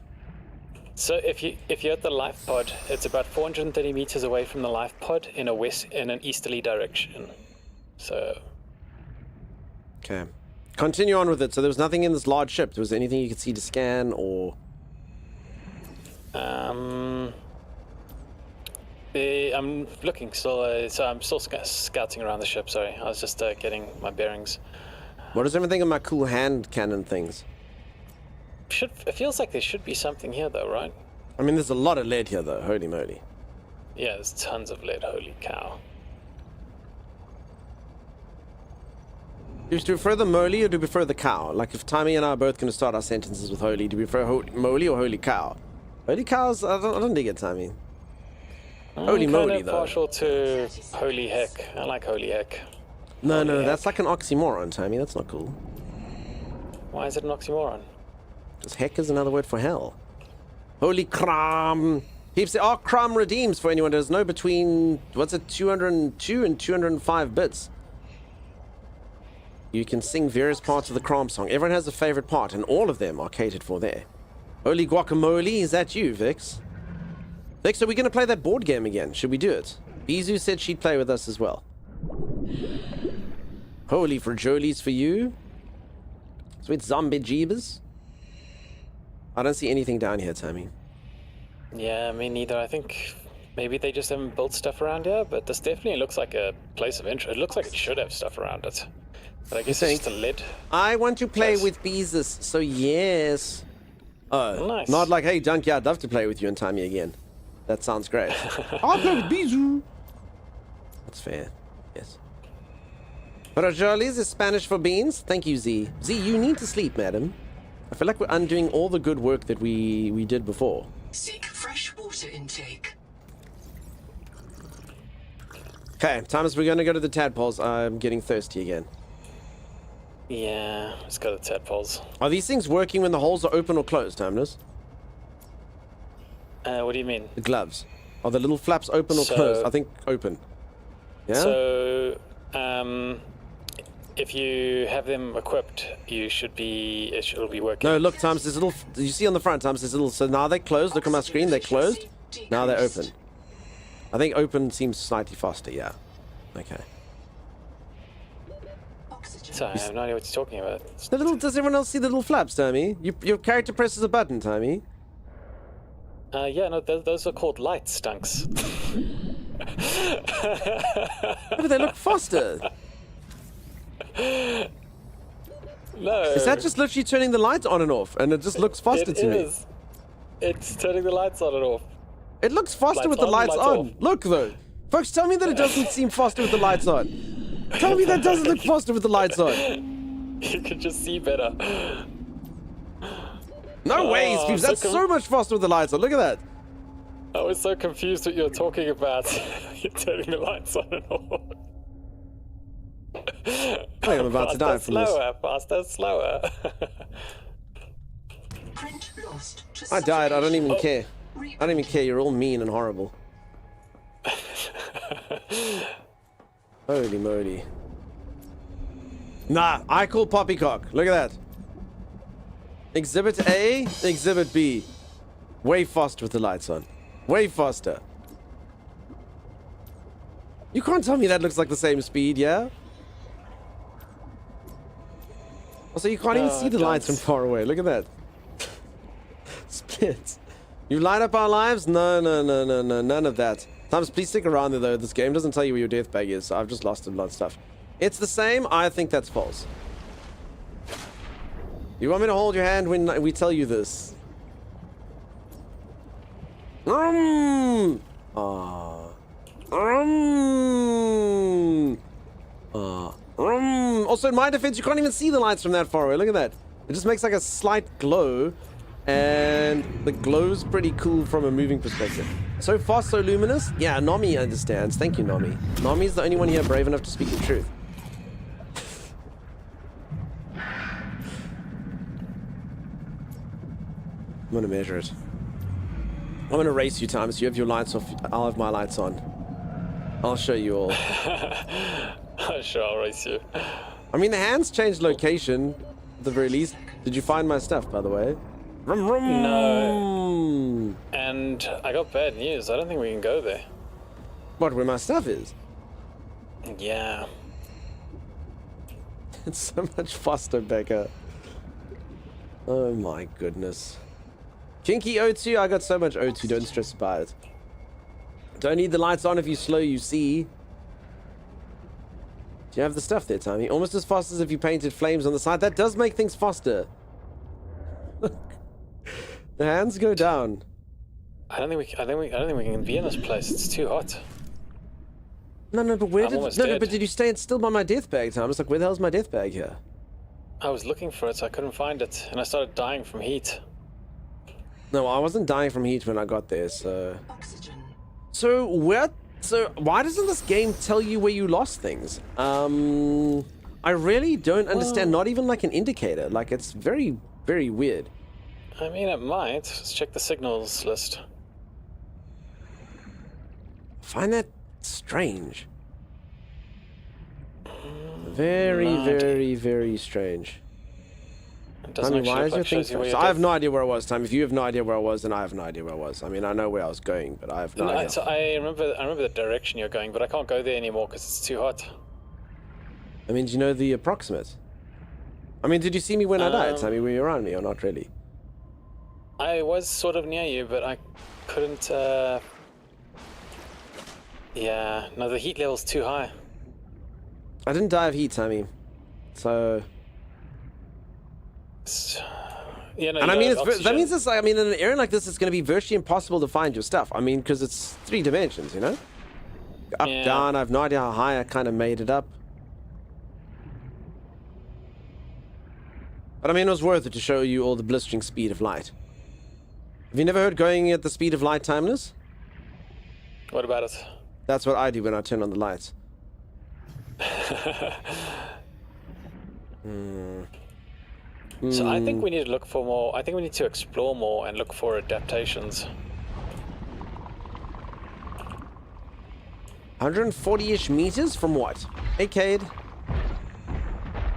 So if you're at the life pod, it's about 430 meters away from the life pod in an easterly direction. So. Okay. Continue on with it. So there was nothing in this large ship. Was there anything you could see to scan or? I'm looking still. So I'm still scouting around the ship. Sorry, I was just getting my bearings. What does everyone think of my cool hand cannon things? It feels like there should be something here, though, right? I mean, there's a lot of lead here, though. Holy moly. Yeah, there's tons of lead. Holy cow. Do you prefer the moly or do you prefer the cow? Like, if Tommy and I are both going to start our sentences with holy, do you prefer moly or holy cow? Holy cows, I don't dig it, Tommy. Holy moly, though. I'm partial to holy heck. I like holy heck. No, that's like an oxymoron, Tommy. That's not cool. Why is it an oxymoron? Because heck is another word for hell. Holy cram. Peeps, there are cram redeems for anyone who doesn't know between, what's it, 202 and 205 bits. You can sing various parts of the cram song. Everyone has a favorite part, and all of them are catered for there. Holy guacamole, is that you, Vix? Vix, are we going to play that board game again? Should we do it? Bizu said she'd play with us as well. Holy frajolies for you. Sweet zombie jeebers. I don't see anything down here, Tammy. Yeah, me neither. I think maybe they just haven't built stuff around here, but this definitely looks like a place of interest. It looks like it should have stuff around it. But I guess it's just a lid. I want to play with Beezus, so yes. Oh, nice. Not like, hey, Dunk, yeah, I'd love to play with you and Tammy again. That sounds great. I'll play with Bizu. That's fair. Yes. Frajolis is Spanish for beans. Thank you, Z. Z, you need to sleep, madam. I feel like we're undoing all the good work that we did before. Seek fresh water intake. Okay, Thomas, we're going to go to the tadpoles. I'm getting thirsty again. Yeah, let's go to the tadpoles. Are these things working when the holes are open or closed, Thomas? What do you mean? The gloves. Are the little flaps open or closed? I think open. Yeah? So, if you have them equipped, it should be working. No, look, Thomas, there's a little, you see on the front, Thomas, there's a little, so now they're closed. Look at my screen, they're closed. Now they're open. I think open seems slightly faster, yeah. Okay. So I have no idea what you're talking about. The little, does everyone else see the little flaps, Tommy? Your character presses a button, Tommy. Yeah, no, those are called light stunks. But they look faster. No. Is that just literally turning the lights on and off, and it just looks faster to me? It's turning the lights on and off. It looks faster with the lights on. Look, though. Folks, tell me that it doesn't seem faster with the lights on. Tell me that doesn't look faster with the lights on. You can just see better. No ways, Peeps. That's so much faster with the lights on. Look at that. I was so confused what you're talking about. You're turning the lights on and off. I think I'm about to die from this. Faster, slower. I died. I don't even care. I don't even care. You're all mean and horrible. Holy moly. Nah, I call poppycock. Look at that. Exhibit A, Exhibit B. Way faster with the lights on. Way faster. You can't tell me that looks like the same speed, yeah? Also, you can't even see the lights from far away. Look at that. Split. You light up our lives? No, none of that. Thomas, please stick around there, though. This game doesn't tell you where your death bag is, so I've just lost a lot of stuff. It's the same? I think that's false. You want me to hold your hand when we tell you this? Also, in my defense, you can't even see the lights from that far away. Look at that. It just makes like a slight glow, and the glow's pretty cool from a moving perspective. So fast, so luminous? Yeah, Nami understands. Thank you, Nami. Nami's the only one here brave enough to speak the truth. I'm gonna measure it. I'm gonna race you, Thomas. You have your lights off. I'll have my lights on. I'll show you all. Sure, I'll race you. I mean, the hands changed location, at the very least. Did you find my stuff, by the way? No. And I got bad news. I don't think we can go there. What, where my stuff is? Yeah. It's so much faster, Becca. Oh my goodness. Kinky O2, I got so much O2, don't stress about it. Don't need the lights on if you slow, you see. Do you have the stuff there, Tommy? Almost as fast as if you painted flames on the side. That does make things faster. The hands go down. I don't think we can be in this place. It's too hot. No, but where did but did you stay still by my death bag, Tom? I was like, where the hell's my death bag here? I was looking for it, so I couldn't find it, and I started dying from heat. No, I wasn't dying from heat when I got there, so... So why doesn't this game tell you where you lost things? I really don't understand, not even like an indicator. Like, it's very, very weird. I mean, it might. Let's check the signals list. I find that strange. Very, very, very strange. Doesn't actually why is look your like thing shows you where so you're I have dead. no idea where I was, Tom. If you have no idea where I was, then I have no idea where I was. I mean, I know where I was going, but I have no idea. So I remember the direction you're going, but I can't go there anymore because it's too hot. I mean, do you know the approximate? I mean, did you see me when I died? Tell me, were you around me or not really? I was sort of near you, but I couldn't, yeah, no, the heat level's too high. I didn't die of heat, Tammy. So... Yeah, no, and I mean, that means it's like, I mean, in an area like this, it's going to be virtually impossible to find your stuff. I mean, because it's 3 dimensions, you know? Up, down, I have no idea how high I kind of made it up. But I mean, it was worth it to show you all the blistering speed of light. Have you never heard going at the speed of light, Timeless? What about it? That's what I do when I turn on the lights. So I think we need to look for more. I think we need to explore more and look for adaptations. 140-ish meters from what? Hey, Cade.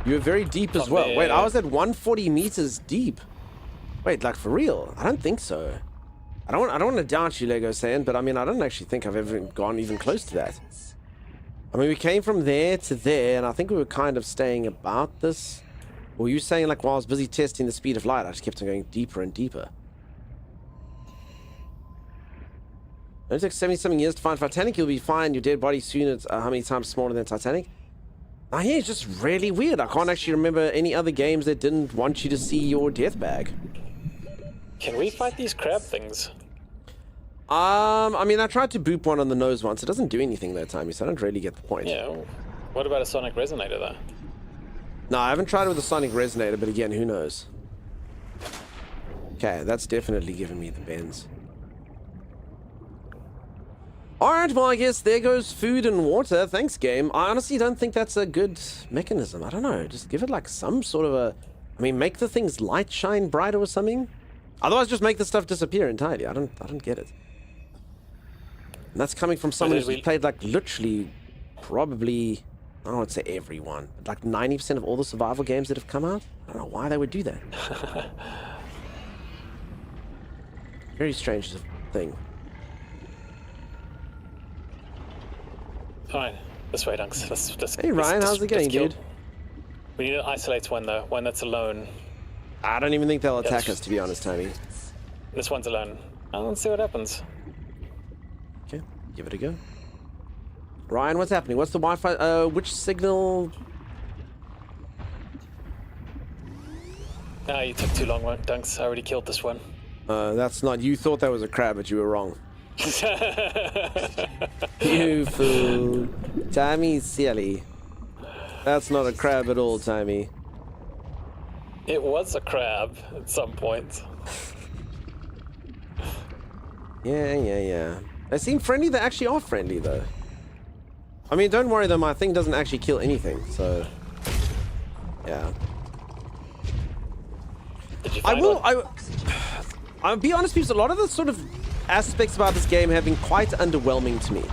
You were very deep as well. Wait, I was at 140 meters deep. Wait, like for real? I don't think so. I don't want to doubt you, Lego Sand, but I mean, I don't actually think I've ever gone even close to that. I mean, we came from there to there, and I think we were kind of staying about this. Or you saying, like, while I was busy testing the speed of light, I just kept on going deeper and deeper. It took 70-something years to find Titanic. You'll be fine. Your dead body soon. It's how many times smaller than Titanic? Now, yeah, it's just really weird. I can't actually remember any other games that didn't want you to see your death bag. Can we fight these crab things? I mean, I tried to boop one on the nose once. It doesn't do anything that time, so I don't really get the point. Yeah. What about a sonic resonator, though? No, I haven't tried it with a sonic resonator, but again, who knows? Okay, that's definitely giving me the bends. Alright, well, I guess there goes food and water. Thanks, game. I honestly don't think that's a good mechanism. I don't know. Just give it, like, some sort of a... I mean, make the thing's light shine brighter or something? Otherwise, just make the stuff disappear entirely. I don't get it. And that's coming from someone who's played, like, literally, probably... I don't want to say everyone, but like 90% of all the survival games that have come out. I don't know why they would do that. Very strange thing. Alright, this way, Dunks. Hey Ryan, how's it going, dude? We need to isolate one, though. One that's alone. I don't even think they'll attack us, to be honest, Tony. This one's alone. Let's see what happens. Okay, give it a go. Ryan, what's happening? What's the Wi-Fi? Which signal? Ah, you took too long, Dunks. I already killed this one. That's not... You thought that was a crab, but you were wrong. You fool. Timmy silly. That's not a crab at all, Timmy. It was a crab at some point. Yeah. They seem friendly. They actually are friendly, though. I mean, don't worry though, my thing doesn't actually kill anything, so... Yeah. I'll be honest, because a lot of the sort of aspects about this game have been quite underwhelming to me.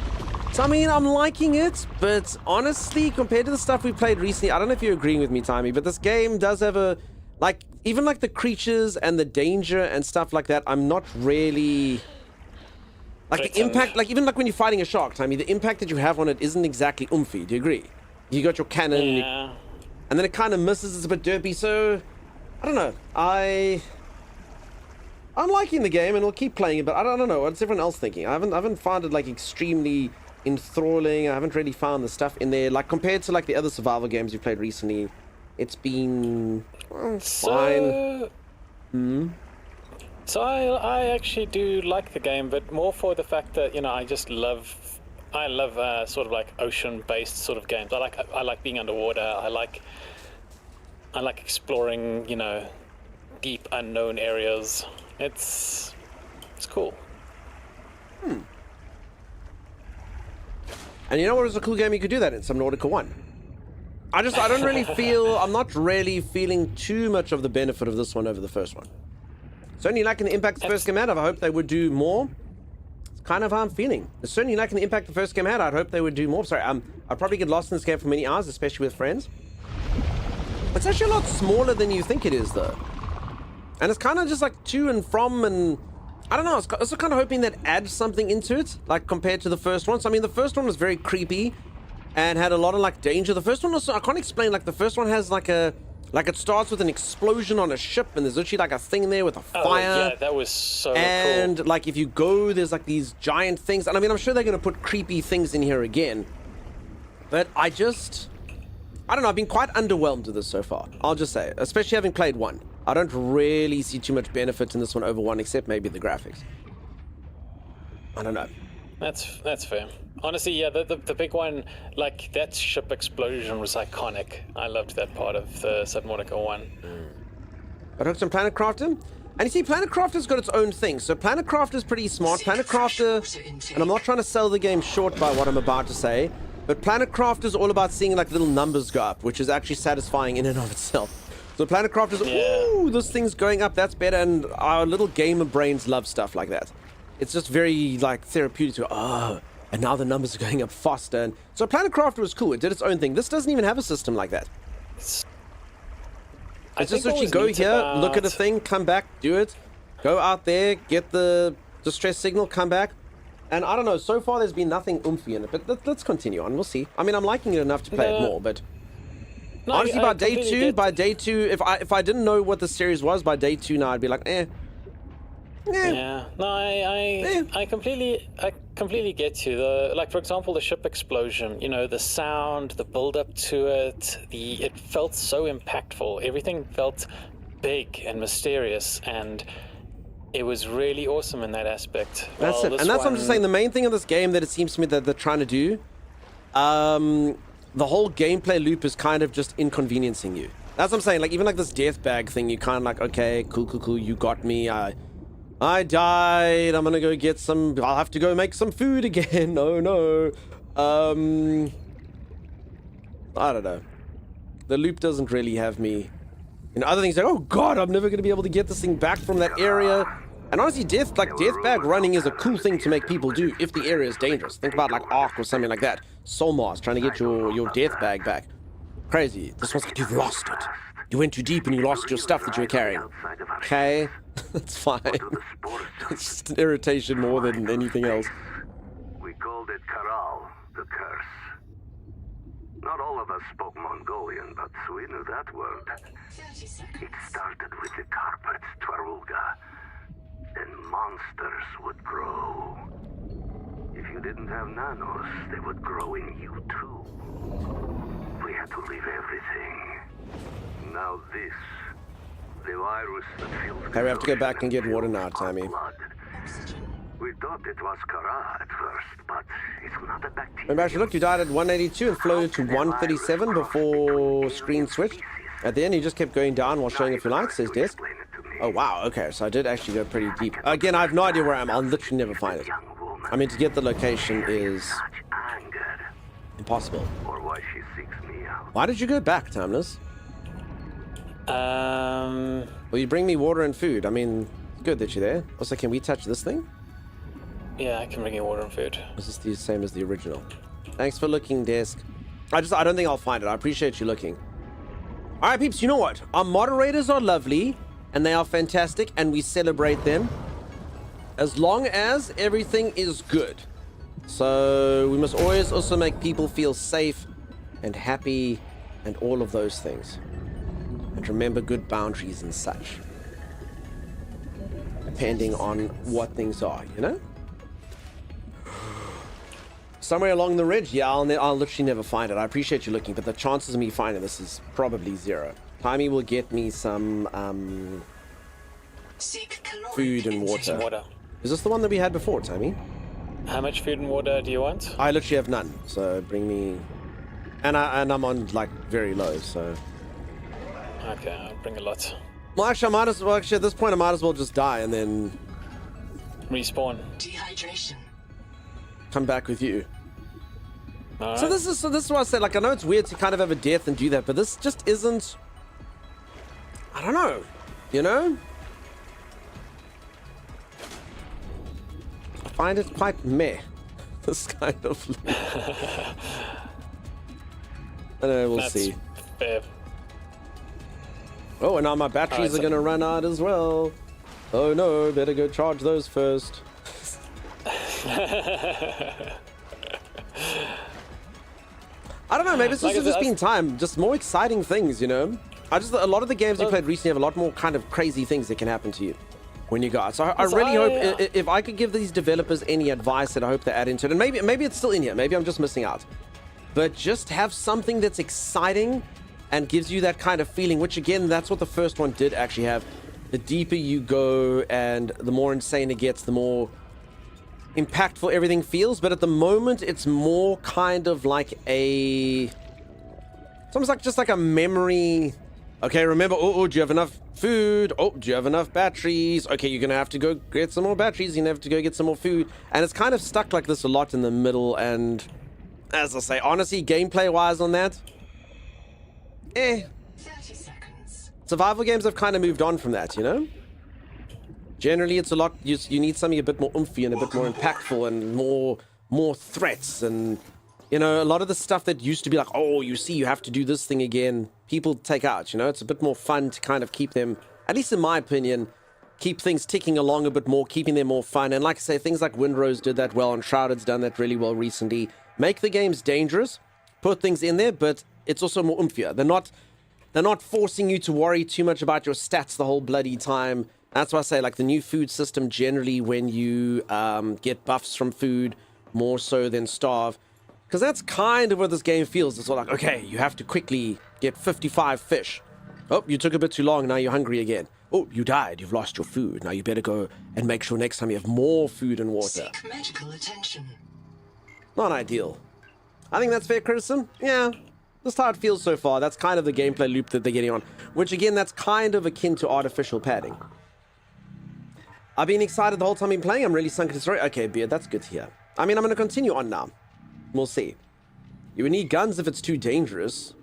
So, I mean, I'm liking it, but honestly, compared to the stuff we played recently, I don't know if you're agreeing with me, Timmy, but this game does have a... Like, even like the creatures and the danger and stuff like that, I'm not really... Like the impact, like even like when you're fighting a shark, Timmy, the impact that you have on it isn't exactly oomphy. Do you agree? You got your cannon, and and then it kind of misses. It's a bit derpy, so I don't know. I'm liking the game, and we'll keep playing it, but I don't know. What's everyone else thinking? I haven't found it like extremely enthralling. I haven't really found the stuff in there, like compared to like the other survival games you've played recently. It's been fine. So I actually do like the game, but more for the fact that, you know, I love sort of like ocean-based sort of games. I like being underwater. I like exploring, you know, deep unknown areas. It's cool. And you know what was a cool game you could do that in? Subnautica 1. I'm not really feeling too much of the benefit of this one over the first one. Certainly liking the impact the first game had. I hope they would do more. It's kind of how I'm feeling. Certainly liking the impact the first game had. I'd hope they would do more. Sorry, I'd probably get lost in this game for many hours, especially with friends. It's actually a lot smaller than you think it is, though. And it's kind of just like to and from, and I don't know, I was also kind of hoping that adds something into it, like compared to the first one. So, I mean, the first one was very creepy and had a lot of like danger. The first one also, I can't explain, like the first one has like it starts with an explosion on a ship, and there's literally like a thing there with a fire. Oh, yeah, that was so and cool. Like if you go, there's like these giant things. And I mean, I'm sure they're going to put creepy things in here again. But I don't know, I've been quite underwhelmed with this so far. I'll just say, especially having played one. I don't really see too much benefit in this one over one, except maybe the graphics. I don't know. That's fair. Honestly, yeah, the big one, like that ship explosion was iconic. I loved that part of the Subnautica 1. I took some Planet Crafter, and you see, Planet Crafter's got its own thing. So Planet Crafter's pretty smart. Planet Crafter, and I'm not trying to sell the game short by what I'm about to say, but Planet Crafter's all about seeing like little numbers go up, which is actually satisfying in and of itself. So Planet Crafter's, ooh, this thing's going up, that's better, and our little gamer brains love stuff like that. It's just very like therapeutic to, and now the numbers are going up faster. And so Planet Crafter was cool. It did its own thing. This doesn't even have a system like that. It's just literally go here, look at a thing, come back, do it, go out there, get the distress signal, come back. And I don't know, so far there's been nothing oomphy in it, but let's continue on, we'll see. I mean, I'm liking it enough to play it more, but no, honestly, by day two, if I didn't know what the series was, by day 2 now, I'd be like, Yeah, no, I completely get you. Like for example, the ship explosion. You know, the sound, the build up to it, it felt so impactful. Everything felt big and mysterious, and it was really awesome in that aspect. That's it, and that's what I'm just saying. The main thing of this game that it seems to me that they're trying to do, the whole gameplay loop is kind of just inconveniencing you. That's what I'm saying. Like even like this death bag thing, you kind of like, okay, cool, you got me. I died. I'm gonna go get some. I'll have to go make some food again. Oh no. I don't know. The loop doesn't really have me. You know, other things like, oh god, I'm never gonna be able to get this thing back from that area. And honestly, death bag running is a cool thing to make people do if the area is dangerous. Think about like Ark or something like that. Solmars trying to get your death bag back. Crazy. This one's like, you've lost it. You went too deep and you lost your stuff that you were carrying. Okay, that's fine. It's just an irritation more than anything else. We called it Karal, the curse. Not all of us spoke Mongolian, but we knew that word. It started with the carpets, Twaruga. Then monsters would grow. If you didn't have nanos, they would grow in you too. We had to leave everything. Now this, the virus that fills. Okay, we have to go back and get water now, Tammy. We thought it was Kara at first, but it's not a bacteria. Remember, actually, look, you died at 182 and floated to 137 before screen switched. At the end, you just kept going down while showing if you like, says Desk. Oh, wow, okay, so I did actually go pretty deep. Again, I have no idea where I am. I'll literally never find it. I mean, to get the location is impossible. Why did you go back, Timeless? Well, you bring me water and food. I mean, good that you're there. Also, can we touch this thing? Yeah, I can bring you water and food. This is the same as the original. Thanks for looking, Desk. I don't think I'll find it. I appreciate you looking. All right, peeps, you know what? Our moderators are lovely, and they are fantastic, and we celebrate them as long as everything is good. So we must always also make people feel safe and happy and all of those things. And remember good boundaries and such. Depending on what things are, you know? Somewhere along the ridge? Yeah, I'll literally never find it. I appreciate you looking, but the chances of me finding this is probably 0. Timey will get me some food and water. Is this the one that we had before, Timey? How much food and water do you want? I literally have none, so bring me... And I'm on, like, very low, so... Okay, I'll bring a lot. Well, actually, at this point, I might as well just die and then... Respawn. Dehydration. Come back with you. Right. So this is what I said, like, I know it's weird to kind of have a death and do that, but this just isn't... I don't know, you know? I find it quite meh, this kind of... I don't know, we'll see. Fair. Oh, and now my batteries are going to run out as well. Oh no, better go charge those first. I don't know, maybe it's just been time. Just more exciting things, you know? A lot of the games we played recently have a lot more kind of crazy things that can happen to you when you go out. So I really hope, if I could give these developers any advice that I hope they add into it, and maybe it's still in here, maybe I'm just missing out. But just have something that's exciting and gives you that kind of feeling, which again, that's what the first one did actually have. The deeper you go and the more insane it gets, the more impactful everything feels. But at the moment, it's more kind of like it's almost like just like a memory. Okay, remember, oh, do you have enough food? Oh, do you have enough batteries? Okay, you're gonna have to go get some more batteries. You're gonna have to go get some more food. And it's kind of stuck like this a lot in the middle. And as I say, honestly, gameplay-wise on that, 30 seconds. Survival games have kind of moved on from that, you know? Generally, it's a lot, you need something a bit more oomphy and a bit more impactful and more threats. And, you know, a lot of the stuff that used to be like, oh, you see, you have to do this thing again, people take out, you know? It's a bit more fun to kind of keep them, at least in my opinion, keep things ticking along a bit more, keeping them more fun. And like I say, things like Windrose did that well, and Shrouded's done that really well recently. Make the games dangerous, put things in there, but it's also more oomphier. They're not forcing you to worry too much about your stats the whole bloody time. That's why I say, like, the new food system, generally when you get buffs from food more so than starve, because that's kind of what this game feels. It's all like, okay, you have to quickly get 55 fish. Oh, you took a bit too long, now you're hungry again. Oh, you died, you've lost your food. Now you better go and make sure next time you have more food and water. Seek medical attention. Not ideal. I think that's fair criticism. Yeah, that's how it feels so far. That's kind of the gameplay loop that they're getting on. Which, again, that's kind of akin to artificial padding. I've been excited the whole time I've been playing. I'm really sunk into the story. Okay, Beard, that's good to hear. I mean, I'm going to continue on now. We'll see. You would need guns if it's too dangerous.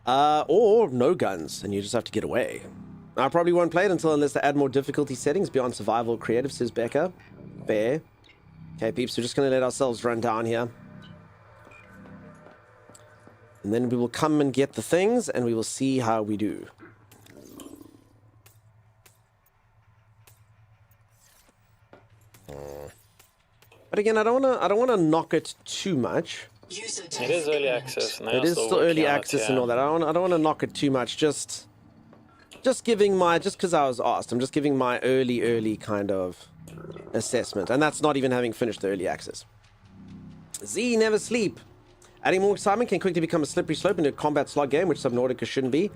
Or no guns, and you just have to get away. I probably won't play it unless they add more difficulty settings beyond survival creative, says Becca. Fair. Okay, peeps, we're just going to let ourselves run down here. And then we will come and get the things, and we will see how we do. But again, I don't want to knock it too much. It is early access. It is still early access and all that. I don't want to knock it too much. Just giving my, just because I was asked, I'm just giving my early kind of assessment, and that's not even having finished the early access. Z, never sleep. Adding more excitement can quickly become a slippery slope into a combat slog game, which Subnautica shouldn't be.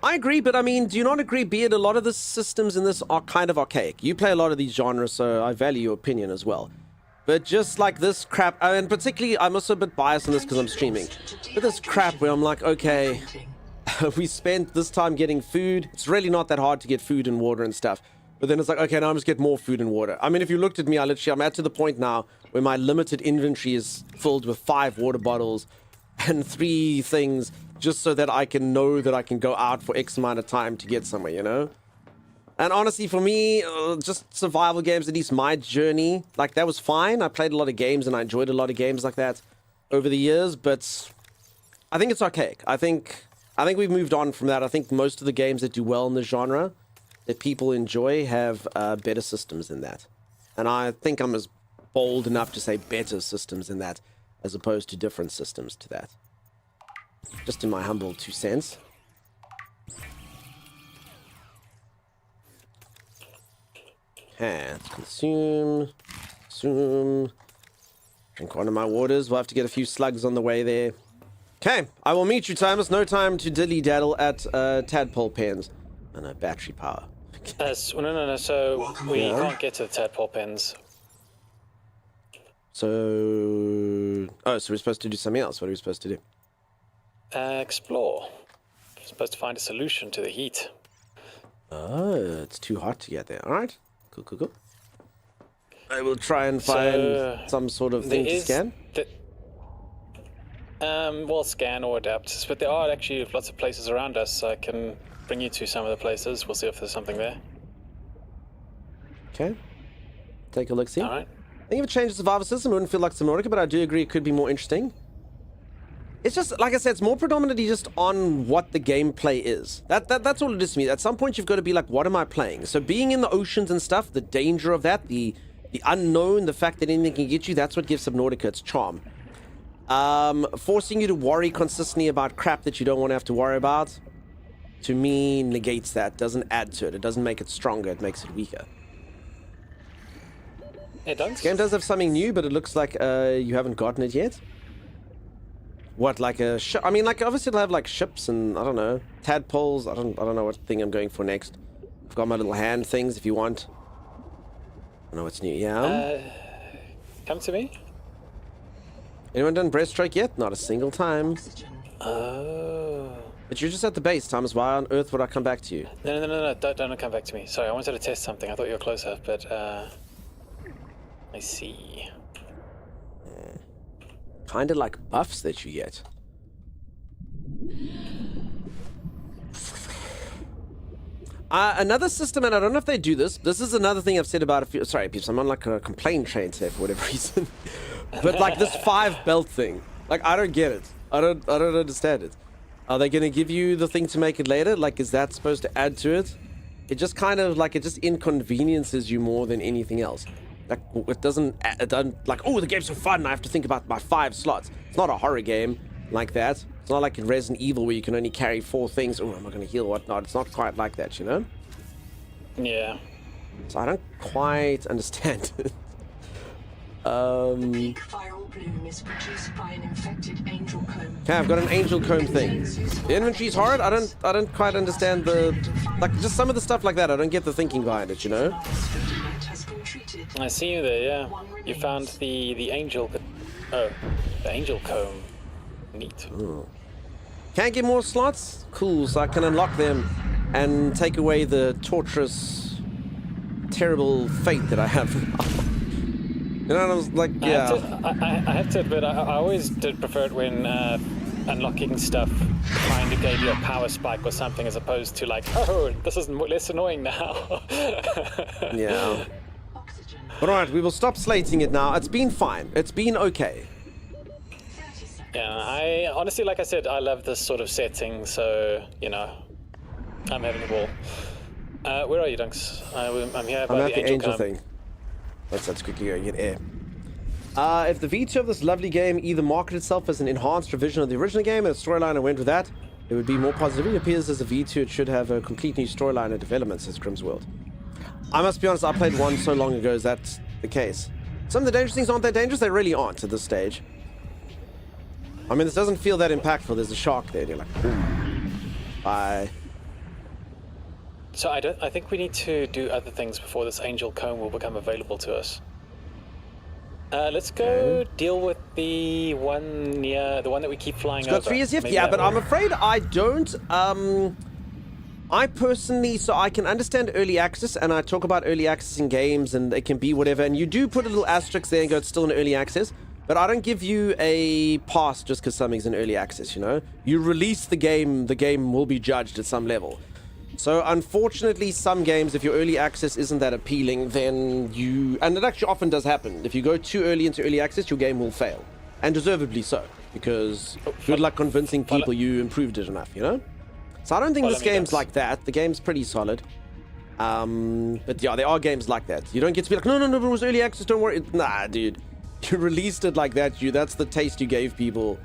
I agree, but I mean, do you not agree, Beard? A lot of the systems in this are kind of archaic. You play a lot of these genres, so I value your opinion as well. But just like this crap, and particularly, I'm also a bit biased on this because I'm streaming. But this crap where I'm like, okay, we spent this time getting food. It's really not that hard to get food and water and stuff. But then it's like, okay, now I'm just get more food and water. I mean, if you looked at me, I'm at to the point now where my limited inventory is filled with 5 water bottles and 3 things, just so that I can know that I can go out for X amount of time to get somewhere, you know? And honestly, for me, just survival games, at least my journey, like, that was fine. I played a lot of games and I enjoyed a lot of games like that over the years, but I think it's archaic. I think we've moved on from that. I think most of the games that do well in the genre that people enjoy have better systems than that. And I think I'm as bold enough to say better systems than that, as opposed to different systems to that. Just in my humble 2 cents. Okay, let's consume. Drink one of my waters. We'll have to get a few slugs on the way there. Okay, I will meet you, Timus. No time to dilly-daddle at tadpole pens. And a battery power. No. So we can't get to the tadpole pens. So... Oh, so we're supposed to do something else. What are we supposed to do? Explore. We're supposed to find a solution to the heat. Oh, it's too hot to get there. Alright. Cool. I will try and find some sort of thing to scan. Well, scan or adapt. But there are actually lots of places around us, so I can bring you to some of the places. We'll see if there's something there. Okay. Take a look, see. Alright. I think if it changed the survival system, it wouldn't feel like Subnautica, but I do agree it could be more interesting. It's just, like I said, it's more predominantly just on what the gameplay is. That's all it is to me. At some point, you've got to be like, what am I playing? So being in the oceans and stuff, the danger of that, the unknown, the fact that anything can get you, that's what gives Subnautica its charm. Forcing you to worry consistently about crap that you don't want to have to worry about, to me, negates that. Doesn't add to it. It doesn't make it stronger. It makes it weaker. It does. This game does have something new, but it looks like you haven't gotten it yet. What, like a ship? I mean, like, obviously it'll have, like, ships and, I don't know, tadpoles. I don't know what thing I'm going for next. I've got my little hand things if you want. I don't know what's new. Yeah. Come to me. Anyone done breaststroke yet? Not a single time. Oh. But you're just at the base, Thomas. Why on earth would I come back to you? No. Don't come back to me. Sorry, I wanted to test something. I thought you were closer, but, I see. Kind of like buffs that you get. Another system, and I don't know if they do this. This is another thing I've said about a few. Sorry, peeps, I'm on like a complaint train today for whatever reason. But like this 5 belt thing, like I don't get it. I don't understand it. Are they going to give you the thing to make it later? Like, is that supposed to add to it? It just kind of like, it just inconveniences you more than anything else. Like, it doesn't like, oh, the game's so fun, I have to think about my 5 slots. It's not a horror game like that. It's not like in Resident Evil where you can only carry 4 things. Oh, am I going to heal, whatnot? It's not quite like that, you know? Yeah. So I don't quite understand it. The peak viral bloom is produced by an infected angel comb. Okay, I've got an angel comb thing. The inventory's hard. I don't quite understand the, like, just some of the stuff like that. I don't get the thinking behind it, you know? I see you there, yeah. You found the angel... Oh, the angel comb. Neat. Ooh. Can I get more slots? Cool, so I can unlock them and take away the torturous, terrible fate that I have now. You know, I was like, yeah. I have to admit, I always did prefer it when unlocking stuff kind of gave you a power spike or something, as opposed to like, oh, this is less annoying now. Yeah. But alright, we will stop slating it now. It's been fine. It's been okay. Yeah, I honestly, like I said, I love this sort of setting, so, you know, I'm having a ball. Where are you, Dunks? I'm here by the angel thing. Let's quickly go and get air. If the V2 of this lovely game either marketed itself as an enhanced revision of the original game and a storyline and went with that, it would be more positive. It appears as a V2 it should have a complete new storyline and development, says Grimm's World. I must be honest, I played 1 so long ago, is that the case? Some of the dangerous things aren't that dangerous, they really aren't at this stage. I mean, this doesn't feel that impactful. There's a shark there, and you're like, boom. Bye. So I think we need to do other things before this angel comb will become available to us. Let's go deal with the one that we keep flying over. It's got 3 years left, yeah, but I'm afraid I don't. I personally, so I can understand early access, and I talk about early access in games, and it can be whatever, and you do put a little asterisk there and go, it's still in early access, but I don't give you a pass just because something's in early access, you know? You release the game will be judged at some level. So unfortunately, some games, if your early access isn't that appealing, then and it actually often does happen, if you go too early into early access, your game will fail. And deservedly so, because good luck convincing people you improved it enough, you know? So I don't think this game's like that. The game's pretty solid. But yeah, there are games like that. You don't get to be like, no, it was early access, don't worry. Nah, dude. You released it like that. That's the taste you gave people.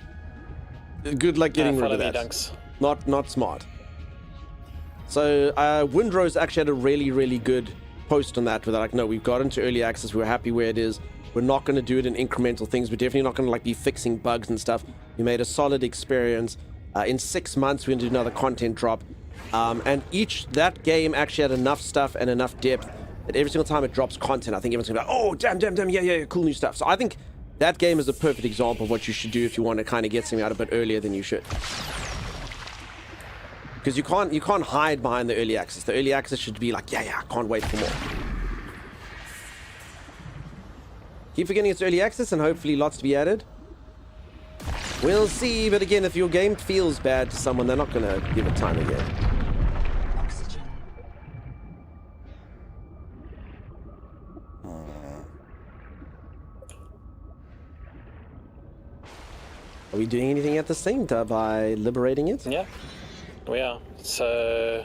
Good luck getting rid follow of me, that. Dunks. Not smart. So Windrose actually had a really good post on that, where they're like, no, we've got into early access, we're happy where it is, we're not going to do it in incremental things, we're definitely not going to like be fixing bugs and stuff. We made a solid experience. In 6 months we're going to do another content drop, and that game actually had enough stuff and enough depth that every single time it drops content, I think everyone's gonna be like, oh damn, yeah, cool new stuff. So I think that game is a perfect example of what you should do if you want to kind of get something out a bit earlier than you should. Because you can't hide behind the early access. The early access should be like, yeah, I can't wait for more. Keep forgetting it's early access and hopefully lots to be added. We'll see, but again, if your game feels bad to someone, they're not going to give it time again. Are we doing anything at this thing by liberating it? Yeah, we are. So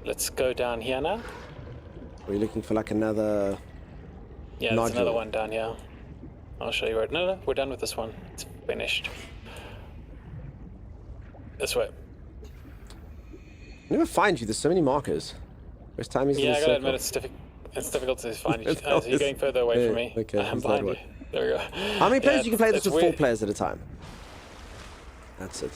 let's go down here now. Are we looking for like another Yeah, there's another one down here. I'll show you where. No, we're done with this one. It's finished. This way. I never find you. There's so many markers. First time he's in Yeah, the I gotta circle. admit it's difficult to find you. So you're going further away from me. Okay, I'm behind you. There we go. How many players you can play this it's with? 4 weird. players at a time. That's it.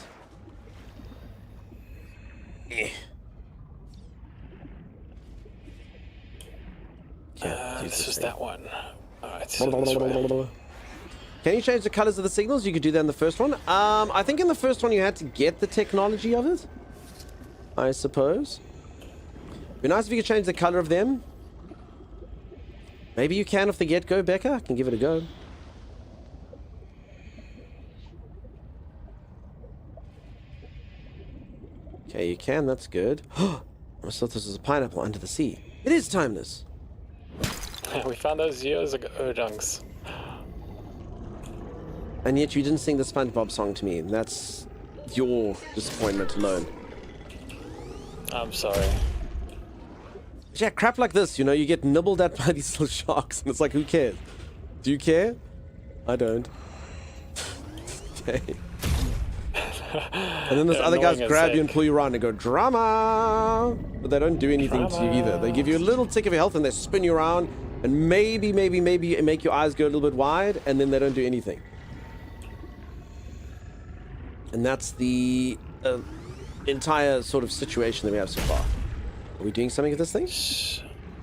This was that one. Alright. Can you change the colors of the signals? You could do that in the first one. I think in the first one you had to get the technology of it, I suppose. Be nice if you could change the color of them. Maybe you can off the get-go, Becca. I can give it a go. Okay, you can. That's good. I almost thought this was a pineapple under the sea. It is timeless. We found those years ago, Dunks. And yet you didn't sing the SpongeBob song to me. That's your disappointment alone. I'm sorry. Yeah, crap like this, you know, you get nibbled at by these little sharks, and it's like, who cares? Do you care? I don't. Okay. And then those other guys grab you and pull you around and go, drama! But they don't do anything to you either. They give you a little tick of your health and they spin you around, and maybe make your eyes go a little bit wide, and then they don't do anything. And that's the entire sort of situation that we have so far. Are we doing something with this thing?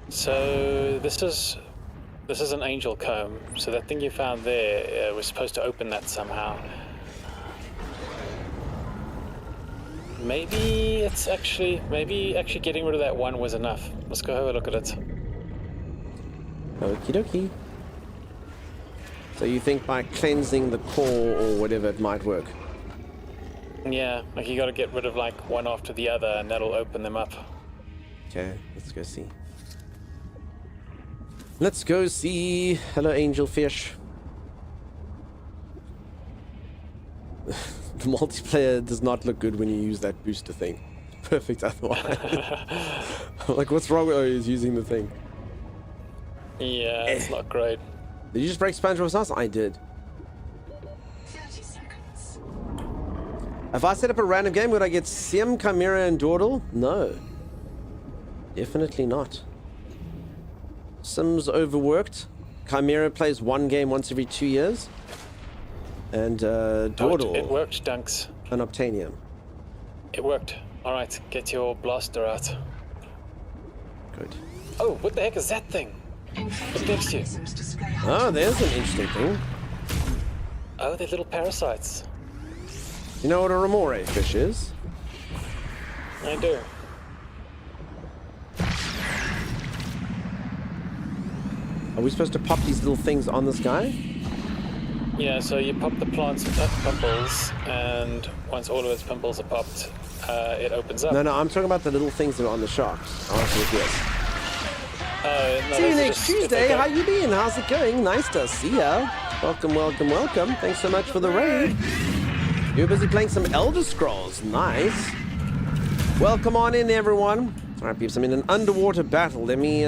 So this is an angel comb. So that thing you found there, we're supposed to open that somehow. Maybe actually getting rid of that one was enough. Let's go have a look at it. Okie dokie. So you think by cleansing the core or whatever it might work? Yeah, like you got to get rid of like one after the other, and that'll open them up. Okay, let's go see. Let's go see. Hello, angel fish. The multiplayer does not look good when you use that booster thing. Perfect otherwise. I'm like, what's wrong with he's using the thing? Yeah, it's not great. Did you just break SpongeBob's house? I did. 30 seconds. If I set up a random game, would I get Sim, Chimera, and Dawdle? No. Definitely not. Sim's overworked. Chimera plays one game once every 2 years. And Dawdle. It worked, Dunks. An Obtainium. It worked. Alright, get your blaster out. Good. Oh, what the heck is that thing? Look next to you. Oh, there's an interesting thing. Oh, they're little parasites. You know what a remore fish is? I do. Are we supposed to pop these little things on this guy? Yeah, so you pop the plant's pimples, and once all of its pimples are popped, it opens up. No, I'm talking about the little things that are on the sharks. I'll answer with yes. No, See you next Tuesday. How you been? How's it going? Nice to see ya. Welcome. Thanks so much for the raid. You're busy playing some Elder Scrolls. Nice. Welcome on in, everyone. Alright, peeps, I'm in an underwater battle. Let me,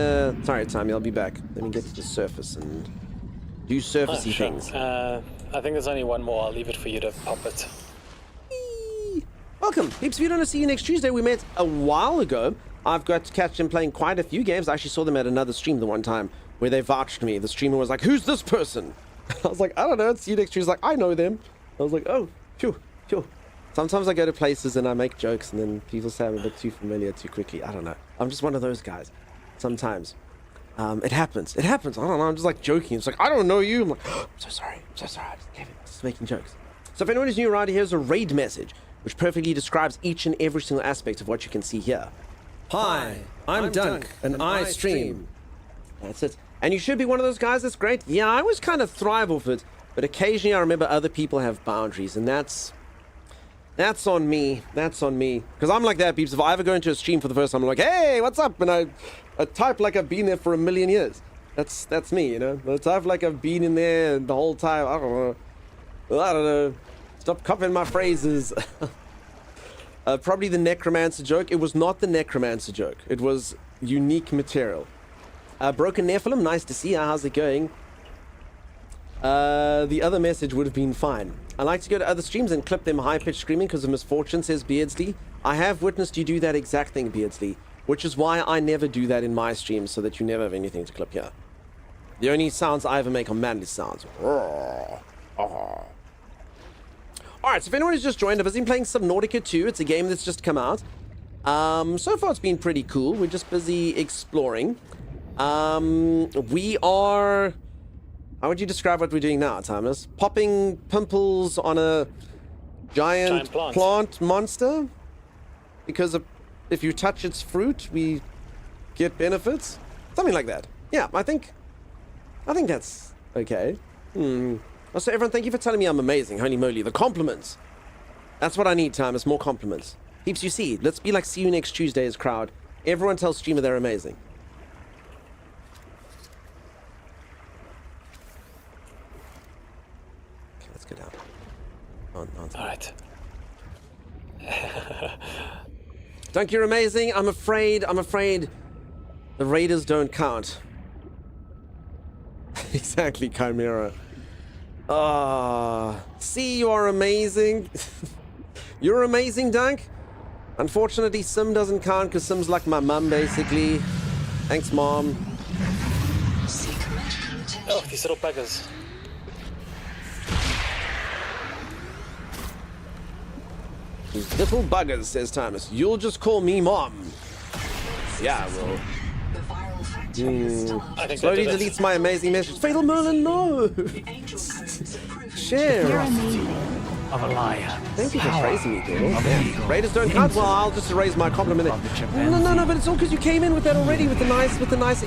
sorry, Tommy, I'll be back. Let me get to the surface and do surfacey things. I think there's only one more. I'll leave it for you to pop it. Welcome. Peeps, if you don't see you next Tuesday, we met a while ago. I've got to catch them playing quite a few games. I actually saw them at another stream the one time where they vouched me. The streamer was like, who's this person? I was like, I don't know. It's you next Tuesday. He's like, I know them. I was like, oh, phew. Sometimes I go to places and I make jokes and then people say I'm a bit too familiar too quickly. I don't know. I'm just one of those guys. Sometimes. It happens. I don't know. I'm just like joking. It's like, I don't know you. I'm like, oh, I'm so sorry. I just making jokes. So if anyone is new around here, here's a raid message, which perfectly describes each and every single aspect of what you can see here. Hi, I'm Dunk, and I stream. That's it. And you should be one of those guys. That's great. Yeah, I always kind of thrive off it, but occasionally I remember other people have boundaries, and that's on me. That's on me. Because I'm like that, peeps. If I ever go into a stream for the first time, I'm like, hey, what's up? And I type like I've been there for a million years. That's me, you know? I type like I've been in there the whole time. I don't know. Stop copying my phrases. Probably the necromancer joke. It was not the necromancer joke. It was unique material. Broken Nephilim, nice to see you. How's it going? The other message would have been fine. I like to go to other streams and clip them high-pitched screaming because of misfortune, says Beardsley. I have witnessed you do that exact thing, Beardsley, which is why I never do that in my streams, so that you never have anything to clip here. The only sounds I ever make are manly sounds. Alright, so if anyone has just joined, I've been playing Subnautica 2. It's a game that's just come out. So far it's been pretty cool. We're just busy exploring. We are... How would you describe what we're doing now, Thomas? Popping pimples on a giant plant monster? Because if you touch its fruit, we get benefits? Something like that. Yeah, I think that's okay. Also, everyone, thank you for telling me I'm amazing. Holy moly, the compliments. That's what I need, Thomas, more compliments. Peeps, you see, let's be like see you next Tuesday's crowd. Everyone tells streamer they're amazing. Okay, let's go down. Alright. Dunk, you're amazing. I'm afraid the Raiders don't count. Exactly, Chimera. See, you are amazing. You're amazing, Dunk. Unfortunately, Sim doesn't count because Sim's like my mum, basically. Thanks, Mom. Oh, these little beggars. These little buggers, says Thomas. You'll just call me Mom. Yeah, well. Slowly deletes my amazing message. Fatal Merlin, no! Share. You're amazing. Of a liar. Thank you for praising me, dude. Raiders don't count. Well, I'll just erase my compliment. No, but it's all because you came in with that already, with the nice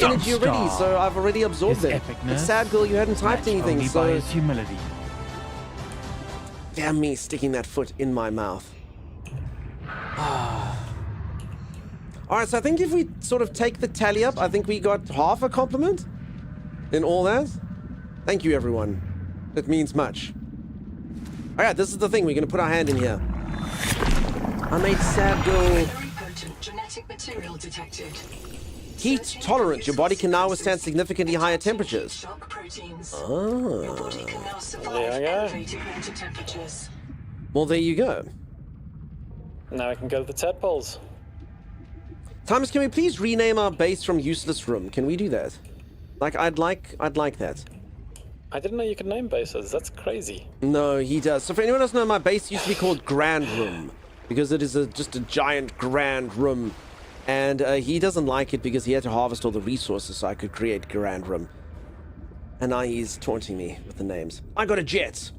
energy already. So I've already absorbed it. It's sad, girl. You hadn't typed anything, so. Humility. Damn me sticking that foot in my mouth. Alright, so I think if we sort of take the tally up, I think we got half a compliment in all that. Thank you, everyone. It means much. Alright, this is the thing. We're going to put our hand in here. I made sad girl... Very potent genetic material detected. Heat tolerant. Your body can now withstand significantly higher temperatures. Shock proteins. Oh. Your body can now survive elevated water temperatures. Well, there you go. Now we can go to the tadpoles. Thomas, can we please rename our base from Useless Room? Can we do that? Like, I'd like that. I didn't know you could name bases. That's crazy. No, he does. So for anyone else know, my base used to be called Grand Room because it is just a giant grand room. And he doesn't like it because he had to harvest all the resources so I could create Grand Room. And now he's taunting me with the names. I got a jet.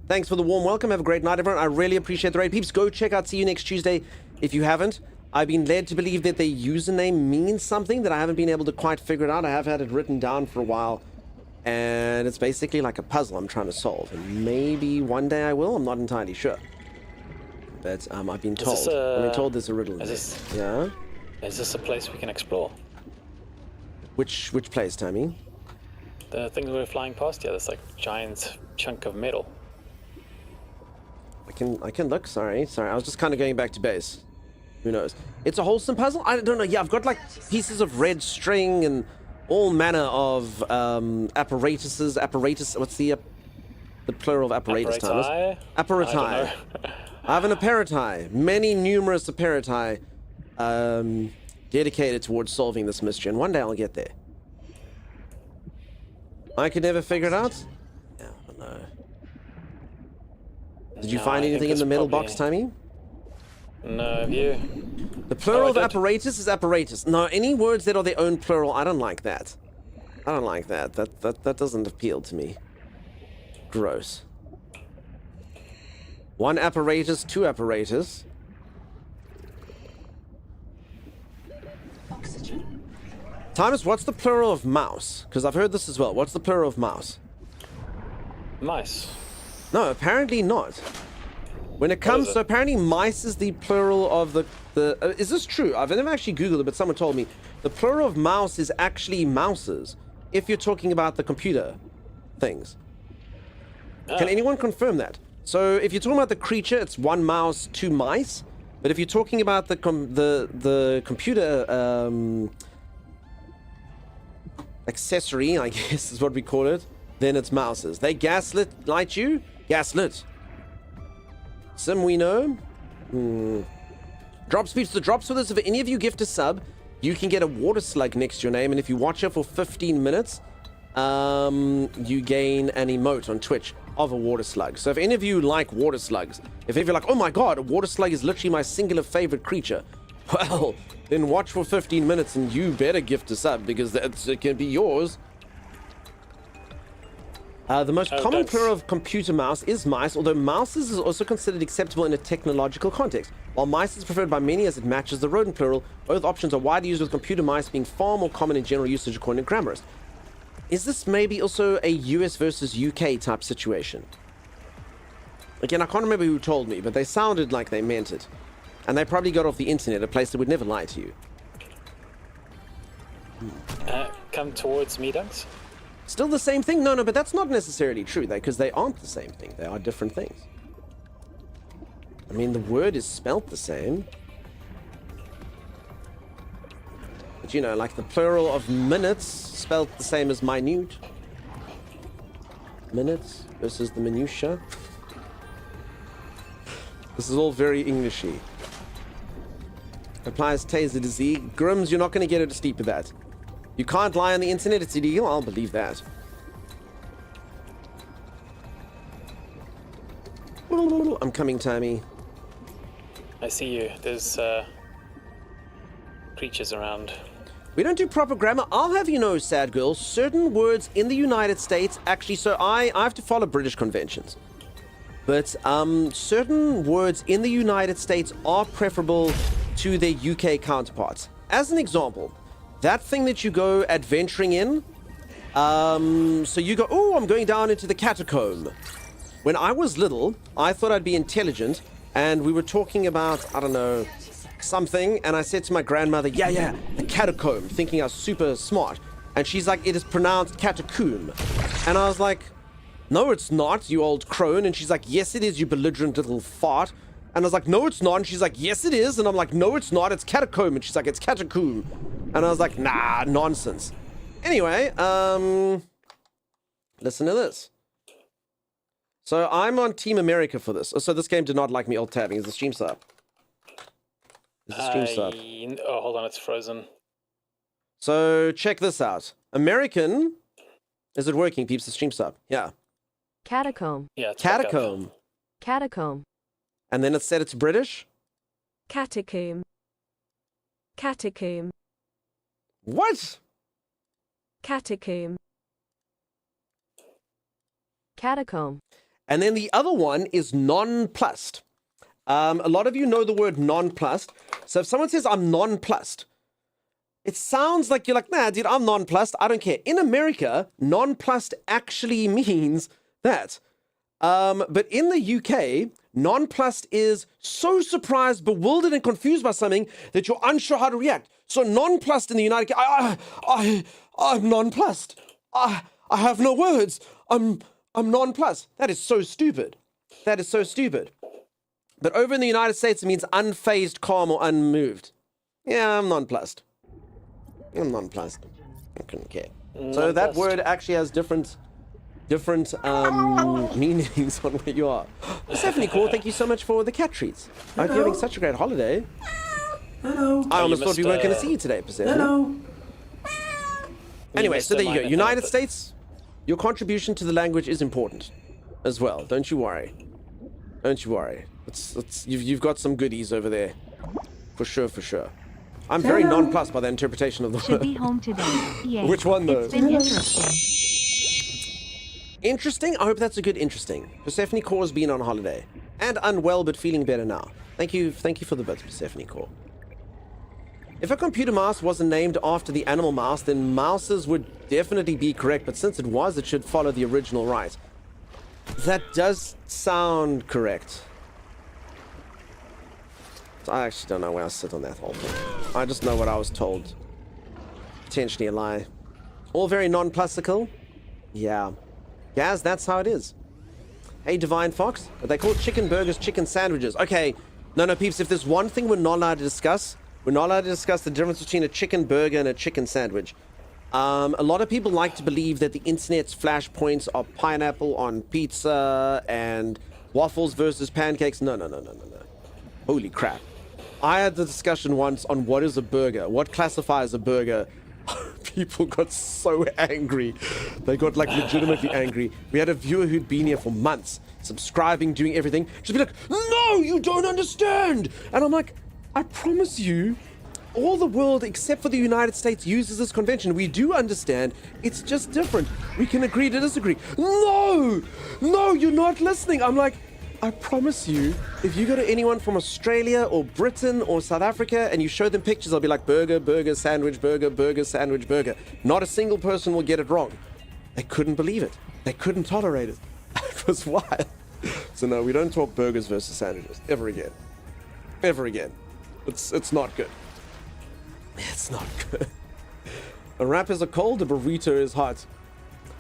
Thanks for the warm welcome. Have a great night, everyone. I really appreciate the raid. Peeps, go check out See You Next Tuesday if you haven't. I've been led to believe that their username means something that I haven't been able to quite figure it out. I have had it written down for a while. And it's basically like a puzzle I'm trying to solve. And maybe one day I will. I'm not entirely sure. But I've been told. I've been told there's a riddle in this. Yeah? Is this a place we can explore? Which place, Tammy? The thing we were flying past here, this like giant chunk of metal. I can look. Sorry. I was just kind of going back to base. Who knows? It's a wholesome puzzle? I don't know. Yeah, I've got like pieces of red string and all manner of apparatus. What's the plural of apparatus, Thomas? Apparati. I have an apparati. Many numerous apparati dedicated towards solving this mystery, and one day I'll get there. I could never figure it out? Yeah, I don't know. Did you find anything in the middle box, Timmy? No, have you? The plural of apparatus is apparatus. No, any words that are their own plural, I don't like that. I don't like that. That doesn't appeal to me. Gross. One apparatus, two apparatus. Oxygen. Thomas, what's the plural of mouse? Because I've heard this as well. What's the plural of mouse? Mice. No, apparently not. When it comes, so apparently mice is the plural of the is this true? I've never actually Googled it, but someone told me. The plural of mouse is actually mouses, if you're talking about the computer things. Can anyone confirm that? So if you're talking about the creature, it's one mouse, two mice. But if you're talking about the computer accessory, I guess is what we call it, then it's mouses. They light you? Gaslit. Sim we know. Drop speeds to drops with us. If any of you gift a sub, you can get a water slug next to your name, and if you watch it for 15 minutes, you gain an emote on Twitch of a water slug. So if any of you like water slugs, if you're like, oh my god, a water slug is literally my singular favorite creature, well, then watch for 15 minutes and you better gift a sub, because it can be yours. The most common plural of computer mouse is mice, although mouses is also considered acceptable in a technological context. While mice is preferred by many as it matches the rodent plural, both options are widely used, with computer mice being far more common in general usage according to grammarists. Is this maybe also a US versus UK type situation? Again, I can't remember who told me, but they sounded like they meant it. And they probably got off the internet, a place that would never lie to you. Come towards me, Dunks. Still the same thing? No, but that's not necessarily true, because they aren't the same thing. They are different things. I mean, the word is spelt the same. But you know, like the plural of minutes spelt the same as minute. Minutes versus the minutia. This is all very Englishy. Applies taser to Z. Grims, you're not going to get it steep with that. You can't lie on the internet, it's illegal. I'll believe that. I'm coming, Tammy. I see you. There's creatures around. We don't do proper grammar. I'll have you know, sad girl, certain words in the United States actually, so I have to follow British conventions. But certain words in the United States are preferable to their UK counterparts. As an example, that thing that you go adventuring in, so you go, oh, I'm going down into the catacomb. When I was little, I thought I'd be intelligent, and we were talking about, I don't know, something, and I said to my grandmother, yeah, the catacomb, thinking I was super smart. And she's like, it is pronounced catacomb. And I was like, no, it's not, you old crone. And she's like, yes, it is, you belligerent little fart. And I was like, no, it's not. And she's like, yes, it is. And I'm like, no, it's not, it's catacomb. And she's like, it's catacomb. And I was like, nah, nonsense. Anyway, listen to this. So I'm on Team America for this. So this game did not like me alt tabbing. Is the stream sub? Is the stream sub? Oh, hold on, it's frozen. So check this out. American. Is it working, peeps? The stream sub. Yeah. Catacomb. Yeah, it's Catacomb. Catacomb. And then it said it's British? Catacomb. Catacomb. What? Catacomb. Catacomb. And then the other one is nonplussed. A lot of you know the word nonplussed. So if someone says, I'm nonplussed, it sounds like you're like, nah, dude, I'm nonplussed. I don't care. In America, nonplussed actually means that. But in the UK, nonplussed is so surprised, bewildered, and confused by something that you're unsure how to react. So nonplussed in the United Kingdom, I'm nonplussed. I have no words. I'm nonplussed. That is so stupid. That is so stupid. But over in the United States, it means unfazed, calm, or unmoved. Yeah, I'm nonplussed. I'm nonplussed. I couldn't care. So that word actually has different different meanings on where you are. Stephanie Core, thank you so much for the cat treats. I hope you're having such a great holiday. Hello. I almost thought we weren't going to see you today, Persephone. Hello. Anyway, so there you go. United States, your contribution to the language is important as well. Don't you worry. Don't you worry. You've got some goodies over there. For sure, for sure. I'm very nonplussed by the interpretation of the Should word. be home today. Yay. Which one, though? It's been interesting. Interesting? I hope that's a good interesting. Persephone Core's been on holiday. And unwell, but feeling better now. Thank you for the bits, Persephone Core. If a computer mouse wasn't named after the animal mouse, then mouses would definitely be correct, but since it was, it should follow the original right. That does sound correct. I actually don't know where I sit on that whole thing. I just know what I was told. Potentially a lie. All very non-plusical? Yeah. Gaz, that's how it is. Hey, Divine Fox. Are they called chicken burgers, chicken sandwiches? Okay. No, peeps. If there's one thing we're not allowed to discuss, we're not allowed to discuss the difference between a chicken burger and a chicken sandwich. A lot of people like to believe that the internet's flashpoints are pineapple on pizza and waffles versus pancakes. No. Holy crap. I had the discussion once on what is a burger, what classifies a burger. People got so angry. They got like legitimately angry. We had a viewer who'd been here for months, subscribing, doing everything. She'd be like, no, you don't understand. And I'm like, I promise you, all the world except for the United States uses this convention. We do understand. It's just different. We can agree to disagree. No, you're not listening. I'm like, I promise you, if you go to anyone from Australia or Britain or South Africa and you show them pictures, I'll be like, burger, sandwich, burger, sandwich, burger. Not a single person will get it wrong. They couldn't believe it. They couldn't tolerate it. It was wild. So no, we don't talk burgers versus sandwiches ever again. Ever again. It's not good. It's not good. A wrap is a cold, a burrito is hot.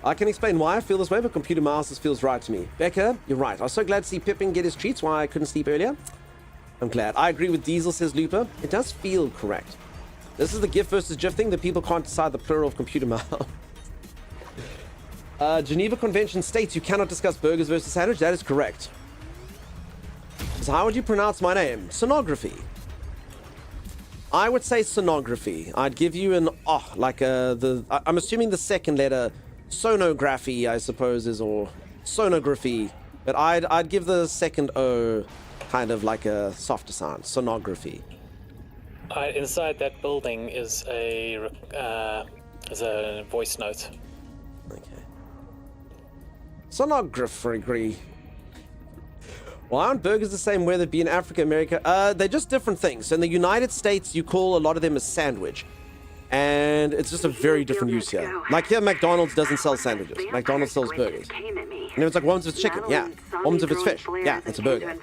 I can explain why I feel this way, but computer mouses feels right to me. Becca, you're right. I was so glad to see Pippin get his treats, why I couldn't sleep earlier. I'm glad. I agree with Diesel, says Looper. It does feel correct. This is the GIF versus GIF thing that people can't decide the plural of computer mouse. Geneva Convention states you cannot discuss burgers versus sandwich. That is correct. So how would you pronounce my name? Sonography. I would say sonography. I'd give you an I'm assuming the second letter. Sonography, I suppose, is, or sonography, but I'd give the second O kind of like a softer sound. Sonography. Inside that building is a voice note. Okay. Sonography. Why aren't burgers the same whether it be in Africa, America? They're just different things. So in the United States, you call a lot of them a sandwich. And it's just a very different use here. Like here, McDonald's doesn't sell sandwiches. McDonald's sells burgers. And it's like one's with chicken, yeah. One's with fish, yeah, it's a burger.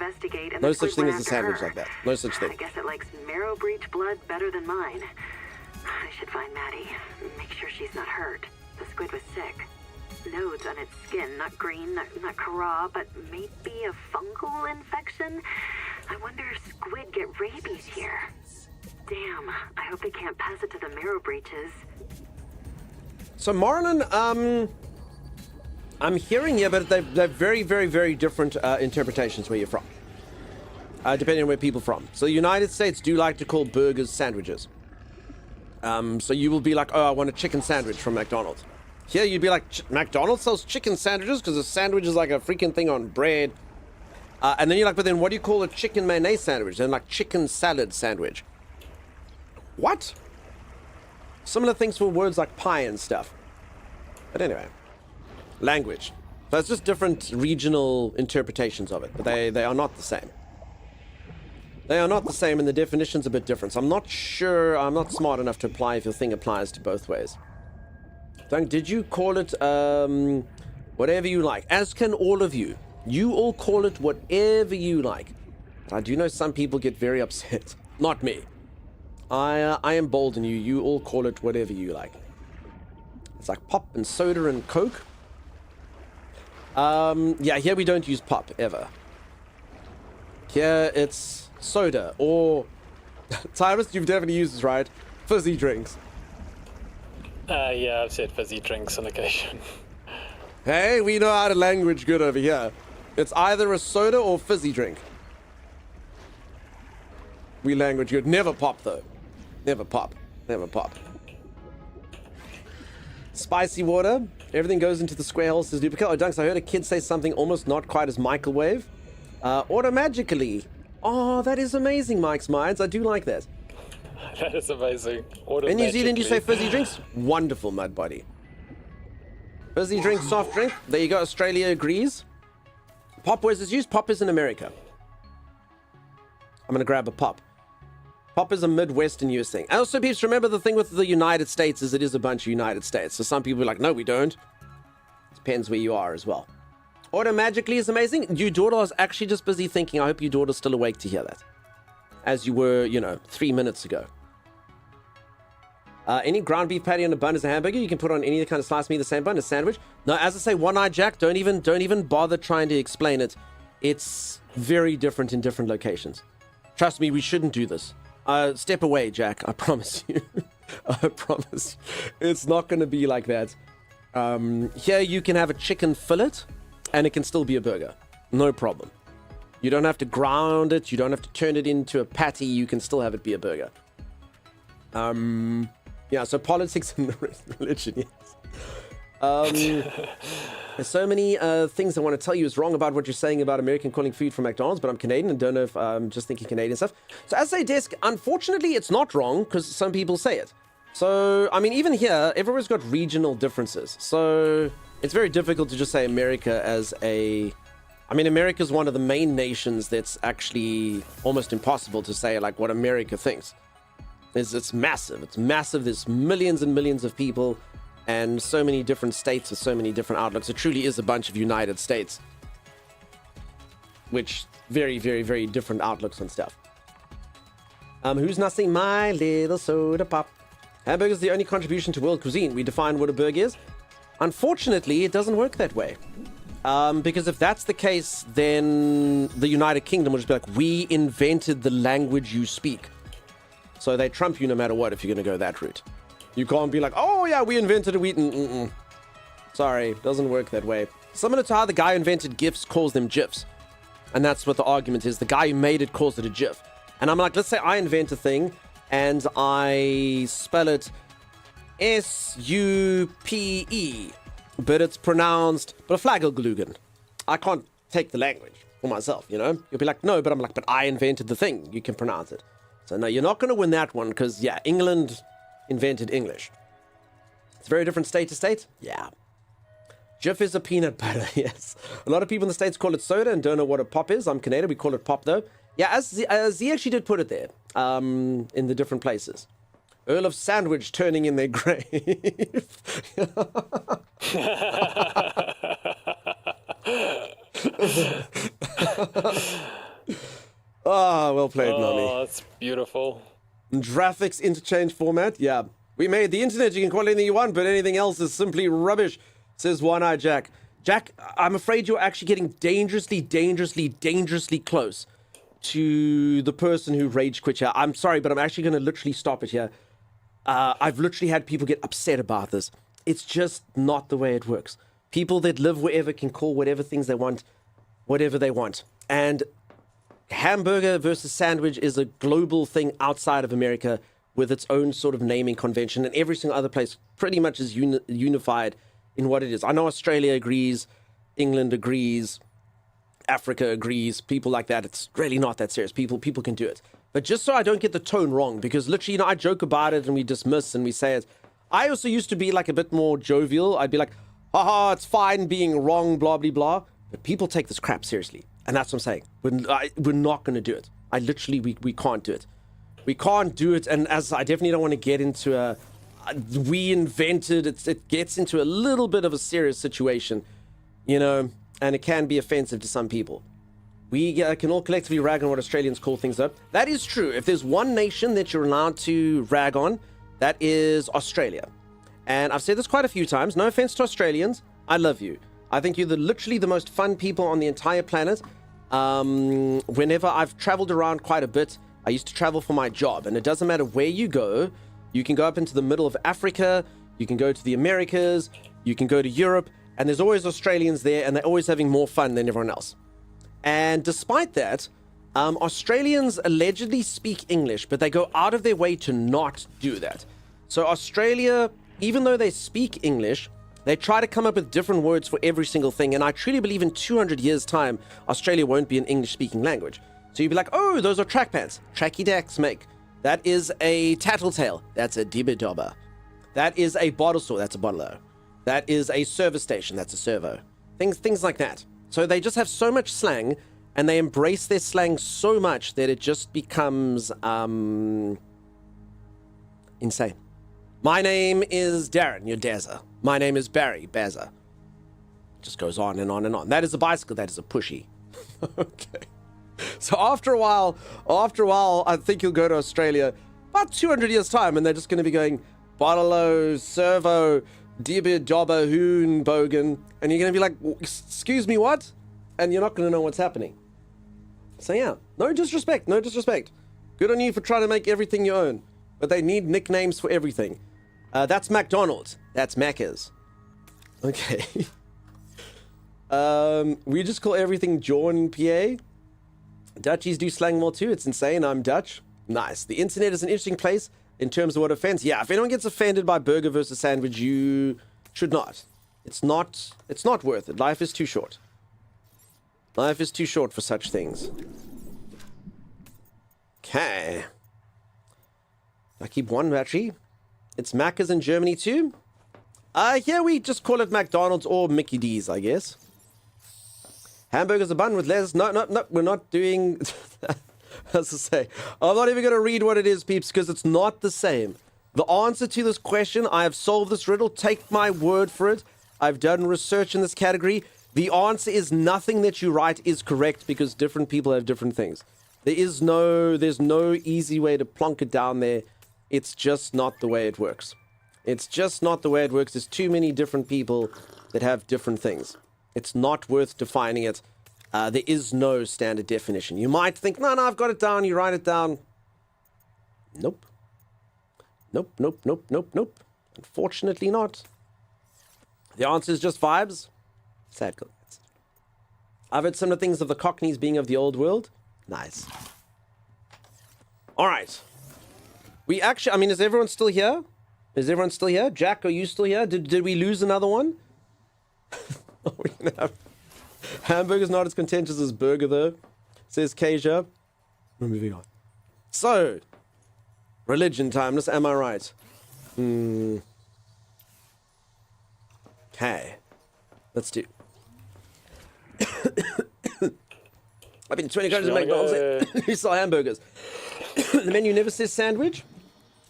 No such thing as a sandwich like that. No such thing. I guess it likes marrow breach blood better than mine. I should find Maddie. Make sure she's not hurt. The squid was sick. Nodes on its skin, not green, not Kara, but maybe a fungal infection? I wonder if squid get rabies here. Damn, I hope they can't pass it to the marrow breaches. So Marlon, I'm hearing you, but they're very, very, very different interpretations where you're from. Depending on where people are from. So the United States do like to call burgers sandwiches. So you will be like, oh, I want a chicken sandwich from McDonald's. Here you'd be like, McDonald's sells chicken sandwiches because a sandwich is like a freaking thing on bread. And then you're like, but then what do you call a chicken mayonnaise sandwich? Then like chicken salad sandwich. What? Similar things for words like pie and stuff. But anyway, language. So it's just different regional interpretations of it, but they are not the same. They are not the same, and the definition's a bit different. So I'm not sure, I'm not smart enough to apply if your thing applies to both ways. Dunk, did you call it whatever you like? As can all of you. You all call it whatever you like. But I do know some people get very upset. Not me. I embolden you. You all call it whatever you like. It's like pop and soda and Coke. Yeah, here we don't use pop ever. Here it's soda or Tyrus, you've definitely used this, right? Fizzy drinks. Yeah, I've said fizzy drinks on occasion. Hey, we know how to language good over here. It's either a soda or fizzy drink. We language good. Never pop, though. Never pop. Never pop. Spicy water. Everything goes into the square hole, says Duplicate. Oh, Dunks, I heard a kid say something almost not quite as microwave. Automagically. Oh, that is amazing, Mike's Minds. I do like that. That is amazing. In New Zealand, you say fizzy drinks? Wonderful, mud buddy. Fizzy drink, soft drink. There you go. Australia agrees. Pop, where's this used? Pop is in America. I'm going to grab a pop. Pop is a Midwestern US thing. And also, peeps, remember the thing with the United States is it is a bunch of United States. So some people are like, no, we don't. Depends where you are as well. Automagically is amazing. Your daughter is actually just busy thinking. I hope your daughter's still awake to hear that. As you were, 3 minutes ago. Any ground beef patty on a bun is a hamburger. You can put on any kind of sliced meat, the same bun, a sandwich. No, as I say, one-eyed Jack, don't even bother trying to explain it. It's very different in different locations. Trust me, we shouldn't do this. Step away, Jack. I promise you. I promise. It's not going to be like that. Here you can have a chicken fillet, and it can still be a burger. No problem. You don't have to ground it. You don't have to turn it into a patty. You can still have it be a burger. Yeah, so politics and religion, yes. There's so many things I want to tell you is wrong about what you're saying about American calling food from McDonald's, but I'm Canadian and don't know if I'm just thinking Canadian stuff. So as I say, Desk, unfortunately, it's not wrong because some people say it. So, I mean, even here, everywhere's got regional differences. So it's very difficult to just say America as a... I mean, America's one of the main nations that's actually almost impossible to say, like, what America thinks. It's massive. It's massive. There's millions and millions of people and so many different states with so many different outlooks. It truly is a bunch of United States, which very, very, very different outlooks on stuff. Who's nothing? My little soda pop. Hamburger is the only contribution to world cuisine. We define what a burger is. Unfortunately, it doesn't work that way. Because if that's the case, then the United Kingdom will just be like, we invented the language you speak. So they trump you no matter what if you're going to go that route. You can't be like, oh yeah, we invented it. Sorry, doesn't work that way. Similar to how the guy who invented GIFs calls them GIFs. And that's what the argument is. The guy who made it calls it a GIF. And I'm like, let's say I invent a thing and I spell it S-U-P-E. But it's pronounced Beflagelglugen. I can't take the language for myself, You'll be like, no, but I'm like, but I invented the thing. You can pronounce it. So no, you're not going to win that one because, yeah, England invented English. It's very different state to state. Yeah. Jif is a peanut butter, yes. A lot of people in the States call it soda and don't know what a pop is. I'm Canadian. We call it pop, though. Yeah, as Z actually did put it there in the different places. Earl of Sandwich turning in their grave. Ah, well played, Nami. Oh, that's beautiful. Graphics interchange format, yeah. We made the internet, you can call it anything you want, but anything else is simply rubbish, says One-Eye Jack. Jack, I'm afraid you're actually getting dangerously, dangerously, dangerously close to the person who rage quit here. I'm sorry, but I'm actually going to literally stop it here. I've literally had people get upset about this. It's just not the way it works. People that live wherever can call whatever things they want, whatever they want. And hamburger versus sandwich is a global thing outside of America with its own sort of naming convention, and every single other place pretty much is unified in what it is. I know Australia agrees, England agrees, Africa agrees, people like that. It's really not that serious. People can do it. But just so I don't get the tone wrong, because literally, I joke about it and we dismiss and we say it. I also used to be like a bit more jovial. I'd be like, haha, it's fine being wrong, blah, blah, blah. But people take this crap seriously. And that's what I'm saying. We're not going to do it. We can't do it. We can't do it. And as I definitely don't want to get into we invented it. It gets into a little bit of a serious situation, and it can be offensive to some people. We can all collectively rag on what Australians call things up. That is true. If there's one nation that you're allowed to rag on, that is Australia. And I've said this quite a few times. No offense to Australians. I love you. I think you're literally the most fun people on the entire planet. Whenever I've traveled around quite a bit, I used to travel for my job, and it doesn't matter where you go. You can go up into the middle of Africa, you can go to the Americas, you can go to Europe, And there's always Australians there, and they're always having more fun than everyone else. And despite that, Australians allegedly speak English, but they go out of their way to not do that. So Australia, even though they speak English, they try to come up with different words for every single thing. And I truly believe in 200 years' time, Australia won't be an English-speaking language. So you'd be like, oh, those are track pants. Tracky dacks, mate. That is a tattletale. That's a dibba-dobber. That is a bottle store. That's a bottler. That is a service station. That's a servo. Things like that. So they just have so much slang, and they embrace their slang so much that it just becomes insane. My name is Darren. You're Dazza. My name is Barry. Bazza. Just goes on and on and on. That is a bicycle. That is a pushy. Okay. So after a while, I think you'll go to Australia about 200 years' time, and they're just going to be going Bottle, Servo, Dibba, Dobber, Hoon, Bogan, and you're going to be like, excuse me, what? And you're not going to know what's happening. So yeah, no disrespect. Good on you for trying to make everything your own, but they need nicknames for everything. That's McDonald's. That's Macca's. Okay. We just call everything John in PA. Dutchies do slang more too. It's insane. I'm Dutch. Nice. The internet is an interesting place in terms of what offends. Yeah, if anyone gets offended by burger versus sandwich, you should not. It's not worth it. Life is too short. Life is too short for such things. Okay. I keep one battery. It's Macca's in Germany too. Here we just call it McDonald's or Mickey D's, I guess. Hamburgers are bun with lettuce. No, we're not doing... As I say, I'm not even going to read what it is, peeps, because it's not the same. The answer to this question, I have solved this riddle. Take my word for it. I've done research in this category. The answer is nothing that you write is correct because different people have different things. There's no easy way to plonk it down there. It's just not the way it works. It's just not the way it works. There's too many different people that have different things. It's not worth defining it. There is no standard definition. You might think, no, I've got it down. You write it down. Nope. Nope. Unfortunately not. The answer is just vibes. Sad. I've heard similar things of the Cockneys being of the old world. Nice. All right. We actually, I mean, is everyone still here? Jack, are you still here? Did we lose another one? We're gonna have hamburger's not as contentious as burger, though, says Kasia. We're moving on. So, religion time. Am I right? Okay. Let's do. I've been 20 countries to McDonald's. You saw hamburgers. The menu never says sandwich.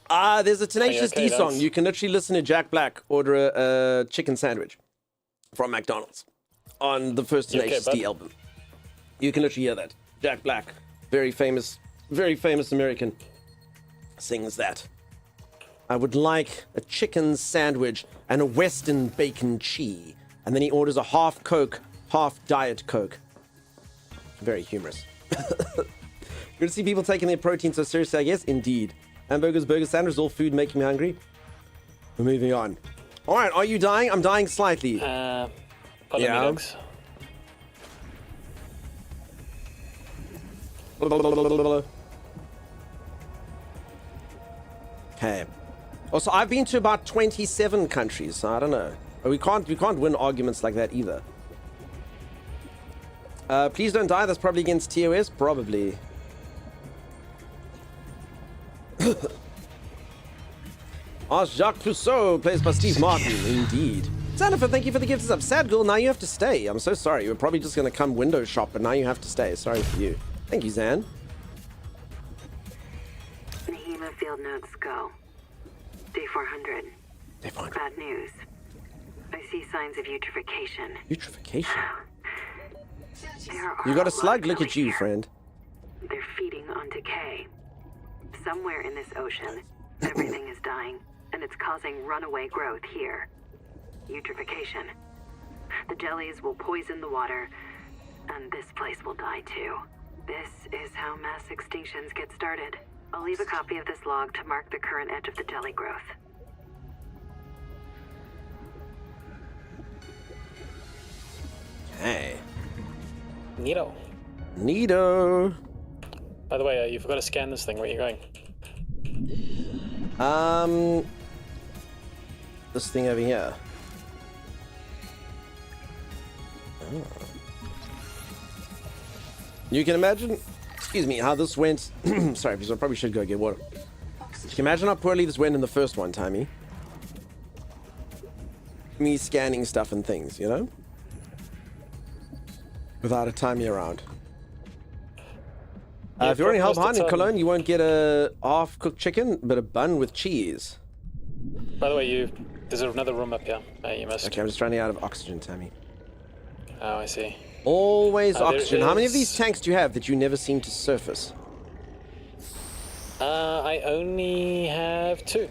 There's a Tenacious D song. You can literally listen to Jack Black order a chicken sandwich from McDonald's on the first Tenacious D album. You can literally hear that. Jack Black, very famous American, sings that. I would like a chicken sandwich and a Western bacon cheese. And then he orders a half Coke, half Diet Coke. Very humorous. Good to see people taking their protein so seriously, I guess. Indeed. Hamburgers, burgers, sandwiches, all food making me hungry. We're moving on. All right, are you dying? I'm dying slightly. Yeah. Okay. Also, I've been to about 27 countries, so I don't know. We can't win arguments like that either. Please don't die. That's probably against TOS. Probably. Jacques Clouseau, plays by Steve Martin. Indeed. Xanafer, thank you for the gifts up. Sad girl, now you have to stay. I'm so sorry. You were probably just going to come window shop, but now you have to stay. Sorry for you. Thank you, Zan. Nahima field notes go. Day 400. Day 400. Bad news. I see signs of eutrophication. Eutrophication? There You got a slug? are Look at you, here. friend. They're feeding on decay. Somewhere in this ocean, everything is dying, and it's causing runaway growth here. Eutrophication. The jellies will poison the water, and this place will die too. This is how mass extinctions get started. I'll leave a copy of this log to mark the current edge of the jelly growth. Neato. Neato. By the way, you forgot to scan this thing. Where are you going? This thing over here. Oh. You can imagine, excuse me, how this went. Sorry, because I probably should go get water. You can imagine how poorly this went in the first one, Timmy. Me scanning stuff and things, you know? Without a Timey around. If you're already held behind in Cologne, you won't get a half-cooked chicken, but a bun with cheese. By the way, there's another room up here. You missed. Okay, I'm just running out of oxygen, Tammy. Oh, I see. Always oxygen. How many of these tanks do you have that you never seem to surface? I only have 2.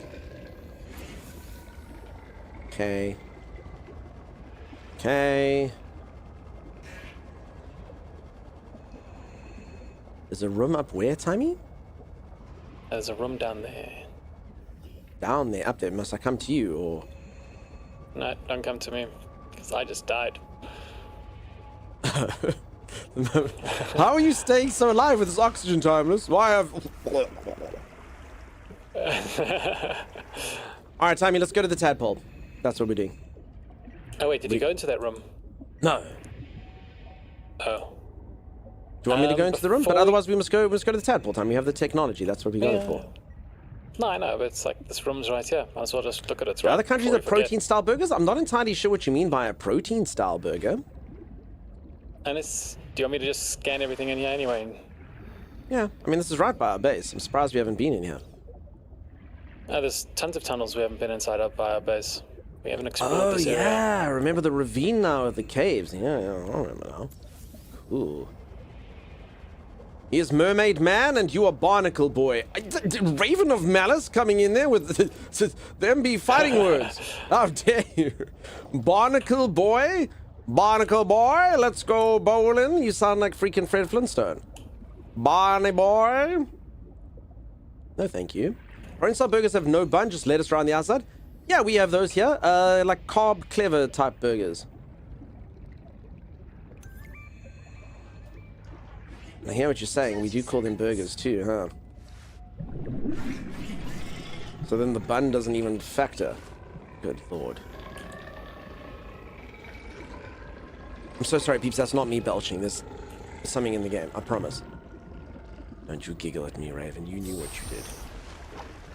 Okay. Okay. There's a room up where, Timey? There's a room down there. Down there, up there. Must I come to you, or? No, don't come to me, because I just died. How are you staying so alive with this oxygen, Timeless? Why have... Alright, Timey, let's go to the tadpole. That's what we're doing. Oh, wait, did you go into that room? No. Oh. Do you want me to go into the room? But otherwise we must go to the tadpole time. We have the technology. That's what we're going for. No, I know, but it's like, this room's right here. Might as well just look at it. Are other countries have protein-style burgers? I'm not entirely sure what you mean by a protein-style burger. And it's... Do you want me to just scan everything in here anyway? Yeah, I mean, this is right by our base. I'm surprised we haven't been in here. There's tons of tunnels we haven't been inside up by our base. We haven't explored this area. Oh, yeah. I remember the ravine now of the caves. Yeah, I remember now. Cool. He is Mermaid Man, and you are Barnacle Boy. Raven of Malice coming in there with them be fighting words. How dare you? Barnacle Boy? Barnacle Boy, let's go bowling. You sound like freaking Fred Flintstone. Barney Boy? No, thank you. Protein-style burgers have no bun, just lettuce around the outside. Yeah, we have those here. Like carb clever type burgers. I hear what you're saying. We do call them burgers too, huh? So then the bun doesn't even factor. Good lord. I'm so sorry, peeps. That's not me belching. There's something in the game. I promise. Don't you giggle at me, Raven. You knew what you did.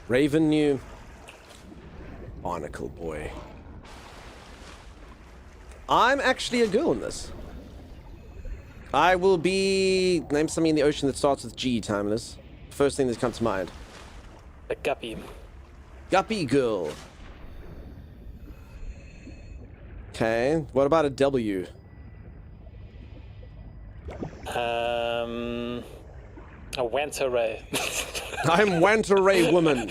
Raven knew. Barnacle Boy. I'm actually a girl in this. I will be... Name something in the ocean that starts with G, Timeless. First thing that comes to mind. A guppy. Guppy girl. Okay. What about a W? A Wanta Ray. I'm Wanta Ray woman.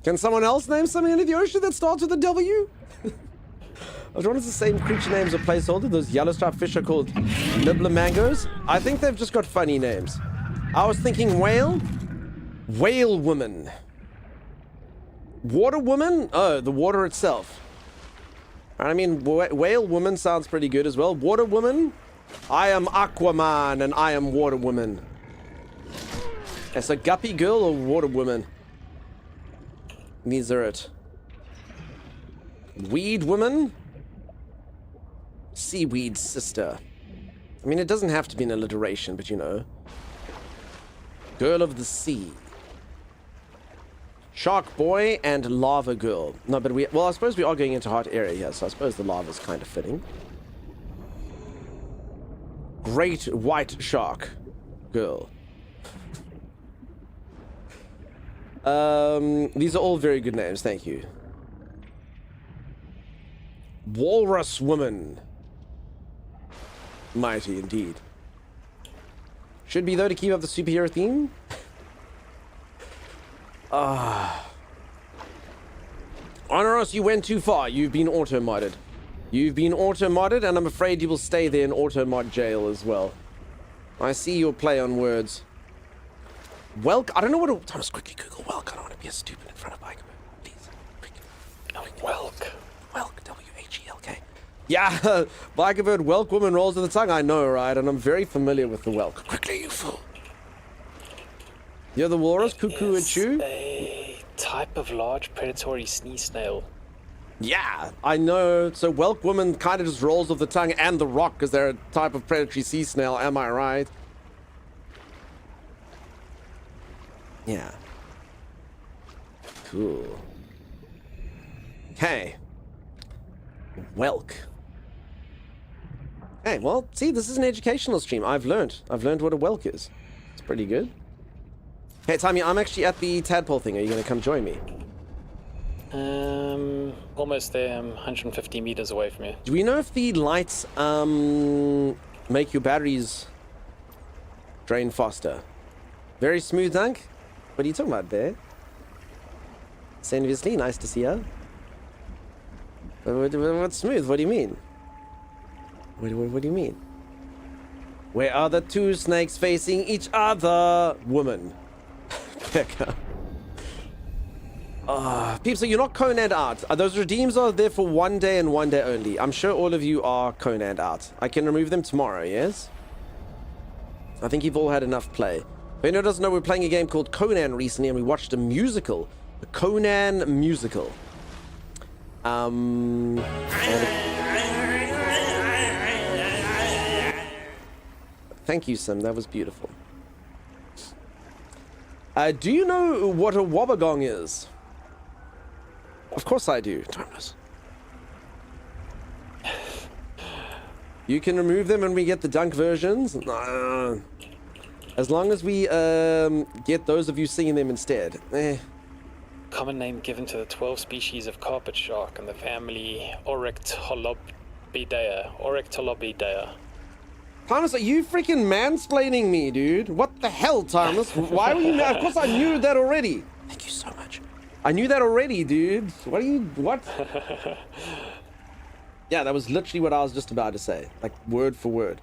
Can someone else name something in the ocean that starts with a W? I was wondering if the same creature names are placeholder. Those yellow striped fish are called nibbler mangoes. I think they've just got funny names. I was thinking whale. Whale woman. Water woman? Oh, the water itself. I mean, whale woman sounds pretty good as well. Water woman? I am Aquaman and I am water woman. It's a guppy girl or water woman? These are it. Weed woman? Seaweed sister. I mean, it doesn't have to be an alliteration, but you know. Girl of the sea. Shark boy and lava girl. No, but well, I suppose we are going into hot area here, so I suppose the lava's kind of fitting. Great white shark girl. These are all very good names, thank you. Walrus woman. Mighty indeed. Should be though to keep up the superhero theme. Honoros, you went too far. You've been auto-modded. You've been auto-modded, and I'm afraid you will stay there in auto-mod jail as well. I see your play on words. Welk. I don't know what to... Thomas, quickly Google Welk. I don't want to be a stupid in front of Mike. Please. Oh, Welk. Welk. W-H-E-L-K. Yeah, Bikebird Welk woman rolls with the tongue. I know, right? And I'm very familiar with the Welk. Quickly, you fool. You're the walrus, cuckoo and chew? A type of large predatory sneeze snail. Yeah, I know. So Welk woman kind of just rolls with the tongue and the rock because they're a type of predatory sea snail. Am I right? Yeah. Cool. Okay. Welk. Hey, well, see, this is an educational stream. I've learned what a Welk is. It's pretty good. Hey, Tommy, I'm actually at the tadpole thing. Are you going to come join me? Almost there. I'm 150 meters away from you. Do we know if the lights make your batteries drain faster? Very smooth, Dunk. What are you talking about, Bear? Obviously, nice to see you. What's smooth? What do you mean? What do you mean? Where are the two snakes facing each other? Woman. Becca. Peeps, so you're not Conan out. Those redeems are there for 1 day and 1 day only. I'm sure all of you are Conan out. I can remove them tomorrow, yes? I think you've all had enough play. If anyone doesn't know, we're playing a game called Conan recently, and we watched a musical. The Conan musical. Thank you, Sim. That was beautiful. Do you know what a wobbegong is? Of course I do, Thomas. You can remove them and we get the dunk versions. As long as we get those of you singing them instead. Common name given to the 12 species of carpet shark and the family Oryctolobidea. Thomas, are you freaking mansplaining me, dude? What the hell, Thomas? Why were you... Of course I knew that already. Thank you so much. I knew that already, dude. What are you... What? Yeah, that was literally what I was just about to say. Like, word for word.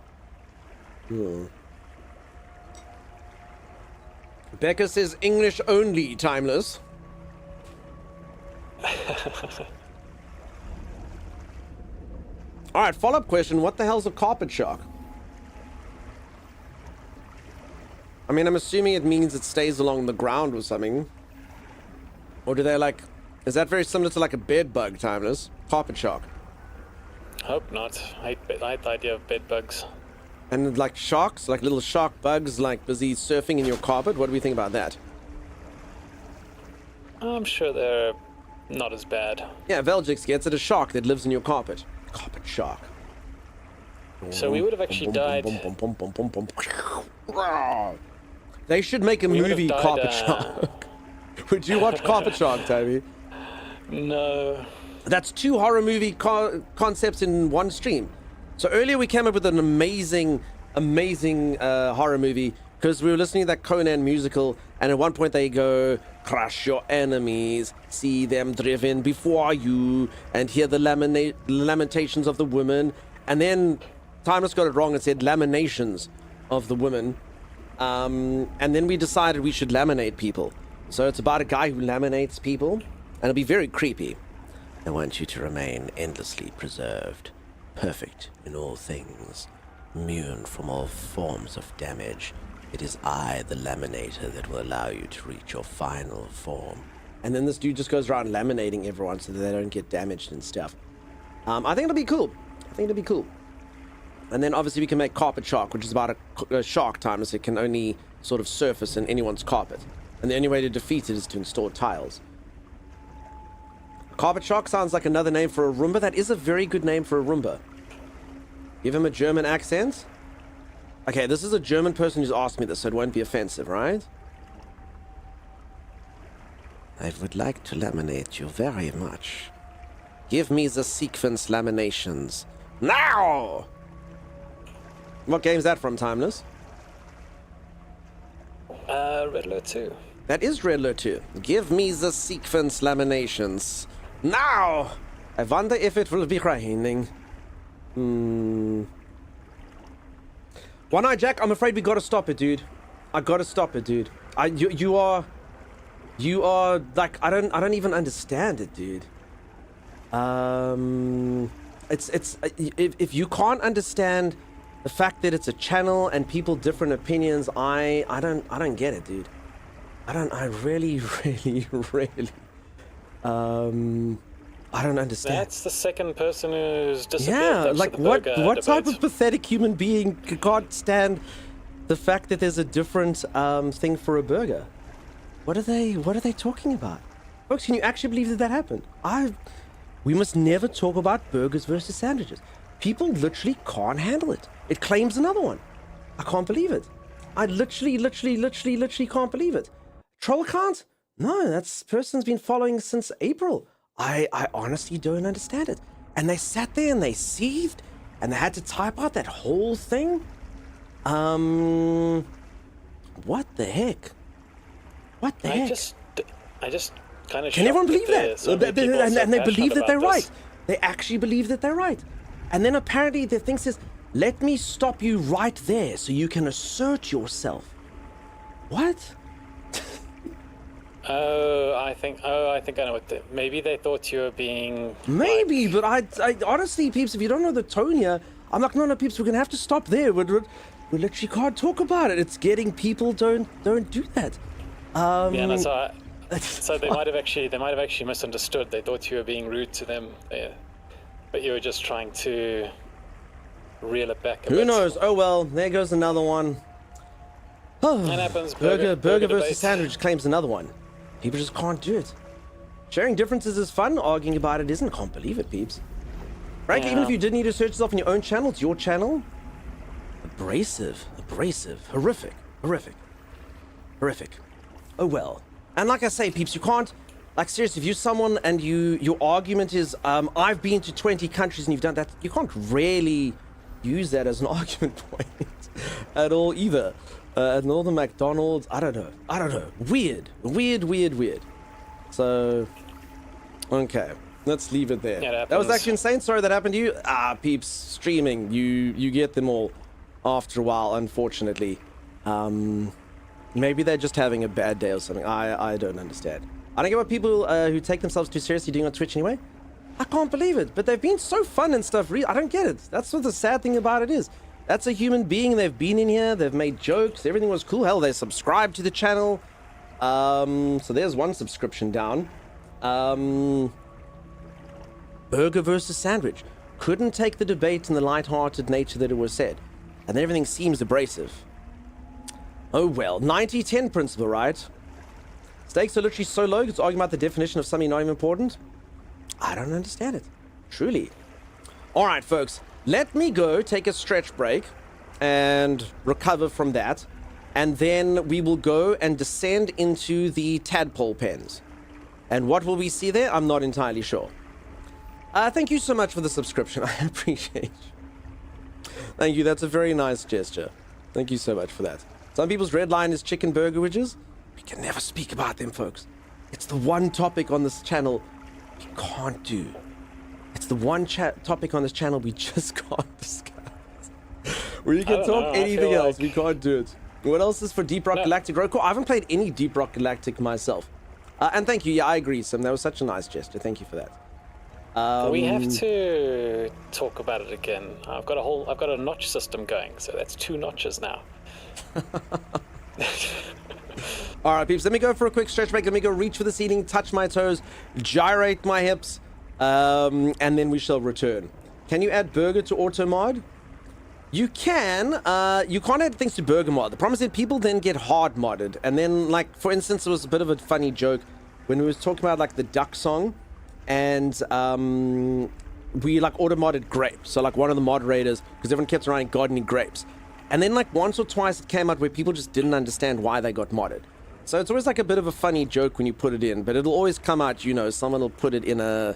Becca says English only, Timeless. Alright, follow-up question. What the hell's a carpet shark? I mean, I'm assuming it means it stays along the ground or something. Or do they like... Is that very similar to like a bed bug, Timeless? Carpet shark. Hope not. I hate the idea of bed bugs. And like sharks? Like little shark bugs like busy surfing in your carpet? What do we think about that? I'm sure they're not as bad. Yeah, Veljix gets it. A shark that lives in your carpet. Carpet shark. So we would have actually died... They should make a movie, Carpet Shark. Would you watch Carpet Shark, Toby? No. That's 2 horror movie concepts in one stream. So earlier we came up with an amazing horror movie because we were listening to that Conan musical, and at one point they go, crush your enemies, see them driven before you, and hear the lamentations of the women. And then Timeless got it wrong and said laminations of the women. And then we decided we should laminate people. So it's about a guy who laminates people, and it'll be very creepy. I want you to remain endlessly preserved, perfect in all things, immune from all forms of damage. It is I, the laminator, that will allow you to reach your final form. And then this dude just goes around laminating everyone so that they don't get damaged and stuff. I think it'll be cool. And then obviously we can make Carpet Shark, which is about a shark time, so it can only sort of surface in anyone's carpet. And the only way to defeat it is to install tiles. Carpet Shark sounds like another name for a Roomba. That is a very good name for a Roomba. Give him a German accent. Okay, this is a German person who's asked me this, so it won't be offensive, right? I would like to laminate you very much. Give me the sequence laminations. Now! What game's that from, Timeless? Red Alert 2. That is Red Alert 2. Give me the sequence laminations. Now! I wonder if it will be raining. One Eye Jack, I'm afraid we gotta stop it, dude. I gotta stop it, dude. You are like, I don't even understand it, dude. if you can't understand the fact that it's a channel and people different opinions, I don't get it, dude. I really I don't understand. That's the second person who's disappeared. Yeah, like what debate. type of pathetic human being can't stand the fact that there's a different thing for a burger? What are they talking about? Folks, can you actually believe that happened? We must never talk about burgers versus sandwiches. People literally can't handle it. It claims another one. I can't believe it. I literally can't believe it. Troll can't? No, that's person's been following since April. I honestly don't understand it. And they sat there and they seethed and they had to type out that whole thing. What the heck? What the heck? I just kind of. Can everyone believe that? And they believe that they're right. They actually believe that they're right. And then apparently the thing says, "Let me stop you right there so you can assert yourself." What? I think I know what maybe they thought you were being... Maybe, but I honestly, peeps, if you don't know the tone here, I'm like, no, peeps, we're going to have to stop there. We literally can't talk about it. It's getting people don't do that. Yeah, no, so they might have actually misunderstood. They thought you were being rude to them, but you were just trying to reel it back a bit. Who knows? Oh well, there goes another one. Oh, that happens. Burger versus sandwich claims another one. People just can't do it. Sharing differences is fun. Arguing about it isn't. Can't believe it, peeps. Frankly, even if you did need to search yourself on your own channel, it's your channel. Abrasive. Horrific. Oh well. And like I say, peeps, you can't, like, seriously, if you're someone and your argument is, I've been to 20 countries and you've done that, you can't really use that as an argument point at all either. At Northern McDonald's, I don't know. Weird. So, okay, let's leave it there. Yeah, that was actually insane. Sorry that happened to you. Peeps, streaming, you get them all after a while, unfortunately. Maybe they're just having a bad day or something. I don't understand. I don't get what people who take themselves too seriously doing on Twitch anyway. I can't believe it, but they've been so fun and stuff. I don't get it. That's what the sad thing about it is. That's a human being. They've been in here. They've made jokes. Everything was cool. Hell, they subscribed to the channel. So there's one subscription down. Burger versus sandwich. Couldn't take the debate in the light-hearted nature that it was said. And then everything seems abrasive. Oh well, 90-10 principle, right? Stakes are literally so low, it's arguing about the definition of something not even important. I don't understand it. Truly. Alright, folks. Let me go take a stretch break and recover from that. And then we will go and descend into the tadpole pens. And what will we see there? I'm not entirely sure. Thank you so much for the subscription. I appreciate you. Thank you. That's a very nice gesture. Thank you so much for that. Some people's red line is chicken burger wedges. We can never speak about them, folks. It's the one topic on this channel we can't do. It's the one topic on this channel we just can't discuss. We can talk anything else. We can't do it. What else is for Deep Rock Galactic? Roku? I haven't played any Deep Rock Galactic myself. And thank you. Yeah, I agree, Sim. That was such a nice gesture. Thank you for that. We have to talk about it again. I've got a notch system going, so that's 2 notches now. All right, peeps. Let me go for a quick stretch break. Let me go reach for the ceiling, touch my toes, gyrate my hips, and then we shall return. Can you add burger to auto mod? You can. You can't add things to burger mod. The problem is that people then get hard modded, and then, like, for instance, it was a bit of a funny joke when we was talking about like the duck song, and we like auto modded grapes. So like one of the moderators, because everyone kept trying gardening grapes, and then like once or twice it came out where people just didn't understand why they got modded. So it's always like a bit of a funny joke when you put it in, but it'll always come out. You know, someone will put it in a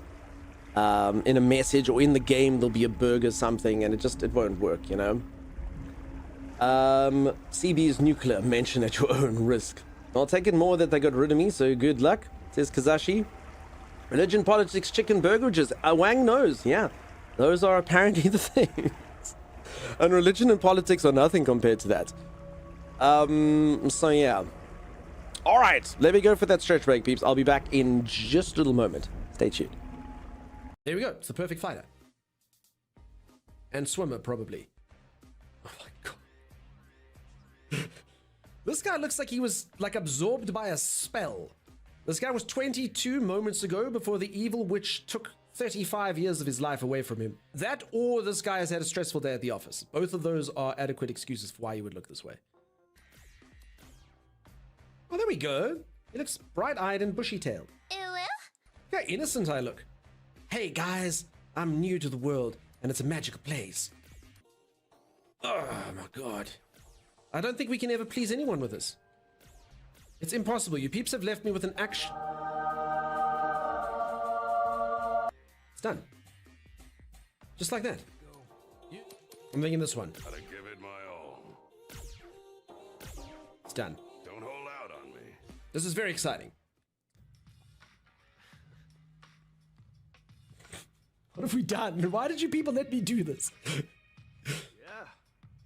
message, or in the game there'll be a burger something, and it won't work, you know. CB is nuclear, mention at your own risk. I'll take it more that they got rid of me, so good luck, says Kazashi. Religion, politics, chicken burgerages. Wang knows, yeah. Those are apparently the things. And religion and politics are nothing compared to that. So yeah. Alright, let me go for that stretch break, peeps. I'll be back in just a little moment. Stay tuned. There we go. It's the perfect fighter. And swimmer, probably. Oh my god. This guy looks like he was, like, absorbed by a spell. This guy was 22 moments ago before the evil witch took 35 years of his life away from him. That or this guy has had a stressful day at the office. Both of those are adequate excuses for why you would look this way. Oh, there we go. He looks bright-eyed and bushy-tailed. Yeah, innocent I look. Hey, guys, I'm new to the world, and it's a magical place. Oh, my God. I don't think we can ever please anyone with this. It's impossible. You peeps have left me with an action. It's done. Just like that. I'm thinking this one. Gotta give it my all. It's done. Don't hold out on me. This is very exciting. What have we done? Why did you people let me do this? Yeah,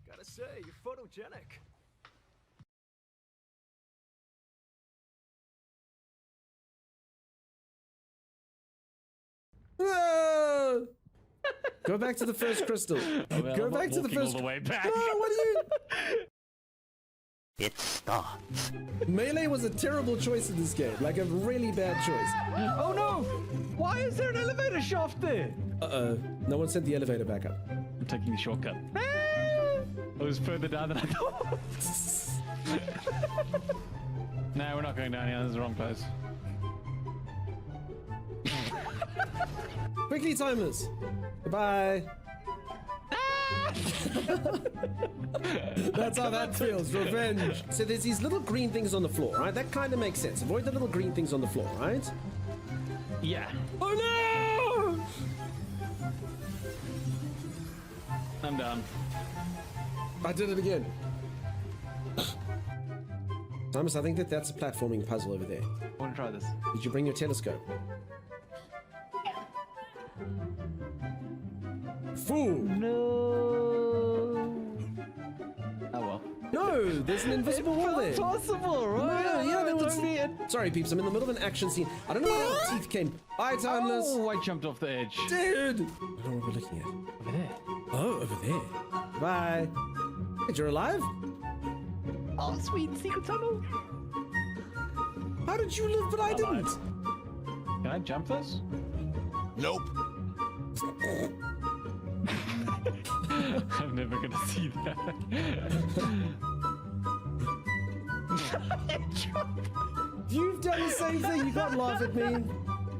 gotta say, you're photogenic. Whoa! Go back to the first crystal. Go back to the first. All the way back. No, what are you? It starts. Melee was a terrible choice in this game. Like a really bad choice. Oh no! Why is there an elevator shaft there? Uh-oh. No one sent the elevator back up. I'm taking the shortcut. It was further down than I thought. No, we're not going down here. This is the wrong place. Quickly, timers. Goodbye. That's how that feels. Revenge. So there's these little green things on the floor, right? That kind of makes sense. Avoid the little green things on the floor, right? Yeah. Oh no! I'm down. I did it again. Thomas, I think that's a platforming puzzle over there. I want to try this. Did you bring your telescope? Fool! No. Oh well. No, there's an invisible wall there. Impossible, right? No, yeah, there was. Sorry, peeps. I'm in the middle of an action scene. I don't know where the teeth came. Bye, Timeless. Oh, I jumped off the edge. Dude! I don't know what we're looking at. Over there. Oh, over there. Bye. Hey, you're alive? Oh, sweet secret tunnel. How did you live, but I didn't? Can I jump this? Nope. I'm never gonna see that. You've done the same thing. You can't laugh at me.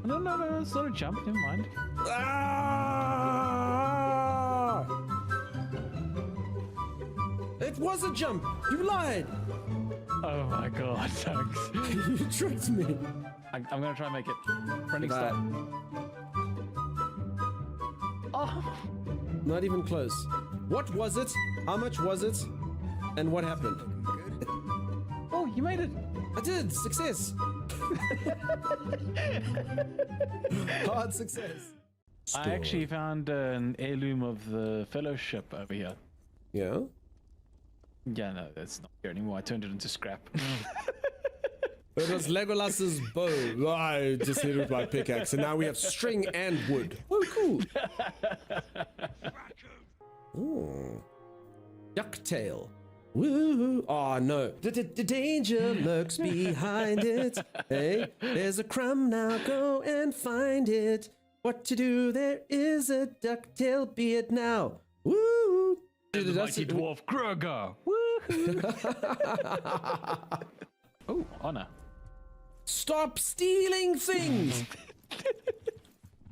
No. It's not a jump. Never mind. Ah! It was a jump. You lied. Oh my god, thanks. You tricked me. I'm gonna try and make it. Running Goodbye. stop. Oh. Not even close. What was it? How much was it? And what happened? Oh, you made it. I did. Success. Hard success. I actually found an heirloom of the fellowship over here. Yeah? Yeah, no, that's not here anymore. I turned it into scrap. It was Legolas's bow. I just hit it with my pickaxe, and now we have string and wood. Oh, cool. Ooh. Ducktail. Woo! Oh no. The danger lurks behind it. Hey, there's a crumb now. Go and find it. What to do? There is a ducktail. Be it now. Woo! The mighty dwarf Groger. Woohoo! Oh, honor. Stop stealing things!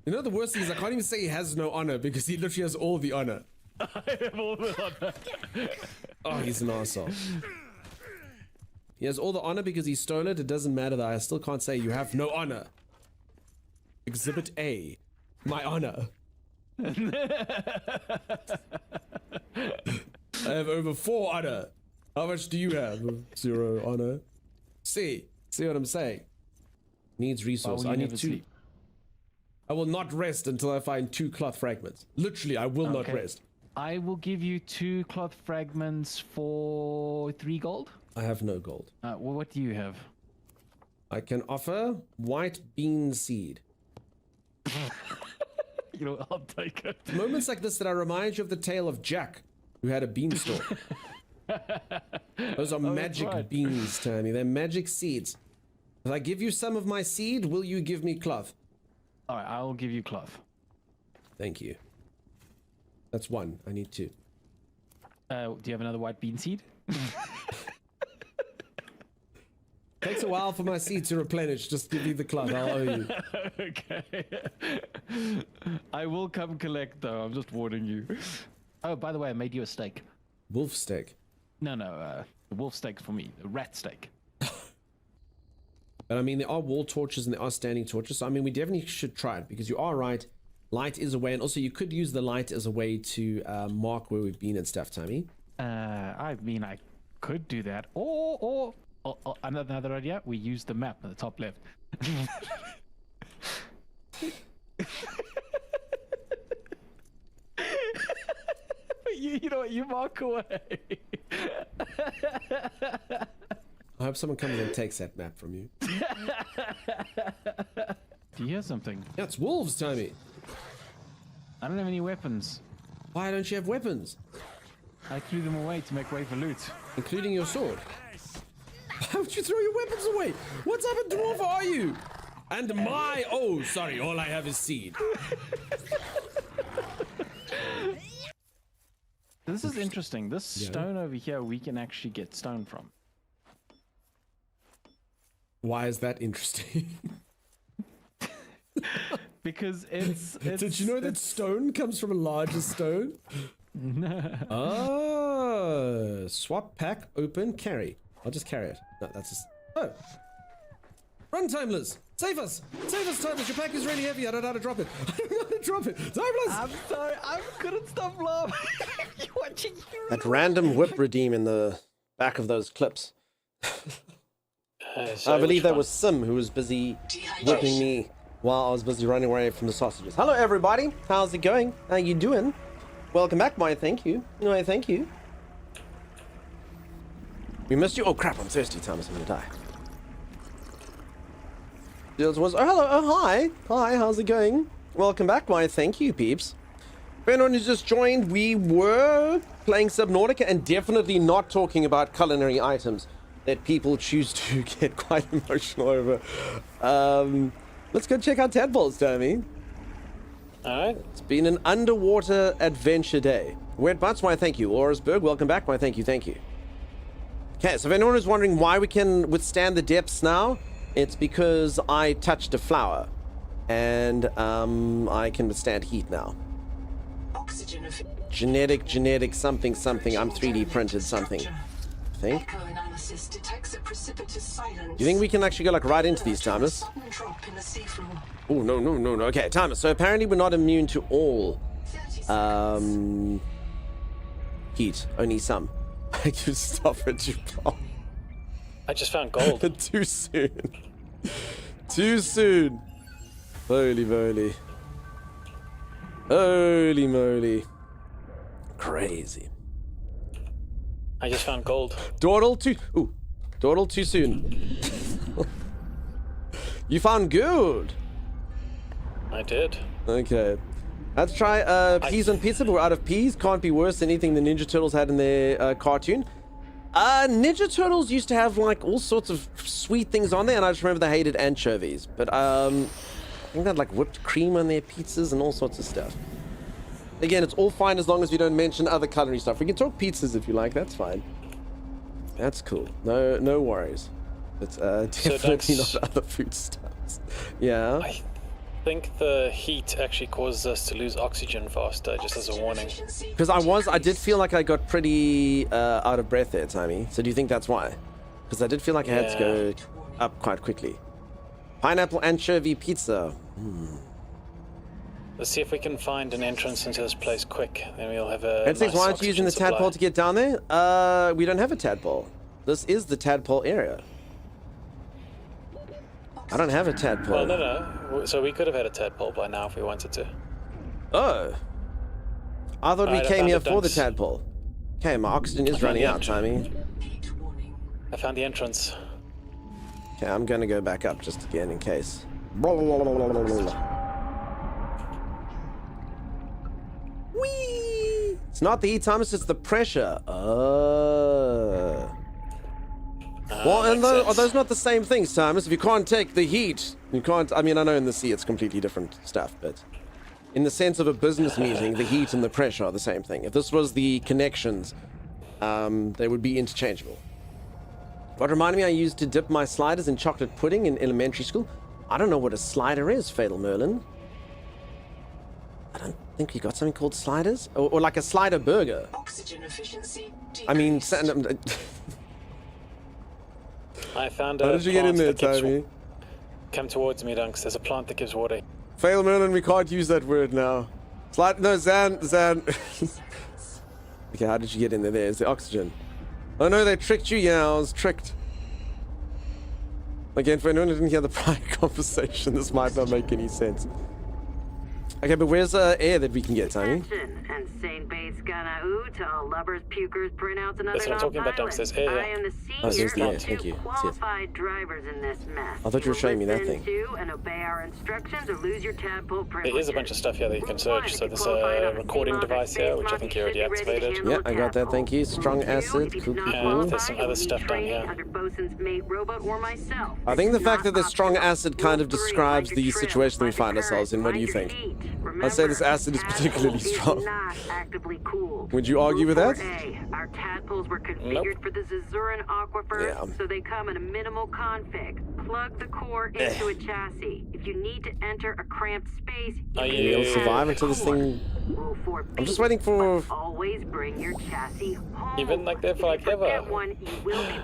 You know the worst thing is I can't even say he has no honor because he literally has all the honor. I have all the honor. Oh, he's an arsehole. He has all the honor because he stole it. It doesn't matter that I still can't say you have no honor. Exhibit A. My honor. I have over 4 honor. How much do you have? 0 honor. See what I'm saying? Needs resource. I need 2. Sleep? I will not rest until I find 2 cloth fragments. Literally, I will not rest. I will give you 2 cloth fragments for 3 gold. I have no gold. Well, what do you have? I can offer white bean seed. You know, I'll take it. Moments like this that I remind you of the tale of Jack, who had a beanstalk. Those are magic beans, Tammy. They're magic seeds. If I give you some of my seed, will you give me cloth? All right, I'll give you cloth. Thank you. That's one. I need two. Do you have another white bean seed? Takes a while for my seed to replenish. Just give me the cloth. I'll owe you. Okay. I will come collect, though. I'm just warning you. Oh, by the way, I made you a steak. Wolf steak? No, the wolf steak for me. The rat steak. But I mean, there are wall torches and there are standing torches. So I mean, we definitely should try it because you are right. Light is a way, and also you could use the light as a way to mark where we've been and stuff, Tommy. I mean, I could do that, or another idea. We use the map at the top left. you know what? You mark away. I hope someone comes and takes that map from you. Do you hear something? Yeah, it's wolves, Tommy. I don't have any weapons. Why don't you have weapons? I threw them away to make way for loot. Including your sword? Why would you throw your weapons away? What type of dwarf are you? And oh, sorry, all I have is seed. This is interesting. This stone over here, we can actually get stone from. Why is that interesting? Because it's Did you know that stone comes from a larger stone? Oh, swap, pack, open, carry. I'll just carry it. No, that's just... Oh. Run, Timeless! Save us! Save us, Timeless! Your pack is really heavy. I don't know how to drop it. I don't know how to drop it. Timeless! I'm sorry. I couldn't stop laughing. You're watching you. That random whip redeem in the back of those clips. I believe that was Sim who was busy whipping me while I was busy running away from the sausages. Hello, everybody. How's it going? How you doing? Welcome back, my thank you. No, thank you. We missed you. Oh, crap. I'm thirsty, Thomas. I'm going to die. Oh, hello. Oh, hi. Hi, how's it going? Welcome back, my thank you, peeps. For anyone who's just joined, we were playing Subnautica and definitely not talking about culinary items that people choose to get quite emotional over. Let's go check out tadpoles, Tommy. Alright. It's been an underwater adventure day. Wet Butts, why thank you. Orisberg, welcome back, why thank you, thank you. Okay, so if anyone is wondering why we can withstand the depths now, it's because I touched a flower. And I can withstand heat now. Genetic something. I'm 3D printed something. I think. Do you think we can actually go like right into these, Thomas? Oh, no. Okay, Thomas. So apparently we're not immune to all heat. Only some. I can stop it, you pal. I just found gold. Too soon. Too soon. Holy moly. Holy moly. Crazy. I just found gold. Dawdle too soon. You found gold. I did. Okay. Let's try peas on pizza, but we're out of peas. Can't be worse than anything the Ninja Turtles had in their cartoon. Ninja Turtles used to have like all sorts of sweet things on there, and I just remember they hated anchovies. But I think they had like whipped cream on their pizzas and all sorts of stuff. Again, it's all fine as long as we don't mention other culinary stuff. We can talk pizzas if you like, that's fine. That's cool. No worries. It's definitely not other food stuffs. Yeah. I think the heat actually causes us to lose oxygen faster, just as a warning. Because I did feel like I got pretty out of breath there, Timmy. So do you think that's why? Because I did feel like I had to go up quite quickly. Pineapple anchovy pizza. Let's see if we can find an entrance into this place quick. Then we'll have a nice why aren't you using the tadpole to get down there? We don't have a tadpole. This is the tadpole area. I don't have a tadpole. Well, no. So we could have had a tadpole by now if we wanted to. Oh. I thought we came here for the tadpole. Okay, my oxygen is running out, Timmy. I found the entrance. Okay, I'm gonna go back up just again in case. It's not the heat, Thomas, it's the pressure. Well, and are those not the same things, Thomas? If you can't take the heat, you can't... I mean, I know in the sea it's completely different stuff, but in the sense of a business meeting, the heat and the pressure are the same thing. If this was the connections, they would be interchangeable. What reminded me, I used to dip my sliders in chocolate pudding in elementary school. I don't know what a slider is, Fatal Merlin. I don't think we got something called sliders? Or like a slider burger. Oxygen efficiency I mean... I found How did you get in there, Tommy? Come towards me, Dunks. There's a plant that gives water. Fatal Merlin, we can't use that word now. No, Zan. Okay, how did you get in there? There's the oxygen. Oh no, they tricked you. Yeah, I was tricked. Again, for anyone who didn't hear the prior conversation, this might not make any sense. Okay, but where's air that we can get, Tony? Insane base gonna to all lovers, pukers, printouts, and other That's what I'm talking about, Dunks. There's air. I am the Oh, there's the air. senior Thank you. qualified drivers in this mess. I thought you were showing me that thing. And obey our instructions or lose your tadpole privileges. There is a bunch of stuff here that you can search. So there's a recording device here, which I think you already activated. Yeah, I got that. Thank you. Strong acid. Cool. And there's some other stuff down here. I think the fact that there's strong acid kind of describes the situation that we find ourselves in. What do you think? I'd say this acid is particularly strong. Would you argue with that? Our tadpoles were configured for the Zazuran aquifer, so they come in a minimal config. Plug the core into a chassis. If you need to enter a cramped space, you'll survive until this thing... I'm just waiting for... Always bring your chassis home. You've been like there for like ever.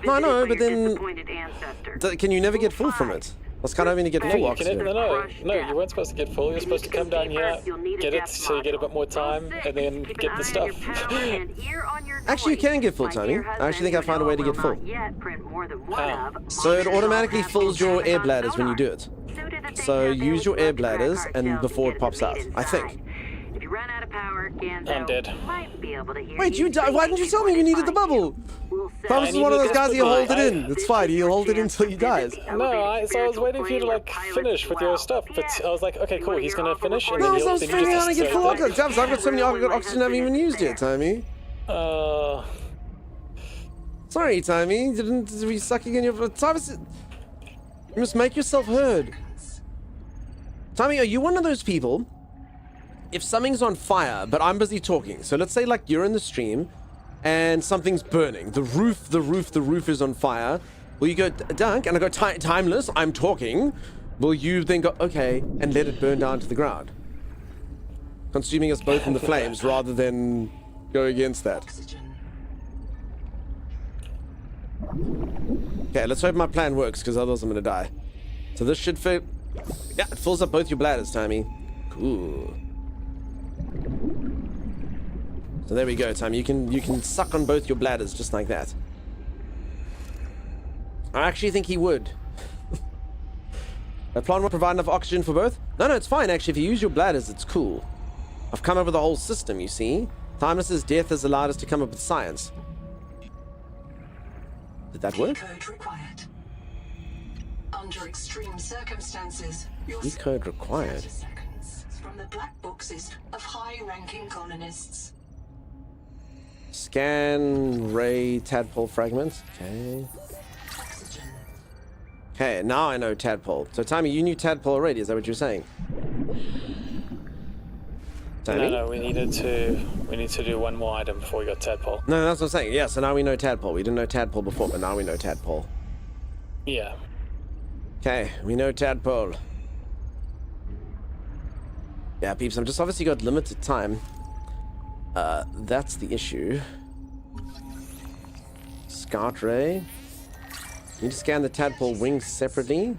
No, I know, but then... Can you never get full from it? I was kind of hoping to get full oxygen. No, you weren't supposed to get full. You're supposed to come down here, get it so you get a bit more time, and then get the stuff. Actually, you can get full, Tony. I actually think I found a way to get full. So it automatically fills your air bladders when you do it. So use your air bladders and before it pops out, I think. I'm dead. Wait, you died? Why didn't you tell me you needed the bubble? Thomas is one of those guys, he'll hold it in. It's fine, he'll hold it until he dies. No, so I was waiting for you to like finish with your stuff, but I was like, okay, cool, he's gonna finish, and then I was figuring out how to get full oxygen. I've got so many oxygen I haven't even used yet, Tommy. Sorry, Tommy. Didn't we sucking in your... Thomas, you must make yourself heard. Tommy, are you one of those people... If something's on fire, but I'm busy talking, so let's say like you're in the stream and something's burning. The roof is on fire. Will you go, Dunk? And I go, timeless, I'm talking. Will you then go, okay, and let it burn down to the ground? Consuming us both in the flames rather than go against that. Okay, let's hope my plan works, because otherwise I'm going to die. So this should fit. Yeah, it fills up both your bladders, Tommy. Cool. So there we go, Tommy. You can suck on both your bladders just like that. I actually think he would. That plan will provide enough oxygen for both? No, it's fine, actually. If you use your bladders, it's cool. I've come up with a whole system, you see. Timeless's death has allowed us to come up with science. Did that work? Code required. Under extreme circumstances, your code required. 30 seconds from the black boxes of high-ranking colonists. Scan ray tadpole fragments. Okay. Okay, now I know tadpole. So, Tommy, you knew tadpole already. Is that what you're saying? Tommy? No, we need to do one more item before we got tadpole. No, that's what I'm saying. Yeah, so now we know tadpole. We didn't know tadpole before, but now we know tadpole. Yeah. Okay, we know tadpole. Yeah, peeps, I've just obviously got limited time. That's the issue. Scout ray. You need to scan the tadpole wings separately.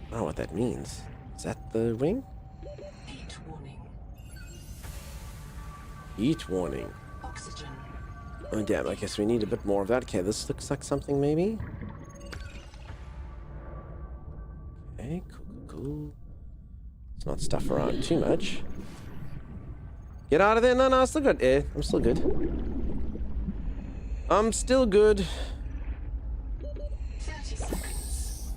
I don't know what that means. Is that the wing? Heat warning. Heat warning. Oxygen. Oh damn, I guess we need a bit more of that. Okay, this looks like something maybe. Okay, cool. Let's not stuff around too much. Get out of there. No, I still got air. I'm still good. I'm still good. 30 seconds.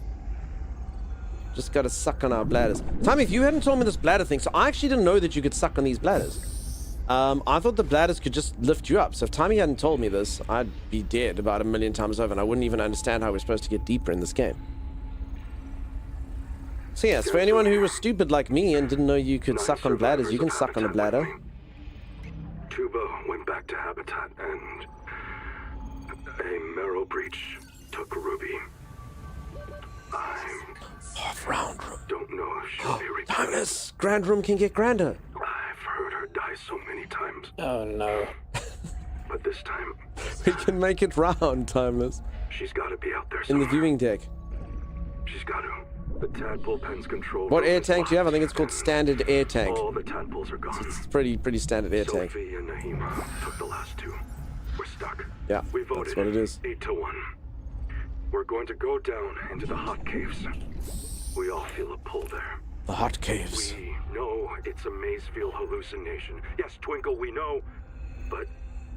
Just gotta suck on our bladders. Tommy, if you hadn't told me this bladder thing, so I actually didn't know that you could suck on these bladders. I thought the bladders could just lift you up. So if Timey hadn't told me this, I'd be dead about 1,000,000 times over, and I wouldn't even understand how we're supposed to get deeper in this game. So yes, for anyone who was stupid like me and didn't know you could suck on bladders, you can suck on a bladder. Tuba went back to Habitat, and a marrow breach took Ruby. I round room. Don't know if she'll be returned. Timeless! Grand room can get grander. I've heard her die so many times. Oh no. But this time, We can make it round, Timeless. she's got to be out there In somewhere. the viewing deck. She's got to. The tadpole pen's control. What air tank do you have? I think it's called standard air tank. All the tadpoles are gone. It's pretty standard air tank. Sophie and Nahima took the last two. We're stuck. Yeah, We voted that's what it is. 8-1. We're going to go down into the hot caves. We all feel a pull there. The hot caves. We know it's a Mazefield hallucination. Yes, Twinkle, we know. But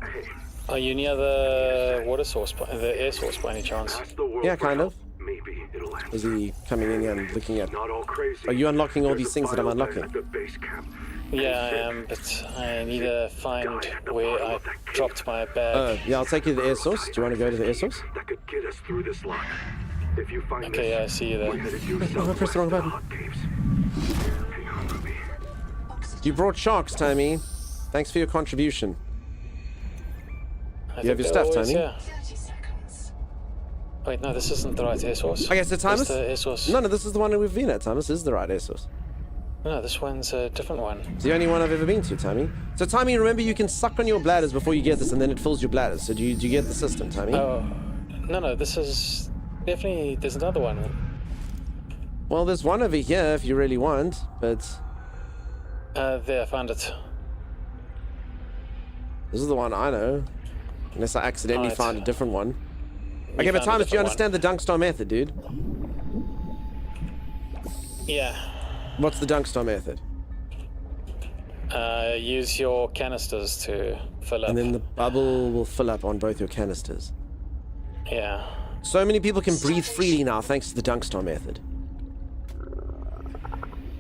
hey, Are you near the water source, the air source by any chance? ask the world Yeah, for kind help. of. Maybe it'll answer. Is he coming in here and looking at... Not all crazy. Are you unlocking all There's these a things that I'm bio unlocking? at the base camp. Yeah, I am, but I need to find where I dropped my bag. Yeah, I'll take you to the air source. Do you want to go to the air source? That could get us through this lock. If you find Okay, yeah, I see you there. Oh, I pressed the wrong button. You brought sharks, Timey. Thanks for your contribution. You have your stuff, Timey? Yeah. Wait, no, this isn't the right air source. Okay, so Timeless? The air source. No, this is the one that we've been at, Timeless. This is the right air source. No, this one's a different one. It's the only one I've ever been to, Timey. So, Timey, remember you can suck on your bladders before you get this, and then it fills your bladders. So, do you get the system, Timey? Oh, no, this is definitely. There's another one. Well, there's one over here if you really want, but There, I found it. this is the one I know. Unless I accidentally Right. found a different one. Okay, You but found a Timeless, do you different understand the dunk star method, dude? Yeah. What's the dunk star method? Use your canisters to fill up. And then the bubble will fill up on both your canisters. Yeah. So many people can breathe freely now thanks to the dunk star method.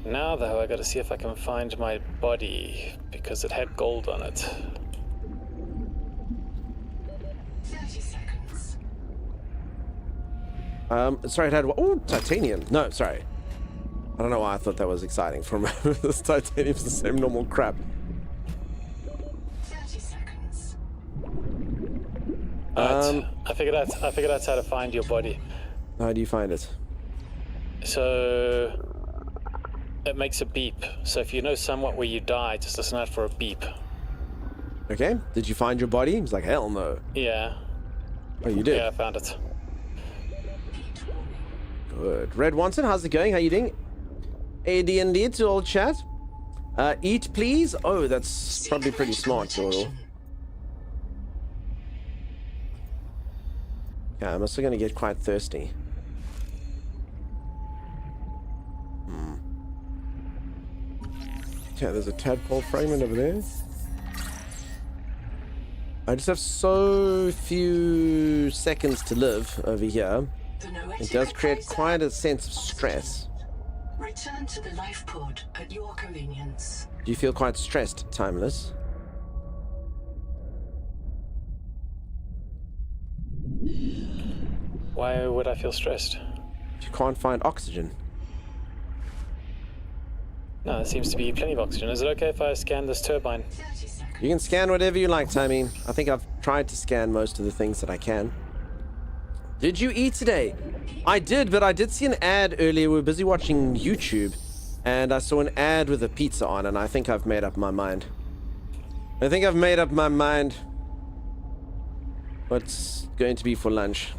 Now, though, I gotta see if I can find my body because it had gold on it. 30 seconds. Sorry, it had... Oh, titanium. No, sorry. I don't know why I thought that was exciting for a moment. This titanium's the same normal crap. 30 seconds. I figured out how to find your body. How do you find it? So it makes a beep. So if you know somewhat where you die, just listen out for a beep. Okay. Did you find your body? He's like, hell no. Yeah. Oh, you did? Yeah, I found it. Good. Red Wanton, how's it going? How you doing? AD&D to all chat. Eat, please. Oh, that's probably pretty smart, Jordan. Yeah, I'm also going to get quite thirsty. Okay, there's a tadpole fragment over there. I just have so few seconds to live over here. It does create quite a sense of stress. Return to the life pod at your convenience. Do you feel quite stressed, Timeless? Why would I feel stressed? You can't find oxygen. No, there seems to be plenty of oxygen. Is it okay if I scan this turbine? You can scan whatever you like, Timmy. I think I've tried to scan most of the things that I can. Did you eat today? I did, but I did see an ad earlier. We were busy watching YouTube, and I saw an ad with a pizza on, and I think I've made up my mind. What's going to be for lunch?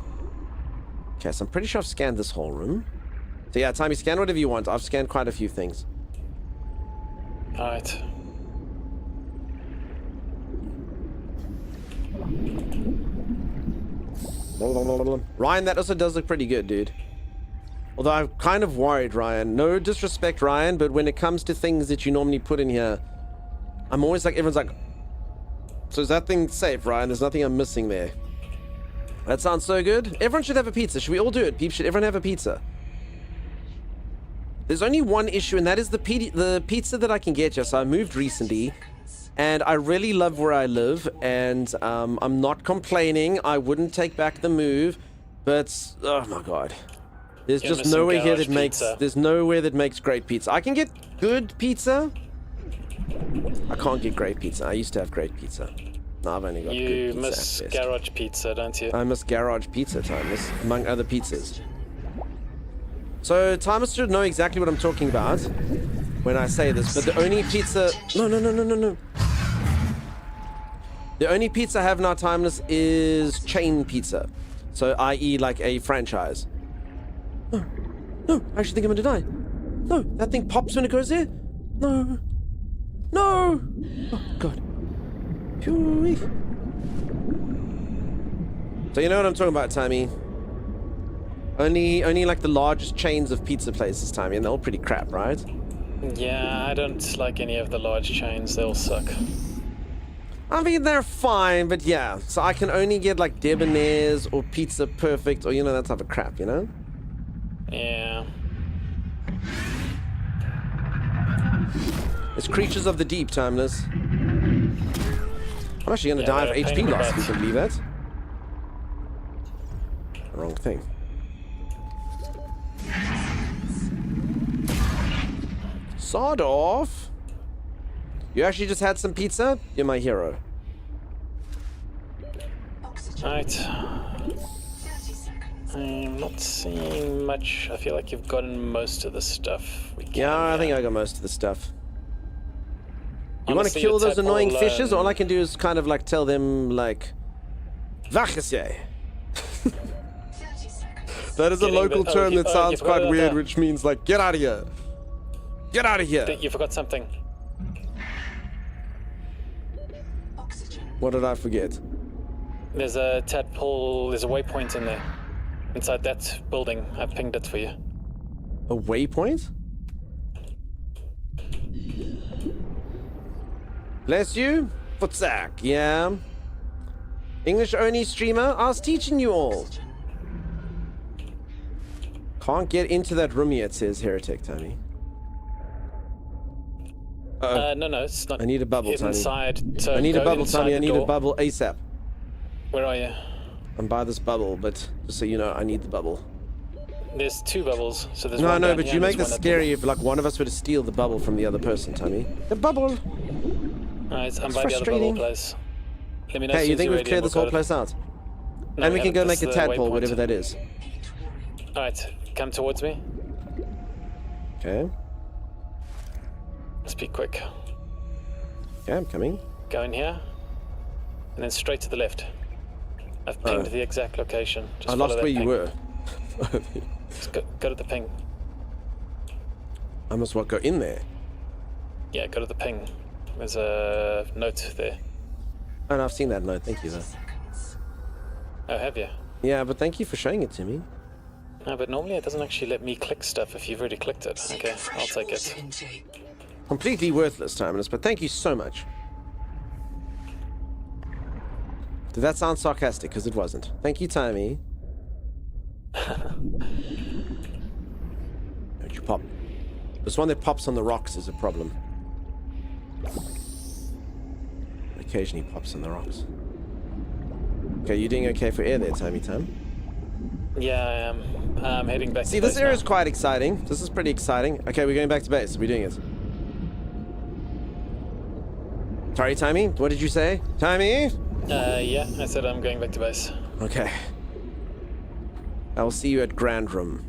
Okay, so I'm pretty sure I've scanned this whole room. So yeah, Timmy, scan whatever you want. I've scanned quite a few things. Alright. Ryan, that also does look pretty good, dude. Although I'm kind of worried, Ryan. No disrespect, Ryan, but when it comes to things that you normally put in here, I'm always like, everyone's like, so is that thing safe, Ryan? There's nothing I'm missing there. That sounds so good. Everyone should have a pizza. Should we all do it? Peeps, should everyone have a pizza? There's only one issue, and that is the pizza that I can get you. So I moved recently, And I really love where I live, and I'm not complaining. I wouldn't take back the move, but oh my god, there's just nowhere here that makes great pizza. I can get good pizza. I can't get great pizza. I used to have great pizza. No, I've only got good pizza. You miss garage pizza, don't you? I miss garage pizza, Timeless, among other pizzas. So Timeless should know exactly what I'm talking about when I say this, but the only pizza... No. The only pizza I have now, Timeless, is chain pizza. So, i.e. like a franchise. No, I actually think I'm gonna die. No, that thing pops when it goes there. No. Oh, God. Phew. So you know what I'm talking about, Timmy. Only like the largest chains of pizza places, Timmy, and they're all pretty crap, right? Yeah, I don't like any of the large chains. They all suck. I mean, they're fine, but yeah. So I can only get like Debonair's or Pizza Perfect or, you know, that type of crap, you know? Yeah. It's Creatures of the Deep, Timeless. I'm actually going to die of HP loss, if you can believe that. Wrong thing. Sawed off. You actually just had some pizza? You're my hero. Right. I'm not seeing much. I feel like you've gotten most of the stuff. I think I got most of the stuff. You want to kill those annoying fishes? All I can do is kind of like tell them like... Wachesje. That is a local term that sounds quite weird, which means like, get out of here. Get out of here. You forgot something. What did I forget? There's a tadpole, there's a waypoint in there. Inside that building. I pinged it for you. A waypoint? Bless you. Futzak, yeah. English only streamer, I was teaching you all. Can't get into that room yet, says Heretic, Tony. No, it's not. I need a bubble, Tony. Inside. So I need a bubble, Tony. I need a bubble ASAP. Where are you? I'm by this bubble, but just so you know, I need the bubble. There's two bubbles, so there's no, one down but here you make and this scary if like one of us were to steal the bubble from the other person, Tony. The bubble! Alright, I'm by the other bubble place. Let me know. Hey, you think we've cleared this whole place out? No, and we can go make a tadpole, whatever that is. Alright, come towards me. Okay. Let's be quick. Okay, I'm coming. Go in here, and then straight to the left. I've pinged the exact location. Just I lost where you were. Just go to the ping. I must go in there? Yeah, go to the ping. There's a note there. Oh, no, I've seen that note. Thank you, though. Oh, have you? Yeah, but thank you for showing it to me. No, but normally it doesn't actually let me click stuff if you've already clicked it. Okay, I'll take it. Completely worthless, Timeless, but thank you so much. Did that sound sarcastic? Because it wasn't. Thank you, Timey. Don't you pop. This one that pops on the rocks is a problem. Occasionally pops on the rocks. Okay, you doing okay for air there, Timey Time? Yeah, I am. I'm heading back to base. See, this area is quite exciting. This is pretty exciting. Okay, we're going back to base. We're doing it. Sorry, Timey? What did you say? Timey? Yeah, I said I'm going back to base. Okay. I will see you at Grand Room.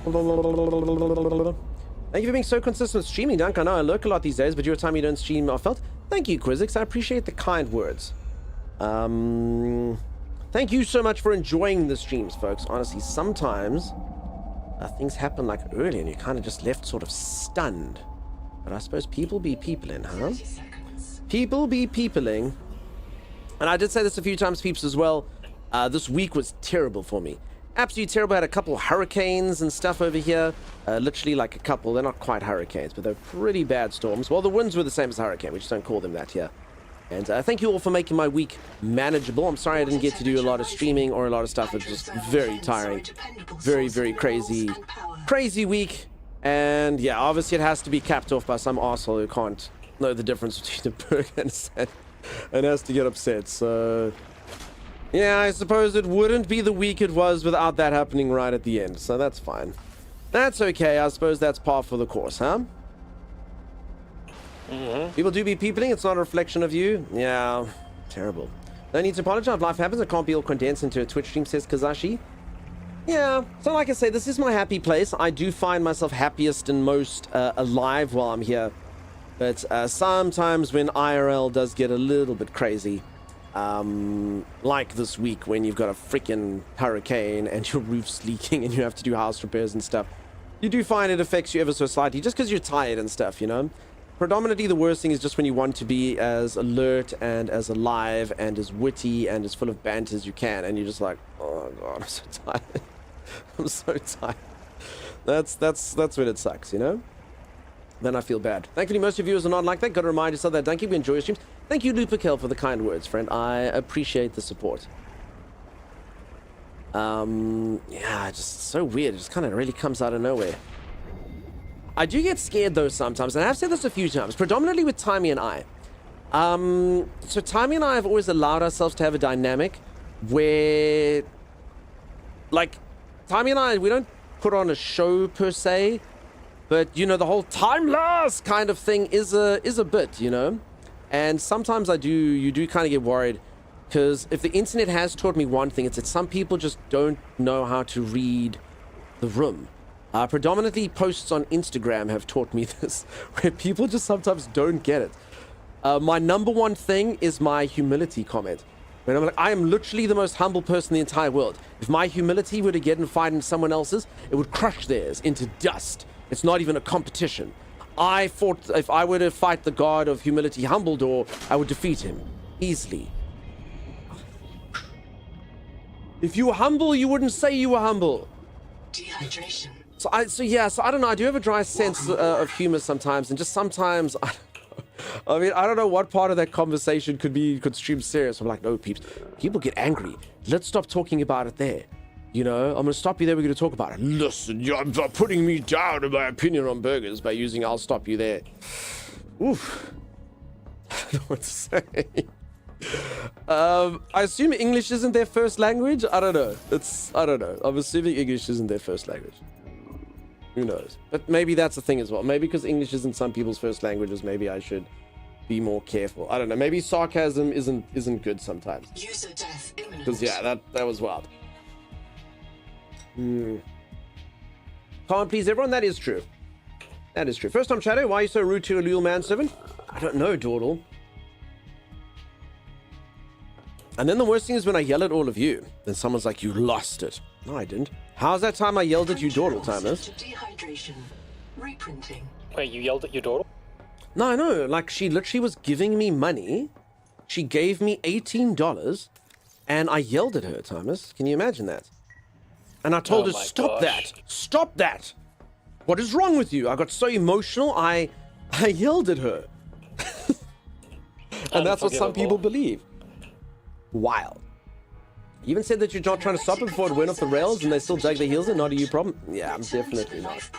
Thank you for being so consistent with streaming, Dunk. I know I lurk a lot these days, but your time you don't stream I felt. Thank you, Quizix. I appreciate the kind words. Thank you so much for enjoying the streams, folks. Honestly, sometimes things happen like early and you're kind of just left sort of stunned. But I suppose people be peopling, huh? People be peopling. And I did say this a few times, peeps, as well. This week was terrible for me. Absolutely terrible. I had a couple hurricanes and stuff over here. Literally like a couple. They're not quite hurricanes, but they're pretty bad storms. Well, the winds were the same as a hurricane. We just don't call them that here. And thank you all for making my week manageable. I'm sorry I didn't get to do a lot of streaming or a lot of stuff. It was just very tiring. Very, very crazy week. And yeah, obviously it has to be capped off by some arsehole who can't know the difference between a burger and a sandwich and has to get upset. So yeah, I suppose it wouldn't be the week it was without that happening right at the end. So that's fine. That's okay. I suppose that's par for the course, huh? People do be peopling. It's not a reflection of you. Yeah, terrible. No need to apologize. Life happens. It can't be all condensed into a Twitch stream, says Kazashi. Yeah, so like I say, this is my happy place. I do find myself happiest and most alive while I'm here. But sometimes when IRL does get a little bit crazy, like this week when you've got a freaking hurricane and your roof's leaking and you have to do house repairs and stuff, you do find it affects you ever so slightly just because you're tired and stuff, you know? Predominantly the worst thing is just when you want to be as alert and as alive and as witty and as full of banter as you can, and you're just like, oh god, I'm so tired. I'm so tired. That's when it sucks, you know? Then I feel bad. Thankfully, most of you viewers are not like that. Got to remind yourself that. Thank you. We enjoy your streams. Thank you, Luperkel, for the kind words, friend. I appreciate the support. Yeah, just so weird. It just kind of really comes out of nowhere. I do get scared, though, sometimes. And I've said this a few times, predominantly with Timey and I. So Timey and I have always allowed ourselves to have a dynamic where, like, Timey and I, we don't put on a show per se, but, you know, the whole timeless kind of thing is a bit, you know? And sometimes you do kind of get worried, because if the internet has taught me one thing, it's that some people just don't know how to read the room. Predominantly posts on Instagram have taught me this, where people just sometimes don't get it. My number one thing is my humility comment. When I'm like, I am literally the most humble person in the entire world. If my humility were to get in fight into someone else's, it would crush theirs into dust. It's not even a competition. If I were to fight the god of humility, Humbledore, I would defeat him easily. If you were humble, you wouldn't say you were humble. Dehydration. So I don't know. I do have a dry sense of humor sometimes, and just sometimes I mean, I don't know what part of that conversation could stream serious. I'm like, no, peeps, people get angry. Let's stop talking about it there. You know, I'm going to stop you there. We're going to talk about it. Listen, you're putting me down in my opinion on burgers by using I'll stop you there. Oof. I don't know what to say. I assume English isn't their first language. I don't know. I don't know. I'm assuming English isn't their first language. Who knows? But maybe that's the thing as well. Maybe because English isn't some people's first languages, maybe I should be more careful. I don't know. Maybe sarcasm isn't good sometimes. User death imminent. Because yeah, that was wild. Can't please everyone. That is true. That is true. First time chatter. Why are you so rude to a Lule manservant? I don't know, Dawdle. And then the worst thing is when I yell at all of you, then someone's like, you lost it. No, I didn't. How's that time I yelled at you, Dawdle, Timers? Dehydration. Reprinting. Wait, you yelled at your daughter? No, I know. Like, she literally was giving me money. She gave me $18, and I yelled at her, Timers. Can you imagine that? And I told her, stop that. Stop that. What is wrong with you? I got so emotional, I yelled at her. And that's what some people believe. Wild. You even said that you're not trying to stop it before it went off the rails and they still dug their heels in. Not a you problem. Yeah, I'm definitely not.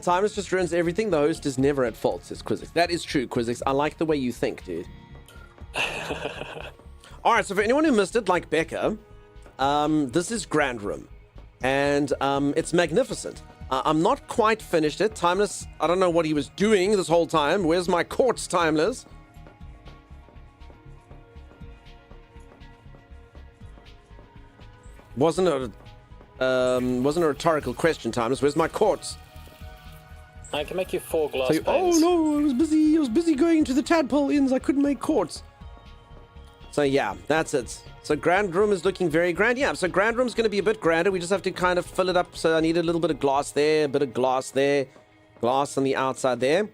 Timers just ruins everything. The host is never at fault, says Quizix. That is true, Quizix. I like the way you think, dude. Alright, so for anyone who missed it, like Becca, this is Grand Room. And it's magnificent. I'm not quite finished it. Timeless, I don't know what he was doing this whole time. Where's my quartz, Timeless? Wasn't a rhetorical question, Timeless. Where's my quartz? I can make you 4 glass panes. Oh no, I was busy going into the tadpole inns. I couldn't make quartz. So yeah, that's it. So Grand Room is looking very grand. Yeah, so Grand Room's going to be a bit grander. We just have to kind of fill it up. So I need a little bit of glass there, a bit of glass there, glass on the outside there.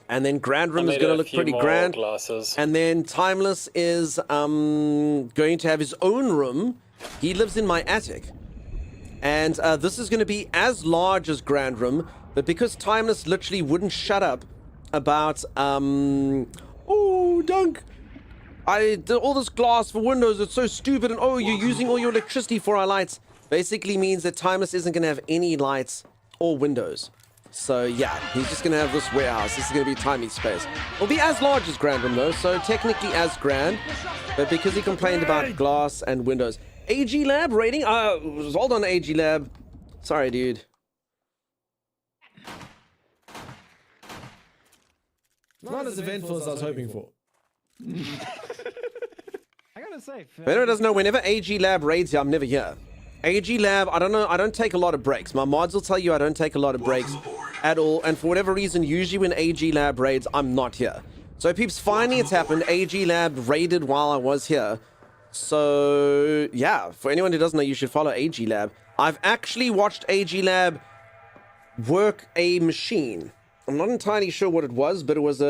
And then Grand Room is going to look pretty grand. Glasses. And then Timeless is going to have his own room. He lives in my attic. And this is going to be as large as Grand Room, but because Timeless literally wouldn't shut up about, oh, Dunk, I did all this glass for windows, it's so stupid, and oh, you're using all your electricity for our lights, basically means that Timeless isn't going to have any lights or windows. So yeah, he's just gonna have this warehouse. This is gonna be tiny space. It'll be as large as Grand Room though, so technically as grand. But because he complained about glass and windows. AG Lab rating? Hold on, AG Lab. Sorry, dude. Not as eventful as I was hoping for. I gotta say, If anyone doesn't know, whenever AG Lab raids here, I'm never here. AG Lab, I don't know, I don't take a lot of breaks. My mods will tell you I don't take a lot of breaks at all. And for whatever reason, usually when AG Lab raids, I'm not here. So peeps, finally it's happened. AG Lab raided while I was here. So yeah, for anyone who doesn't know, you should follow AG Lab. I've actually watched AG Lab work a machine. I'm not entirely sure what it was, but it was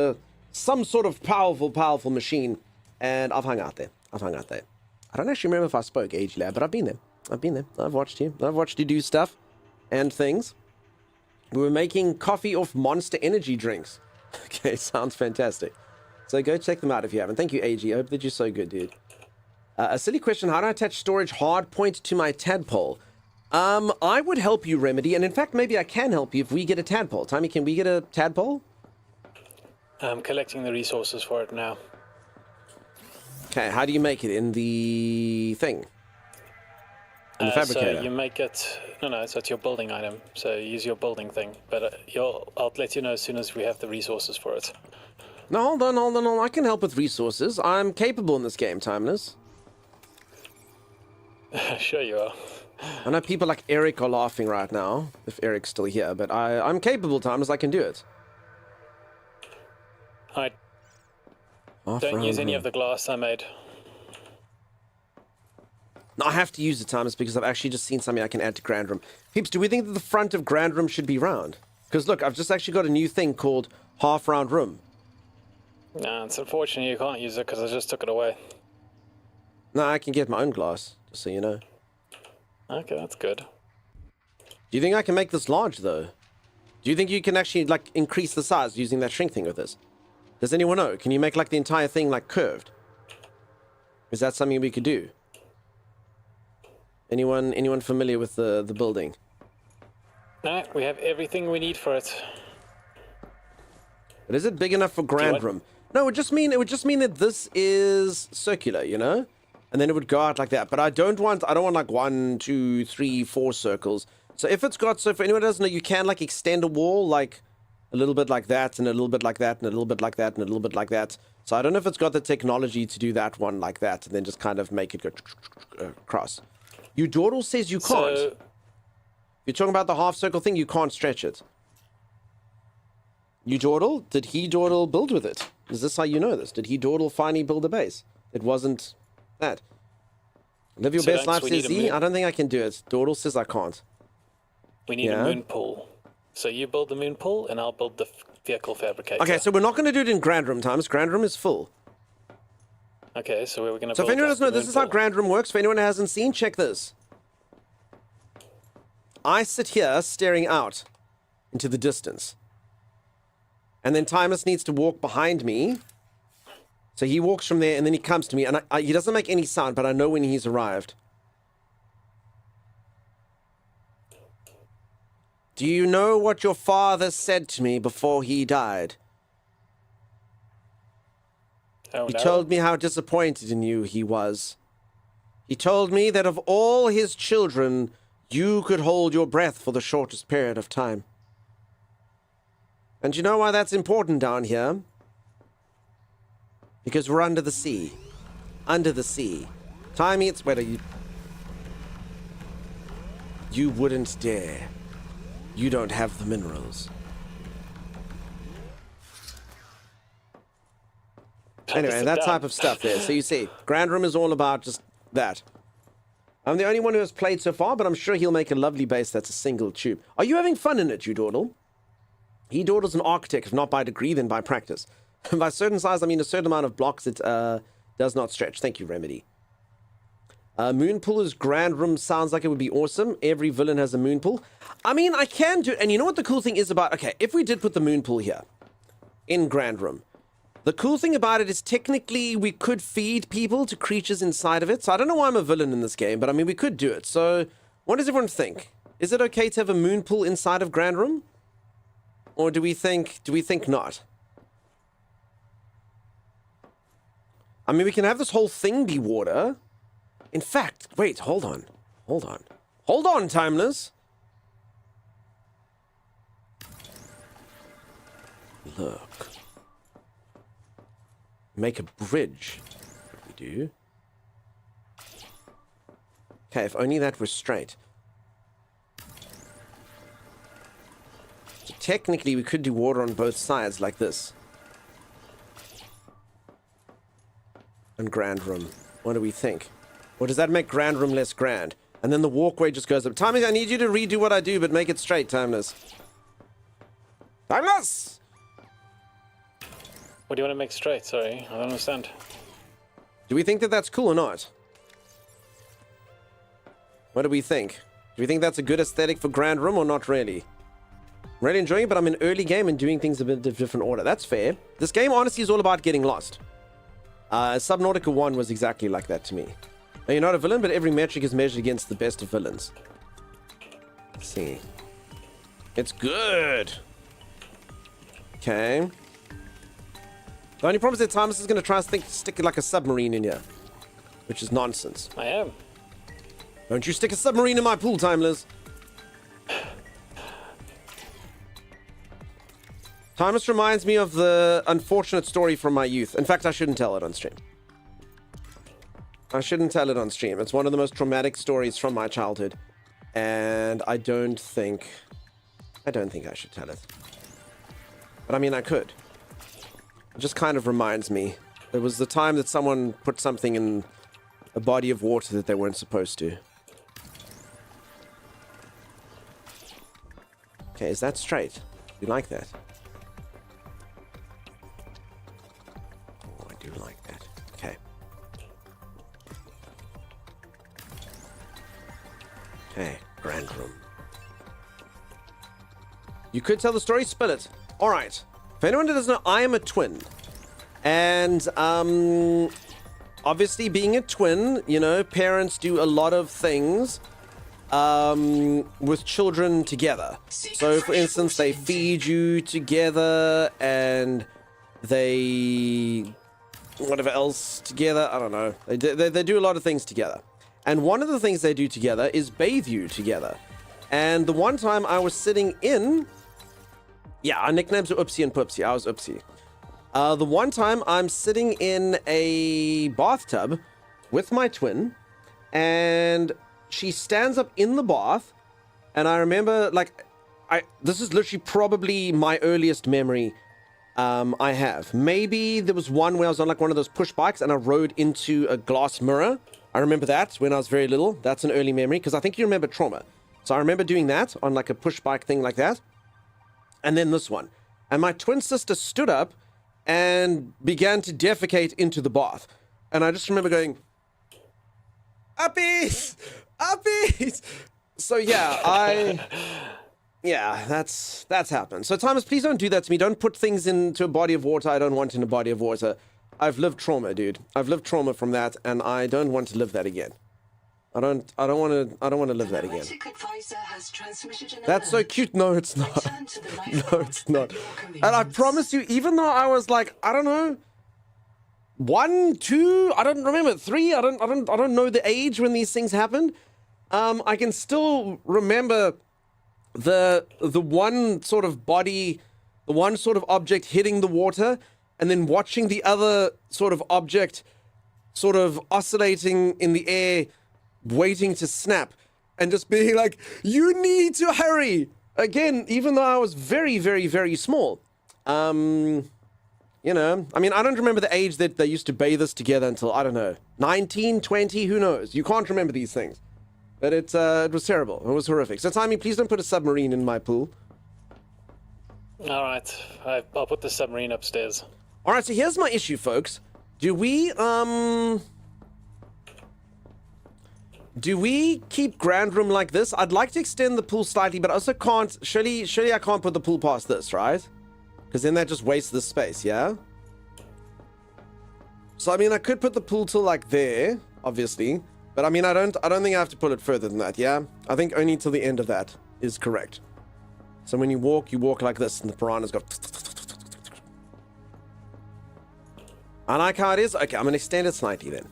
some sort of powerful machine. And I've hung out there. I don't actually remember if I spoke AG Lab, but I've been there. I've watched you. I've watched you do stuff and things. We were making coffee off Monster Energy drinks. Okay, sounds fantastic. So go check them out if you haven't. Thank you, AG. I hope that you're so good, dude. A silly question. How do I attach storage hardpoint to my tadpole? I would help you, Remedy. And in fact, maybe I can help you if we get a tadpole. Tommy, can we get a tadpole? I'm collecting the resources for it now. Okay, how do you make it? In the thing? In the fabricator? So you make it... No, so it's your building item. So you use your building thing. But I'll let you know as soon as we have the resources for it. No, hold on. I can help with resources. I'm capable in this game, Timeless. Sure you are. I know people like Eric are laughing right now, if Eric's still here, but I'm capable, Timeless. I can do it. Don't use any of the glass I made. No, I have to use the Timeless because I've actually just seen something I can add to Grand Room. Peeps, do we think that the front of Grand Room should be round? Because look, I've just actually got a new thing called half round room. No, it's unfortunate you can't use it because I just took it away. No, I can get my own glass, just so you know. Okay, that's good. Do you think I can make this large, though? Do you think you can actually, like, increase the size using that shrink thing with this? Does anyone know? Can you make, like, the entire thing, like, curved? Is that something we could do? Anyone familiar with the building? No, we have everything we need for it. But is it big enough for Grand Room? No, it would just mean that this is circular, you know? And then it would go out like that. But I don't want like 1, 2, 3, 4 circles. So if it's got, so for anyone who doesn't know, you can like extend a wall like a little bit like that and a little bit like that and a little bit like that and a little bit like that. So I don't know if it's got the technology to do that one like that and then just kind of make it go across. Udordle says you can't. So, you're talking about the half circle thing, you can't stretch it. Udordle? Did he Dordle build with it? Is this how you know this? Did he Dordle finally build a base? It wasn't that. Live your best life, says Z. I don't think I can do it. Dordle says I can't. We need a moon pool. So you build the moon pool and I'll build the vehicle fabricator. Okay, so we're not going to do it in Grand Room times. Grand Room is full. Okay, so we're going to So if anyone doesn't know, this is how Grand Room works. For anyone who hasn't seen, check this. I sit here staring out into the distance. And then Timeless needs to walk behind me. So he walks from there and then he comes to me. And he doesn't make any sound, but I know when he's arrived. Do you know what your father said to me before he died? Oh, he told me how disappointed in you he was. He told me that of all his children, you could hold your breath for the shortest period of time. And you know why that's important down here? Because we're under the sea. Under the sea. Timey, it's wetter. You wouldn't dare. You don't have the minerals. Anyway, that type of stuff there. So you see, Grand Room is all about just that. I'm the only one who has played so far, but I'm sure he'll make a lovely base that's a single tube. Are you having fun in it, you Dawdle? He Dawdle's an architect, if not by degree, then by practice. By certain size, I mean a certain amount of blocks it does not stretch. Thank you, Remedy. Moonpool's Grand Room sounds like it would be awesome. Every villain has a moonpool. I mean, I can do... And you know what the cool thing is about... Okay, if we did put the moonpool here in Grand Room, the cool thing about it is technically we could feed people to creatures inside of it. So I don't know why I'm a villain in this game, but I mean, we could do it. So what does everyone think? Is it okay to have a moon pool inside of Grand Room? Or do we think not? I mean, we can have this whole thing be water. In fact, wait, hold on. Hold on. Hold on, Timeless. Look. Make a bridge. We do. Okay, if only that was straight. So technically, we could do water on both sides like this. And Grand Room. What do we think? Or does that make Grand Room less grand? And then the walkway just goes up. Timeless, I need you to redo what I do, but make it straight, Timeless. Timeless! What do you want to make straight? Sorry, I don't understand. Do we think that that's cool or not? What do we think? Do we think that's a good aesthetic for Grand Room or not really? I'm really enjoying it, but I'm in early game and doing things a bit of different order. That's fair. This game honestly is all about getting lost. Subnautica 1 was exactly like that to me. Now, you're not a villain, but every metric is measured against the best of villains. Let's see. It's good. Okay. The only problem is that Thomas is going to try and stick like a submarine in here. Which is nonsense. I am. Don't you stick a submarine in my pool, Timeless. Timeless reminds me of the unfortunate story from my youth. In fact, I shouldn't tell it on stream. I shouldn't tell it on stream. It's one of the most traumatic stories from my childhood. And I don't think I should tell it. But I mean, I could. It just kind of reminds me. It was the time that someone put something in a body of water that they weren't supposed to. Okay, is that straight? You like that? Oh, I do like that. Okay. Okay, Grand Room. You could tell the story, spill it. Alright. For anyone that doesn't know, I am a twin. And, obviously being a twin, you know, parents do a lot of things with children together. So, for instance, they feed you together and they... whatever else together, I don't know. They do a lot of things together. And one of the things they do together is bathe you together. And the one time I was sitting in... yeah, our nicknames are Oopsie and Poopsie. I was Oopsie. The one time I'm sitting in a bathtub with my twin, and she stands up in the bath, and I remember, like, this is literally probably my earliest memory I have. Maybe there was one where I was on, like, one of those push bikes, and I rode into a glass mirror. I remember that when I was very little. That's an early memory, because I think you remember trauma. So I remember doing that on, like, a push bike thing like that. And then this one. And my twin sister stood up and began to defecate into the bath. And I just remember going, uppies! Uppies! So yeah, yeah, that's happened. So Thomas, please don't do that to me. Don't put things into a body of water I don't want in a body of water. I've lived trauma, dude. I've lived trauma from that, and I don't want to live that again. I don't want to live that again. That's so cute. No, it's not. No, it's not. And I promise you, even though I was like, I don't know, 1, 2, I don't remember, 3, I don't know the age when these things happened. I can still remember the one sort of body, the one sort of object hitting the water, and then watching the other sort of object sort of oscillating in the air, waiting to snap, and just being like, you need to hurry! Again, even though I was very, very, very small. You know, I mean, I don't remember the age that they used to bathe us together until, I don't know, 19, 20, who knows? You can't remember these things. But it was terrible. It was horrific. So, Timmy, please don't put a submarine in my pool. Alright, I'll put the submarine upstairs. Alright, so here's my issue, folks. Do we keep Grand Room like this? I'd like to extend the pool slightly, but I also can't... Surely I can't put the pool past this, right? Because then that just wastes the space, yeah? So, I mean, I could put the pool till, like, there, obviously. But I mean, I don't think I have to pull it further than that, yeah? I think only till the end of that is correct. So when you walk like this, and the piranhas go... I like how it is. Okay, I'm going to extend it slightly then.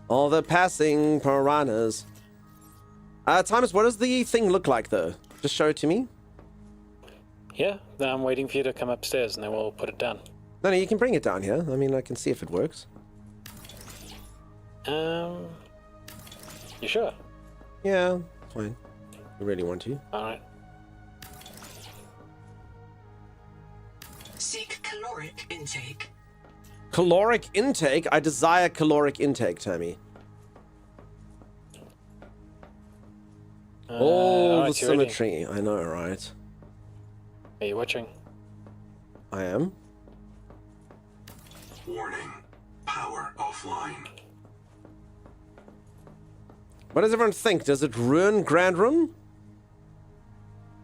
All the passing piranhas. Timus, what does the thing look like, though? Just show it to me. Yeah, I'm waiting for you to come upstairs, and then we'll put it down. No, you can bring it down here. I mean, I can see if it works. You sure? Yeah, fine. You really want to? Alright. Seek caloric intake. Caloric intake? I desire caloric intake, Tammy. All the symmetry. I know, right? Are you watching? I am. Warning. Power offline. What does everyone think? Does it ruin Grand Room?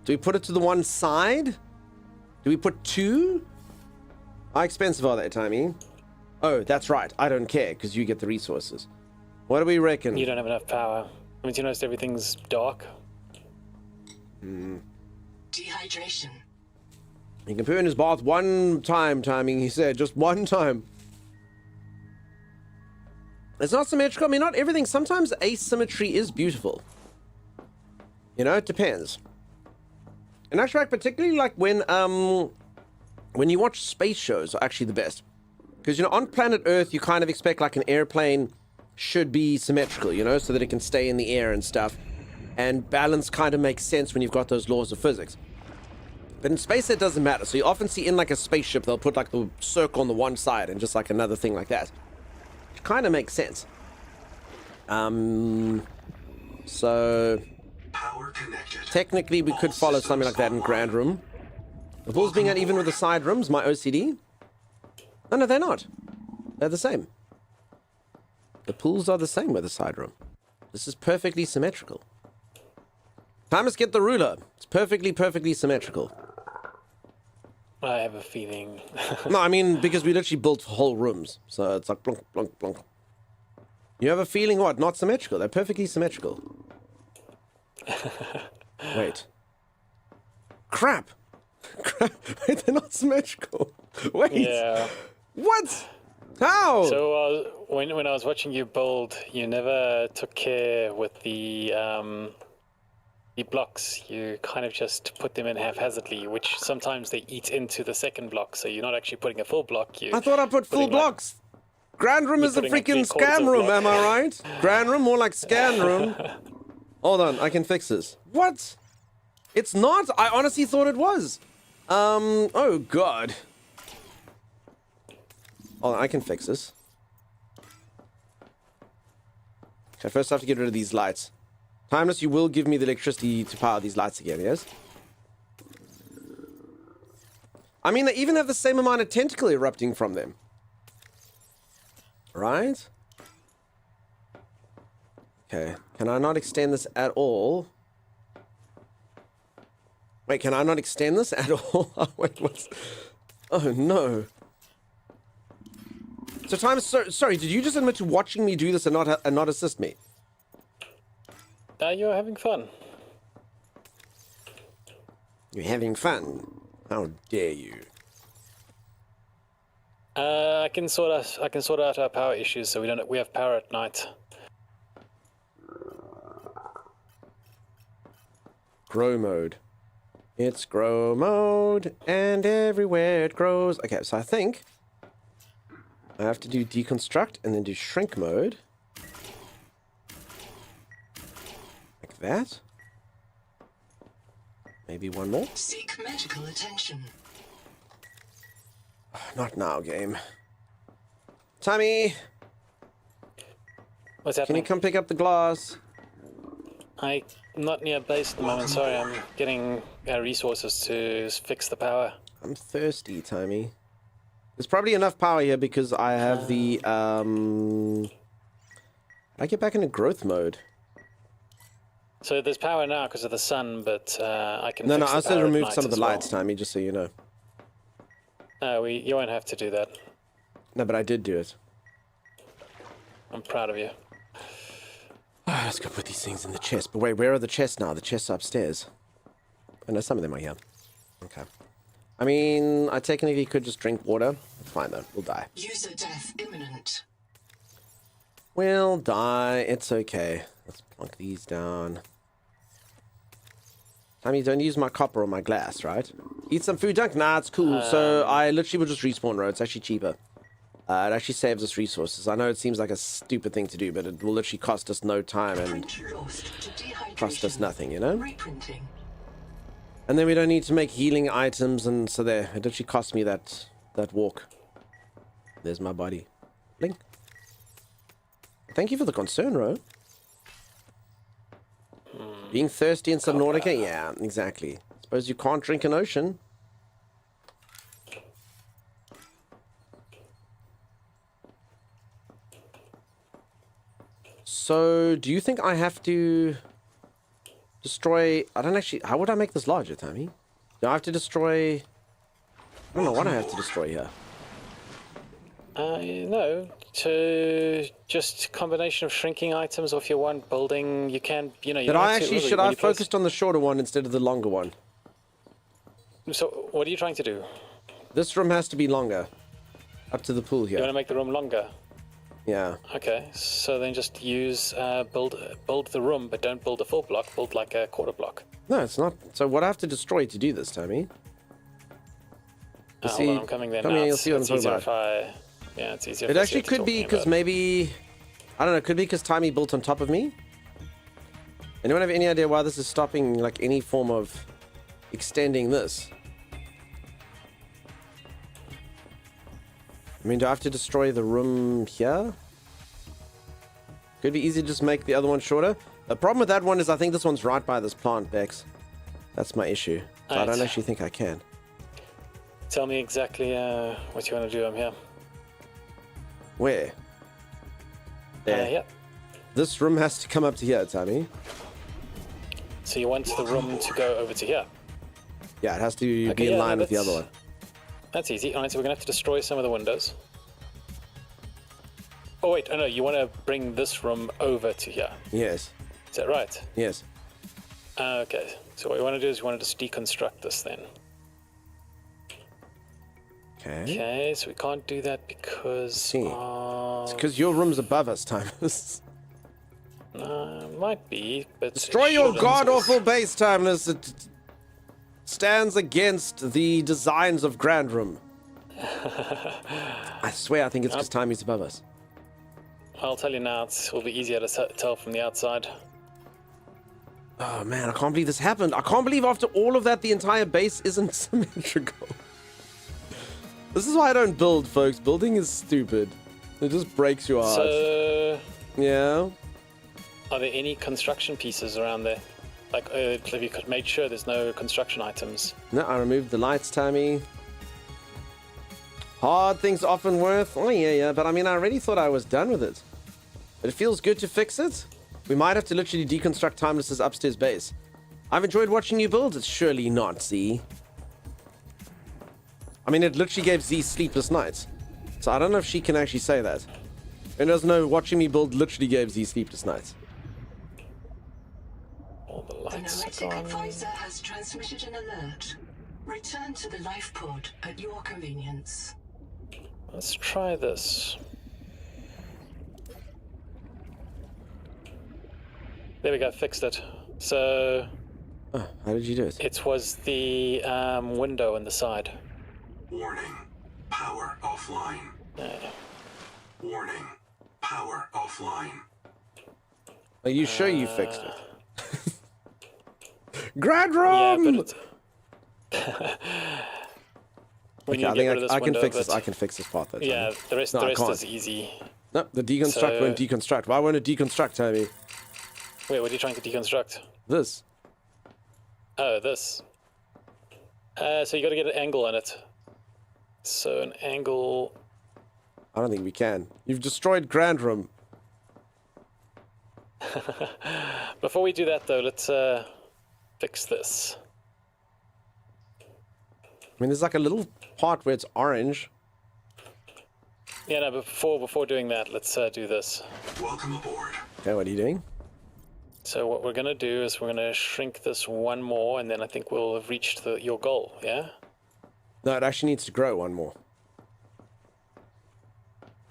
Do we put it to the one side? Do we put 2? How expensive are they, Timmy? Oh, that's right. I don't care, because you get the resources. What do we reckon? You don't have enough power. I mean, you notice everything's dark? Dehydration. He can poo in his bath one time, Timing, he said. Just one time. It's not symmetrical. I mean, not everything. Sometimes asymmetry is beautiful. You know, it depends. In actual fact, particularly like when you watch space shows are actually the best. Because, you know, on planet Earth, you kind of expect like an airplane should be symmetrical, you know, so that it can stay in the air and stuff. And balance kind of makes sense when you've got those laws of physics. But in space, it doesn't matter. So you often see in like a spaceship, they'll put like the circle on the one side and just like another thing like that. Which kind of makes sense. So technically we could follow something like that in Grand Room. The pools being uneven with the side rooms, my OCD? Oh, no, they're not. They're the same. The pools are the same with the side room. This is perfectly symmetrical. Thomas, get the ruler. It's perfectly symmetrical. I have a feeling. No, I mean, because we literally built whole rooms. So it's like blunk, blunk, blunk. You have a feeling what? Not symmetrical. They're perfectly symmetrical. Wait. Crap. Wait, they're not symmetrical. Wait. Yeah. What? How? So when I was watching you build, you never took care with the blocks. You kind of just put them in haphazardly, which sometimes they eat into the second block. So you're not actually putting a full block. I thought I put full blocks. Grand Room is a freaking scam room, am I right? Grand Room, more like scan room. Hold on, I can fix this. What? It's not. I honestly thought it was. Oh god. Hold on, I can fix this. Okay, first I have to get rid of these lights. Timeless, you will give me the electricity to power these lights again, yes? I mean, they even have the same amount of tentacle erupting from them. Right? Okay, can I not extend this at all? Wait, can I not extend this at all? Wait, what's... Oh, no. So, Timeless, sorry, did you just admit to watching me do this and not assist me? You're having fun. You're having fun? How dare you? I can sort out our power issues, so we have power at night. Grow mode. It's grow mode, and everywhere it grows. Okay, so I think I have to do deconstruct and then do shrink mode. Like that. Maybe one more. Seek medical attention. Not now, game. Tommy! What's Can happening? you come pick up the glass? I'm not near base at the moment, sorry. I'm getting resources to fix the power. I'm thirsty, Tommy. There's probably enough power here because I have the, I get back into growth mode. So there's power now because of the sun, but I can No, fix I the said power remove at some of night the as lights, Tommy, just so you know. No, you won't have to do that. No, but I did do it. I'm proud of you. Let's go put these things in the chest. But wait, where are the chests now? The chests are upstairs. I know some of them are here. Okay. I mean, I technically could just drink water. It's fine though. We'll die. User death imminent. We'll die. It's okay. Let's plunk these down. I mean, don't use my copper or my glass, right? Eat some food, Dunk. Nah, it's cool. So I literally will just respawn road. It's actually cheaper. It actually saves us resources. I know it seems like a stupid thing to do, but it will literally cost us no time and cost us nothing, you know? And then we don't need to make healing items, and so there. It literally cost me that walk. There's my body. Blink. Thank you for the concern, Ro. Being thirsty in Subnautica? Yeah, exactly. Suppose you can't drink an ocean. So, do you think I have to destroy... I don't actually... How would I make this larger, Tammy? Do I have to destroy... I don't know what I have to destroy here. No. To just combination of shrinking items, or if you want building, you can, you know... You But don't I have to actually... really, Should when I you have focused on the shorter one instead of the longer one? So, what are you trying to do? This room has to be longer. Up to the pool here. You want to make the room longer? Yeah. Okay, so then just use build the room, but don't build a full block. Build like a quarter block. No, it's not. So what I have to destroy to do this, Tammy? Hold on, I'm coming there now. You'll see what I'm talking about. Yeah, it's easier. It actually could be because maybe... I don't know, it could be because Timey built on top of me. Anyone have any idea why this is stopping, like, any form of extending this? I mean, do I have to destroy the room here? Could be easy to just make the other one shorter. The problem with that one is I think this one's right by this plant, Bex. That's my issue. So I don't actually think I can. Tell me exactly what you want to do. I'm here. Where? There. Yeah. This room has to come up to here, Tammy. So you want the room to go over to here? Yeah, it has to be in line with the other one. That's easy. Alright, so we're going to have to destroy some of the windows. Oh, wait. Oh, no. You want to bring this room over to here? Yes. Is that right? Yes. Okay. So what we want to do is we want to just deconstruct this then. Okay, so we can't do that because... It's because your room's above us, Timeless. Might be, but... Destroy your god-awful base, Timeless. It stands against the designs of Grand Room. I swear, I think it's because Timey's above us. I'll tell you now, it will be easier to tell from the outside. Oh man, I can't believe this happened. I can't believe after all of that, the entire base isn't symmetrical. This is why I don't build, folks. Building is stupid. It just breaks your heart. So... Yeah? Are there any construction pieces around there? Like, if you could make sure there's no construction items. No, I removed the lights, Tammy. Hard things often worth. Oh, yeah. But I mean, I already thought I was done with it. But it feels good to fix it. We might have to literally deconstruct Timeless's upstairs base. I've enjoyed watching you build. It's surely not, Z. I mean, it literally gave Z sleepless nights. So I don't know if she can actually say that. And doesn't know, watching me build literally gave Z sleepless nights. All the lights are gone. The advisor has transmitted an alert. Return to the life pod at your convenience. Let's try this. There we go, fixed it. So... Oh, how did you do it? It was the window on the side. Warning. Power offline. Yeah. Warning. Power offline. Are you sure you fixed it? Grand Room! Yeah, but okay, I think I can fix this. I can fix this part though. Yeah, the rest is easy. No, the deconstruct won't deconstruct. Why won't it deconstruct, Toby? Wait, what are you trying to deconstruct? This. Oh, this. So you got to get an angle on it. So an angle... I don't think we can. You've destroyed Grand Room. Before we do that, though, let's fix this. I mean, there's like a little part where it's orange. Yeah, no, but before doing that, let's do this. Welcome aboard. Okay, what are you doing? So what we're gonna do is we're gonna shrink this one more, and then I think we'll have reached your goal. Yeah. No, it actually needs to grow one more.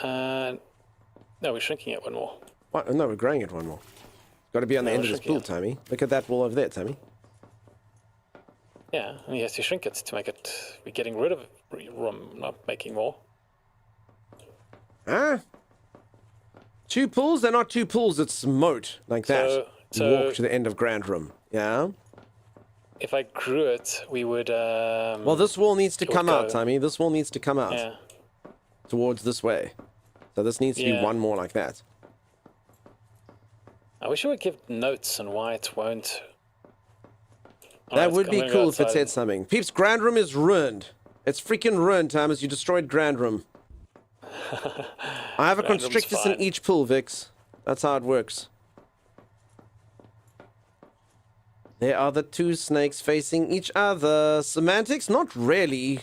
No, we're shrinking it one more. What? No, we're growing it one more. Got to be on the end of this pool, Tommy. Look at that wall over there, Tommy. Yeah, and he has to shrink it to make it. We're getting rid of room, not making more. Huh? 2 pools? They're not 2 pools. It's moat like that. So walk to the end of Grand Room. Yeah. If I grew it, we would. Well, this wall needs to come out, Tommy. This wall needs to come out. Yeah. Towards this way. So this needs to be one more like that. I wish I would give notes on why it won't. That would be cool if it said something. Peeps, Grand Room is ruined. It's freaking ruined, Thomas. You destroyed Grand Room. I have a constrictus in each pool, Vix. That's how it works. There are the 2 snakes facing each other. Semantics? Not really.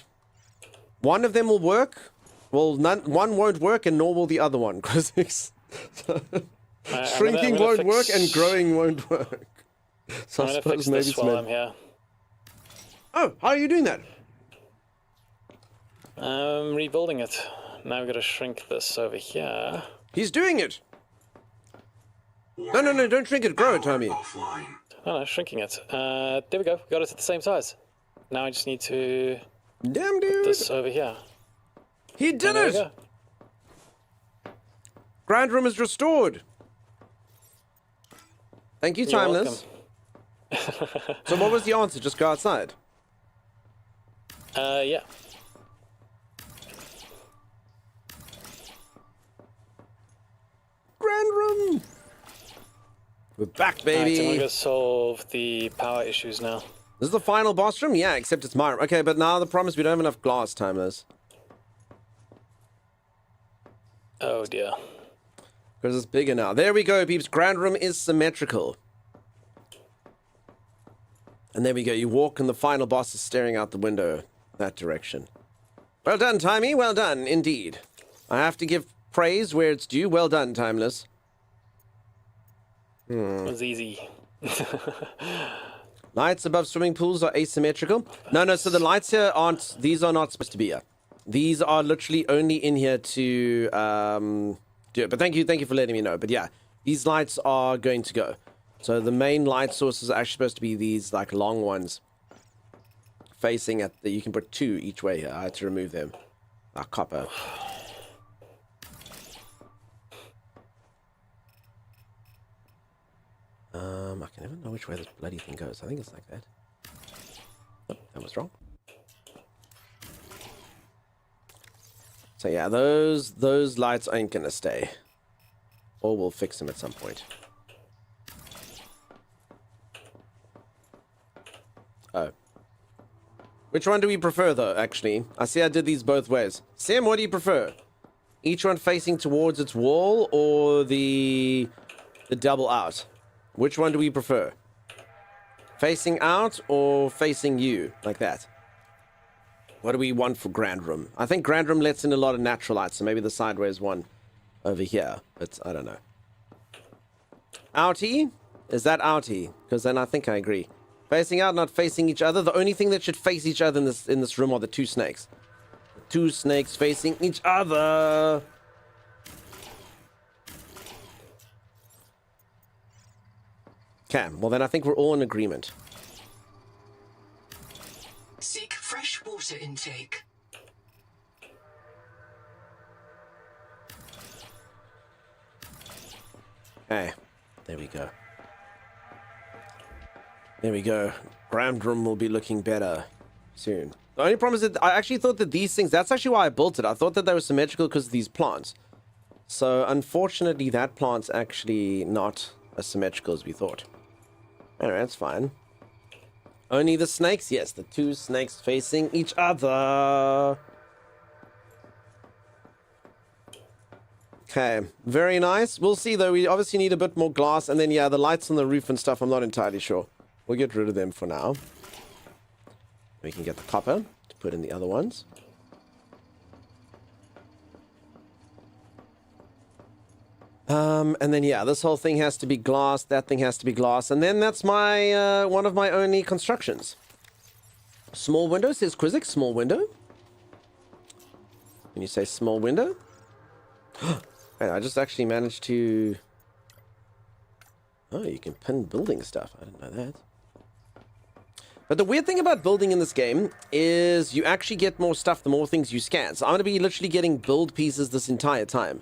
One of them will work. Well, one won't work, and nor will the other one. Because shrinking won't work, and growing won't work. So I'm gonna fix this while I'm here. Oh, how are you doing that? I'm rebuilding it. Now we've got to shrink this over here. He's doing it. No, don't shrink it. Grow it, Tommy. No, shrinking it. There we go. We got it at the same size. Now I just need to put this over here. He did it! Grand Room is restored. Thank you, Timeless. So what was the answer? Just go outside? Yeah. Grand Room! We're back, baby! Right, so we're gonna solve the power issues now. This is the final boss room? Yeah, except it's my room. Okay, but now the problem is we don't have enough glass, Timeless. Oh dear. Because it's bigger now. There we go, peeps. Grand Room is symmetrical. And there we go. You walk and the final boss is staring out the window that direction. Well done, Timey. Well done, indeed. I have to give praise where it's due. Well done, Timeless. It was easy. Lights above swimming pools are asymmetrical. No, so the lights here aren't... These are not supposed to be here. These are literally only in here to do it. But thank you for letting me know. But yeah, these lights are going to go. So the main light sources are actually supposed to be these like long ones facing at the... You can put 2 each way here. I had to remove them. Copper. I can never know which way this bloody thing goes. I think it's like that. Oh, that was wrong. So yeah, those lights ain't gonna stay. Or we'll fix them at some point. Oh. Which one do we prefer, though, actually? I see I did these both ways. Sam, what do you prefer? Each one facing towards its wall, or the double out? Which one do we prefer? Facing out, or facing you? Like that. What do we want for Grand Room? I think Grand Room lets in a lot of natural light, so maybe the sideways one over here. But I don't know. Outie? Is that outie? Because then I think I agree. Facing out, not facing each other. The only thing that should face each other in this room are the 2 snakes. The 2 snakes facing each other. Okay, well then I think we're all in agreement. Seek fresh water intake. Okay, there we go. There we go. Grand Room will be looking better soon. The only problem is that I actually thought that these things... That's actually why I built it. I thought that they were symmetrical because of these plants. So, unfortunately, that plant's actually not as symmetrical as we thought. Alright, that's fine. Only the snakes? Yes, the 2 snakes facing each other. Okay, very nice. We'll see, though. We obviously need a bit more glass. And then, yeah, the lights on the roof and stuff, I'm not entirely sure. We'll get rid of them for now. We can get the copper to put in the other ones. And then, yeah, this whole thing has to be glass. That thing has to be glass. And then that's my one of my only constructions. Small window, says Quizzic. Small window. Can you say small window? Wait, I just actually managed to... Oh, you can pin building stuff. I didn't know that. But the weird thing about building in this game is you actually get more stuff the more things you scan. So I'm going to be literally getting build pieces this entire time.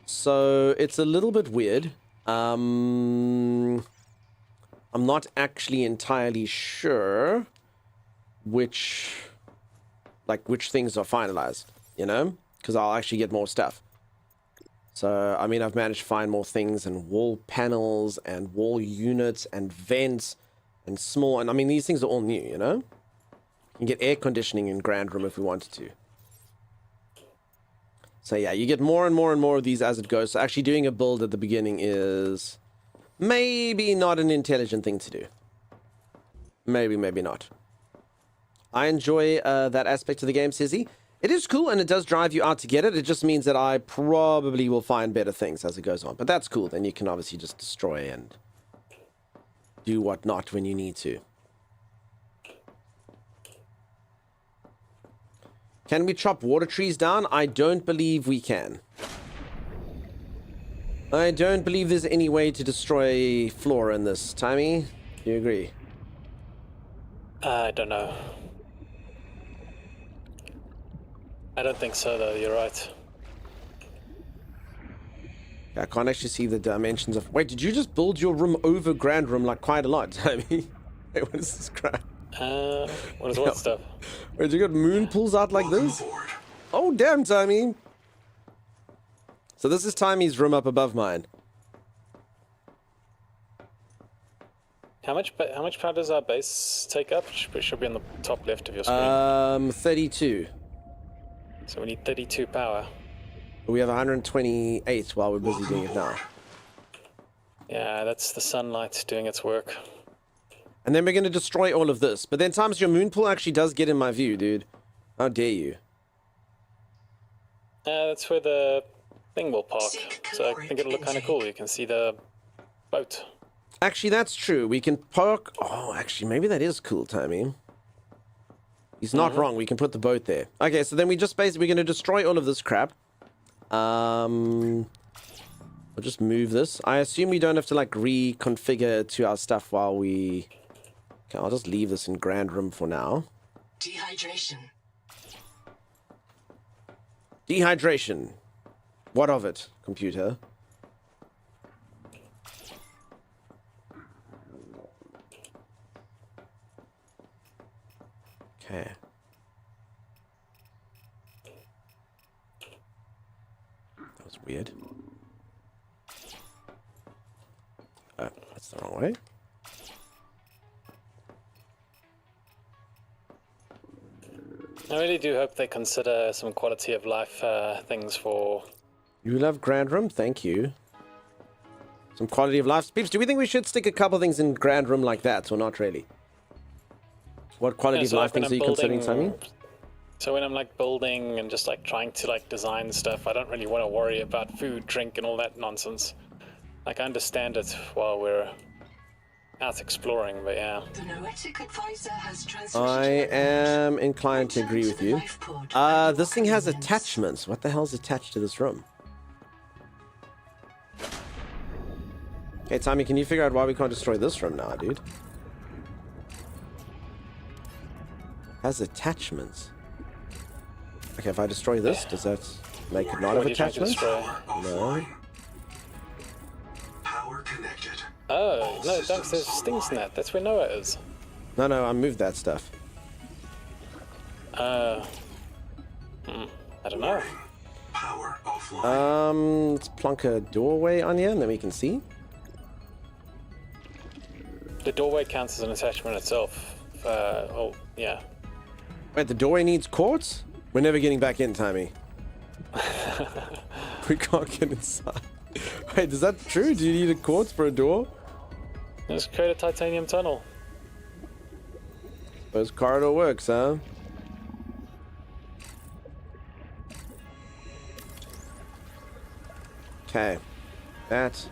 So it's a little bit weird. I'm not actually entirely sure which things are finalized, you know? Because I'll actually get more stuff. So, I mean, I've managed to find more things and wall panels and wall units and vents and small... And I mean, these things are all new, you know? You can get air conditioning in Grand Room if we wanted to. So, yeah, you get more and more and more of these as it goes. So, actually doing a build at the beginning is maybe not an intelligent thing to do. Maybe, maybe not. I enjoy that aspect of the game, Sizzy. It is cool, and it does drive you out to get it. It just means that I probably will find better things as it goes on. But that's cool. Then you can obviously just destroy and do whatnot when you need to. Can we chop water trees down? I don't believe we can. I don't believe there's any way to destroy flora in this. Timmy, do you agree? I don't know. I don't think so, though. You're right. I can't actually see the dimensions of... Wait, did you just build your room over Grand Room like quite a lot, Timmy? Wait, what is this crap? What is what stuff? Wait, you got moon pools out like this? Oh, damn, Timmy. So this is Timmy's room up above mine. How much power does our base take up? It should be on the top left of your screen. 32. So we need 32 power. We have 128 while we're busy doing it now. Yeah, that's the sunlight doing its work. And then we're going to destroy all of this. But then times your moon pool actually does get in my view, dude. How dare you? That's where the thing will park. So I think it'll look kind of cool. You can see the boat. Actually, that's true. We can park... Oh, actually, maybe that is cool, Timmy. He's not wrong. We can put the boat there. Okay, so then we just basically... We're going to destroy all of this crap. We'll just move this. I assume we don't have to, like, reconfigure to our stuff while we... Okay, I'll just leave this in Grand Room for now. Dehydration. Dehydration. What of it, computer? Okay. That was weird. Oh, that's the wrong way. I really do hope they consider some quality of life things for... You love Grand Room? Thank you. Some quality of life. Peeps, do we think we should stick a couple things in Grand Room like that, or not really? What quality of life things are you considering, Simon? So when I'm like building and just like trying to like design stuff, I don't really want to worry about food, drink, and all that nonsense. Like I understand it while we're out exploring, but yeah. The Noetic advisor has I am inclined to agree with you. This thing has attachments. What the hell's attached to this room? Okay, Tommy, can you figure out why we can't destroy this room now, dude? Has attachments. Okay, if I destroy this, does that make it not have attachments? No. Power connected. Oh, no, thanks, there's Sting's Net. That's where Noah is. No, I moved that stuff. I don't know. Power offline. Let's plunk a doorway on here and then we can see. The doorway counts as an attachment itself. Oh, yeah. Wait, the doorway needs quartz? We're never getting back in, Timmy. We can't get inside. Wait, is that true? Do you need a quartz for a door? Just create a titanium tunnel. Suppose corridor works, huh? Okay. That.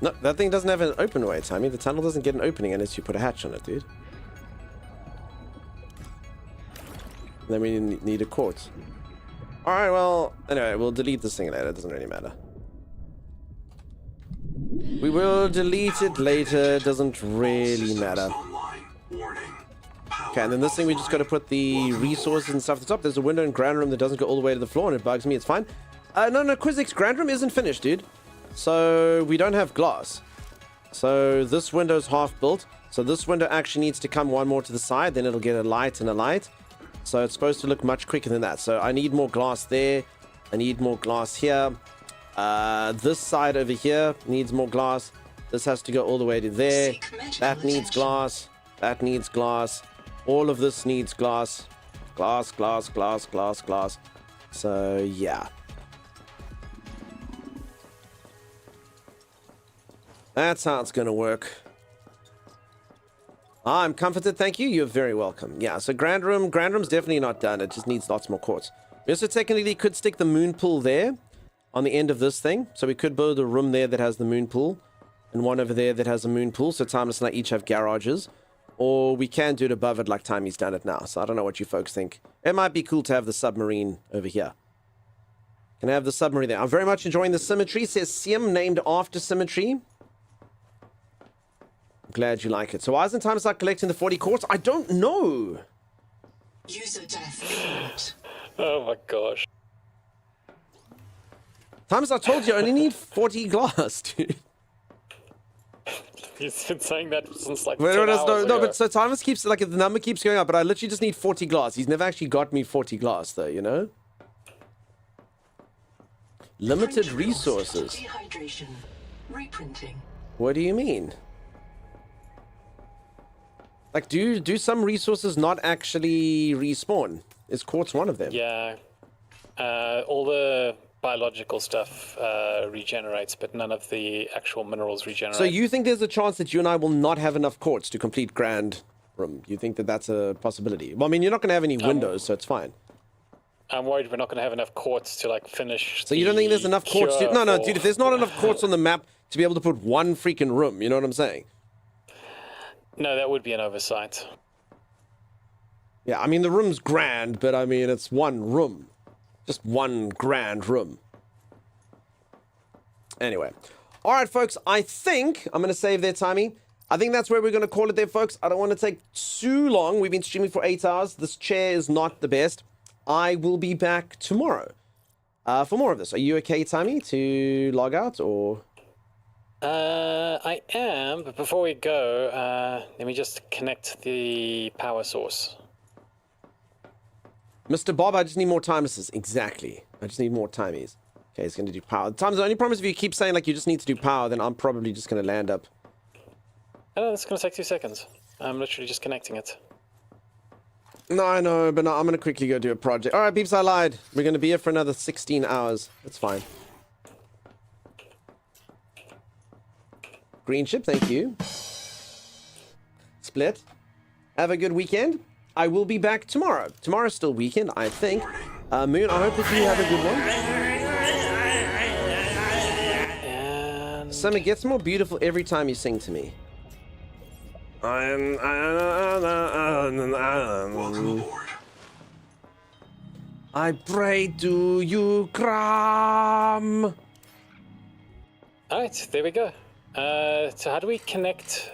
No, that thing doesn't have an open way, Timmy. The tunnel doesn't get an opening unless you put a hatch on it, dude. Then we need a quartz. Alright, well, anyway, we'll delete this thing later. It doesn't really matter. We will delete it later. It doesn't really matter. Okay, and then this thing, we just got to put the resources and stuff at the top. There's a window in Grand Room that doesn't go all the way to the floor, and it bugs me. It's fine. No, Quizix, Grand Room isn't finished, dude. So we don't have glass. So this window's half built. So this window actually needs to come one more to the side. Then it'll get a light and a light. So it's supposed to look much quicker than that. So I need more glass there. I need more glass here. This side over here needs more glass. This has to go all the way to there. That needs glass. That needs glass. All of this needs glass. Glass, glass, glass, glass, glass. So yeah. That's how it's going to work. I'm comforted, thank you. You're very welcome. Yeah, so Grand Room's definitely not done. It just needs lots more quartz. We also technically could stick the moon pool there on the end of this thing. So we could build a room there that has the moon pool and one over there that has a moon pool. So Timeless and I each have garages. Or we can do it above it like Timey's done it now. So I don't know what you folks think. It might be cool to have the submarine over here. Can I have the submarine there? I'm very much enjoying the symmetry. It says Sim named after symmetry. Glad you like it. So why isn't Time start collecting the 40 quartz? I don't know. User death. Oh my gosh. Times I told you I only need 40 glass, dude. He's been saying that since like But 10 hours ago. no, but so Timeless keeps, like, the number keeps going up, but I literally just need 40 glass. He's never actually got me 40 glass, though, you know? Limited resources. Dehydration. Reprinting. What do you mean? Like, do some resources not actually respawn? Is quartz one of them? Yeah. All the biological stuff regenerates, but none of the actual minerals regenerate. So you think there's a chance that you and I will not have enough quartz to complete Grand Room? You think that that's a possibility? Well, I mean, you're not going to have any windows, so it's fine. I'm worried we're not going to have enough quartz to, like, finish. So you don't think there's enough quartz to... No, dude, if there's not enough quartz on the map to be able to put one freaking room, you know what I'm saying? No, that would be an oversight. Yeah, I mean, the room's grand, but I mean, it's one room. Just one grand room. Anyway. All right, folks, I think I'm going to save there, Timey. I think that's where we're going to call it there, folks. I don't want to take too long. We've been streaming for 8 hours. This chair is not the best. I will be back tomorrow for more of this. Are you okay, Timey, to log out, or... I am, but before we go, let me just connect the power source. Mr. Bob, I just need more timelesses. Exactly. I just need more timies. Okay, he's going to do power. The only problem is if you keep saying, like, you just need to do power, then I'm probably just going to land up. I know, it's going to take 2 seconds. I'm literally just connecting it. No, I know, but no, I'm going to quickly go do a project. All right, peeps, I lied. We're going to be here for another 16 hours. That's fine. Green ship, thank you. Split. Have a good weekend. I will be back tomorrow. Tomorrow's still weekend, I think. Moon, I hope that you have a good one. Sam, it gets more beautiful every time you sing to me. Welcome aboard. I pray to you, Kram. Alright, there we go. So how do we connect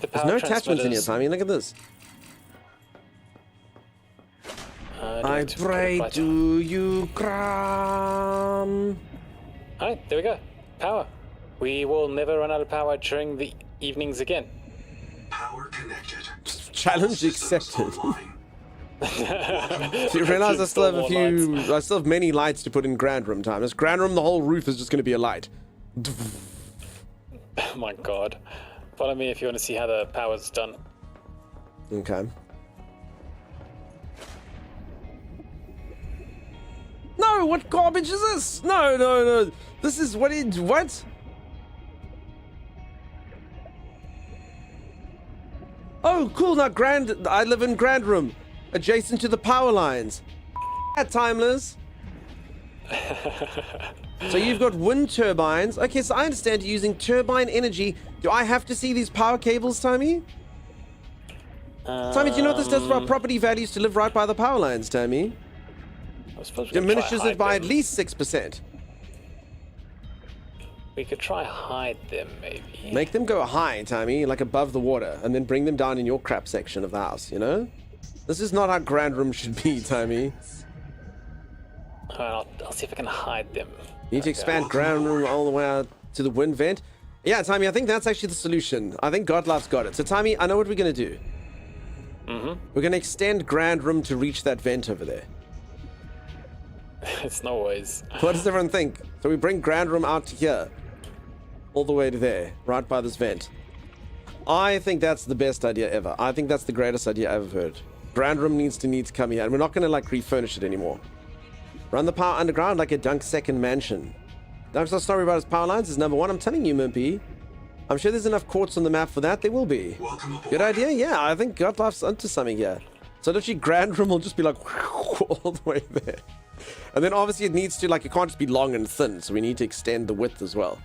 the power There's no attachments in here, Tommy. Look at this. I pray to you, Kram. Alright, there we go. Power. We will never run out of power during the evenings again. Power connected. Challenge accepted. You realize I still have I still have many lights to put in Grand Room time. This Grand Room, the whole roof is just going to be a light. Oh my god. Follow me if you want to see how the power's done. Okay. No, what garbage is this? No. This is what? Oh, cool. Now I live in Grand Room, adjacent to the power lines. Timeless. So you've got wind turbines. Okay, so I understand you're using turbine energy. Do I have to see these power cables, Tommy? Tommy, do you know what this does for our property values to live right by the power lines, Tommy? I suppose we Diminishes it by at least 6%. We could try hide them, maybe. Make them go high, Tommy, like above the water, and then bring them down in your crap section of the house, you know? This is not how Grand Room should be, Tommy. Alright, I'll see if I can hide them. You need to expand Grand Room all the way out to the wind vent. Yeah, Tommy, I think that's actually the solution. I think Godlove's got it. So, Tommy, I know what we're going to do. We're going to extend Grand Room to reach that vent over there. It's no ways. What does everyone think? So we bring Grand Room out to here. All the way to there, right by this vent. I think that's the best idea ever. I think that's the greatest idea I've ever heard. Grand Room needs to come here, and we're not going to like refurnish it anymore. Run the power underground like a Dunk second mansion. Dunk's not story about his power lines is number one. I'm telling you, Mimpy. I'm sure there's enough quartz on the map for that. There will be. Good idea? Yeah, I think Godlove's onto something here. So literally Grand Room will just be like all the way there. And then obviously it needs to, like, it can't just be long and thin, so we need to extend the width as well.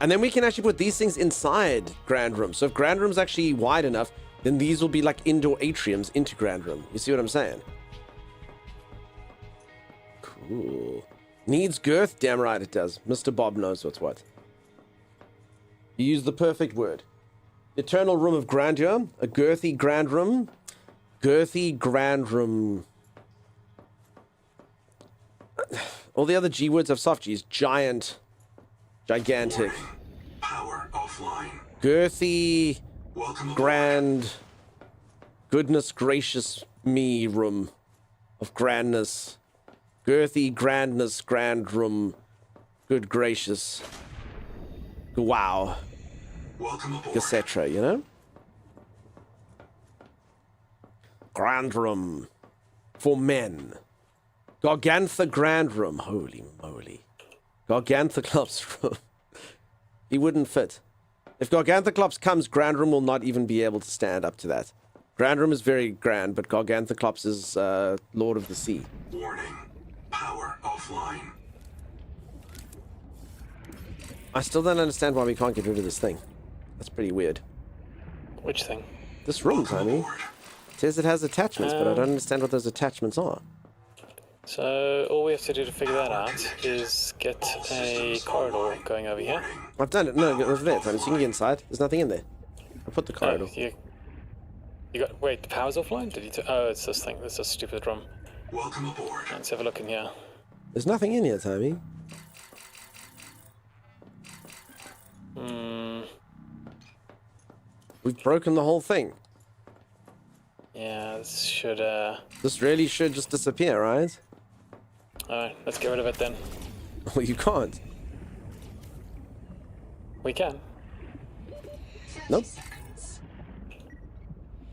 And then we can actually put these things inside Grand Room. So if Grand Room's actually wide enough, then these will be like indoor atriums into Grand Room. You see what I'm saying? Cool. Needs girth? Damn right it does. Mr. Bob knows what's what. You used the perfect word. Eternal Room of Grandeur. A girthy Grand Room. Girthy Grand Room. All the other G words have soft G's. Giant. Gigantic. Power offline. Girthy. Grand. Goodness gracious me room of grandness. Girthy grandness grand room. Good gracious. Wow. Etc., you know? Grand room. For men. Gargantha Grand Room. Holy moly. Garganthaclops room. He wouldn't fit. If Garganthaclops comes, Grand Room will not even be able to stand up to that. Grand Room is very grand, but Garganthaclops is Lord of the Sea. Warning. Power offline. I still don't understand why we can't get rid of this thing. That's pretty weird. Which thing? This room, Tommy. It says it has attachments, but I don't understand what those attachments are. So all we have to do to figure that out is get a corridor going over here. I've done it. No, over there, Tommy. So you can get inside. There's nothing in there. I put the corridor. You got. Wait, the power's offline? Did you? Oh, it's this thing. This is a stupid room. Welcome aboard. Let's have a look in here. There's nothing in here, Tommy. We've broken the whole thing. Yeah, this should. This really should just disappear, right? Alright, let's get rid of it then. Well, you can't. We can. Nope.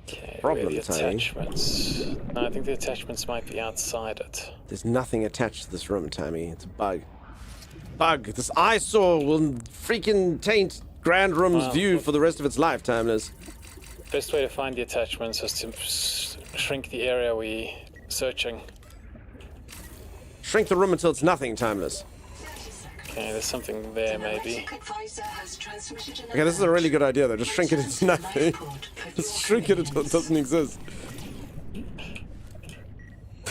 Okay, Problem, the Tommy. attachments. No, I think the attachments might be outside it. There's nothing attached to this room, Tommy. It's a bug. Bug. This eyesore will freaking taint Grand Room's view for the rest of its life, Timeless. Best way to find the attachments is to shrink the area we're searching. Shrink the room until it's nothing, Timeless. Okay, there's something there, maybe. Okay, this is a really good idea, though. Just shrink it into nothing. Just shrink it until it doesn't exist.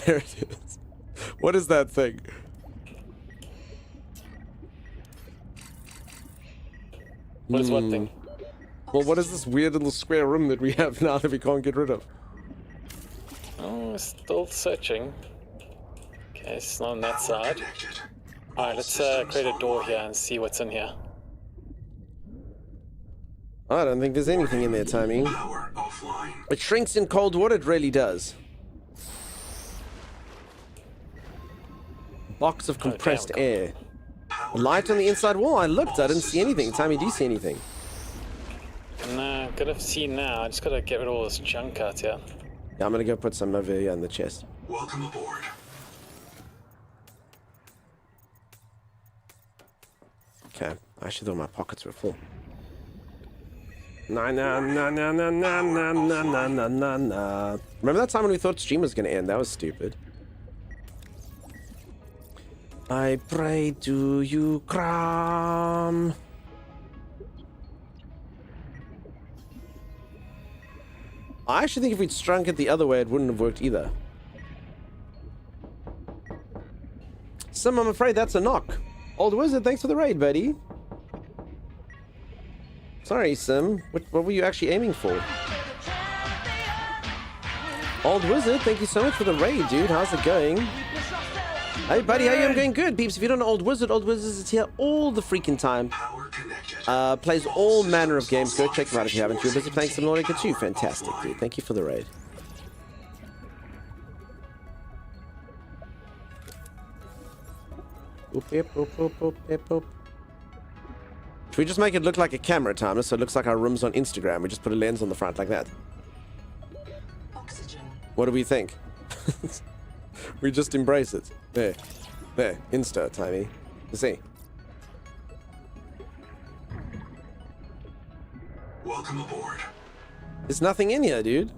There it is. What is that thing? What is what thing? Well, what is this weird little square room that we have now that we can't get rid of? Oh, we're still searching. Okay, it's not on that side. Alright, let's create a door here and see what's in here. I don't think there's anything in there, Tommy. It shrinks in cold water, it really does. Box of compressed air. A light on the inside wall? I looked, I didn't see anything. Tommy, do you see anything? No, I'm gonna see now. I just gotta get rid of all this junk out here. Yeah, I'm gonna go put some over here in the chest. Welcome aboard. Okay, I actually thought my pockets were full. Nah, nah, nah, nah, nah, nah, nah, nah, nah, nah, nah, nah. Remember that time when we thought stream was gonna end? That was stupid. I pray to you, Crom. I actually think if we'd strunk it the other way, it wouldn't have worked either. Sim, I'm afraid that's a knock. Old Wizard, thanks for the raid, buddy. Sorry, Sim. What were you actually aiming for? Old Wizard, thank you so much for the raid, dude. How's it going? Hey, buddy, how you? I'm going good, peeps. If you don't know Old Wizard is here all the freaking time. Plays all manner of games. Go check him out if you haven't. You're busy playing Subnautica too. Fantastic, dude. Thank you for the raid. Oop, oop, oop, oop, oop, oop, oop. Should we just make it look like a camera, Thomas, so it looks like our room's on Instagram? We just put a lens on the front like that. Oxygen. What do we think? We just embrace it. There. There. Insta, Timey. You see? Welcome aboard. There's nothing in here, dude.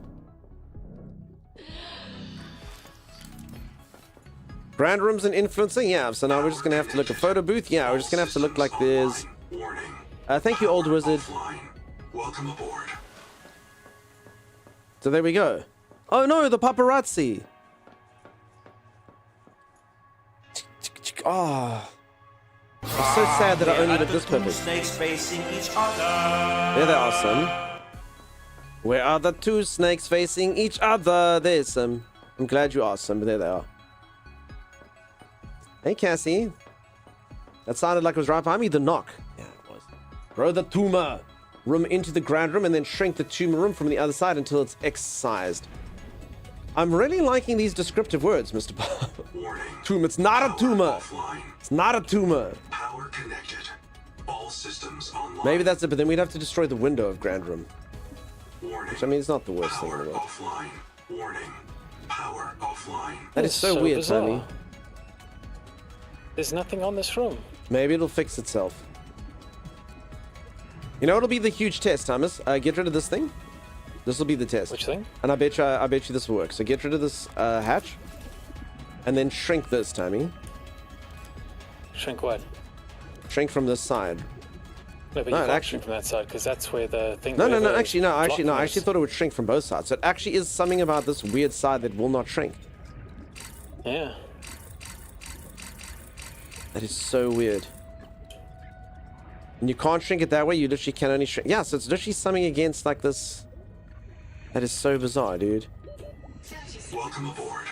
Grand rooms and influencing? Yeah, so now we're just gonna have to look at photo booth. Yeah, we're just gonna have to look like there's... thank you, Old Wizard. Welcome aboard. So there we go. Oh no, the paparazzi. Oh. I'm so sad that I only look this perfect. Snakes facing each other. There they are, son. Where are the two snakes facing each other? There's some. I'm glad you asked, son, but there they are. Hey, Cassie. That sounded like it was right behind me. The knock. Yeah, it was. Grow the tumor room into the grand room and then shrink the tumor room from the other side until it's X-sized. I'm really liking these descriptive words, Mr. Tumor. It's not a tumor. It's not a tumor. Power connected. All systems online. Maybe that's it, but then we'd have to destroy the window of grand room. Warning. Which, I mean, it's not the worst thing in the world. Offline. Warning. Power offline. That is so weird, bizarre. Tommy. There's nothing on this room. Maybe it'll fix itself. You know, it'll be the huge test, Thomas. Get rid of this thing. This will be the test. Which thing? And I bet you this will work. So get rid of this hatch, and then shrink this, Tommy. Shrink what? Shrink from this side. No, but you can't shrink from that side because that's where the thing. No. I actually thought it would shrink from both sides. So it actually is something about this weird side that will not shrink. Yeah. That is so weird. And you can't shrink it that way. You literally can only shrink. Yeah, so it's literally something against like this. That is so bizarre, dude. Welcome aboard.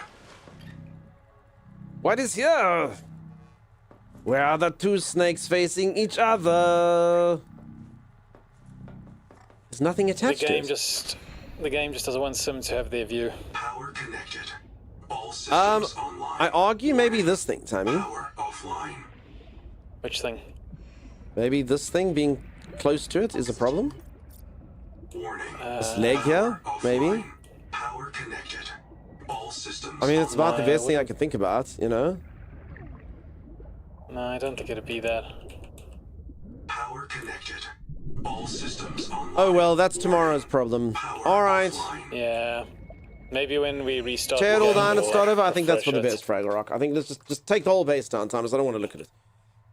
What is here? Where are the two snakes facing each other? There's nothing attached to it. The game just doesn't want Sim to have their view. Power connected. All systems online. I argue maybe this thing, Timmy. Power offline. Which thing? Maybe this thing being close to it is a problem? Warning. This leg here, maybe? Power connected. All systems. I mean, it's about the best thing I can think about, you know? No, I don't think it'd be that. Power connected. All systems online. Oh well, that's tomorrow's problem. Alright. Yeah. Maybe when we restart. Tear it all down and start over. I think that's for the best, Fraggle Rock. I think let's just take the whole base down, Timeless. I don't want to look at it.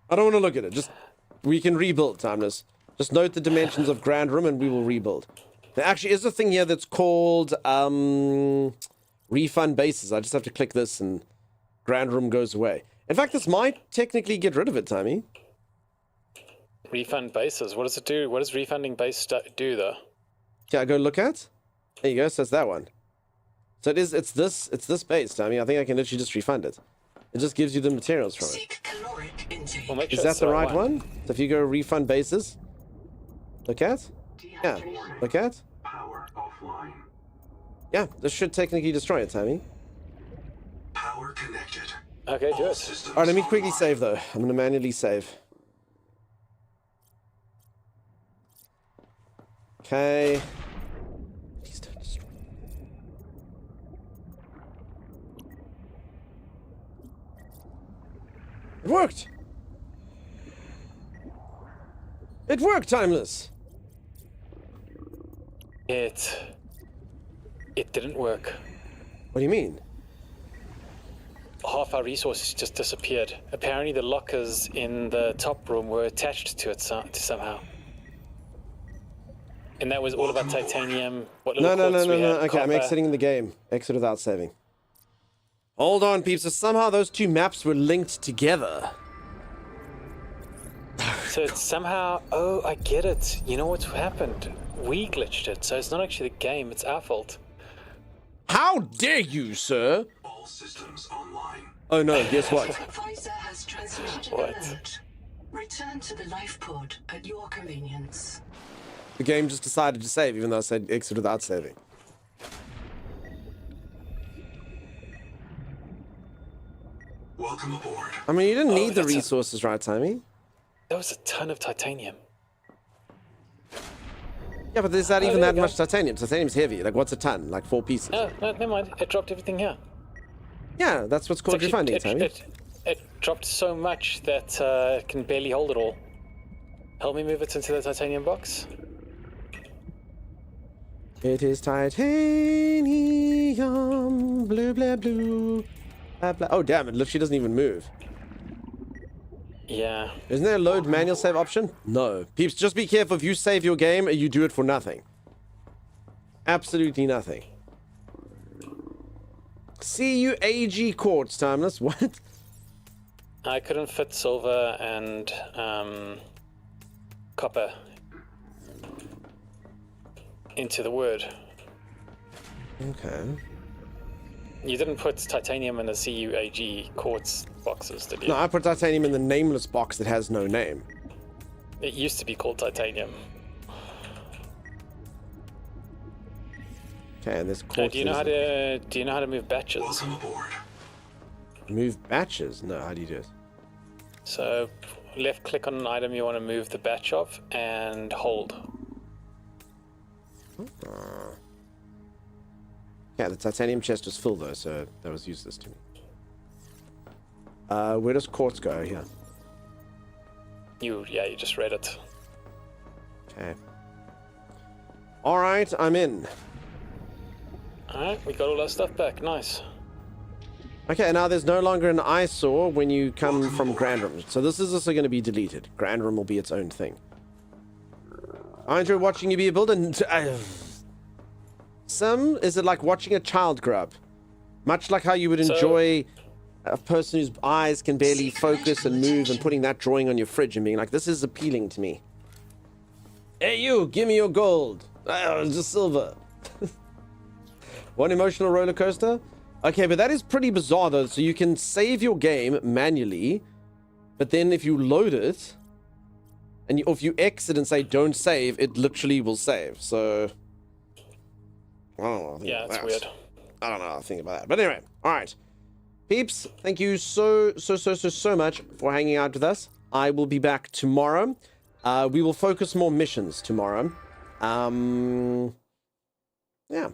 I don't want to look at it. Just, we can rebuild, Timeless. Just note the dimensions of Grand Room and we will rebuild. There actually is a thing here that's called refund bases. I just have to click this and Grand Room goes away. In fact, this might technically get rid of it, Timmy. Refund bases. What does it do? What does refunding base do, though? Yeah, go look at. There you go. So it's that one. So it's this base, Timmy. I think I can literally just refund it. It just gives you the materials from it. Well, make sure Is that it's the right one? So if you go refund bases, look at. Yeah, look at. Power offline. Yeah, this should technically destroy it, Timmy. Power connected. Okay, do it. All right, let me quickly save though. I'm gonna manually save. Okay. Please don't destroy. It worked. It worked, Timeless. It didn't work. What do you mean? half our resources just disappeared. Apparently the lockers in the top room were attached to it somehow. And that was all about titanium. What little quartz we had, Okay, I'm copper. exiting the game. Exit without saving. Hold on, peeps. So somehow those two maps were linked together. So it's somehow, oh, I get it. You know what's happened? We glitched it, so it's not actually the game, it's our fault. How dare you, sir? All systems online. Oh no, guess what? Pfizer has transmitted an alert. Return to the life pod at your convenience. The game just decided to save, even though I said exit without saving. Welcome aboard. I mean, you didn't need the resources, right, Timmy? That was a ton of titanium. Yeah, but is that even that much titanium? Titanium's heavy. Like, what's a ton? Like 4 pieces. No, never mind. It dropped everything here. Yeah, that's what's called refining, Timmy. It dropped so much that it can barely hold it all. Help me move it into the titanium box. It is titanium, blue, blah, blue, blah, blah. Oh, damn, it literally doesn't even move. Yeah. Isn't there a load manual save option? No. Peeps, just be careful. If you save your game, you do it for nothing. Absolutely nothing. CUAG quartz, Timeless. What? I couldn't fit silver and copper into the word. Okay. You didn't put titanium in the CUAG quartz boxes, did you? No, I put titanium in the nameless box that has no name. It used to be called titanium. Okay, and this quartz. Do you know how to move batches? Welcome aboard. Move batches? No, how do you do it? So, left click on an item you want to move the batch of, and hold. Yeah, the titanium chest was full though, so that was useless to me. Where does quartz go? Here. You just read it. Okay. Alright, I'm in. Alright, we got all our stuff back. Nice. Okay, now there's no longer an eyesore when you come from Grand Room. So this is also going to be deleted. Grand Room will be its own thing. I enjoy watching you be a builder. Sim, is it like watching a child grow up? Much like how you would enjoy a person whose eyes can barely focus and move and putting that drawing on your fridge and being like, this is appealing to me. Hey you, give me your gold. Just silver. One emotional roller coaster? Okay, but that is pretty bizarre though. So you can save your game manually, but then if you load it, and if you exit and say don't save, it literally will save. So I don't know. Yeah, it's weird. I don't know how to think about that. But anyway, all right. Peeps, thank you so much for hanging out with us. I will be back tomorrow. We will focus more missions tomorrow.